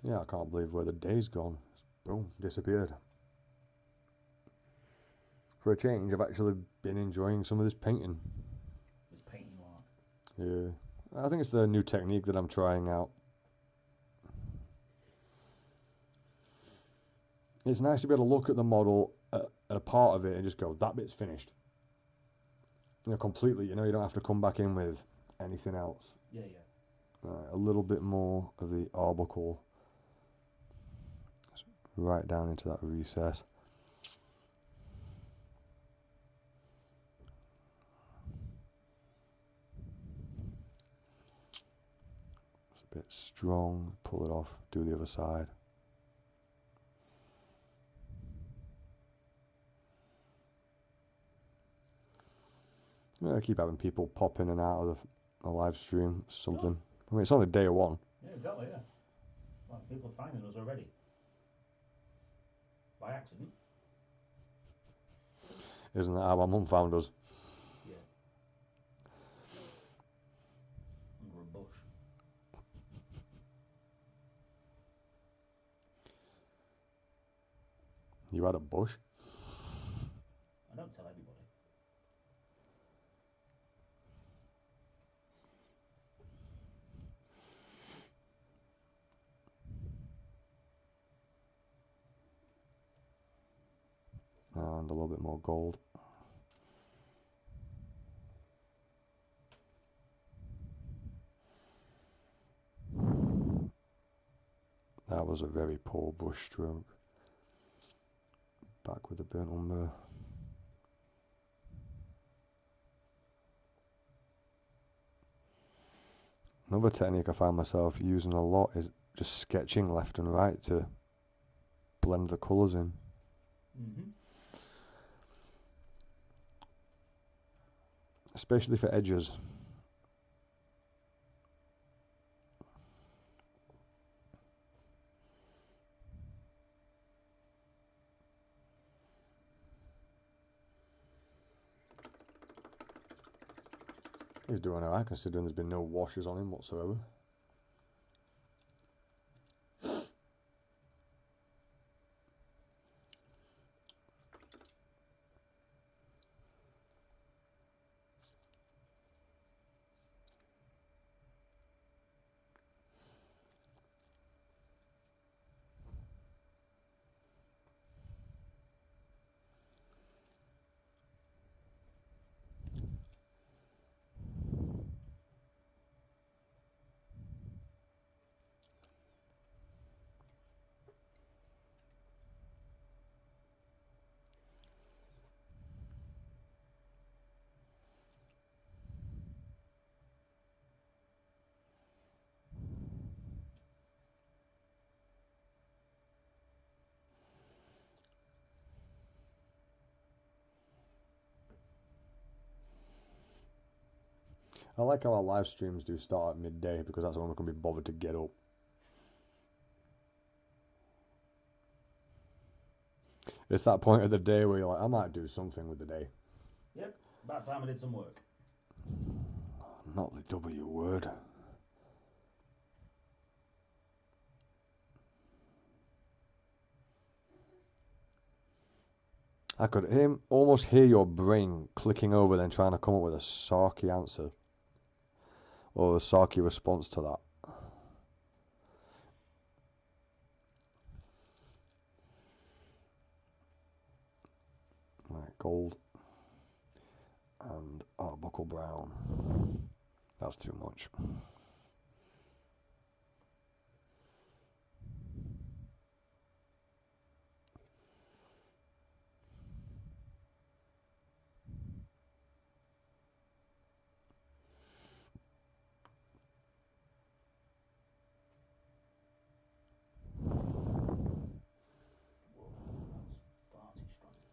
Yeah, I can't believe where the day's gone. Boom, disappeared. For a change, I've actually been enjoying some of this painting. This painting lark. Yeah, I think it's the new technique that I'm trying out. It's nice to be able to look at the model at a part of it and just go, that bit's finished. You know, completely. You know, you don't have to come back in with anything else. Yeah. A little bit more of the arbuckle right down into that recess. It's a bit strong. Pull it off. Do the other side. Yeah, I keep having people pop in and out of the live stream. Something. I mean, it's only day one. Yeah, exactly. Yeah. Well, people are finding us already. By accident. Isn't that how my mum found us? Yeah. Under a bush. You had a bush? I don't tell everybody. And a little bit more gold. That was a very poor brush stroke. Back with the burnt umber. Another technique I find myself using a lot is just sketching left and right to blend the colours in. Especially for edges. He's doing alright considering there's been no washes on him whatsoever. I like how our live streams do start at midday because that's when we can be bothered to get up. It's that point of the day where you're like, I might do something with the day. Yep. About time I did some work. Not the W word. I could almost hear your brain clicking over then trying to come up with a sarky answer. Or a sarky response to that. Right, gold. And arbuckle brown. That's too much. Whoa, that's far too strong.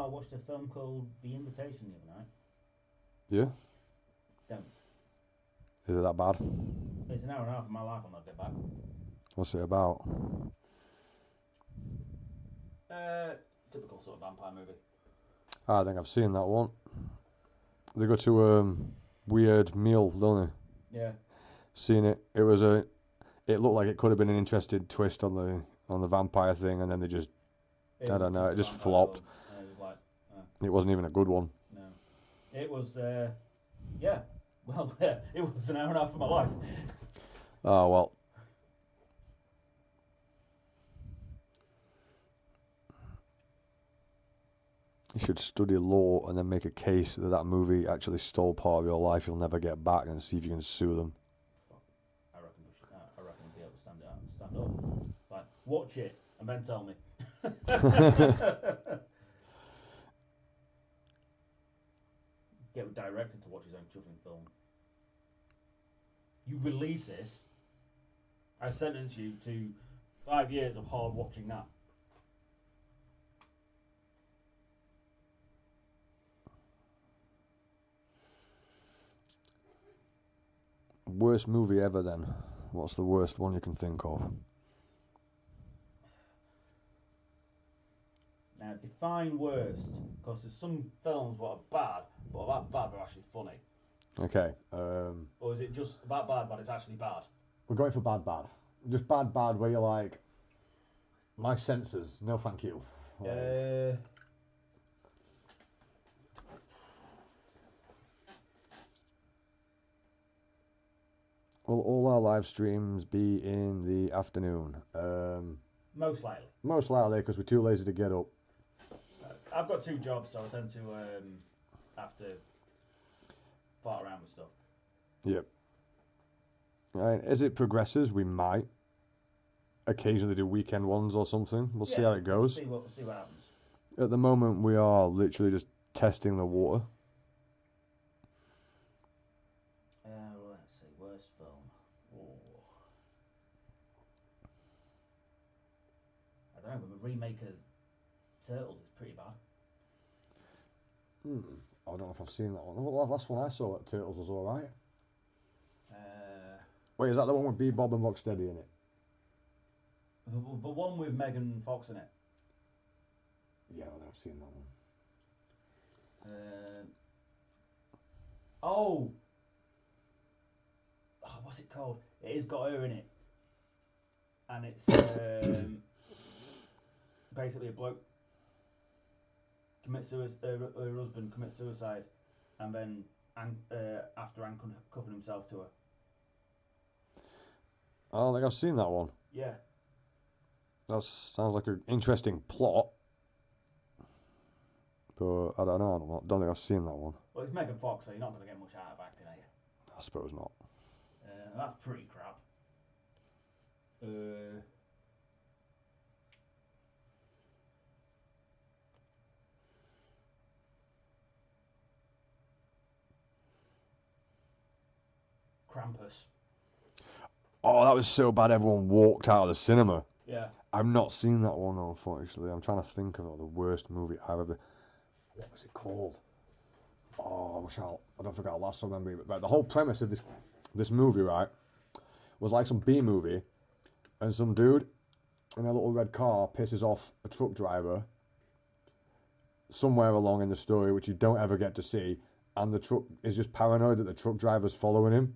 I watched a film called The Invitation the other night. Yeah? Don't. Is it that bad? It's an hour and a half of my life I'll not get back. What's it about? Typical sort of vampire movie. I think I've seen that one. They go to a weird meal, don't they? Yeah. Seen it. It looked like it could have been an interesting twist on the vampire thing, and then they just, I don't know, it just flopped. And it was like, It wasn't even a good one. no. It was, yeah. Well, yeah, it was an hour and a half of my life. Oh, well. You should study law and then make a case that that movie actually stole part of your life you'll never get back, and see if you can sue them. I reckon we'll be able to stand up. Like, watch it and then tell me. Get a director to watch his own chuffing film. You release this, I sentence you to 5 years of hard watching that. Worst movie ever then? What's the worst one you can think of? Now, define worst, because there's some films that are bad, but are that bad they're actually funny. Okay. Or is it just that bad, but it's actually bad? We're going for bad. Just bad where you're like, my senses, no thank you. Will all our live streams be in the afternoon? Most likely. Most likely, because we're too lazy to get up. I've got 2 jobs, so I tend to have to fart around with stuff. Yep. Right. As it progresses, we might occasionally do weekend ones or something. We'll see how it goes. See what happens. At the moment, we are literally just testing the water. Let's see, worst film. Oh. I don't know, but the remake of Turtles is pretty bad. I don't know if I've seen that one. The last one I saw at Turtles was alright. Wait, is that the one with Bebop and Rocksteady in it? The one with Megan Fox in it. Yeah, I've seen that one. Oh, what's it called? It has got her in it, and it's basically a bloke commits suicide. Her husband commits suicide, and then after handcuffing himself to her. I don't think I've seen that one. Yeah. That sounds like an interesting plot. But I don't know. I don't think I've seen that one. Well, it's Megan Fox, so you're not going to get much out of acting, are you? I suppose not. That's pretty crap. Krampus. Oh, that was so bad everyone walked out of the cinema. Yeah. I've not seen that one, unfortunately. I'm trying to think of the worst movie I've ever... What was it called? Oh, I don't forget. I'll last remember it. Right, the whole premise of this movie, right, was like some B movie, and some dude in a little red car pisses off a truck driver somewhere along in the story, which you don't ever get to see, and the truck is just paranoid that the truck driver's following him,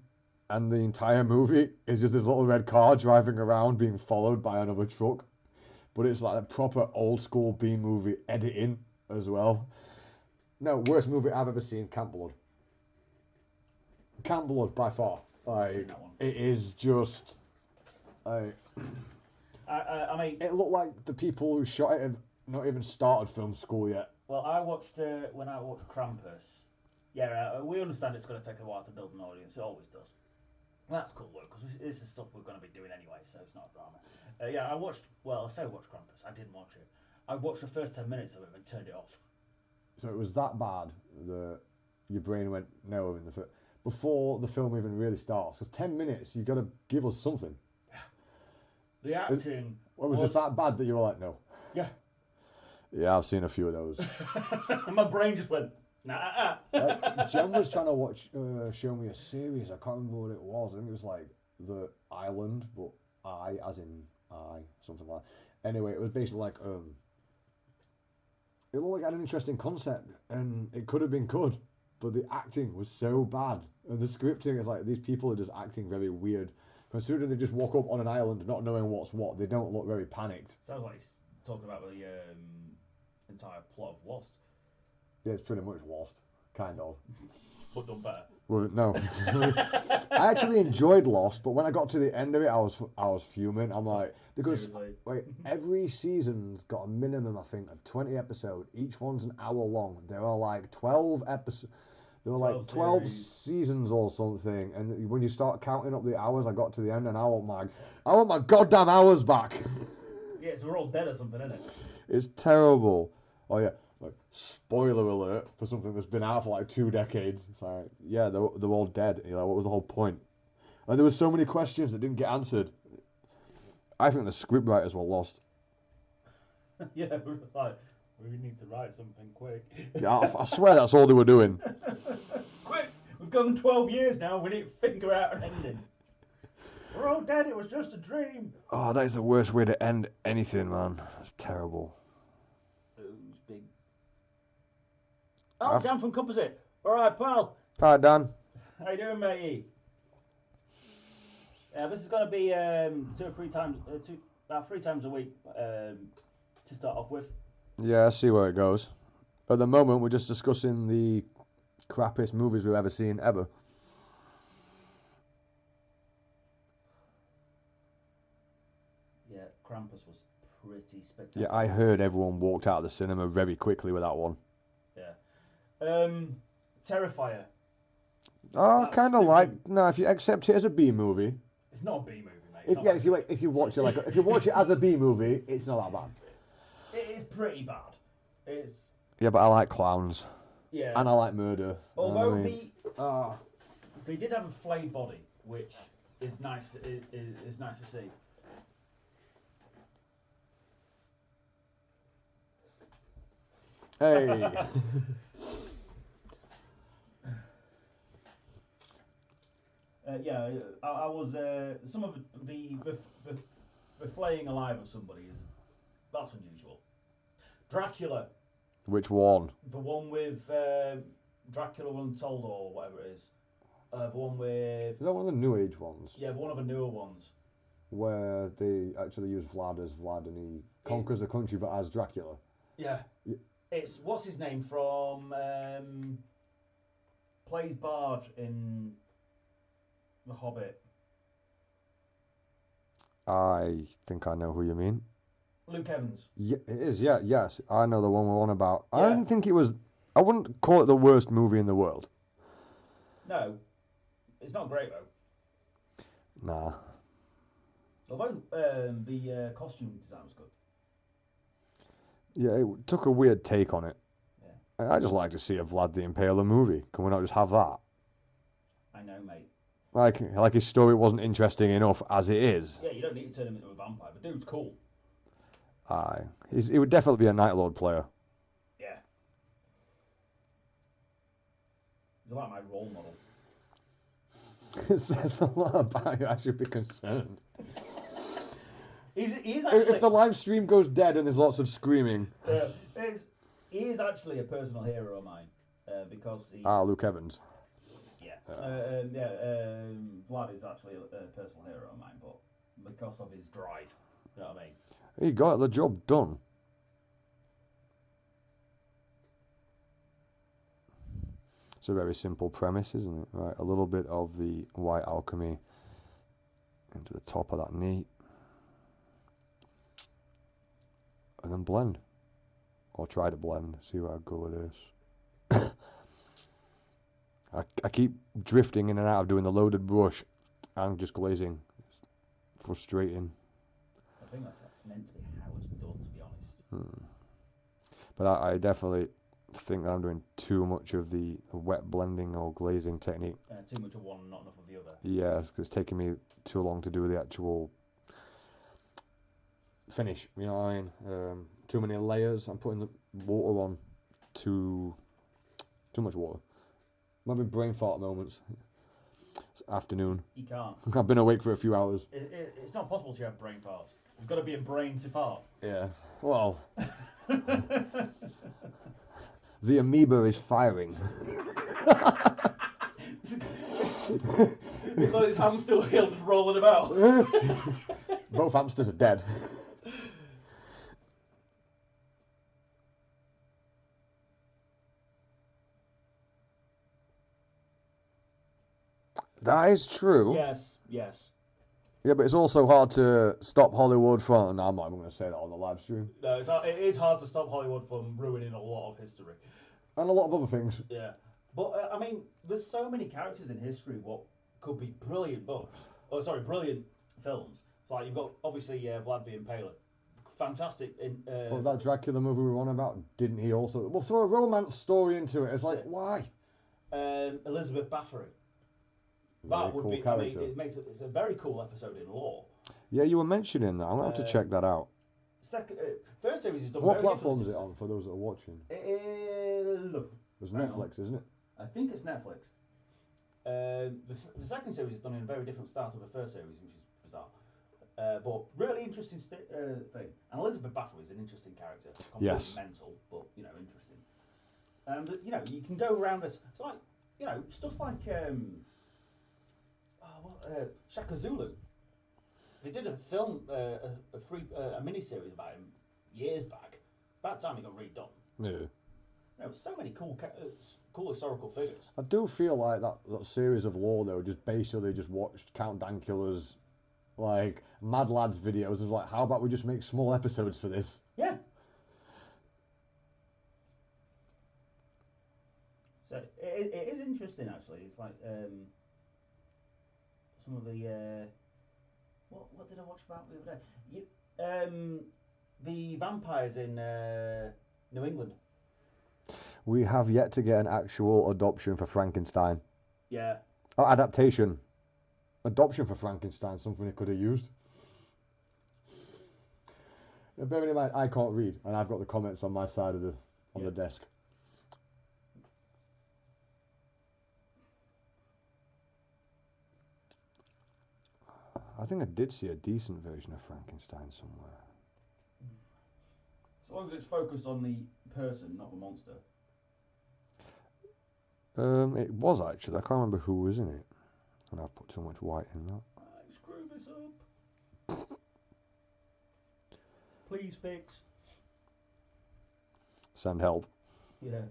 and the entire movie is just this little red car driving around being followed by another truck. But it's like a proper old school B movie editing as well. No, worst movie I've ever seen, Camp Blood. Camp Blood by far. Like, it is just. I mean, it looked like the people who shot it have not even started film school yet. Well, I watched when I watched Krampus. Yeah, we understand it's going to take a while to build an audience. It always does. Well, that's cool though, because this is stuff we're going to be doing anyway, so it's not a drama. Yeah, I watched. Well, I say I watched Krampus. I didn't watch it. I watched the first 10 minutes of it and turned it off. So it was that bad that your brain went no in the before the film even really starts. Because 10 minutes, you've got to give us something. The acting was just that bad that you were like, no. Yeah. Yeah, I've seen a few of those. My brain just went, nah. Jen was trying to show me a series. I can't remember what it was. I think it was like The Island, but I, as in I, something like that. Anyway, it was basically like, it looked like it had an interesting concept, and it could have been good, but the acting was so bad. And the scripting is like, these people are just acting very weird. Considering they just walk up on an island not knowing what's what, they don't look very panicked. Sounds like he's talking about the entire plot of Lost, Yeah, it's pretty much Lost, kind of. but done better. Well, no. I actually enjoyed Lost, but when I got to the end of it, I was fuming. I'm like, because Seriously. wait, every season's got a minimum, I think, of 20 episodes. Each one's an hour long. There are like 12 episodes. There were like 12 series. seasons or something, and when you start counting up the hours, I got to the end, and I want my goddamn hours back. Yeah, so we're all dead or something, isn't it? It's terrible. Oh yeah, like spoiler alert for something that's been out for like 2 decades. It's like, yeah, they're all dead. You know, what was the whole point? And there were so many questions that didn't get answered. I think the scriptwriters were lost. Yeah, we're like, we need to write something quick. Yeah, I swear that's all they were doing. Quick, we've gone 12 years now. We need to figure out an ending. We're all dead. It was just a dream. Oh, that is the worst way to end anything, man. That's terrible. Who's big? Oh, Dan from Composite. All right, pal. All right, Dan. How you doing, matey? This is going to be 2 or 3 times, 3 times a week to start off with. Yeah, I see where it goes. At the moment, we're just discussing the crappiest movies we've ever seen ever. Yeah, Krampus was pretty spectacular. Yeah, I heard everyone walked out of the cinema very quickly with that one. Yeah. Terrifier. Oh, That's kind of stupid. like no. If you accept it as a B movie, It's not a B movie, mate. It's not if like- you watch it if you watch it as a B movie, it's not that bad. It is pretty bad. It's Yeah, but I like clowns yeah. and I like murder. Although I mean, they did have a flayed body, which is nice. Is nice to see. hey, Yeah, I was some of the flaying alive of somebody is that's unusual. Dracula, which one? the one with Dracula Untold or whatever it is. The one with Is that one of the New Age ones yeah, one of the newer ones. where they actually use Vlad as Vlad and he conquers the country, but as Dracula? Yeah. Yeah. It's what's his name from plays Bard in The Hobbit. I think I know who you mean. Luke Evans. Yeah, it is. Yeah, yes, I know the one we're on about. I Yeah. didn't think it was. I wouldn't call it the worst movie in the world. No, it's not great though. Nah. Although the costume design was good. Yeah, it took a weird take on it. Yeah. I just like to see a Vlad the Impaler movie. Can we not just have that? I know, mate. Like his story wasn't interesting enough as it is. Yeah, you don't need to turn him into a vampire, but dude's cool. Aye, he would definitely be a Night Lord player. Yeah. He's like my role model. It says a lot about you. I should be concerned. He's actually. If the live stream goes dead and there's lots of screaming. He is actually a personal hero of mine because he. Luke Evans. Yeah. Vlad is actually a personal hero of mine, but because of his drive, you know what I mean? He got the job done. It's a very simple premise, isn't it? Right, a little bit of the white alchemy into the top of that knee. And then blend. Or try to blend, see where I go with this. I keep drifting in and out of doing the loaded brush and just glazing. It's frustrating. I think that's meant to be how it's done, to be honest. But I definitely think that I'm doing too much of the wet blending or glazing technique. Too much of one, not enough of the other. Yeah, because it's taking me too long to do the actual finish. You know what I mean? too many layers. I'm putting the water on too much water. I'm having brain fart moments. It's afternoon. You can't. I've been awake for a few hours. It's not possible to have brain farts. You've got to be a brain to fart. Yeah. Well, the amoeba is firing. It's like his hamster wheel just rolling about. Both hamsters are dead. That is true. Yes, yes. Yeah, but it's also hard to stop Hollywood from. No, I'm not even going to say that on the live stream. No, it is hard to stop Hollywood from ruining a lot of history. And a lot of other things. Yeah. But, I mean, there's so many characters in history what could be brilliant books. Oh, sorry, brilliant films. Like, you've got, obviously, Vlad the Impaler. Fantastic. But that Dracula movie we were on about, didn't he also... We'll throw a romance story into it. It's like, why? Elizabeth Bathory. Very That would cool be... character. I mean, it's a very cool episode in lore. Yeah, you were mentioning that. I'm going to have to check that out. First series is done What very platform is it differently. on for those that are watching? It's Netflix, isn't it? I think it's Netflix. The second series is done in a very different style to the first series, which is bizarre. But really interesting thing. And Elizabeth Bathory is an interesting character. Completely Yes. mental, but interesting. But you can go around this. It's like stuff like Shaka Zulu. They did a film, a mini series about him years back. About time he got redone. Yeah. So many cool historical figures. I do feel like that series of lore, though, just basically just watched Count Dankula's, like, Mad Lads videos. It was like, how about we just make small episodes for this? Yeah. So it is interesting, actually. It's like some of the what did I watch about the other day? The vampires in New England. We have yet to get an actual adoption for Frankenstein. Yeah. Oh, adaptation. Adoption for Frankenstein, something they could have used. Bearing in mind, I can't read, and I've got the comments on my side of the desk. I think I did see a decent version of Frankenstein somewhere. As long as it's focused on the person, not the monster. It was actually. I can't remember who was in it. And I've put too much white in that. I screwed this up. Please fix. Send help. Yeah.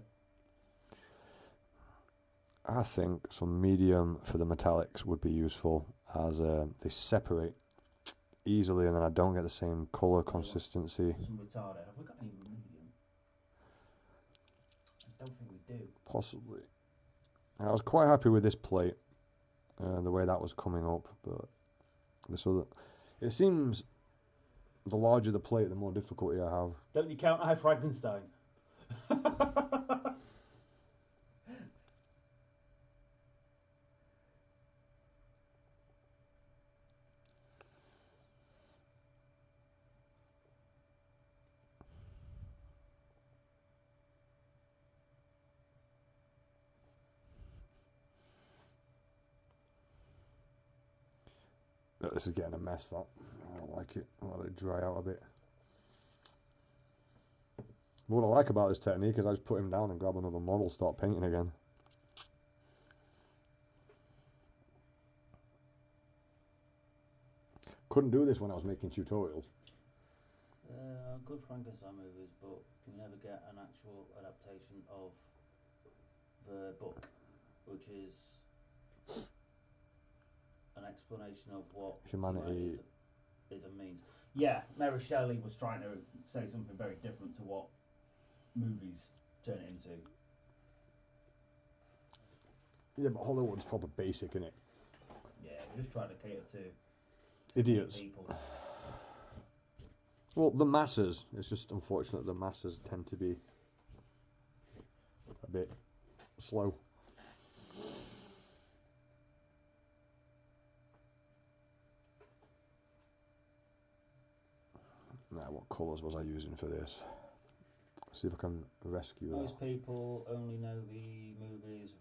I think some medium for the metallics would be useful, as they separate easily and then I don't get the same colour consistency. Some retarder. Have we got any medium? I don't think we do. Possibly. I was quite happy with this plate, the way that was coming up, but this other... It seems the larger the plate, the more difficulty I have. Don't you count I Frankenstein? This is getting a mess, that. I don't like it. I'll let it dry out a bit. What I like about this technique is I just put him down and grab another model, start painting again. Couldn't do this when I was making tutorials. Good Frankenstein movies, but you never get an actual adaptation of the book, which is an explanation of what Humanity is and means. Yeah, Mary Shelley was trying to say something very different to what movies turn it into. Yeah, but Hollywood's proper basic, innit? Yeah, we're just trying to cater to Idiots. people. Well, the masses. It's just unfortunate the masses tend to be a bit slow. Now, what colours was I using for this? See if I can rescue Most that. people only know the movies.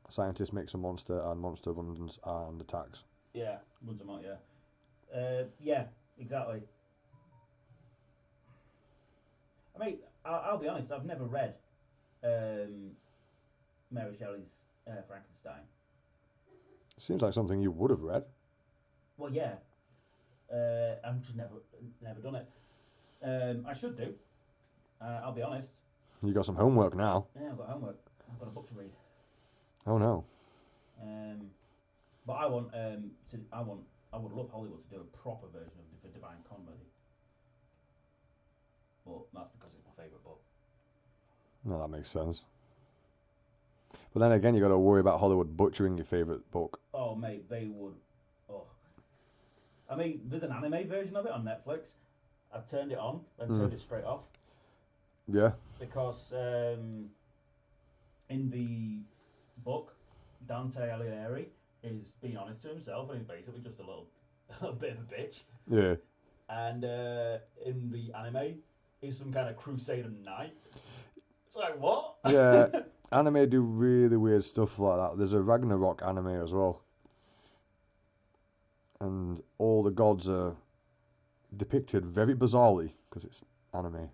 Scientist makes a monster and monster runs and attacks. Yeah, runs them out. Yeah. Yeah, exactly. I mean, I'll be honest. I've never read Mary Shelley's Frankenstein. Seems like something you would have read. Well, yeah. I've just never done it. I should do. I'll be honest. You got some homework now. Yeah, I've got homework. I've got a book to read. Oh no. But I want I would love Hollywood to do a proper version of the Divine Comedy. But that's because it's my favourite book. No, that makes sense. But then again, you got to worry about Hollywood butchering your favourite book. Oh mate, they would. Oh, I mean, there's an anime version of it on Netflix. I turned it on and turned it straight off Yeah. because in the book, Dante Alighieri is being honest to himself and he's basically just a little bit of a bitch. Yeah. And in the anime, he's some kind of crusader knight. It's like, what? Yeah. Anime do really weird stuff like that. There's a Ragnarok anime as well. And all the gods are depicted very bizarrely because it's anime.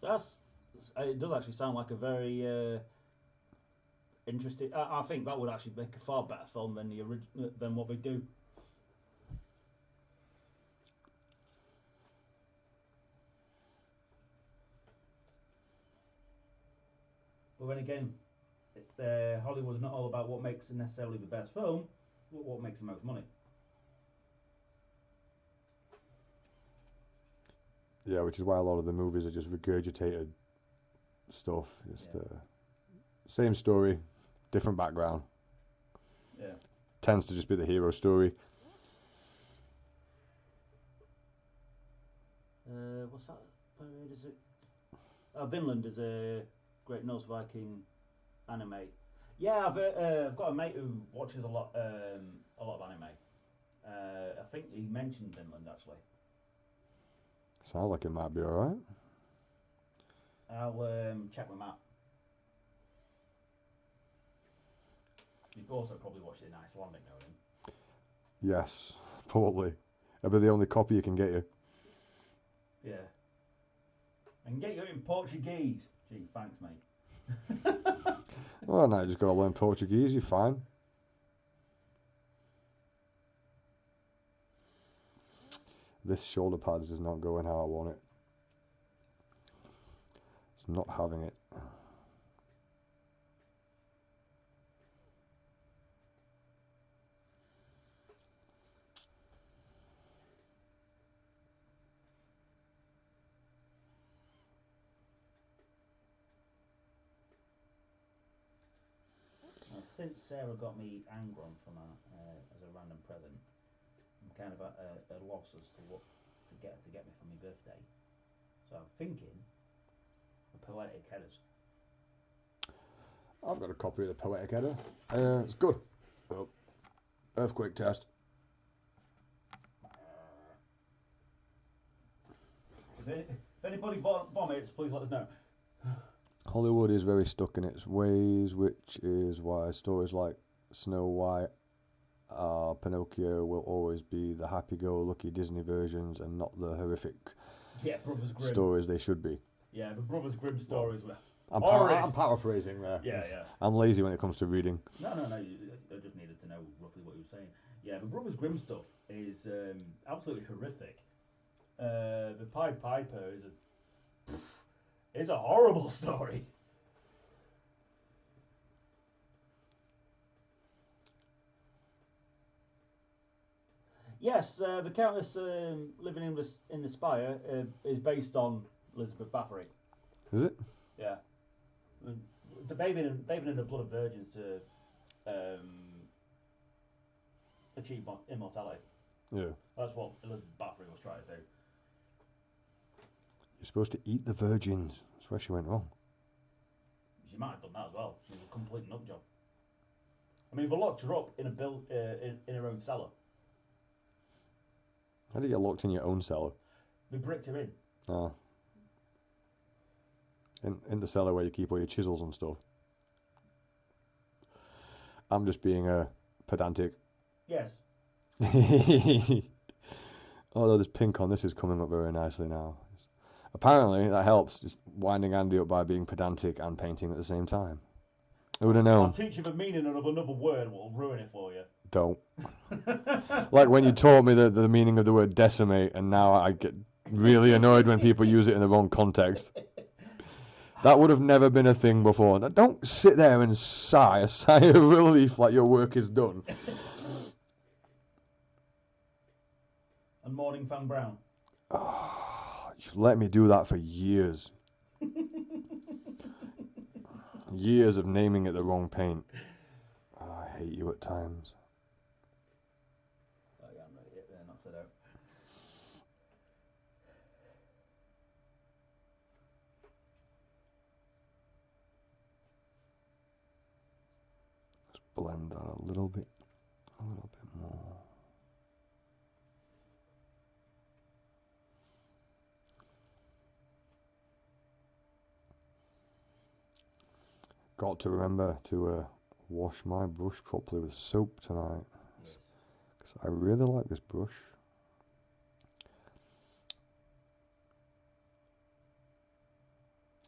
It does actually sound like a very interesting. I think that would actually make a far better film than than what we do. But then again, Hollywood's not all about what makes necessarily the best film, but what makes the most money. Yeah, which is why a lot of the movies are just regurgitated stuff. Just same story, different background. Yeah. Tends to just be the hero story. What's that? Where is it? Vinland is a Great Norse Viking anime. Yeah, I've got a mate who watches a lot of anime. I think he mentioned Vinland actually. Sounds like it might be alright. I'll check with Matt. You've also probably watched it in Icelandic, knowing him. Yes, probably. It'll be the only copy you can get you. Yeah. I can get you in Portuguese. Gee, thanks, mate. Well, now you just got to learn Portuguese, you're fine. This shoulder pads is not going how I want it. It's not having it. Since Sarah got me Angron from her as a random present, I'm kind of at a loss as to what to get me for my birthday. So I'm thinking a poetic headers. I've got a copy of the Poetic Header. It's good. Oh. Earthquake test. If anybody vomits, please let us know. Hollywood is very stuck in its ways, which is why stories like Snow White, Pinocchio will always be the happy-go-lucky Disney versions and not the horrific Brothers Grimm stories they should be. Yeah, the Brothers Grimm stories were. I'm paraphrasing there. Yeah. I'm lazy when it comes to reading. No. I just needed to know roughly what you were saying. Yeah, the Brothers Grimm stuff is absolutely horrific. The Pied Piper is a horrible story. Yes, the Countess living in the Spire is based on Elizabeth Bathory. Is it? Yeah, the bathing in the blood of virgins to achieve immortality. Yeah. That's what Elizabeth Bathory was trying to do. You're supposed to eat the virgins. That's where she went wrong. She might have done that as well. She was a complete nut job. I mean, we locked her up in a in her own cellar. How do you get locked in your own cellar? We bricked her in. Oh. In the cellar where you keep all your chisels and stuff. I'm just being pedantic. Yes. Although this pink on this is coming up very nicely now. Apparently that helps, just winding Andy up by being pedantic and painting at the same time. Who would have known? I'll teach you the meaning of another word will ruin it for you. Don't. Like when you taught me the meaning of the word decimate, and now I get really annoyed when people use it in the wrong context. That would have never been a thing before. Now, don't sit there and sigh a sigh of relief like your work is done. And morning fan brown. Oh, you've let me do that for years. Years of naming it the wrong paint. Oh, I hate you at times. Oh, yeah, I'm ready yet. Then that's it out. Just blend that a little bit more. Got to remember to wash my brush properly with soap tonight. Yes. Because I really like this brush.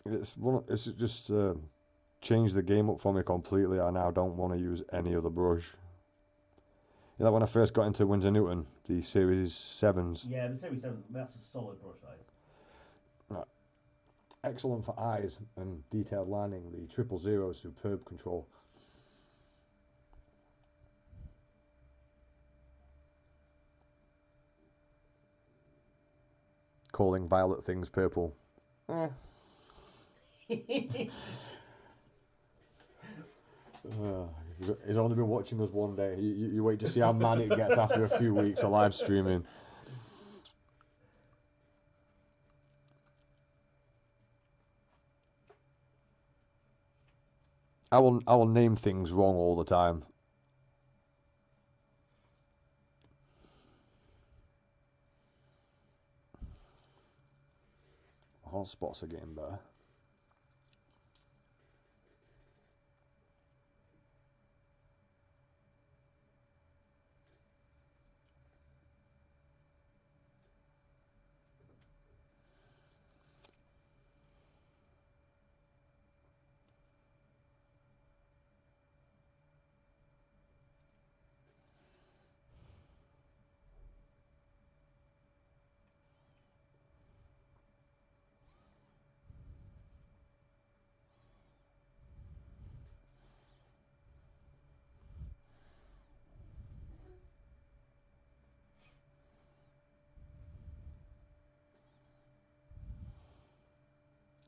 It's just changed the game up for me completely. I now don't want to use any other brush. You know, when I first got into Winsor Newton, the Series 7s. Yeah, the Series 7, that's a solid brush, that is. Excellent for eyes and detailed lining. The 000 superb control. Calling violet things purple. He's only been watching us one day. You wait to see how mad it gets after a few weeks of live streaming. I will name things wrong all the time. Hot spots are getting better.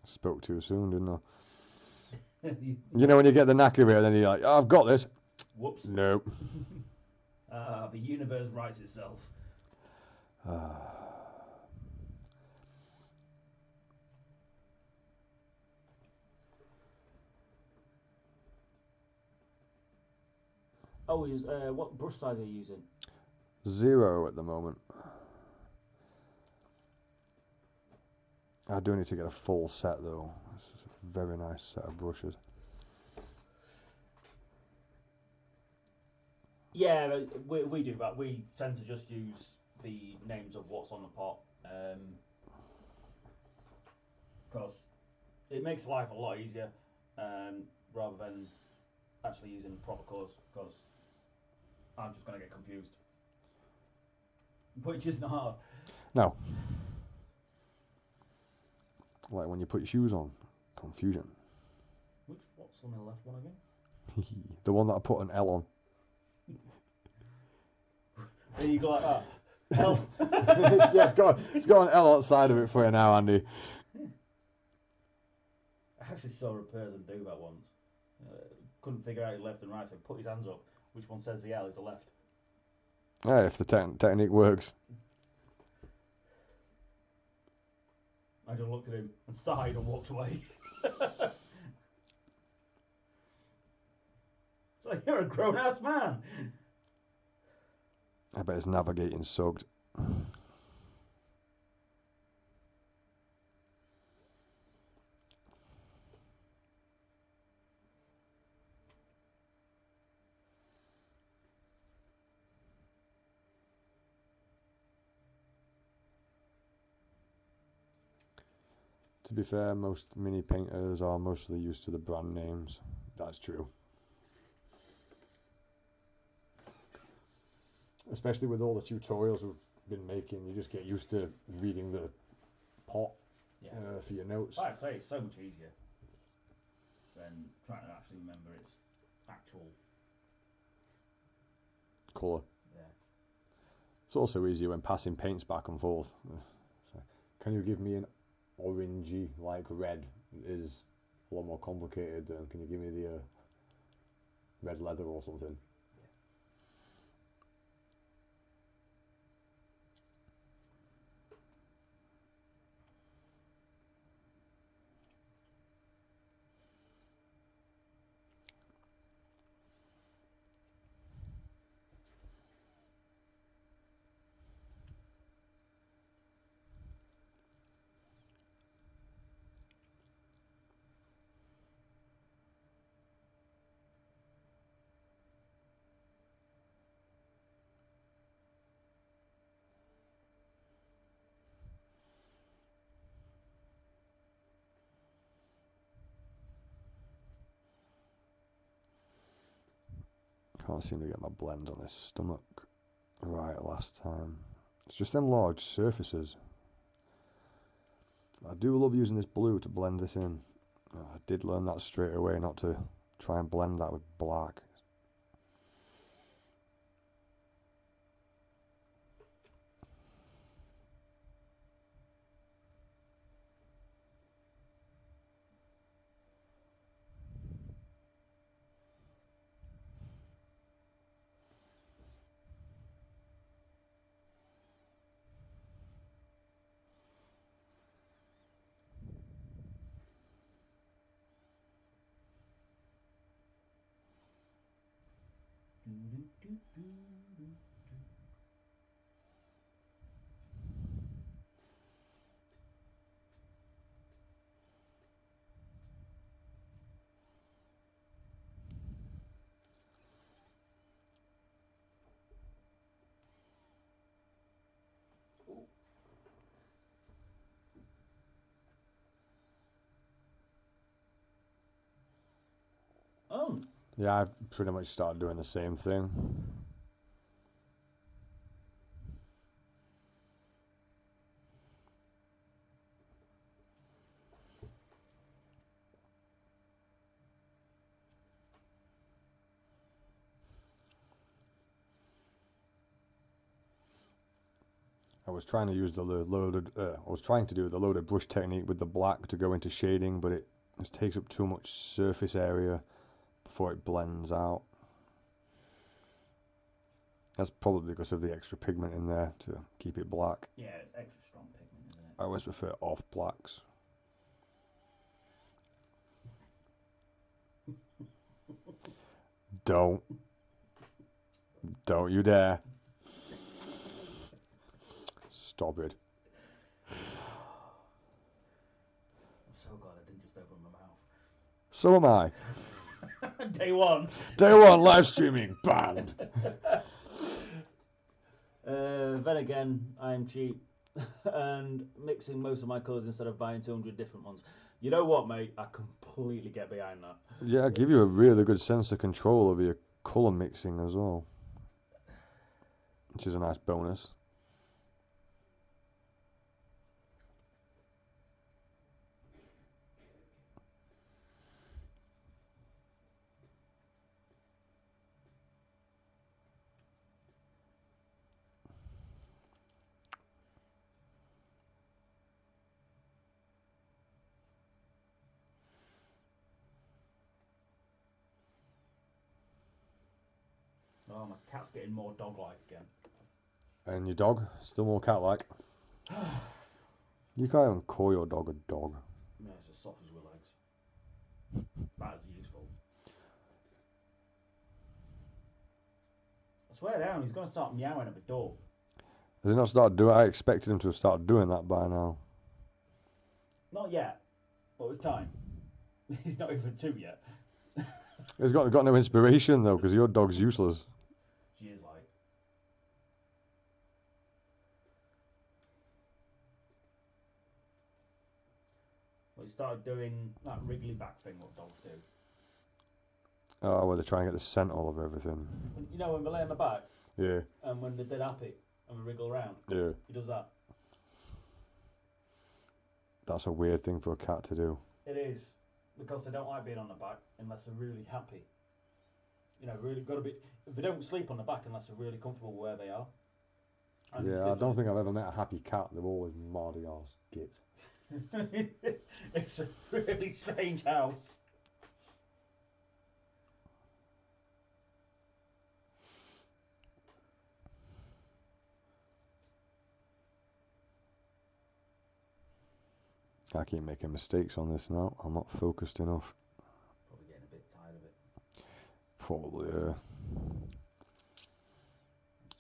Spoke too soon, didn't I? You know when you get the knack of it and then you're like, oh, I've got this. Whoops. Nope. The universe writes itself. Oh, what brush size are you using? 0 at the moment. I do need to get a full set though. This is a very nice set of brushes. Yeah, we do that. We tend to just use the names of what's on the pot. Because it makes life a lot easier rather than actually using proper colours, because I'm just going to get confused. Which isn't hard. No. Like when you put your shoes on. Confusion. What's on the left one again? The one that I put an L on. There you go like that. L. Yeah, it's got an L outside of it for you now, Andy. I actually saw a person do that once. Couldn't figure out his left and right, so he put his hands up. Which one says the L is the left? Yeah, if the technique works. I just looked at him and sighed and walked away. It's like, you're a grown ass man. I bet his navigating sucked. To be fair, most mini painters are mostly used to the brand names. That's true. Especially with all the tutorials we've been making, you just get used to reading the pot for your notes. I'd say it's so much easier than trying to actually remember its actual Colour. Yeah. It's also easier when passing paints back and forth. So, can you give me an orangey like red? Is a lot more complicated than can you give me the red leather or something? Can't seem to get my blend on this stomach right last time. It's just them large surfaces. I do love using this blue to blend this in. I did learn that straight away, not to try and blend that with black. Oh. Yeah, I've pretty much started doing the same thing. I was trying to use the loaded. I was trying to do the loaded brush technique with the black to go into shading, but it just takes up too much surface area before it blends out. That's probably because of the extra pigment in there to keep it black. Yeah, it's extra strong pigment, isn't it? I always prefer off blacks. Don't you dare. Stop it. I'm so glad I didn't just open my mouth. So am I. Day one. Day one, live streaming, banned. Then again, I'm cheap and mixing most of my colours instead of buying 200 different ones. You know what, mate? I completely get behind that. Yeah, give you a really good sense of control over your colour mixing as well, which is a nice bonus. Oh, my cat's getting more dog-like again. And your dog, still more cat-like. You can't even call your dog a dog. No, it's a sausage with legs. That is useful. I swear down, he's going to start meowing at the door. Has he not started doing? I expected him to have started doing that by now. Not yet, but it's time. He's not even 2 yet. He's got no inspiration though, because your dog's useless. She is like. Well, he started doing that wriggly back thing what dogs do. Oh, where they try and get the scent all over everything. You know when they lay on the back Yeah, and when they're dead happy and we wriggle around, yeah. he does that. That's a weird thing for a cat to do. It is, because they don't like being on the back unless they're really happy. You know, really got to be. They don't sleep on the back unless they're really comfortable where they are. And Yeah, I don't think I've ever met a happy cat. They're always mardy arse gits. It's a really strange house. I keep making mistakes on this now. I'm not focused enough. Probably getting a bit tired of it. Probably,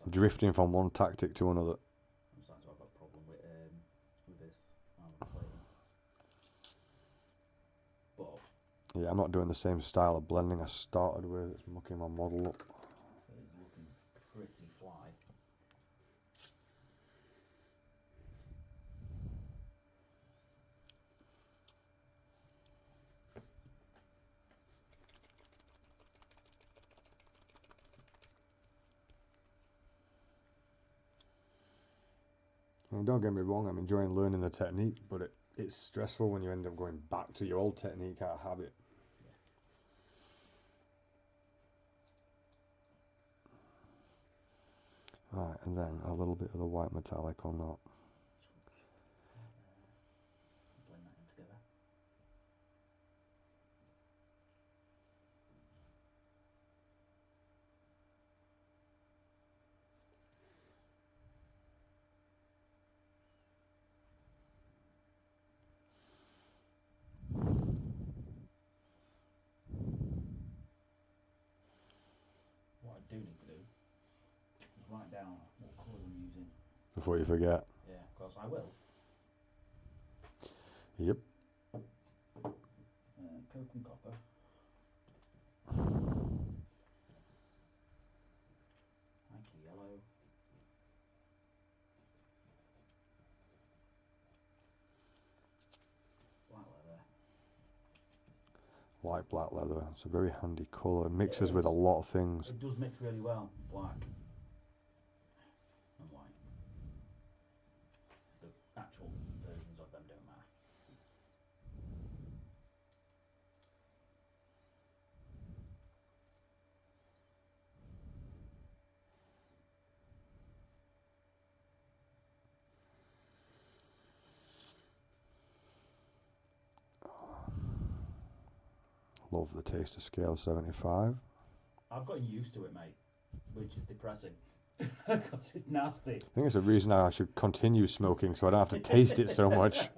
drifting from one tactic to another. I'm starting to have a problem with this plating. But Yeah, I'm not doing the same style of blending I started with. It's mucking my model up. it is looking pretty fly. I mean, don't get me wrong, I'm enjoying learning the technique, but it's stressful when you end up going back to your old technique out of habit. Right, and then a little bit of the white metallic on that. Blend that in together. What I do need to do is write down what colours I'm using. Before you forget. Yeah, of course I will. Yep. Coke and copper. Nike yellow. Black leather. Light black leather. It's a very handy colour. It mixes It with a is. lot of things. It does mix really well, black and white. The actual versions of them don't matter. Love the taste of scale 75. I've gotten used to it, mate, which is depressing. Because it's nasty. I think it's a reason I should continue smoking so I don't have to taste it so much.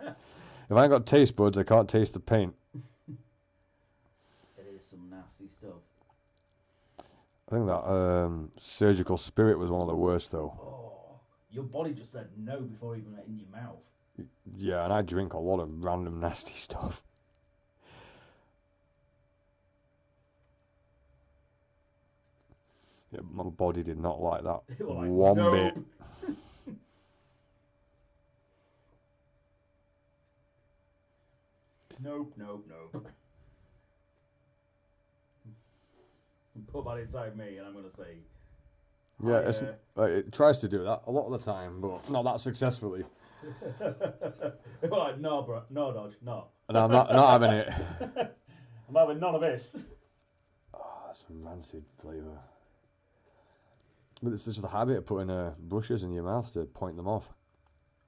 If I ain't got taste buds, I can't taste the paint. It is some nasty stuff. I think that surgical spirit was one of the worst though. Oh, your body just said no before even in your mouth. Yeah, and I drink a lot of random nasty stuff. Yeah, my body did not like that You were like, one "Nope." bit. Nope, nope, nope. Put that inside me, and I'm gonna say, Yeah, it tries to do that a lot of the time, but not that successfully. You're like, no, bro, no, Dodge, no. And I'm not having it. I'm having none of this. Oh, that's a rancid flavour. But it's just the habit of putting brushes in your mouth to point them off.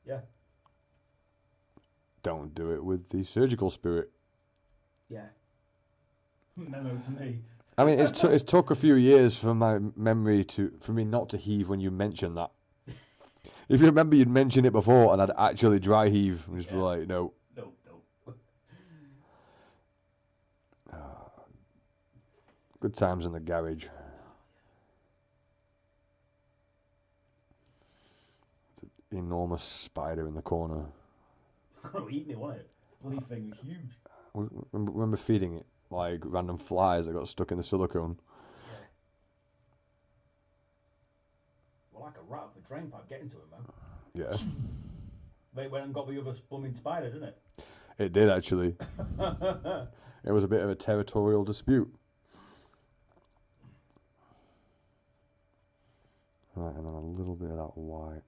Yeah. Don't do it with the surgical spirit. Yeah. Memo to me. I mean, it's took a few years for my memory for me not to heave when you mention that. If you remember, you'd mentioned it before, and I'd actually dry heave and just be like, no. No. Good times in the garage. enormous spider in the corner. Gonna eat me, wasn't it? Bloody thing was huge. Remember feeding it like random flies that got stuck in the silicone? Yeah. Well, like a rat up a drain pipe getting to him, man. Yeah, But it went and got the other blooming spider, didn't it? it did actually. It was a bit of a territorial dispute. Right, and then a little bit of that white.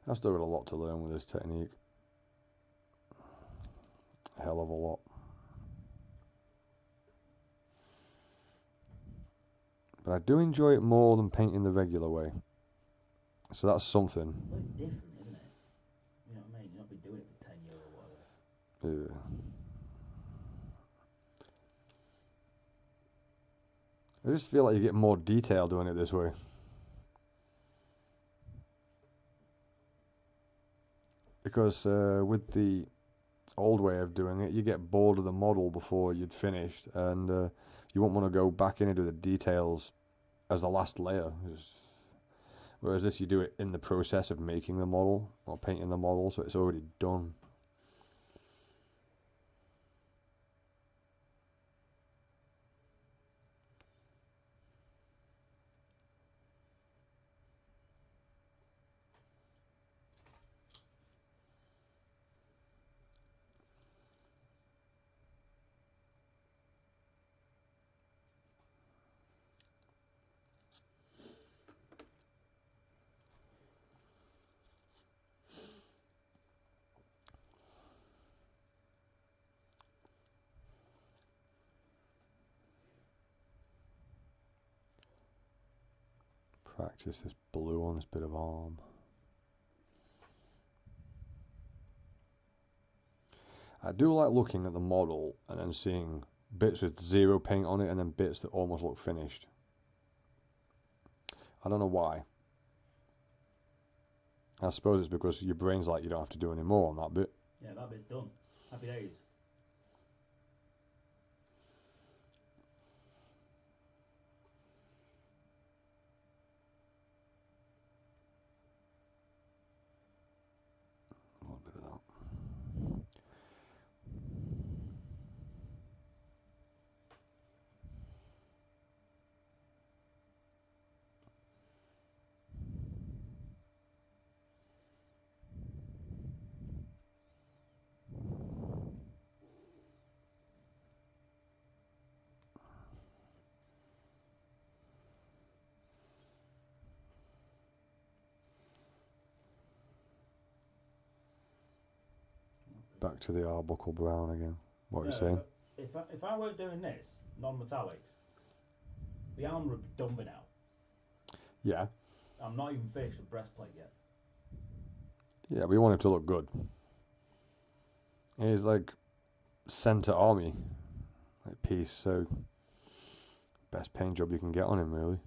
I've still got a lot to learn with this technique. A hell of a lot. But I do enjoy it more than painting the regular way. So that's something. Well, it's different, isn't it? You know what I mean? You've not been doing it for 10 years or whatever. Yeah. I just feel like you get more detail doing it this way. Because with the old way of doing it, you get bored of the model before you'd finished, and you won't want to go back in and do the details as the last layer. Whereas this, you do it in the process of making the model or painting the model, so it's already done. Practice this blue on this bit of arm. I do like looking at the model and then seeing bits with zero paint on it and then bits that almost look finished. I don't know why. I suppose it's because your brain's like, you don't have to do any more on that bit. Yeah, that bit's done. Happy days. A little bit of that. Back to the Arbuckle brown again. What are you saying? If I weren't doing this, non-metallics, the arm would be done by now. Yeah. I'm not even finished the breastplate yet. Yeah, we want it to look good. He's like centre army like piece, so best paint job you can get on him, really.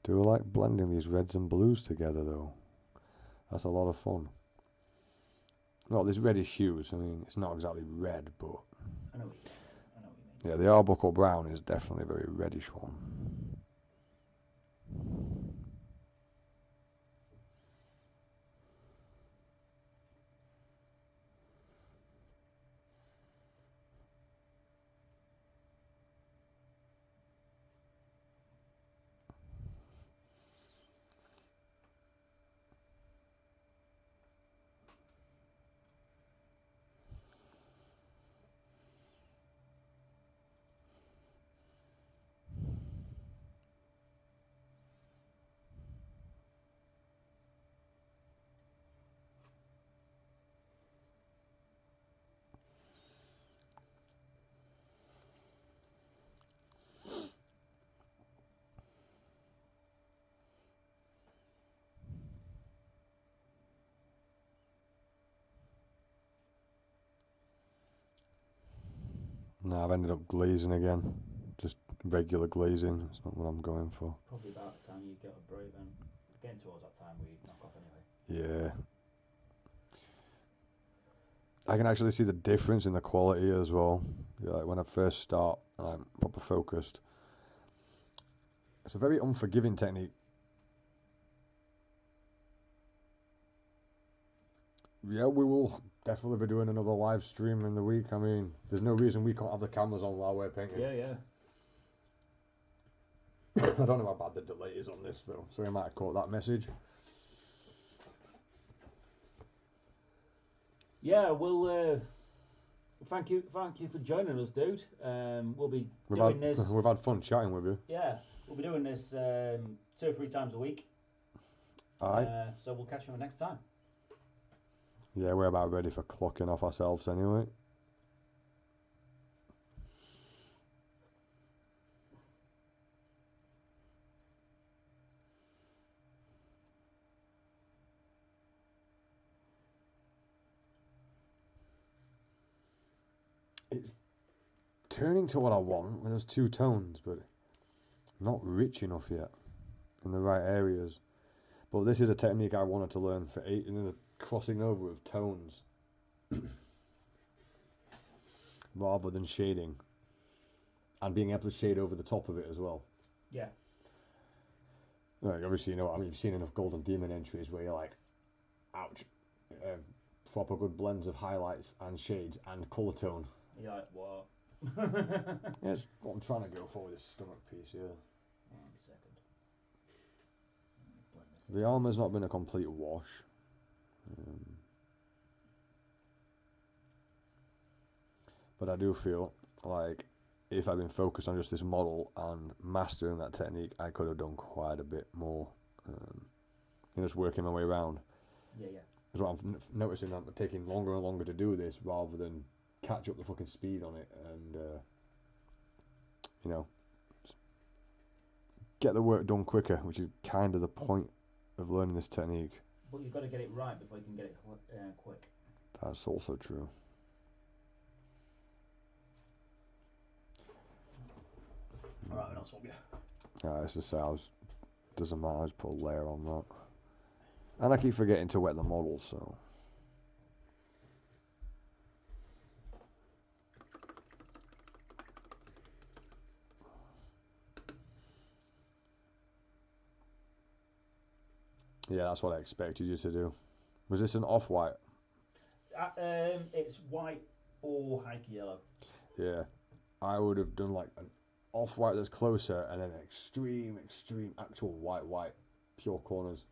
Do I like blending these reds and blues together though? That's a lot of fun. Well, there's reddish hues. I mean, it's not exactly red, but I know what you mean. I know what you mean. yeah, the Arbuckle Brown is definitely a very reddish one. Now I've ended up glazing again. Just regular glazing. It's not what I'm going for. Probably about the time you get a break then. Getting towards that time we knock off anyway. Yeah. I can actually see the difference in the quality as well. Yeah, like when I first start and I'm proper focused. It's a very unforgiving technique. Yeah, we will definitely be doing another live stream in the week. I mean, there's no reason we can't have the cameras on while we're painting. Yeah. I don't know how bad the delay is on this though, so we might have caught that message. Yeah, we'll thank you for joining us, dude. We'll be We've doing this. We've had fun chatting with you. Yeah, we'll be doing this 2 or 3 times a week. Alright. So we'll catch you next time. Yeah, we're about ready for clocking off ourselves anyway. It's turning to what I want with those 2 tones, but not rich enough yet in the right areas. But this is a technique I wanted to learn for 8 and then the crossing over of tones rather than shading and being able to shade over the top of it as well. Yeah. Like, obviously, you know, I mean, you've seen enough Golden Demon entries where you're like, ouch, proper good blends of highlights and shades and colour tone. You're like, what? That's what I'm trying to go for with this stomach piece, yeah. One second. Blend this in. The armour's not been a complete wash. But I do feel like if I'd been focused on just this model and mastering that technique, I could have done quite a bit more. Just working my way around. Yeah. That's what I'm noticing. I'm taking longer and longer to do this rather than catch up the fucking speed on it and, get the work done quicker, which is kind of the point of learning this technique. But you've got to get it right before you can get it quick. That's also true. Alright, then I'll swap you. It's just doesn't matter, I just put a layer on that. And I keep forgetting to wet the model, so. Yeah, that's what I expected you to do. Was this an off-white? It's white or hiker yellow. Yeah. I would have done like an off-white that's closer and then an extreme actual white, pure corners.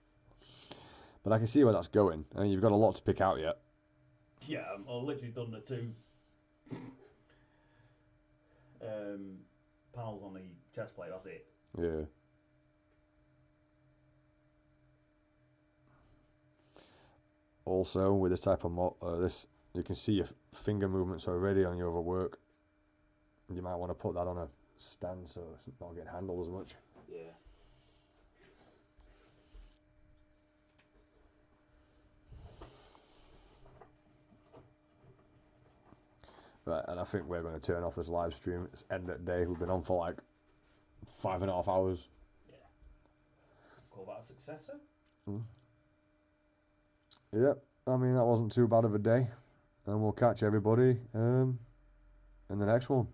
But I can see where that's going. I mean, you've got a lot to pick out yet. Yeah, I've literally done the 2 panels on the chest plate, that's it. Yeah. Also, with this type of you can see your finger movements already on your other work. You might want to put that on a stand so it's not getting handled as much. Yeah. Right, and I think we're going to turn off this live stream. It's end of the day. We've been on for like 5.5 hours. Yeah. call that a successor. Yep, I mean, that wasn't too bad of a day. And we'll catch everybody in the next one.